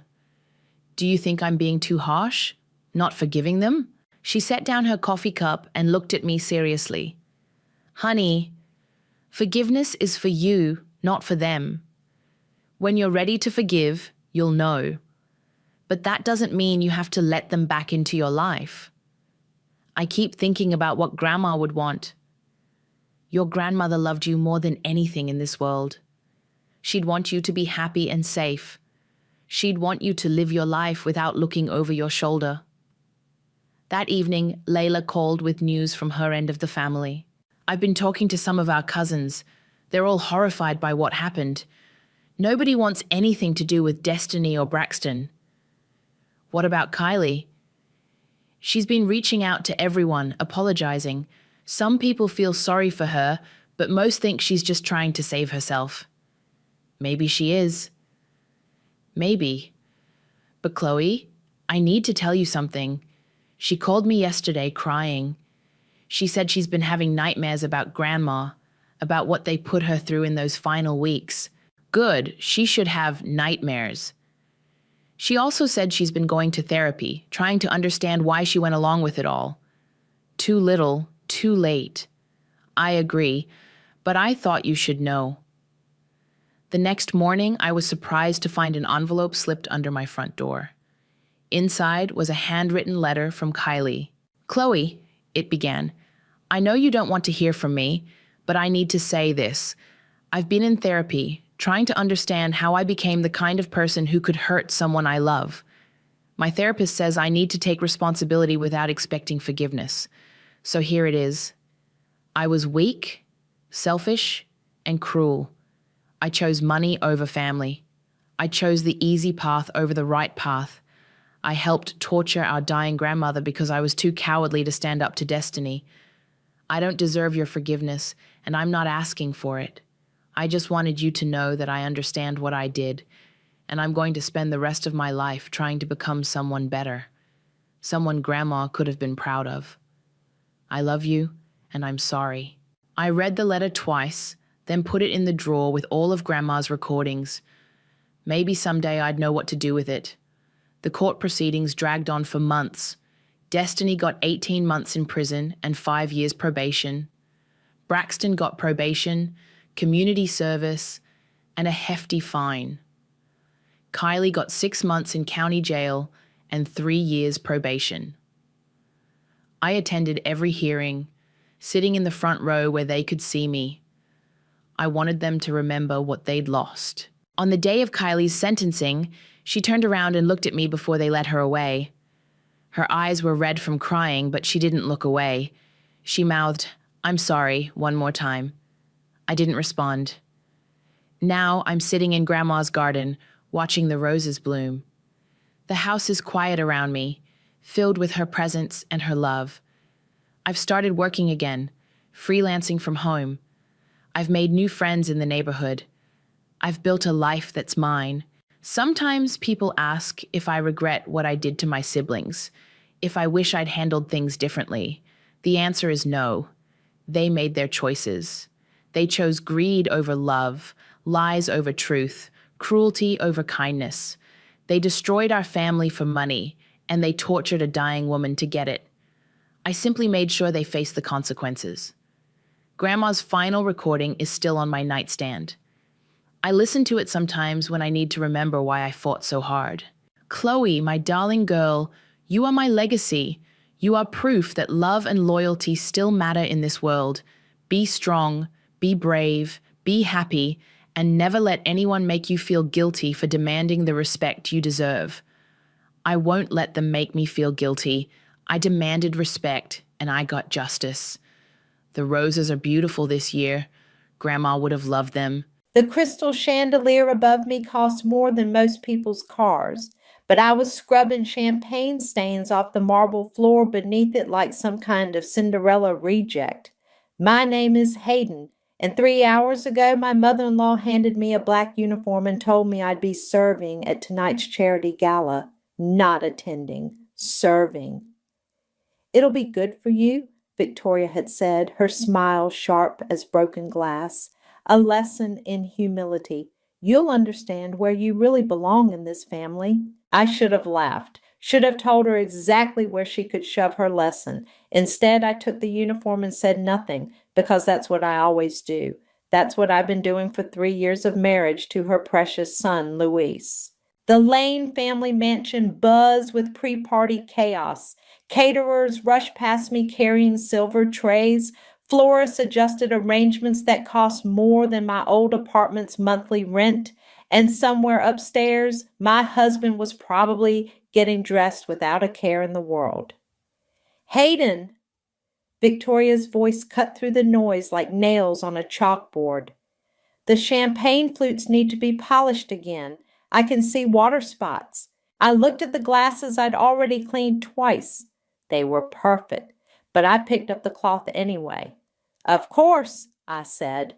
"Do you think I'm being too harsh? Not forgiving them?" She set down her coffee cup and looked at me seriously. "Honey, forgiveness is for you, not for them. When you're ready to forgive, you'll know. But that doesn't mean you have to let them back into your life." I keep thinking about what Grandma would want. Your grandmother loved you more than anything in this world. She'd want you to be happy and safe. She'd want you to live your life without looking over your shoulder. That evening, Layla called with news from her end of the family. "I've been talking to some of our cousins. They're all horrified by what happened. Nobody wants anything to do with Destiny or Braxton." "What about Kylie?" "She's been reaching out to everyone, apologizing. Some people feel sorry for her, but most think she's just trying to save herself." "Maybe she is." "Maybe. But Chloe, I need to tell you something. She called me yesterday crying. She said she's been having nightmares about Grandma, about what they put her through in those final weeks." "Good, she should have nightmares." She also said she's been going to therapy, trying to understand why she went along with it all. Too little, too late. I agree, but I thought you should know. The next morning, I was surprised to find an envelope slipped under my front door. Inside was a handwritten letter from Kylie. "Chloe," it began, "I know you don't want to hear from me, but I need to say this. I've been in therapy, trying to understand how I became the kind of person who could hurt someone I love. My therapist says I need to take responsibility without expecting forgiveness. So here it is. I was weak, selfish, and cruel. I chose money over family. I chose the easy path over the right path. I helped torture our dying grandmother because I was too cowardly to stand up to Destiny. I don't deserve your forgiveness, and I'm not asking for it. I just wanted you to know that I understand what I did, and I'm going to spend the rest of my life trying to become someone better, someone Grandma could have been proud of. I love you, and I'm sorry. I read the letter twice, then put it in the drawer with all of Grandma's recordings. Maybe someday I'd know what to do with it. The court proceedings dragged on for months. Destiny got 18 months in prison and 5 years probation. Braxton got probation, community service, and a hefty fine. Kylie got 6 months in county jail and 3 years probation. I attended every hearing, sitting in the front row where they could see me. I wanted them to remember what they'd lost. On the day of Kylie's sentencing, she turned around and looked at me before they let her away. Her eyes were red from crying, but she didn't look away. She mouthed, "I'm sorry," one more time. I didn't respond. Now I'm sitting in Grandma's garden, watching the roses bloom. The house is quiet around me, filled with her presence and her love. I've started working again, freelancing from home. I've made new friends in the neighborhood. I've built a life that's mine. Sometimes people ask if I regret what I did to my siblings, if I wish I'd handled things differently. The answer is no. They made their choices. They chose greed over love, lies over truth, cruelty over kindness. They destroyed our family for money, and they tortured a dying woman to get it. I simply made sure they faced the consequences. Grandma's final recording is still on my nightstand. I listen to it sometimes when I need to remember why I fought so hard. Chloe, my darling girl, you are my legacy. You are proof that love and loyalty still matter in this world. Be strong, be brave, be happy, and never let anyone make you feel guilty for demanding the respect you deserve. I won't let them make me feel guilty. I demanded respect, and I got justice. The roses are beautiful this year. Grandma would have loved them. The crystal chandelier above me cost more than most people's cars, but I was scrubbing champagne stains off the marble floor beneath it like some kind of Cinderella reject. My name is Hayden, and 3 hours ago my mother-in-law handed me a black uniform and told me I'd be serving at tonight's charity gala. Not attending, serving. It'll be good for you, Victoria had said, her smile sharp as broken glass. A lesson in humility. You'll understand where you really belong in this family. I should have laughed, should have told her exactly where she could shove her lesson. Instead, I took the uniform and said nothing, because that's what I always do. That's what I've been doing for 3 years of marriage to her precious son, Luis. The Lane family mansion buzzed with pre-party chaos. Caterers rushed past me carrying silver trays. Florists adjusted arrangements that cost more than my old apartment's monthly rent. And somewhere upstairs, my husband was probably getting dressed without a care in the world. Hayden! Victoria's voice cut through the noise like nails on a chalkboard. The champagne flutes need to be polished again. I can see water spots. I looked at the glasses I'd already cleaned twice. They were perfect, but I picked up the cloth anyway. Of course, I said.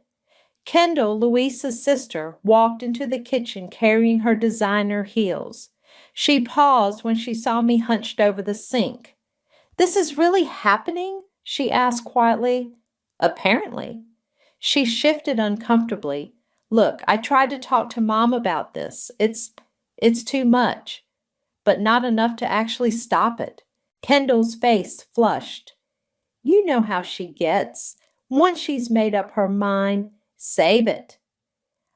Kendall, Louisa's sister, walked into the kitchen carrying her designer heels. She paused when she saw me hunched over the sink. "This is really happening?" she asked quietly. "Apparently." She shifted uncomfortably. "Look, I tried to talk to Mom about this. It's too much, but not enough to actually stop it." Kendall's face flushed. "You know how she gets. Once she's made up her mind, save it."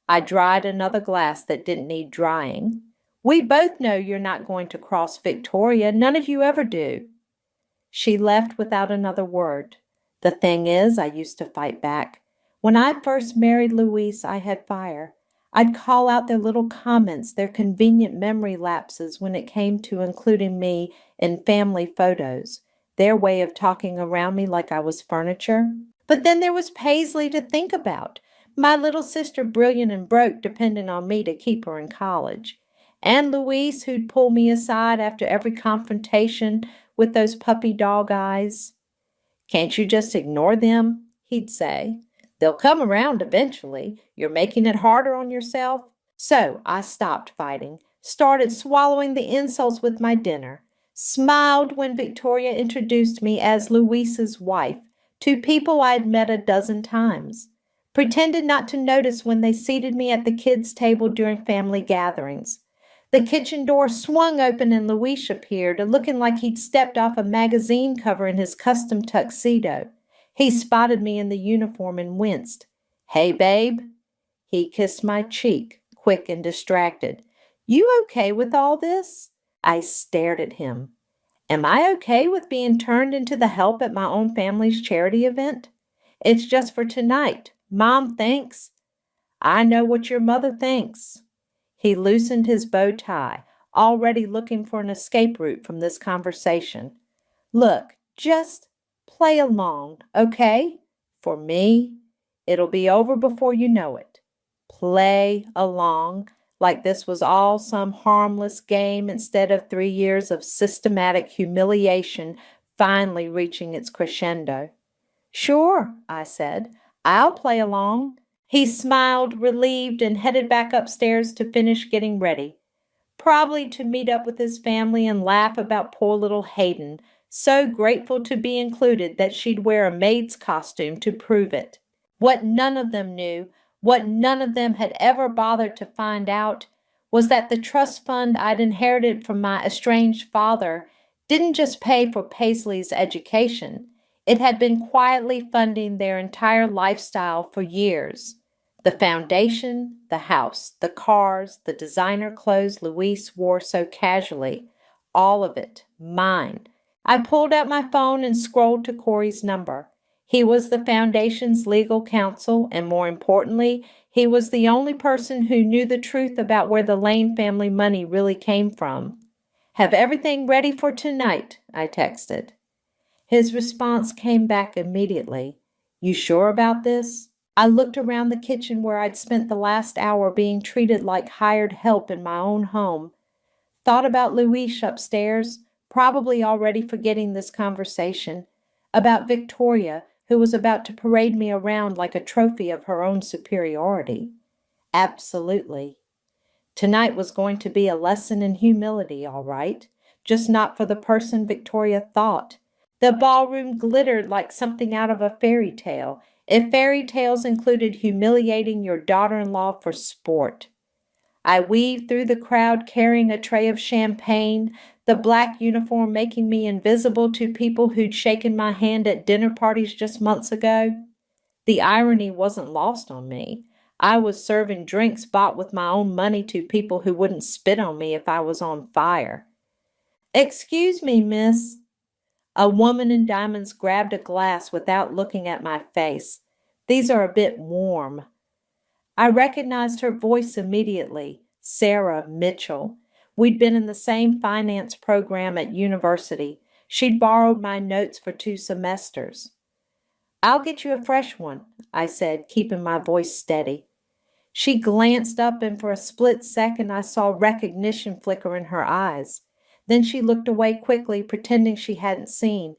I dried another glass that didn't need drying. "We both know you're not going to cross Victoria. None of you ever do." She left without another word. "The thing is," I used to fight back, "when I first married Luis, I had fire. I'd call out their little comments, their convenient memory lapses when it came to including me in family photos, their way of talking around me like I was furniture. But then there was Paisley to think about, my little sister, brilliant and broke, depending on me to keep her in college. And Luis, who'd pull me aside after every confrontation with those puppy dog eyes. "Can't you just ignore them?" he'd say. They'll come around eventually. You're making it harder on yourself. So I stopped fighting, started swallowing the insults with my dinner, smiled when Victoria introduced me as Louisa's wife to people I'd met a dozen times, pretended not to notice when they seated me at the kids' table during family gatherings. The kitchen door swung open and Luis appeared, looking like he'd stepped off a magazine cover in his custom tuxedo. He spotted me in the uniform and winced. "Hey, babe." He kissed my cheek, quick and distracted. "You okay with all this?" I stared at him. Am I okay with being turned into the help at my own family's charity event? It's just for tonight. Mom thinks. I know what your mother thinks. He loosened his bow tie, already looking for an escape route from this conversation. Look, just play along, okay? For me, it'll be over before you know it. Play along, like this was all some harmless game instead of 3 years of systematic humiliation finally reaching its crescendo. Sure, I said. I'll play along. He smiled, relieved, and headed back upstairs to finish getting ready. Probably to meet up with his family and laugh about poor little Hayden, so grateful to be included that she'd wear a maid's costume to prove it. What none of them knew, what none of them had ever bothered to find out, was that the trust fund I'd inherited from my estranged father didn't just pay for Paisley's education. It had been quietly funding their entire lifestyle for years. The foundation, the house, the cars, the designer clothes Louise wore so casually, all of it, mine. I pulled out my phone and scrolled to Corey's number. He was the foundation's legal counsel, and more importantly, he was the only person who knew the truth about where the Lane family money really came from. Have everything ready for tonight, I texted. His response came back immediately. You sure about this? I looked around the kitchen where I'd spent the last hour being treated like hired help in my own home. Thought about Louise upstairs, probably already forgetting this conversation. About Victoria, who was about to parade me around like a trophy of her own superiority. Absolutely. Tonight was going to be a lesson in humility, all right, just not for the person Victoria thought. The ballroom glittered like something out of a fairy tale, if fairy tales included humiliating your daughter-in-law for sport. I weaved through the crowd carrying a tray of champagne, the black uniform making me invisible to people who'd shaken my hand at dinner parties just months ago. The irony wasn't lost on me. I was serving drinks bought with my own money to people who wouldn't spit on me if I was on fire. Excuse me, miss. A woman in diamonds grabbed a glass without looking at my face. These are a bit warm. I recognized her voice immediately, Sarah Mitchell. We'd been in the same finance program at university. She'd borrowed my notes for 2 semesters. I'll get you a fresh one, I said, keeping my voice steady. She glanced up, and for a split second I saw recognition flicker in her eyes. Then she looked away quickly, pretending she hadn't seen.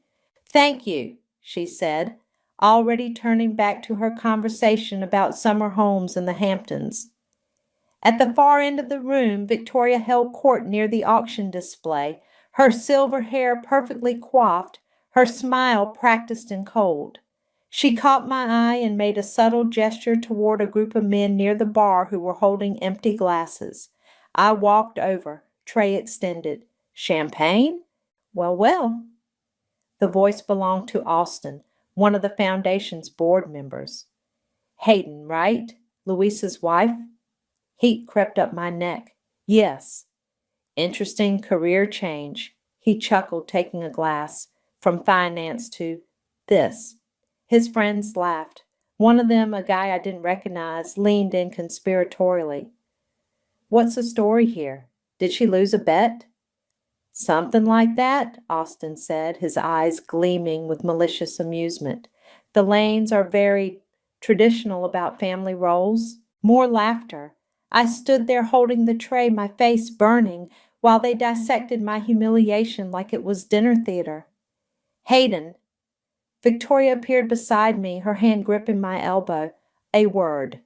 Thank you, she said, already turning back to her conversation about summer homes in the Hamptons. At the far end of the room, Victoria held court near the auction display, her silver hair perfectly coiffed, her smile practiced and cold. She caught my eye and made a subtle gesture toward a group of men near the bar who were holding empty glasses. I walked over, tray extended. Champagne? Well, well. The voice belonged to Austin, one of the foundation's board members. Hayden, right? Louisa's wife? Heat crept up my neck. Yes. Interesting career change. He chuckled, taking a glass. From finance to this. His friends laughed. One of them, a guy I didn't recognize, leaned in conspiratorially. What's the story here? Did she lose a bet? Something like that, Austin said, his eyes gleaming with malicious amusement. The Lanes are very traditional about family roles. More laughter. I stood there holding the tray, my face burning, while they dissected my humiliation like it was dinner theater. Hayden. Victoria appeared beside me, her hand gripping my elbow. A word.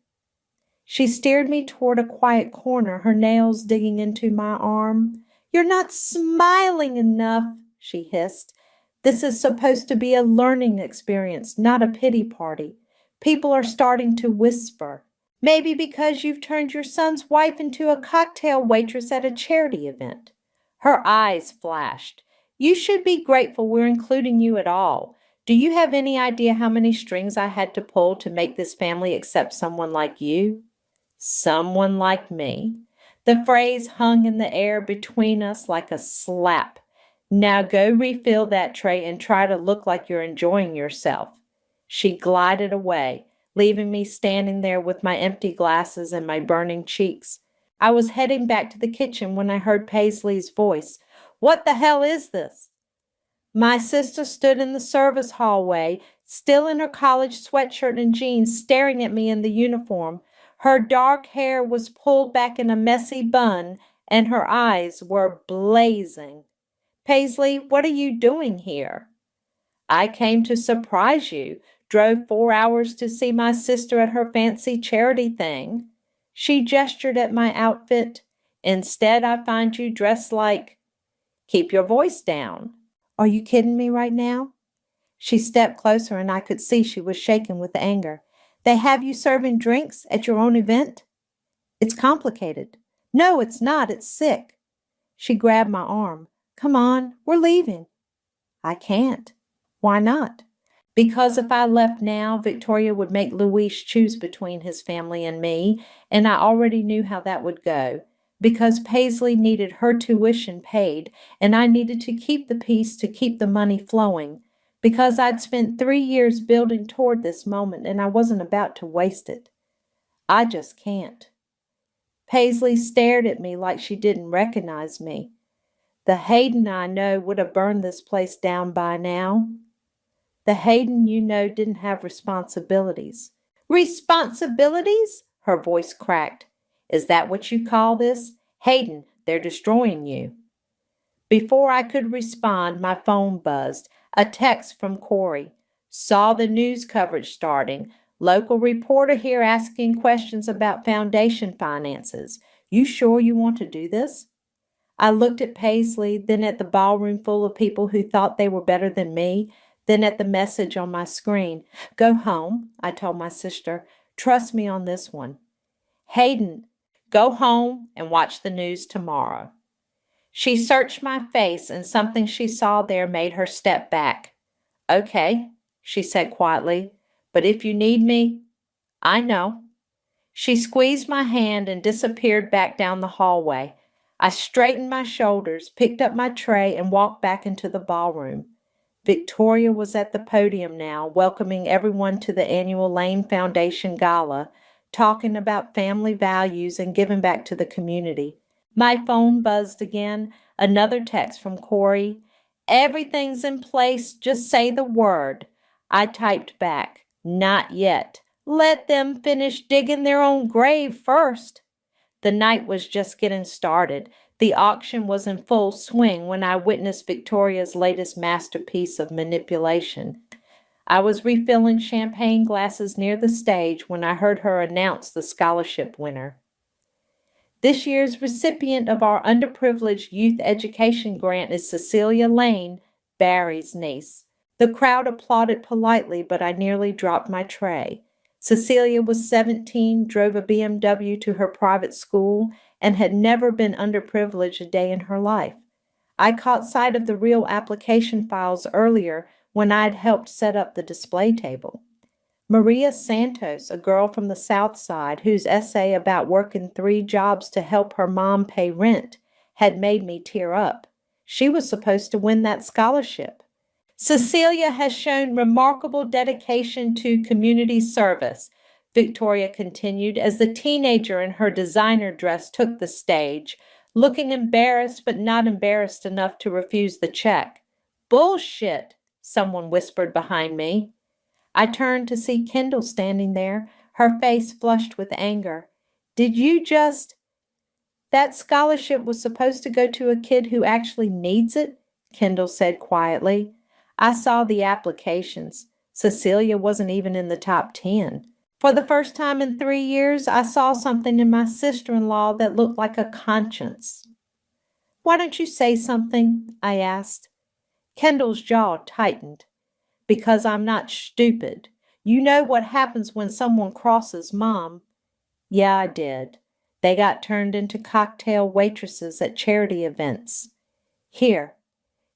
She steered me toward a quiet corner, her nails digging into my arm. You're not smiling enough, she hissed. This is supposed to be a learning experience, not a pity party. People are starting to whisper. Maybe because you've turned your son's wife into a cocktail waitress at a charity event. Her eyes flashed. You should be grateful we're including you at all. Do you have any idea how many strings I had to pull to make this family accept someone like you? Someone like me. The phrase hung in the air between us like a slap. Now go refill that tray and try to look like you're enjoying yourself. She glided away, leaving me standing there with my empty glasses and my burning cheeks. I was heading back to the kitchen when I heard Paisley's voice. What the hell is this? My sister stood in the service hallway, still in her college sweatshirt and jeans, staring at me in the uniform. Her dark hair was pulled back in a messy bun, and her eyes were blazing. Paisley, what are you doing here? I came to surprise you. Drove 4 hours to see my sister at her fancy charity thing. She gestured at my outfit. Instead, I find you dressed like... Keep your voice down. Are you kidding me right now? She stepped closer and I could see she was shaking with anger. They have you serving drinks at your own event? It's complicated. No, it's not. It's sick. She grabbed my arm. Come on, we're leaving. I can't. Why not? Because if I left now, Victoria would make Luis choose between his family and me, and I already knew how that would go. Because Paisley needed her tuition paid, and I needed to keep the peace to keep the money flowing. Because I'd spent 3 years building toward this moment, and I wasn't about to waste it. I just can't. Paisley stared at me like she didn't recognize me. The Hayden I know would have burned this place down by now. The Hayden you know didn't have responsibilities. Responsibilities? Her voice cracked. Is that what you call this? Hayden, they're destroying you. Before I could respond, my phone buzzed. A text from Corey. Saw the news coverage starting. Local reporter here asking questions about foundation finances. You sure you want to do this? I looked at Paisley, then at the ballroom full of people who thought they were better than me, then at the message on my screen. Go home, I told my sister. Trust me on this one. Hayden, go home and watch the news tomorrow. She searched my face, and something she saw there made her step back. Okay, she said quietly, but if you need me, I know. She squeezed my hand and disappeared back down the hallway. I straightened my shoulders, picked up my tray, and walked back into the ballroom. Victoria was at the podium now, welcoming everyone to the annual Lane Foundation Gala, talking about family values and giving back to the community. My phone buzzed again, another text from Corey. Everything's in place, just say the word. I typed back, not yet. Let them finish digging their own grave first. The night was just getting started. The auction was in full swing when I witnessed Victoria's latest masterpiece of manipulation. I was refilling champagne glasses near the stage when I heard her announce the scholarship winner. This year's recipient of our underprivileged youth education grant is Cecilia Lane, Barry's niece. The crowd applauded politely, but I nearly dropped my tray. Cecilia was 17, drove a BMW to her private school, and had never been underprivileged a day in her life. I caught sight of the real application files earlier when I'd helped set up the display table. Maria Santos, a girl from the South Side whose essay about working 3 jobs to help her mom pay rent had made me tear up. She was supposed to win that scholarship. Cecilia has shown remarkable dedication to community service, Victoria continued as the teenager in her designer dress took the stage, looking embarrassed but not embarrassed enough to refuse the check. Bullshit, someone whispered behind me. I turned to see Kendall standing there, her face flushed with anger. Did you just... That scholarship was supposed to go to a kid who actually needs it, Kendall said quietly. I saw the applications. Cecilia wasn't even in the top 10. For the first time in 3 years, I saw something in my sister-in-law that looked like a conscience. "Why don't you say something?" I asked. Kendall's jaw tightened. "Because I'm not stupid. You know what happens when someone crosses Mom." Yeah, I did. They got turned into cocktail waitresses at charity events. "Here."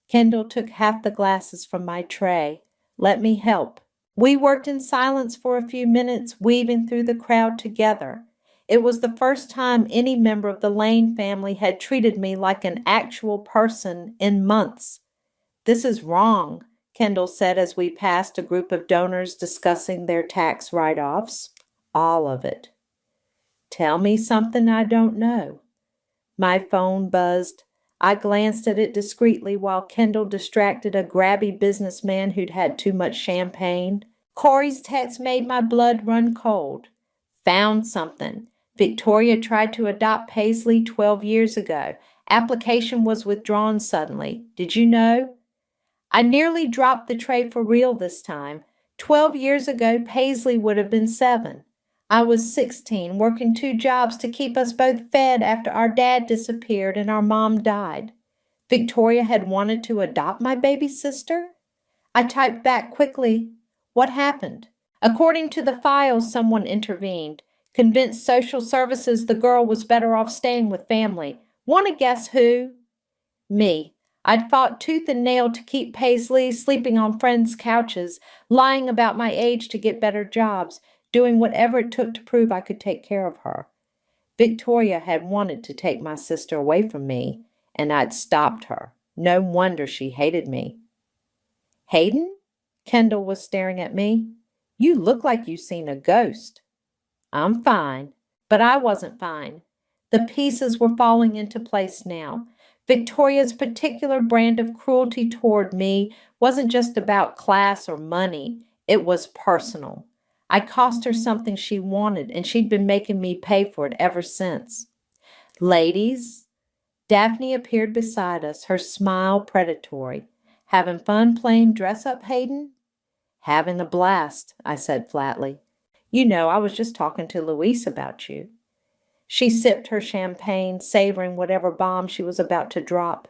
Kendall took half the glasses from my tray. "Let me help." We worked in silence for a few minutes, weaving through the crowd together. It was the first time any member of the Lane family had treated me like an actual person in months. "This is wrong," Kendall said as we passed a group of donors discussing their tax write-offs. "All of it." "Tell me something I don't know." My phone buzzed. I glanced at it discreetly while Kendall distracted a grabby businessman who'd had too much champagne. Corey's text made my blood run cold. "Found something. Victoria tried to adopt Paisley 12 years ago. Application was withdrawn suddenly. Did you know?" I nearly dropped the tray for real this time. 12 years ago, Paisley would have been 7. I was 16, working 2 jobs to keep us both fed after our dad disappeared and our mom died. Victoria had wanted to adopt my baby sister? I typed back quickly, "What happened?" According to the files, someone intervened, convinced social services the girl was better off staying with family. Want to guess who? Me. I'd fought tooth and nail to keep Paisley, sleeping on friends' couches, lying about my age to get better jobs, doing whatever it took to prove I could take care of her. Victoria had wanted to take my sister away from me, and I'd stopped her. No wonder she hated me. "Hayden?" Kendall was staring at me. "You look like you've seen a ghost." "I'm fine." But I wasn't fine. The pieces were falling into place now. Victoria's particular brand of cruelty toward me wasn't just about class or money. It was personal. I cost her something she wanted, and she'd been making me pay for it ever since. "Ladies." Daphne appeared beside us, her smile predatory. "Having fun playing dress-up, Hayden?" "Having a blast," I said flatly. "You know, I was just talking to Luis about you." She sipped her champagne, savoring whatever bomb she was about to drop.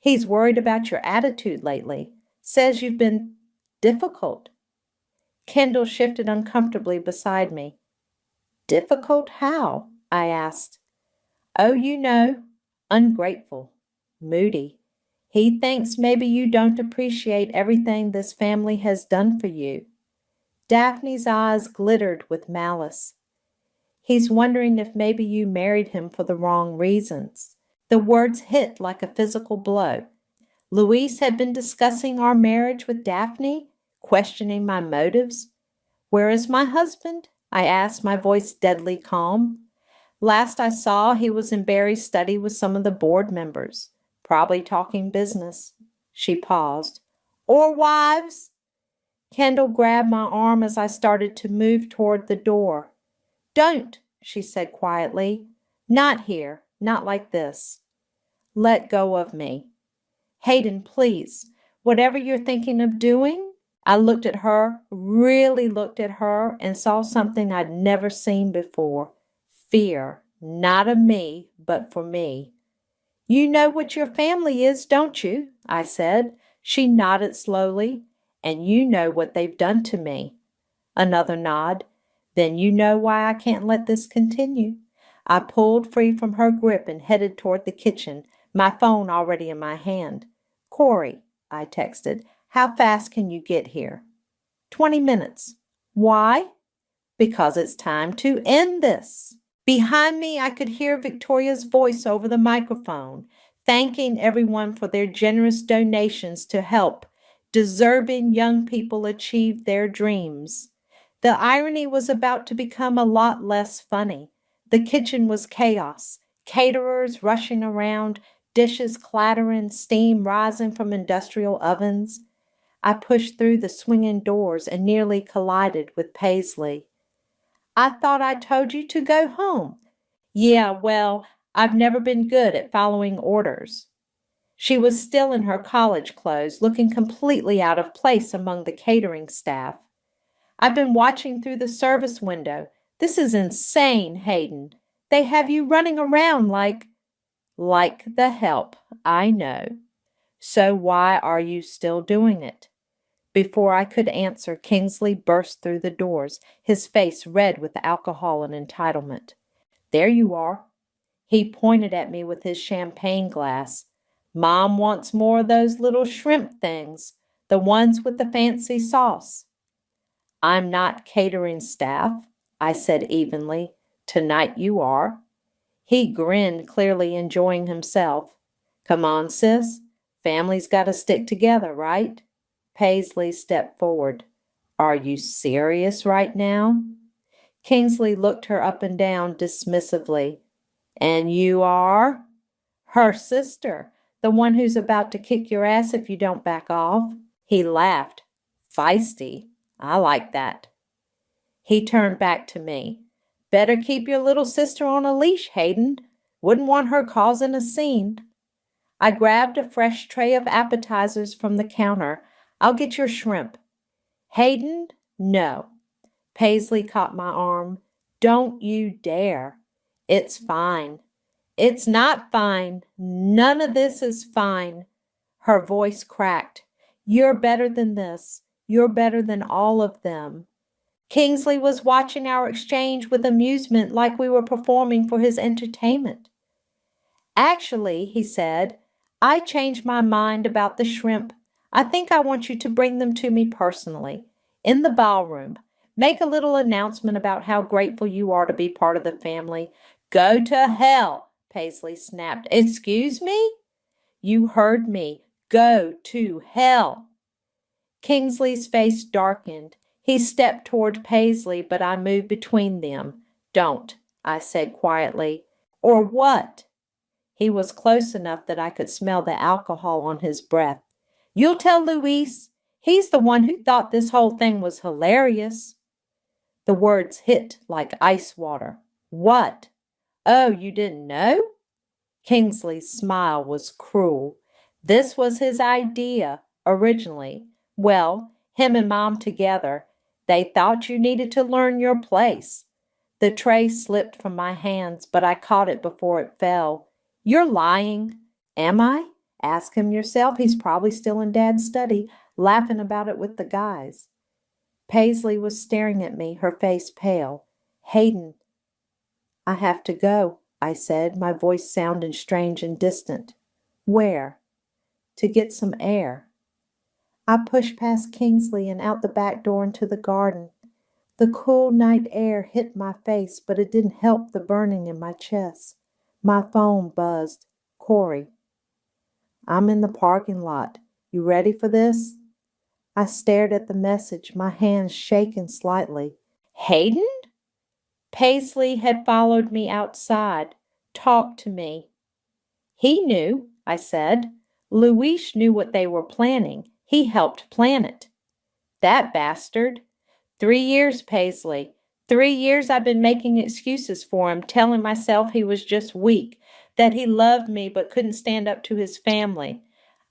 "He's worried about your attitude lately. Says you've been difficult." Kendall shifted uncomfortably beside me. "Difficult how?" I asked. "Oh, you know, ungrateful, moody. He thinks maybe you don't appreciate everything this family has done for you." Daphne's eyes glittered with malice. "He's wondering if maybe you married him for the wrong reasons." The words hit like a physical blow. Luis had been discussing our marriage with Daphne, questioning my motives. "Where is my husband?" I asked, my voice deadly calm. "Last I saw, he was in Barry's study with some of the board members, probably talking business." She paused. "Or wives?" Kendall grabbed my arm as I started to move toward the door. "Don't," she said quietly. "Not here, not like this." "Let go of me." "Hayden, please, whatever you're thinking of doing." I looked at her, really looked at her, and saw something I'd never seen before. Fear, not of me, but for me. "You know what your family is, don't you?" I said. She nodded slowly. "And you know what they've done to me." Another nod. "Then you know why I can't let this continue." I pulled free from her grip and headed toward the kitchen, my phone already in my hand. "Corey," I texted, "how fast can you get here?" 20 minutes. "Why?" "Because it's time to end this." Behind me, I could hear Victoria's voice over the microphone, thanking everyone for their generous donations to help deserving young people achieve their dreams. The irony was about to become a lot less funny. The kitchen was chaos, caterers rushing around, dishes clattering, steam rising from industrial ovens. I pushed through the swinging doors and nearly collided with Paisley. "I thought I told you to go home." "Yeah, well, I've never been good at following orders." She was still in her college clothes, looking completely out of place among the catering staff. I've been watching through the service window. This is insane, Hayden. They have you running around like the help, I know. So why are you still doing it? Before I could answer, Kingsley burst through the doors, his face red with alcohol and entitlement. There you are. He pointed at me with his champagne glass. Mom wants more of those little shrimp things, the ones with the fancy sauce. I'm not catering staff, I said evenly. Tonight you are. He grinned, clearly enjoying himself. Come on, sis. Family's got to stick together, right? Paisley stepped forward. Are you serious right now? Kingsley looked her up and down dismissively. And you are? Her sister, the one who's about to kick your ass if you don't back off. He laughed. Feisty. I like that. He turned back to me. Better keep your little sister on a leash, Hayden. Wouldn't want her causing a scene. I grabbed a fresh tray of appetizers from the counter. I'll get your shrimp. Hayden, no. Paisley caught my arm. Don't you dare. It's fine. It's not fine. None of this is fine. Her voice cracked. You're better than this. You're better than all of them. Kingsley was watching our exchange with amusement like we were performing for his entertainment. Actually, he said, I changed my mind about the shrimp. I think I want you to bring them to me personally, in the ballroom. Make a little announcement about how grateful you are to be part of the family. Go to hell, Paisley snapped. Excuse me? You heard me. Go to hell. Kingsley's face darkened. He stepped toward Paisley, but I moved between them. Don't, I said quietly. Or what? He was close enough that I could smell the alcohol on his breath. You'll tell Luis. He's the one who thought this whole thing was hilarious. The words hit like ice water. What? Oh, you didn't know? Kingsley's smile was cruel. This was his idea, originally. Well, him and Mom together. They thought you needed to learn your place. The tray slipped from my hands, but I caught it before it fell. You're lying. Am I? Ask him yourself. He's probably still in Dad's study, laughing about it with the guys. Paisley was staring at me, her face pale. Hayden. I have to go, I said, my voice sounding strange and distant. Where? To get some air. I pushed past Kingsley and out the back door into the garden. The cool night air hit my face, but it didn't help the burning in my chest. My phone buzzed. Corey. I'm in the parking lot. You ready for this? I stared at the message, my hands shaking slightly. Hayden? Paisley had followed me outside. Talk to me. He knew, I said. Luis knew what they were planning. He helped plan it. That bastard. 3 years, Paisley. 3 years I've been making excuses for him, telling myself he was just weak, that he loved me but couldn't stand up to his family.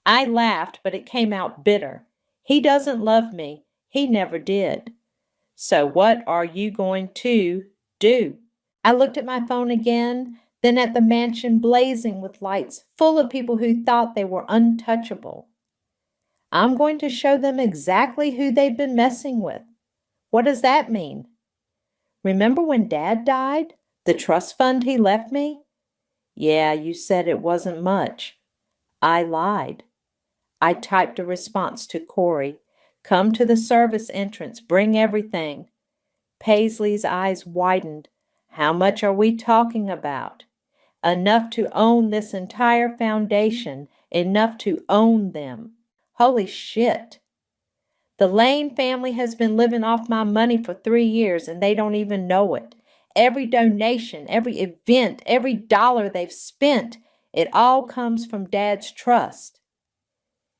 I laughed, but it came out bitter. He doesn't love me. He never did. So what are you going to do? I looked at my phone again, then at the mansion blazing with lights, full of people who thought they were untouchable. I'm going to show them exactly who they've been messing with. What does that mean? Remember when Dad died? The trust fund he left me? Yeah, you said it wasn't much. I lied. I typed a response to Corey. Come to the service entrance. Bring everything. Paisley's eyes widened. How much are we talking about? Enough to own this entire foundation. Enough to own them. Holy shit. The Lane family has been living off my money for 3 years and they don't even know it. Every donation, every event, every dollar they've spent, it all comes from Dad's trust.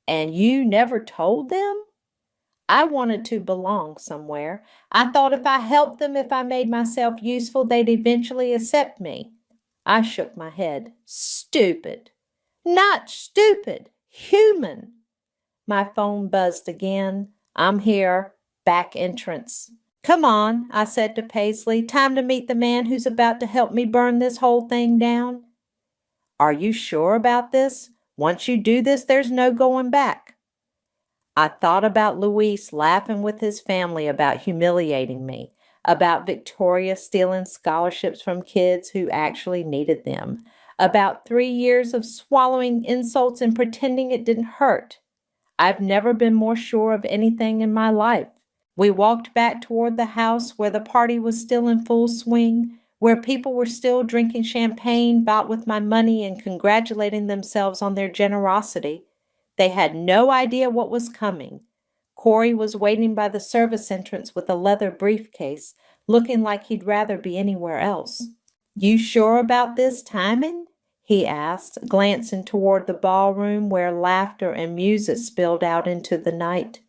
And you never told them? I wanted to belong somewhere. I thought if I helped them, if I made myself useful, they'd eventually accept me. I shook my head. Stupid. Not stupid, human. My phone buzzed again. I'm here. Back entrance. Come on, I said to Paisley. Time to meet the man who's about to help me burn this whole thing down. Are you sure about this? Once you do this, there's no going back. I thought about Luis laughing with his family about humiliating me, about Victoria stealing scholarships from kids who actually needed them, about 3 years of swallowing insults and pretending it didn't hurt. I've never been more sure of anything in my life. We walked back toward the house where the party was still in full swing, where people were still drinking champagne bought with my money and congratulating themselves on their generosity. They had no idea what was coming. Corey was waiting by the service entrance with a leather briefcase, looking like he'd rather be anywhere else. You sure about this timing? He asked, glancing toward the ballroom where laughter and music spilled out into the night.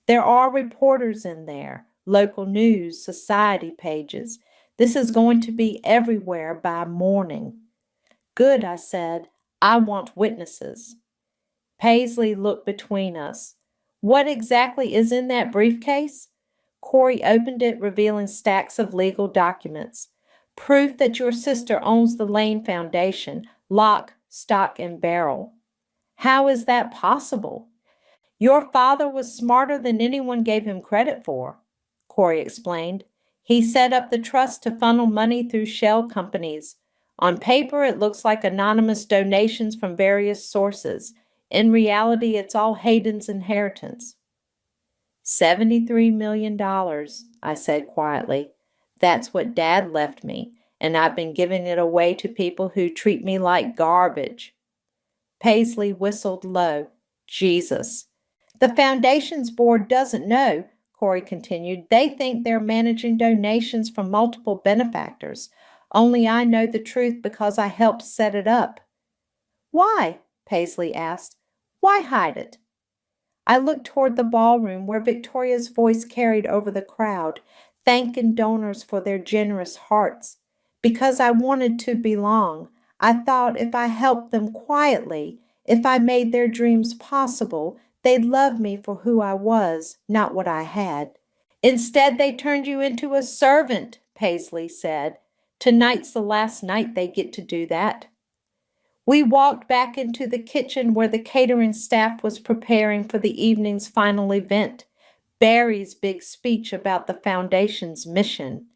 There are reporters in there, local news, society pages. This is going to be everywhere by morning. Good, I said. I want witnesses. Paisley looked between us. What exactly is in that briefcase? Corey opened it, revealing stacks of legal documents. Proof that your sister owns the Lane Foundation, lock, stock, and barrel. How is that possible? Your father was smarter than anyone gave him credit for, Corey explained. He set up the trust to funnel money through shell companies. On paper, it looks like anonymous donations from various sources. In reality, it's all Hayden's inheritance. $73 million, I said quietly. That's what Dad left me, and I've been giving it away to people who treat me like garbage. Paisley whistled low. Jesus. The Foundation's board doesn't know, Corey continued. They think they're managing donations from multiple benefactors. Only I know the truth because I helped set it up. Why? Paisley asked. Why hide it? I looked toward the ballroom where Victoria's voice carried over the crowd, thanking donors for their generous hearts. Because I wanted to belong. I thought if I helped them quietly, if I made their dreams possible, they'd love me for who I was, not what I had. Instead, they turned you into a servant, Paisley said. Tonight's the last night they get to do that. We walked back into the kitchen where the catering staff was preparing for the evening's final event, Barry's big speech about the Foundation's mission.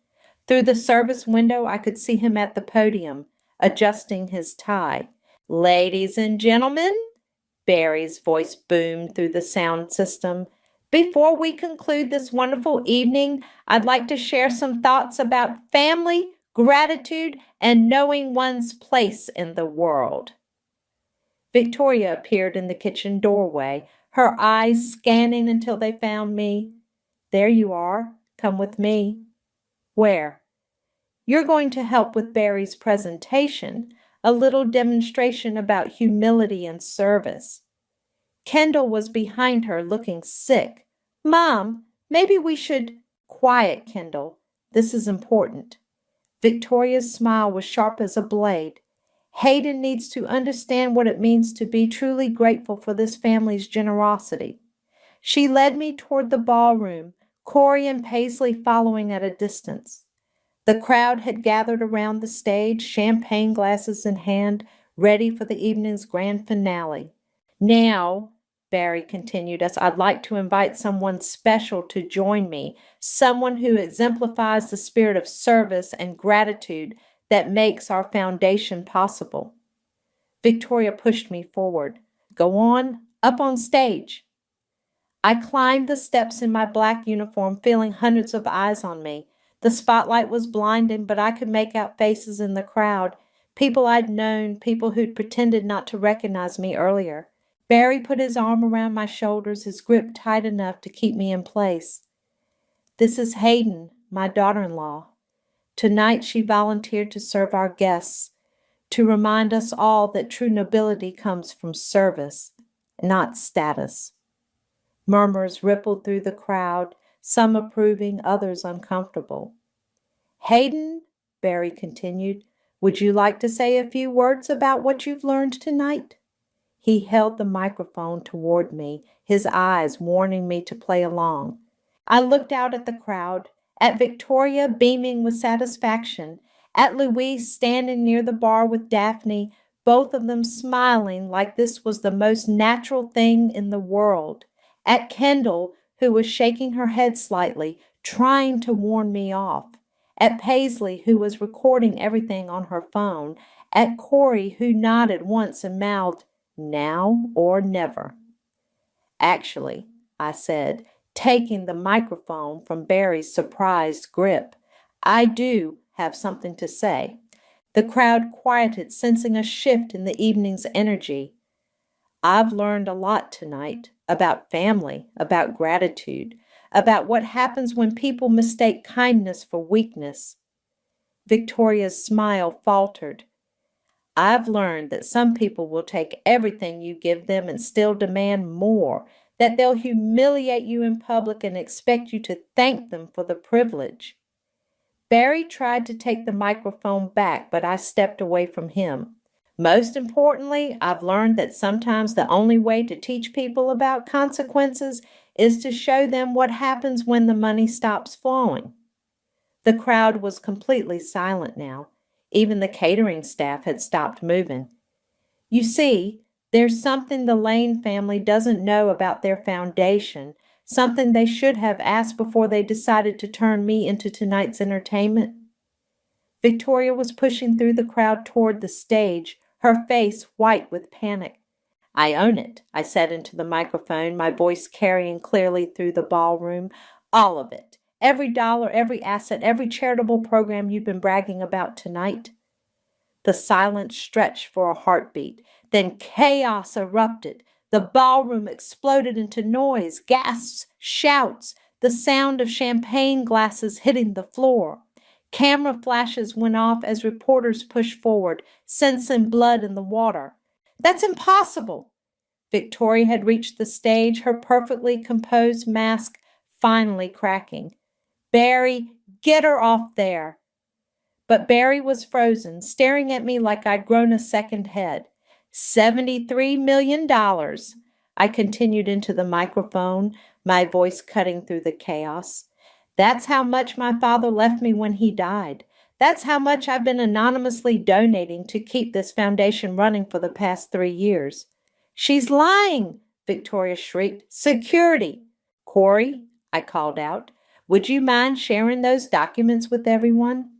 Through the service window, I could see him at the podium, adjusting his tie. Ladies and gentlemen, Barry's voice boomed through the sound system. Before we conclude this wonderful evening, I'd like to share some thoughts about family, gratitude, and knowing one's place in the world. Victoria appeared in the kitchen doorway, her eyes scanning until they found me. There you are. Come with me. Where? You're going to help with Barry's presentation, a little demonstration about humility and service. Kendall was behind her, looking sick. Mom, maybe we should... Quiet, Kendall. This is important. Victoria's smile was sharp as a blade. Hayden needs to understand what it means to be truly grateful for this family's generosity. She led me toward the ballroom, Corey and Paisley following at a distance. The crowd had gathered around the stage, champagne glasses in hand, ready for the evening's grand finale. Now, Barry continued, as I'd like to invite someone special to join me, someone who exemplifies the spirit of service and gratitude that makes our foundation possible. Victoria pushed me forward. Go on, up on stage. I climbed the steps in my black uniform, feeling hundreds of eyes on me. The spotlight was blinding, but I could make out faces in the crowd, people I'd known, people who'd pretended not to recognize me earlier. Barry put his arm around my shoulders, his grip tight enough to keep me in place. This is Hayden, my daughter-in-law. Tonight she volunteered to serve our guests, to remind us all that true nobility comes from service, not status. Murmurs rippled through the crowd, some approving, others uncomfortable. Hayden, Barry continued, would you like to say a few words about what you've learned tonight? He held the microphone toward me, his eyes warning me to play along. I looked out at the crowd, at Victoria beaming with satisfaction, at Louise standing near the bar with Daphne, both of them smiling like this was the most natural thing in the world, at Kendall, who was shaking her head slightly, trying to warn me off, at Paisley, who was recording everything on her phone, at Corey, who nodded once and mouthed, "Now or never." "Actually," I said, taking the microphone from Barry's surprised grip, "I do have something to say." The crowd quieted, sensing a shift in the evening's energy. "I've learned a lot tonight about family, about gratitude, about what happens when people mistake kindness for weakness." Victoria's smile faltered. "I've learned that some people will take everything you give them and still demand more, that they'll humiliate you in public and expect you to thank them for the privilege." Barry tried to take the microphone back, but I stepped away from him. "Most importantly, I've learned that sometimes the only way to teach people about consequences is to show them what happens when the money stops flowing." The crowd was completely silent now. Even the catering staff had stopped moving. "You see, there's something the Lane family doesn't know about their foundation, something they should have asked before they decided to turn me into tonight's entertainment." Victoria was pushing through the crowd toward the stage, her face white with panic. "I own it," I said into the microphone, my voice carrying clearly through the ballroom. "All of it. Every dollar, every asset, every charitable program you've been bragging about tonight." The silence stretched for a heartbeat. Then chaos erupted. The ballroom exploded into noise, gasps, shouts, the sound of champagne glasses hitting the floor. Camera flashes went off as reporters pushed forward, sensing blood in the water. "That's impossible!" Victoria had reached the stage, her perfectly composed mask finally cracking. "Barry, get her off there!" But Barry was frozen, staring at me like I'd grown a second head. $73 million. I continued into the microphone, my voice cutting through the chaos. "That's how much my father left me when he died. That's how much I've been anonymously donating to keep this foundation running for the past 3 years." "She's lying!" Victoria shrieked. "Security!" "Corey," I called out, "would you mind sharing those documents with everyone?"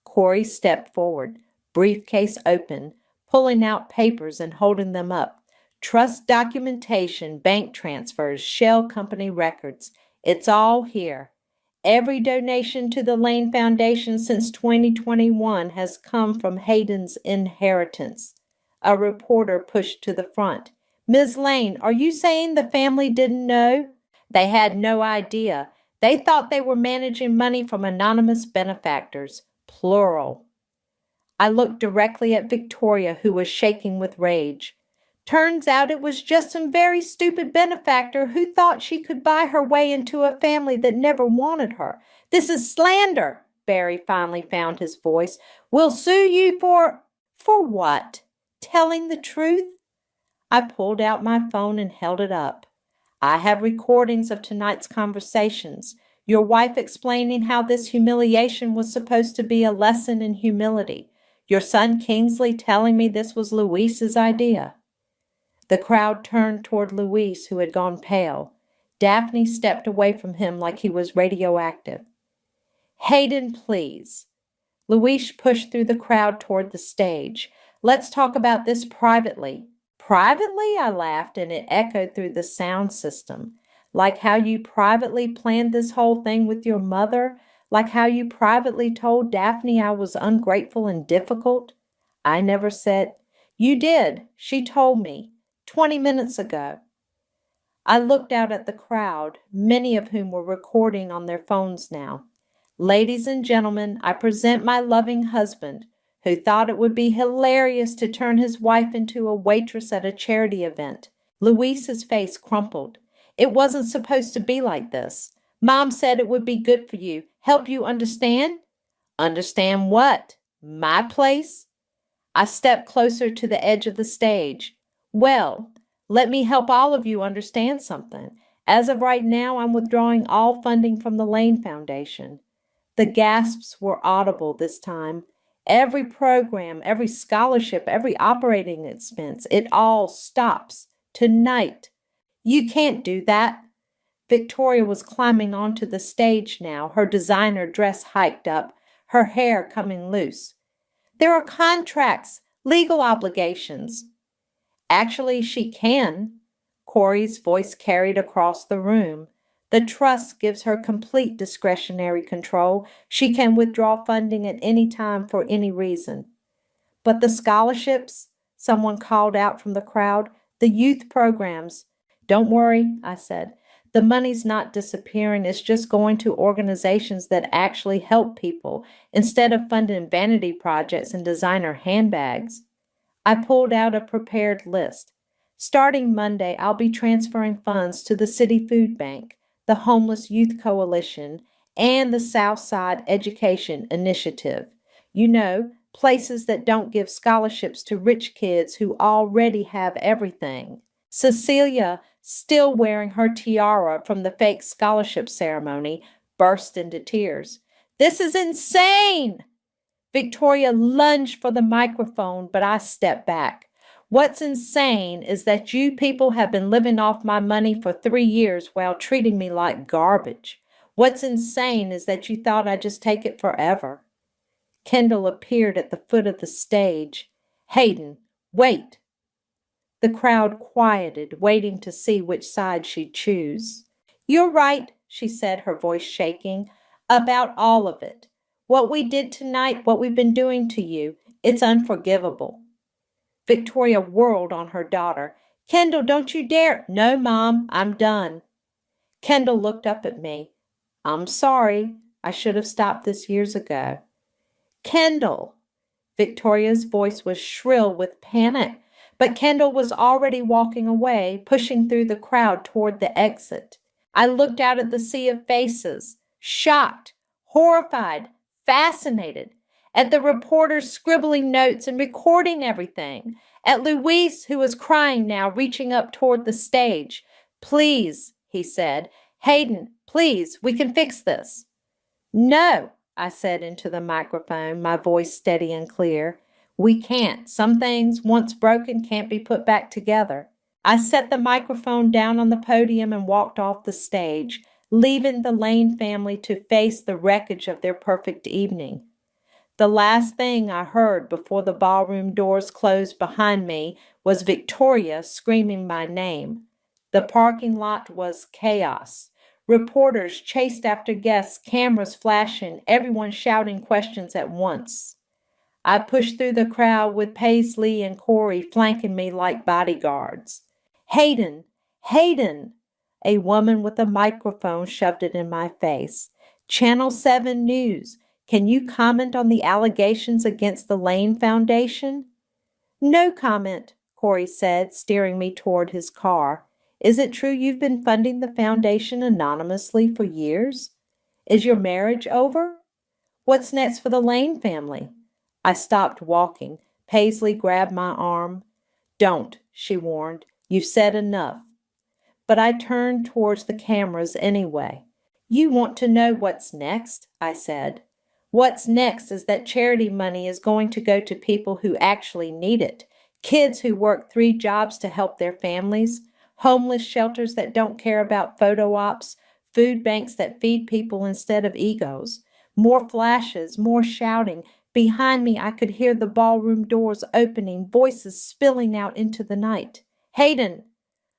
Corey stepped forward, briefcase open, pulling out papers and holding them up. "Trust documentation, bank transfers, shell company records. It's all here. Every donation to the Lane Foundation since 2021 has come from Hayden's inheritance." A reporter pushed to the front. "Ms. Lane, are you saying the family didn't know?" "They had no idea. They thought they were managing money from anonymous benefactors. Plural." I looked directly at Victoria, who was shaking with rage. "Turns out it was just some very stupid benefactor who thought she could buy her way into a family that never wanted her. This is slander." Barry finally found his voice. "We'll sue you for—" "For what? Telling the truth?" I pulled out my phone and held it up. "I have recordings of tonight's conversations. Your wife explaining how this humiliation was supposed to be a lesson in humility. Your son Kingsley telling me this was Luis's idea." The crowd turned toward Luis, who had gone pale. Daphne stepped away from him like he was radioactive. "Hayden, please." Luis pushed through the crowd toward the stage. "Let's talk about this privately." "Privately?" I laughed, and it echoed through the sound system. "Like how you privately planned this whole thing with your mother? Like how you privately told Daphne I was ungrateful and difficult?" "I never said—" "You did. She told me. 20 minutes ago." I looked out at the crowd, many of whom were recording on their phones now. "Ladies and gentlemen, I present my loving husband, who thought it would be hilarious to turn his wife into a waitress at a charity event." Luis's face crumpled. "It wasn't supposed to be like this. Mom said it would be good for you, help you understand." "Understand what? My place?" I stepped closer to the edge of the stage. Well, let me help all of you understand something. As of right now, I'm withdrawing all funding from the Lane Foundation. The gasps were audible this time. Every program, every scholarship, every operating expense, it all stops tonight. You can't do that. Victoria was climbing onto the stage now, her designer dress hiked up, her hair coming loose. There are contracts, legal obligations. Actually, she can. Corey's voice carried across the room. The trust gives her complete discretionary control. She can withdraw funding at any time for any reason. But the scholarships, someone called out from the crowd, the youth programs. Don't worry, I said. The money's not disappearing. It's just going to organizations that actually help people instead of funding vanity projects and designer handbags. I pulled out a prepared list. Starting Monday, I'll be transferring funds to the City Food Bank, the Homeless Youth Coalition, and the Southside Education Initiative. You know, places that don't give scholarships to rich kids who already have everything. Cecilia, still wearing her tiara from the fake scholarship ceremony, burst into tears. This is insane! Victoria lunged for the microphone, but I stepped back. What's insane is that you people have been living off my money for 3 years while treating me like garbage. What's insane is that you thought I'd just take it forever. Kendall appeared at the foot of the stage. Hayden, wait. The crowd quieted, waiting to see which side she'd choose. You're right, she said, her voice shaking, about all of it. What we did tonight, what we've been doing to you, it's unforgivable. Victoria whirled on her daughter. Kendall, don't you dare. No, Mom, I'm done. Kendall looked up at me. I'm sorry. I should have stopped this years ago. Kendall. Victoria's voice was shrill with panic, but Kendall was already walking away, pushing through the crowd toward the exit. I looked out at the sea of faces, shocked, horrified, fascinated, at the reporters scribbling notes and recording everything, at Luis, who was crying now, reaching up toward the stage. Please, he said. Hayden, please, we can fix this. No, I said into the microphone, my voice steady and clear. We can't. Some things, once broken, can't be put back together. I set the microphone down on the podium and walked off the stage, leaving the Lane family to face the wreckage of their perfect evening. The last thing I heard before the ballroom doors closed behind me was Victoria screaming my name. The parking lot was chaos. Reporters chased after guests, cameras flashing, everyone shouting questions at once. I pushed through the crowd with Paisley and Corey flanking me like bodyguards. Hayden! Hayden! A woman with a microphone shoved it in my face. Channel 7 News. Can you comment on the allegations against the Lane Foundation? No comment, Corey said, steering me toward his car. Is it true you've been funding the foundation anonymously for years? Is your marriage over? What's next for the Lane family? I stopped walking. Paisley grabbed my arm. Don't, she warned. You've said enough. But I turned towards the cameras anyway. You want to know what's next? I said. What's next is that charity money is going to go to people who actually need it. Kids who work 3 jobs to help their families, homeless shelters that don't care about photo ops, food banks that feed people instead of egos. More flashes, more shouting. Behind me, I could hear the ballroom doors opening, voices spilling out into the night. Hayden!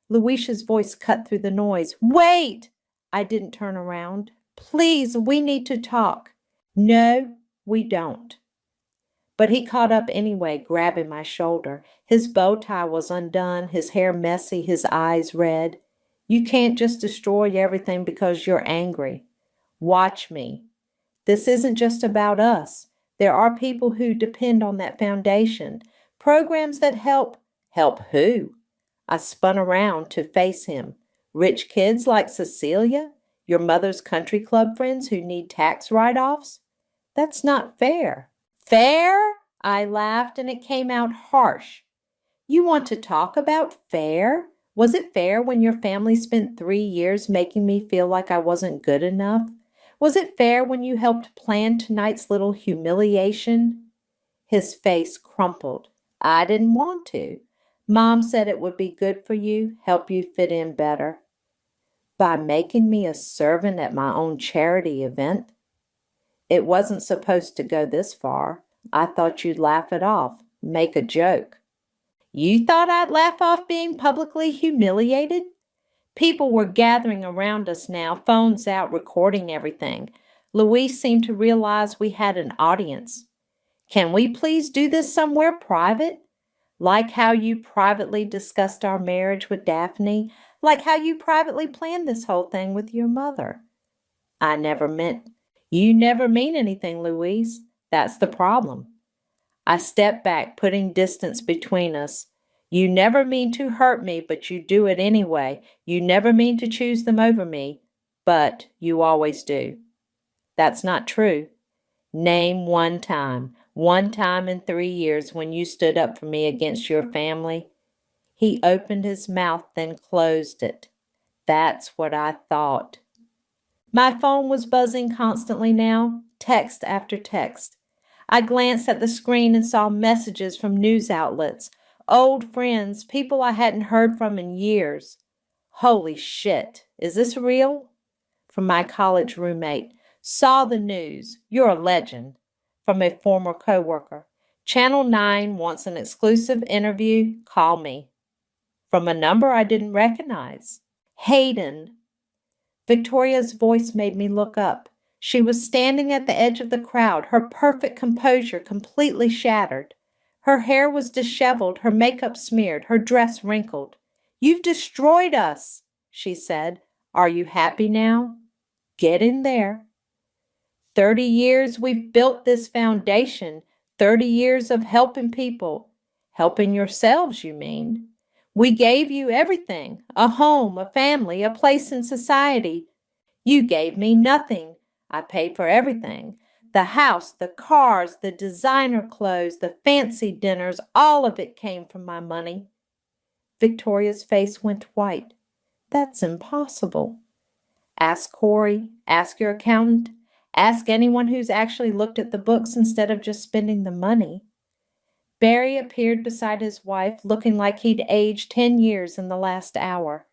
Louisa's voice cut through the noise. Wait! I didn't turn around. Please, we need to talk. No, we don't. But he caught up anyway, grabbing my shoulder. His bow tie was undone, his hair messy, his eyes red. You can't just destroy everything because you're angry. Watch me. This isn't just about us. There are people who depend on that foundation. Programs that help. Help who? I spun around to face him. Rich kids like Cecilia? Your mother's country club friends who need tax write-offs? That's not fair. Fair? I laughed, and it came out harsh. You want to talk about fair? Was it fair when your family spent 3 years making me feel like I wasn't good enough? Was it fair when you helped plan tonight's little humiliation? His face crumpled. I didn't want to. Mom said it would be good for you, help you fit in better. By making me a servant at my own charity event? It wasn't supposed to go this far. I thought you'd laugh it off, make a joke. You thought I'd laugh off being publicly humiliated? People were gathering around us now, phones out, recording everything. Louise seemed to realize we had an audience. Can we please do this somewhere private? Like how you privately discussed our marriage with Daphne, like how you privately planned this whole thing with your mother. You never mean anything, Louise. That's the problem. I stepped back, putting distance between us. You never mean to hurt me, but you do it anyway. You never mean to choose them over me, but you always do. That's not true. Name one time in 3 years when you stood up for me against your family. He opened his mouth, then closed it. That's what I thought. My phone was buzzing constantly now, text after text. I glanced at the screen and saw messages from news outlets, old friends, people I hadn't heard from in years. Holy shit, is this real? From my college roommate. Saw the news. You're a legend. From a former coworker. Channel 9 wants an exclusive interview. Call me. From a number I didn't recognize. Hayden. Victoria's voice made me look up. She was standing at the edge of the crowd, her perfect composure completely shattered. Her hair was disheveled, her makeup smeared, her dress wrinkled. You've destroyed us, she said. Are you happy now? Get in there. 30 years we've built this foundation, 30 years of helping people. Helping yourselves, you mean? We gave you everything, a home, a family, a place in society. You gave me nothing. I paid for everything. The house, the cars, the designer clothes, the fancy dinners, all of it came from my money. Victoria's face went white. That's impossible. Ask Corey, ask your accountant, ask anyone who's actually looked at the books instead of just spending the money. Barry appeared beside his wife, looking like he'd aged 10 years in the last hour.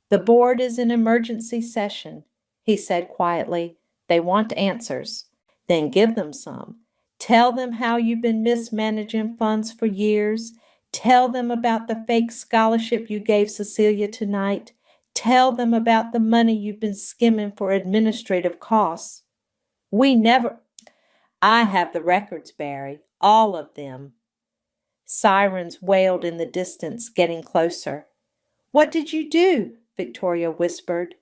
The board is in emergency session, he said quietly. They want answers. Then give them some. Tell them how you've been mismanaging funds for years. Tell them about the fake scholarship you gave Cecilia tonight. Tell them about the money you've been skimming for administrative costs. I have the records, Barry, all of them. Sirens wailed in the distance, getting closer. What did you do? Victoria whispered.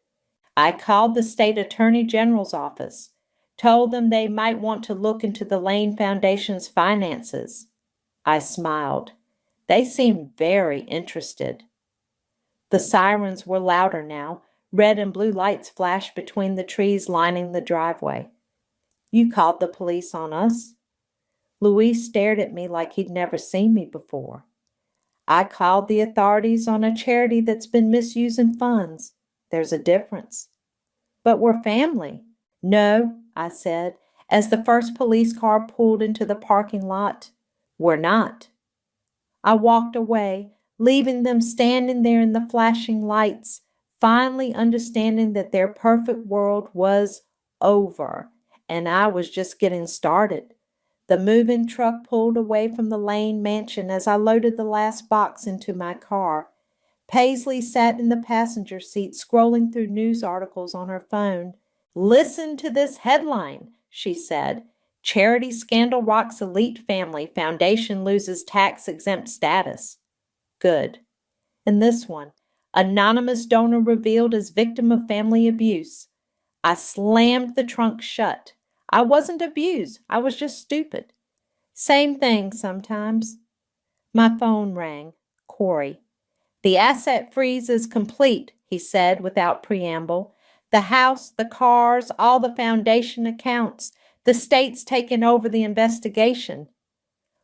I called the state attorney general's office, told them they might want to look into the Lane Foundation's finances. I smiled. They seemed very interested. The sirens were louder now. Red and blue lights flashed between the trees lining the driveway. You called the police on us? Louise stared at me like he'd never seen me before. I called the authorities on a charity that's been misusing funds. There's a difference. But we're family. No, I said, as the first police car pulled into the parking lot. We're not. I walked away, leaving them standing there in the flashing lights, finally understanding that their perfect world was over, and I was just getting started. The moving truck pulled away from the Lane mansion as I loaded the last box into my car. Paisley sat in the passenger seat, scrolling through news articles on her phone. Listen to this headline, she said. Charity scandal rocks elite family. Foundation loses tax-exempt status. Good. And this one, anonymous donor revealed as victim of family abuse. I slammed the trunk shut. I wasn't abused. I was just stupid. Same thing sometimes. My phone rang. Corey. The asset freeze is complete, he said without preamble. The house, the cars, all the foundation accounts. The state's taken over the investigation.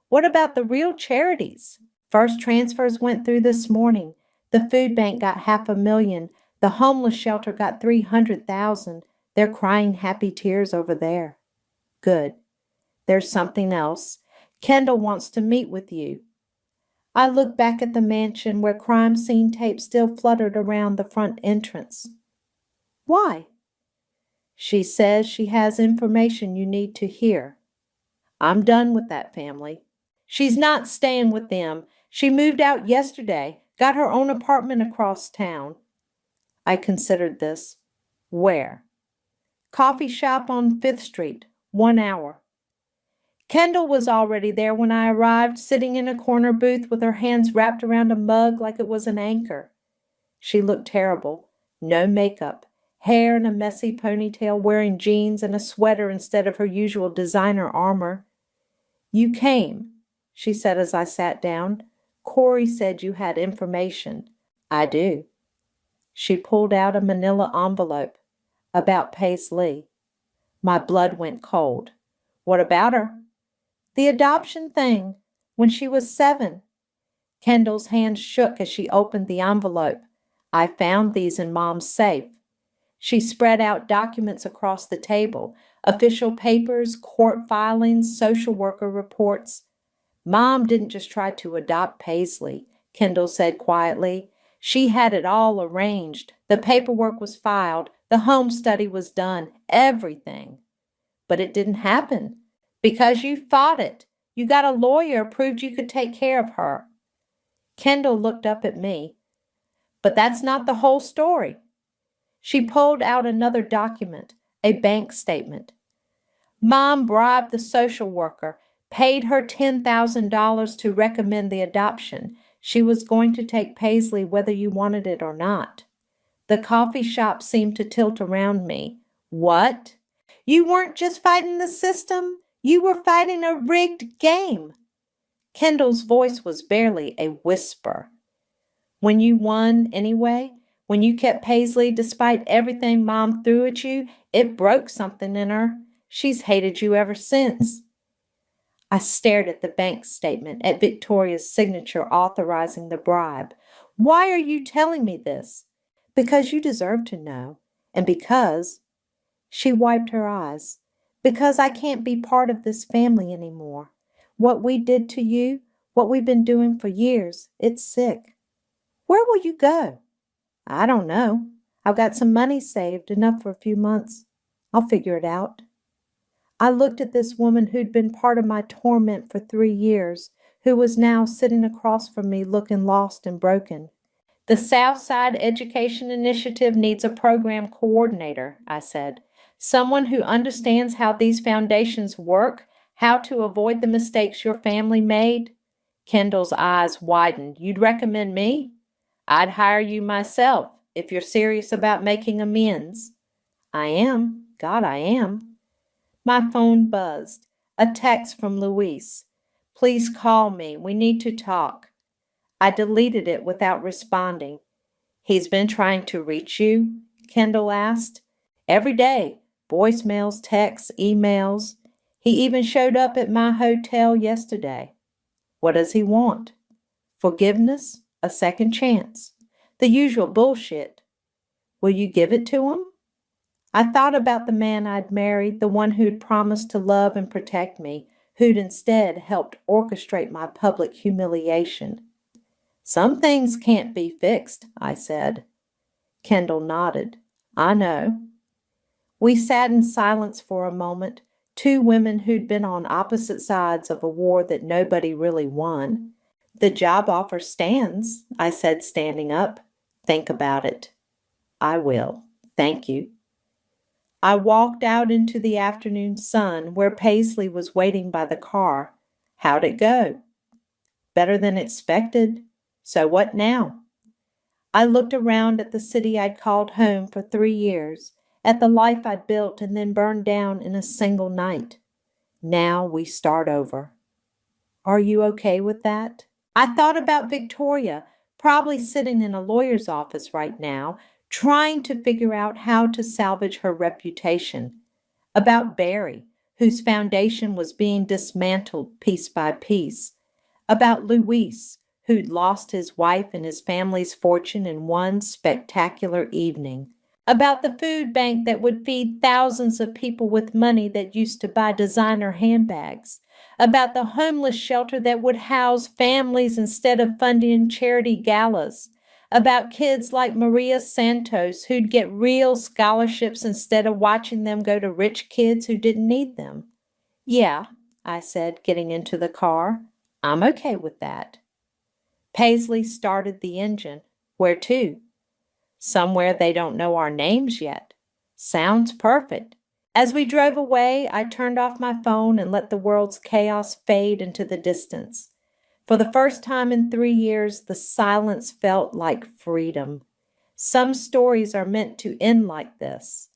What about the real charities? First transfers went through this morning. The food bank got $500,000. The homeless shelter got $300,000. They're crying happy tears over there. Good. There's something else. Kendall wants to meet with you. I looked back at the mansion where crime scene tape still fluttered around the front entrance. Why? She says she has information you need to hear. I'm done with that family. She's not staying with them. She moved out yesterday, got her own apartment across town. I considered this. Where? Coffee shop on 5th Street, 1 hour. Kendall was already there when I arrived, sitting in a corner booth with her hands wrapped around a mug like it was an anchor. She looked terrible. No makeup, hair in a messy ponytail, wearing jeans and a sweater instead of her usual designer armor. You came, she said as I sat down. Corey said you had information. I do. She pulled out a manila envelope. About Paisley. My blood went cold. What about her? The adoption thing, when she was 7. Kendall's hand shook as she opened the envelope. I found these in Mom's safe. She spread out documents across the table, official papers, court filings, social worker reports. Mom didn't just try to adopt Paisley, Kendall said quietly. She had it all arranged. The paperwork was filed. The home study was done. Everything. But it didn't happen. Because you fought it. You got a lawyer, proved you could take care of her. Kendall looked up at me. But that's not the whole story. She pulled out another document, a bank statement. Mom bribed the social worker, paid her $10,000 to recommend the adoption. She was going to take Paisley whether you wanted it or not. The coffee shop seemed to tilt around me. What? You weren't just fighting the system? You were fighting a rigged game. Kendall's voice was barely a whisper. When you won anyway, when you kept Paisley despite everything Mom threw at you, it broke something in her. She's hated you ever since. I stared at the bank statement, at Victoria's signature authorizing the bribe. Why are you telling me this? Because you deserve to know. And because, she wiped her eyes, because I can't be part of this family anymore. What we did to you, what we've been doing for years, it's sick. Where will you go? I don't know. I've got some money saved, enough for a few months. I'll figure it out. I looked at this woman who'd been part of my torment for 3 years, who was now sitting across from me looking lost and broken. The Southside Education Initiative needs a program coordinator, I said. Someone who understands how these foundations work, how to avoid the mistakes your family made. Kendall's eyes widened. You'd recommend me? I'd hire you myself if you're serious about making amends. I am. God, I am. My phone buzzed. A text from Luis. Please call me. We need to talk. I deleted it without responding. He's been trying to reach you? Kendall asked. Every day. Voicemails, texts, emails. He even showed up at my hotel yesterday. What does he want? Forgiveness? A second chance? The usual bullshit. Will you give it to him? I thought about the man I'd married, the one who'd promised to love and protect me, who'd instead helped orchestrate my public humiliation. Some things can't be fixed, I said. Kendall nodded. I know. We sat in silence for a moment, 2 women who'd been on opposite sides of a war that nobody really won. The job offer stands, I said, standing up. Think about it. I will. Thank you. I walked out into the afternoon sun where Paisley was waiting by the car. How'd it go? Better than expected. So what now? I looked around at the city I'd called home for 3 years, at the life I'd built and then burned down in a single night. Now we start over. Are you okay with that? I thought about Victoria, probably sitting in a lawyer's office right now, trying to figure out how to salvage her reputation. About Barry, whose foundation was being dismantled piece by piece. About Luis, who'd lost his wife and his family's fortune in one spectacular evening, about the food bank that would feed thousands of people with money that used to buy designer handbags, about the homeless shelter that would house families instead of funding charity galas, about kids like Maria Santos who'd get real scholarships instead of watching them go to rich kids who didn't need them. Yeah, I said, getting into the car. I'm okay with that. Paisley started the engine. Where to? Somewhere they don't know our names yet. Sounds perfect. As we drove away, I turned off my phone and let the world's chaos fade into the distance. For the first time in 3 years, the silence felt like freedom. Some stories are meant to end like this.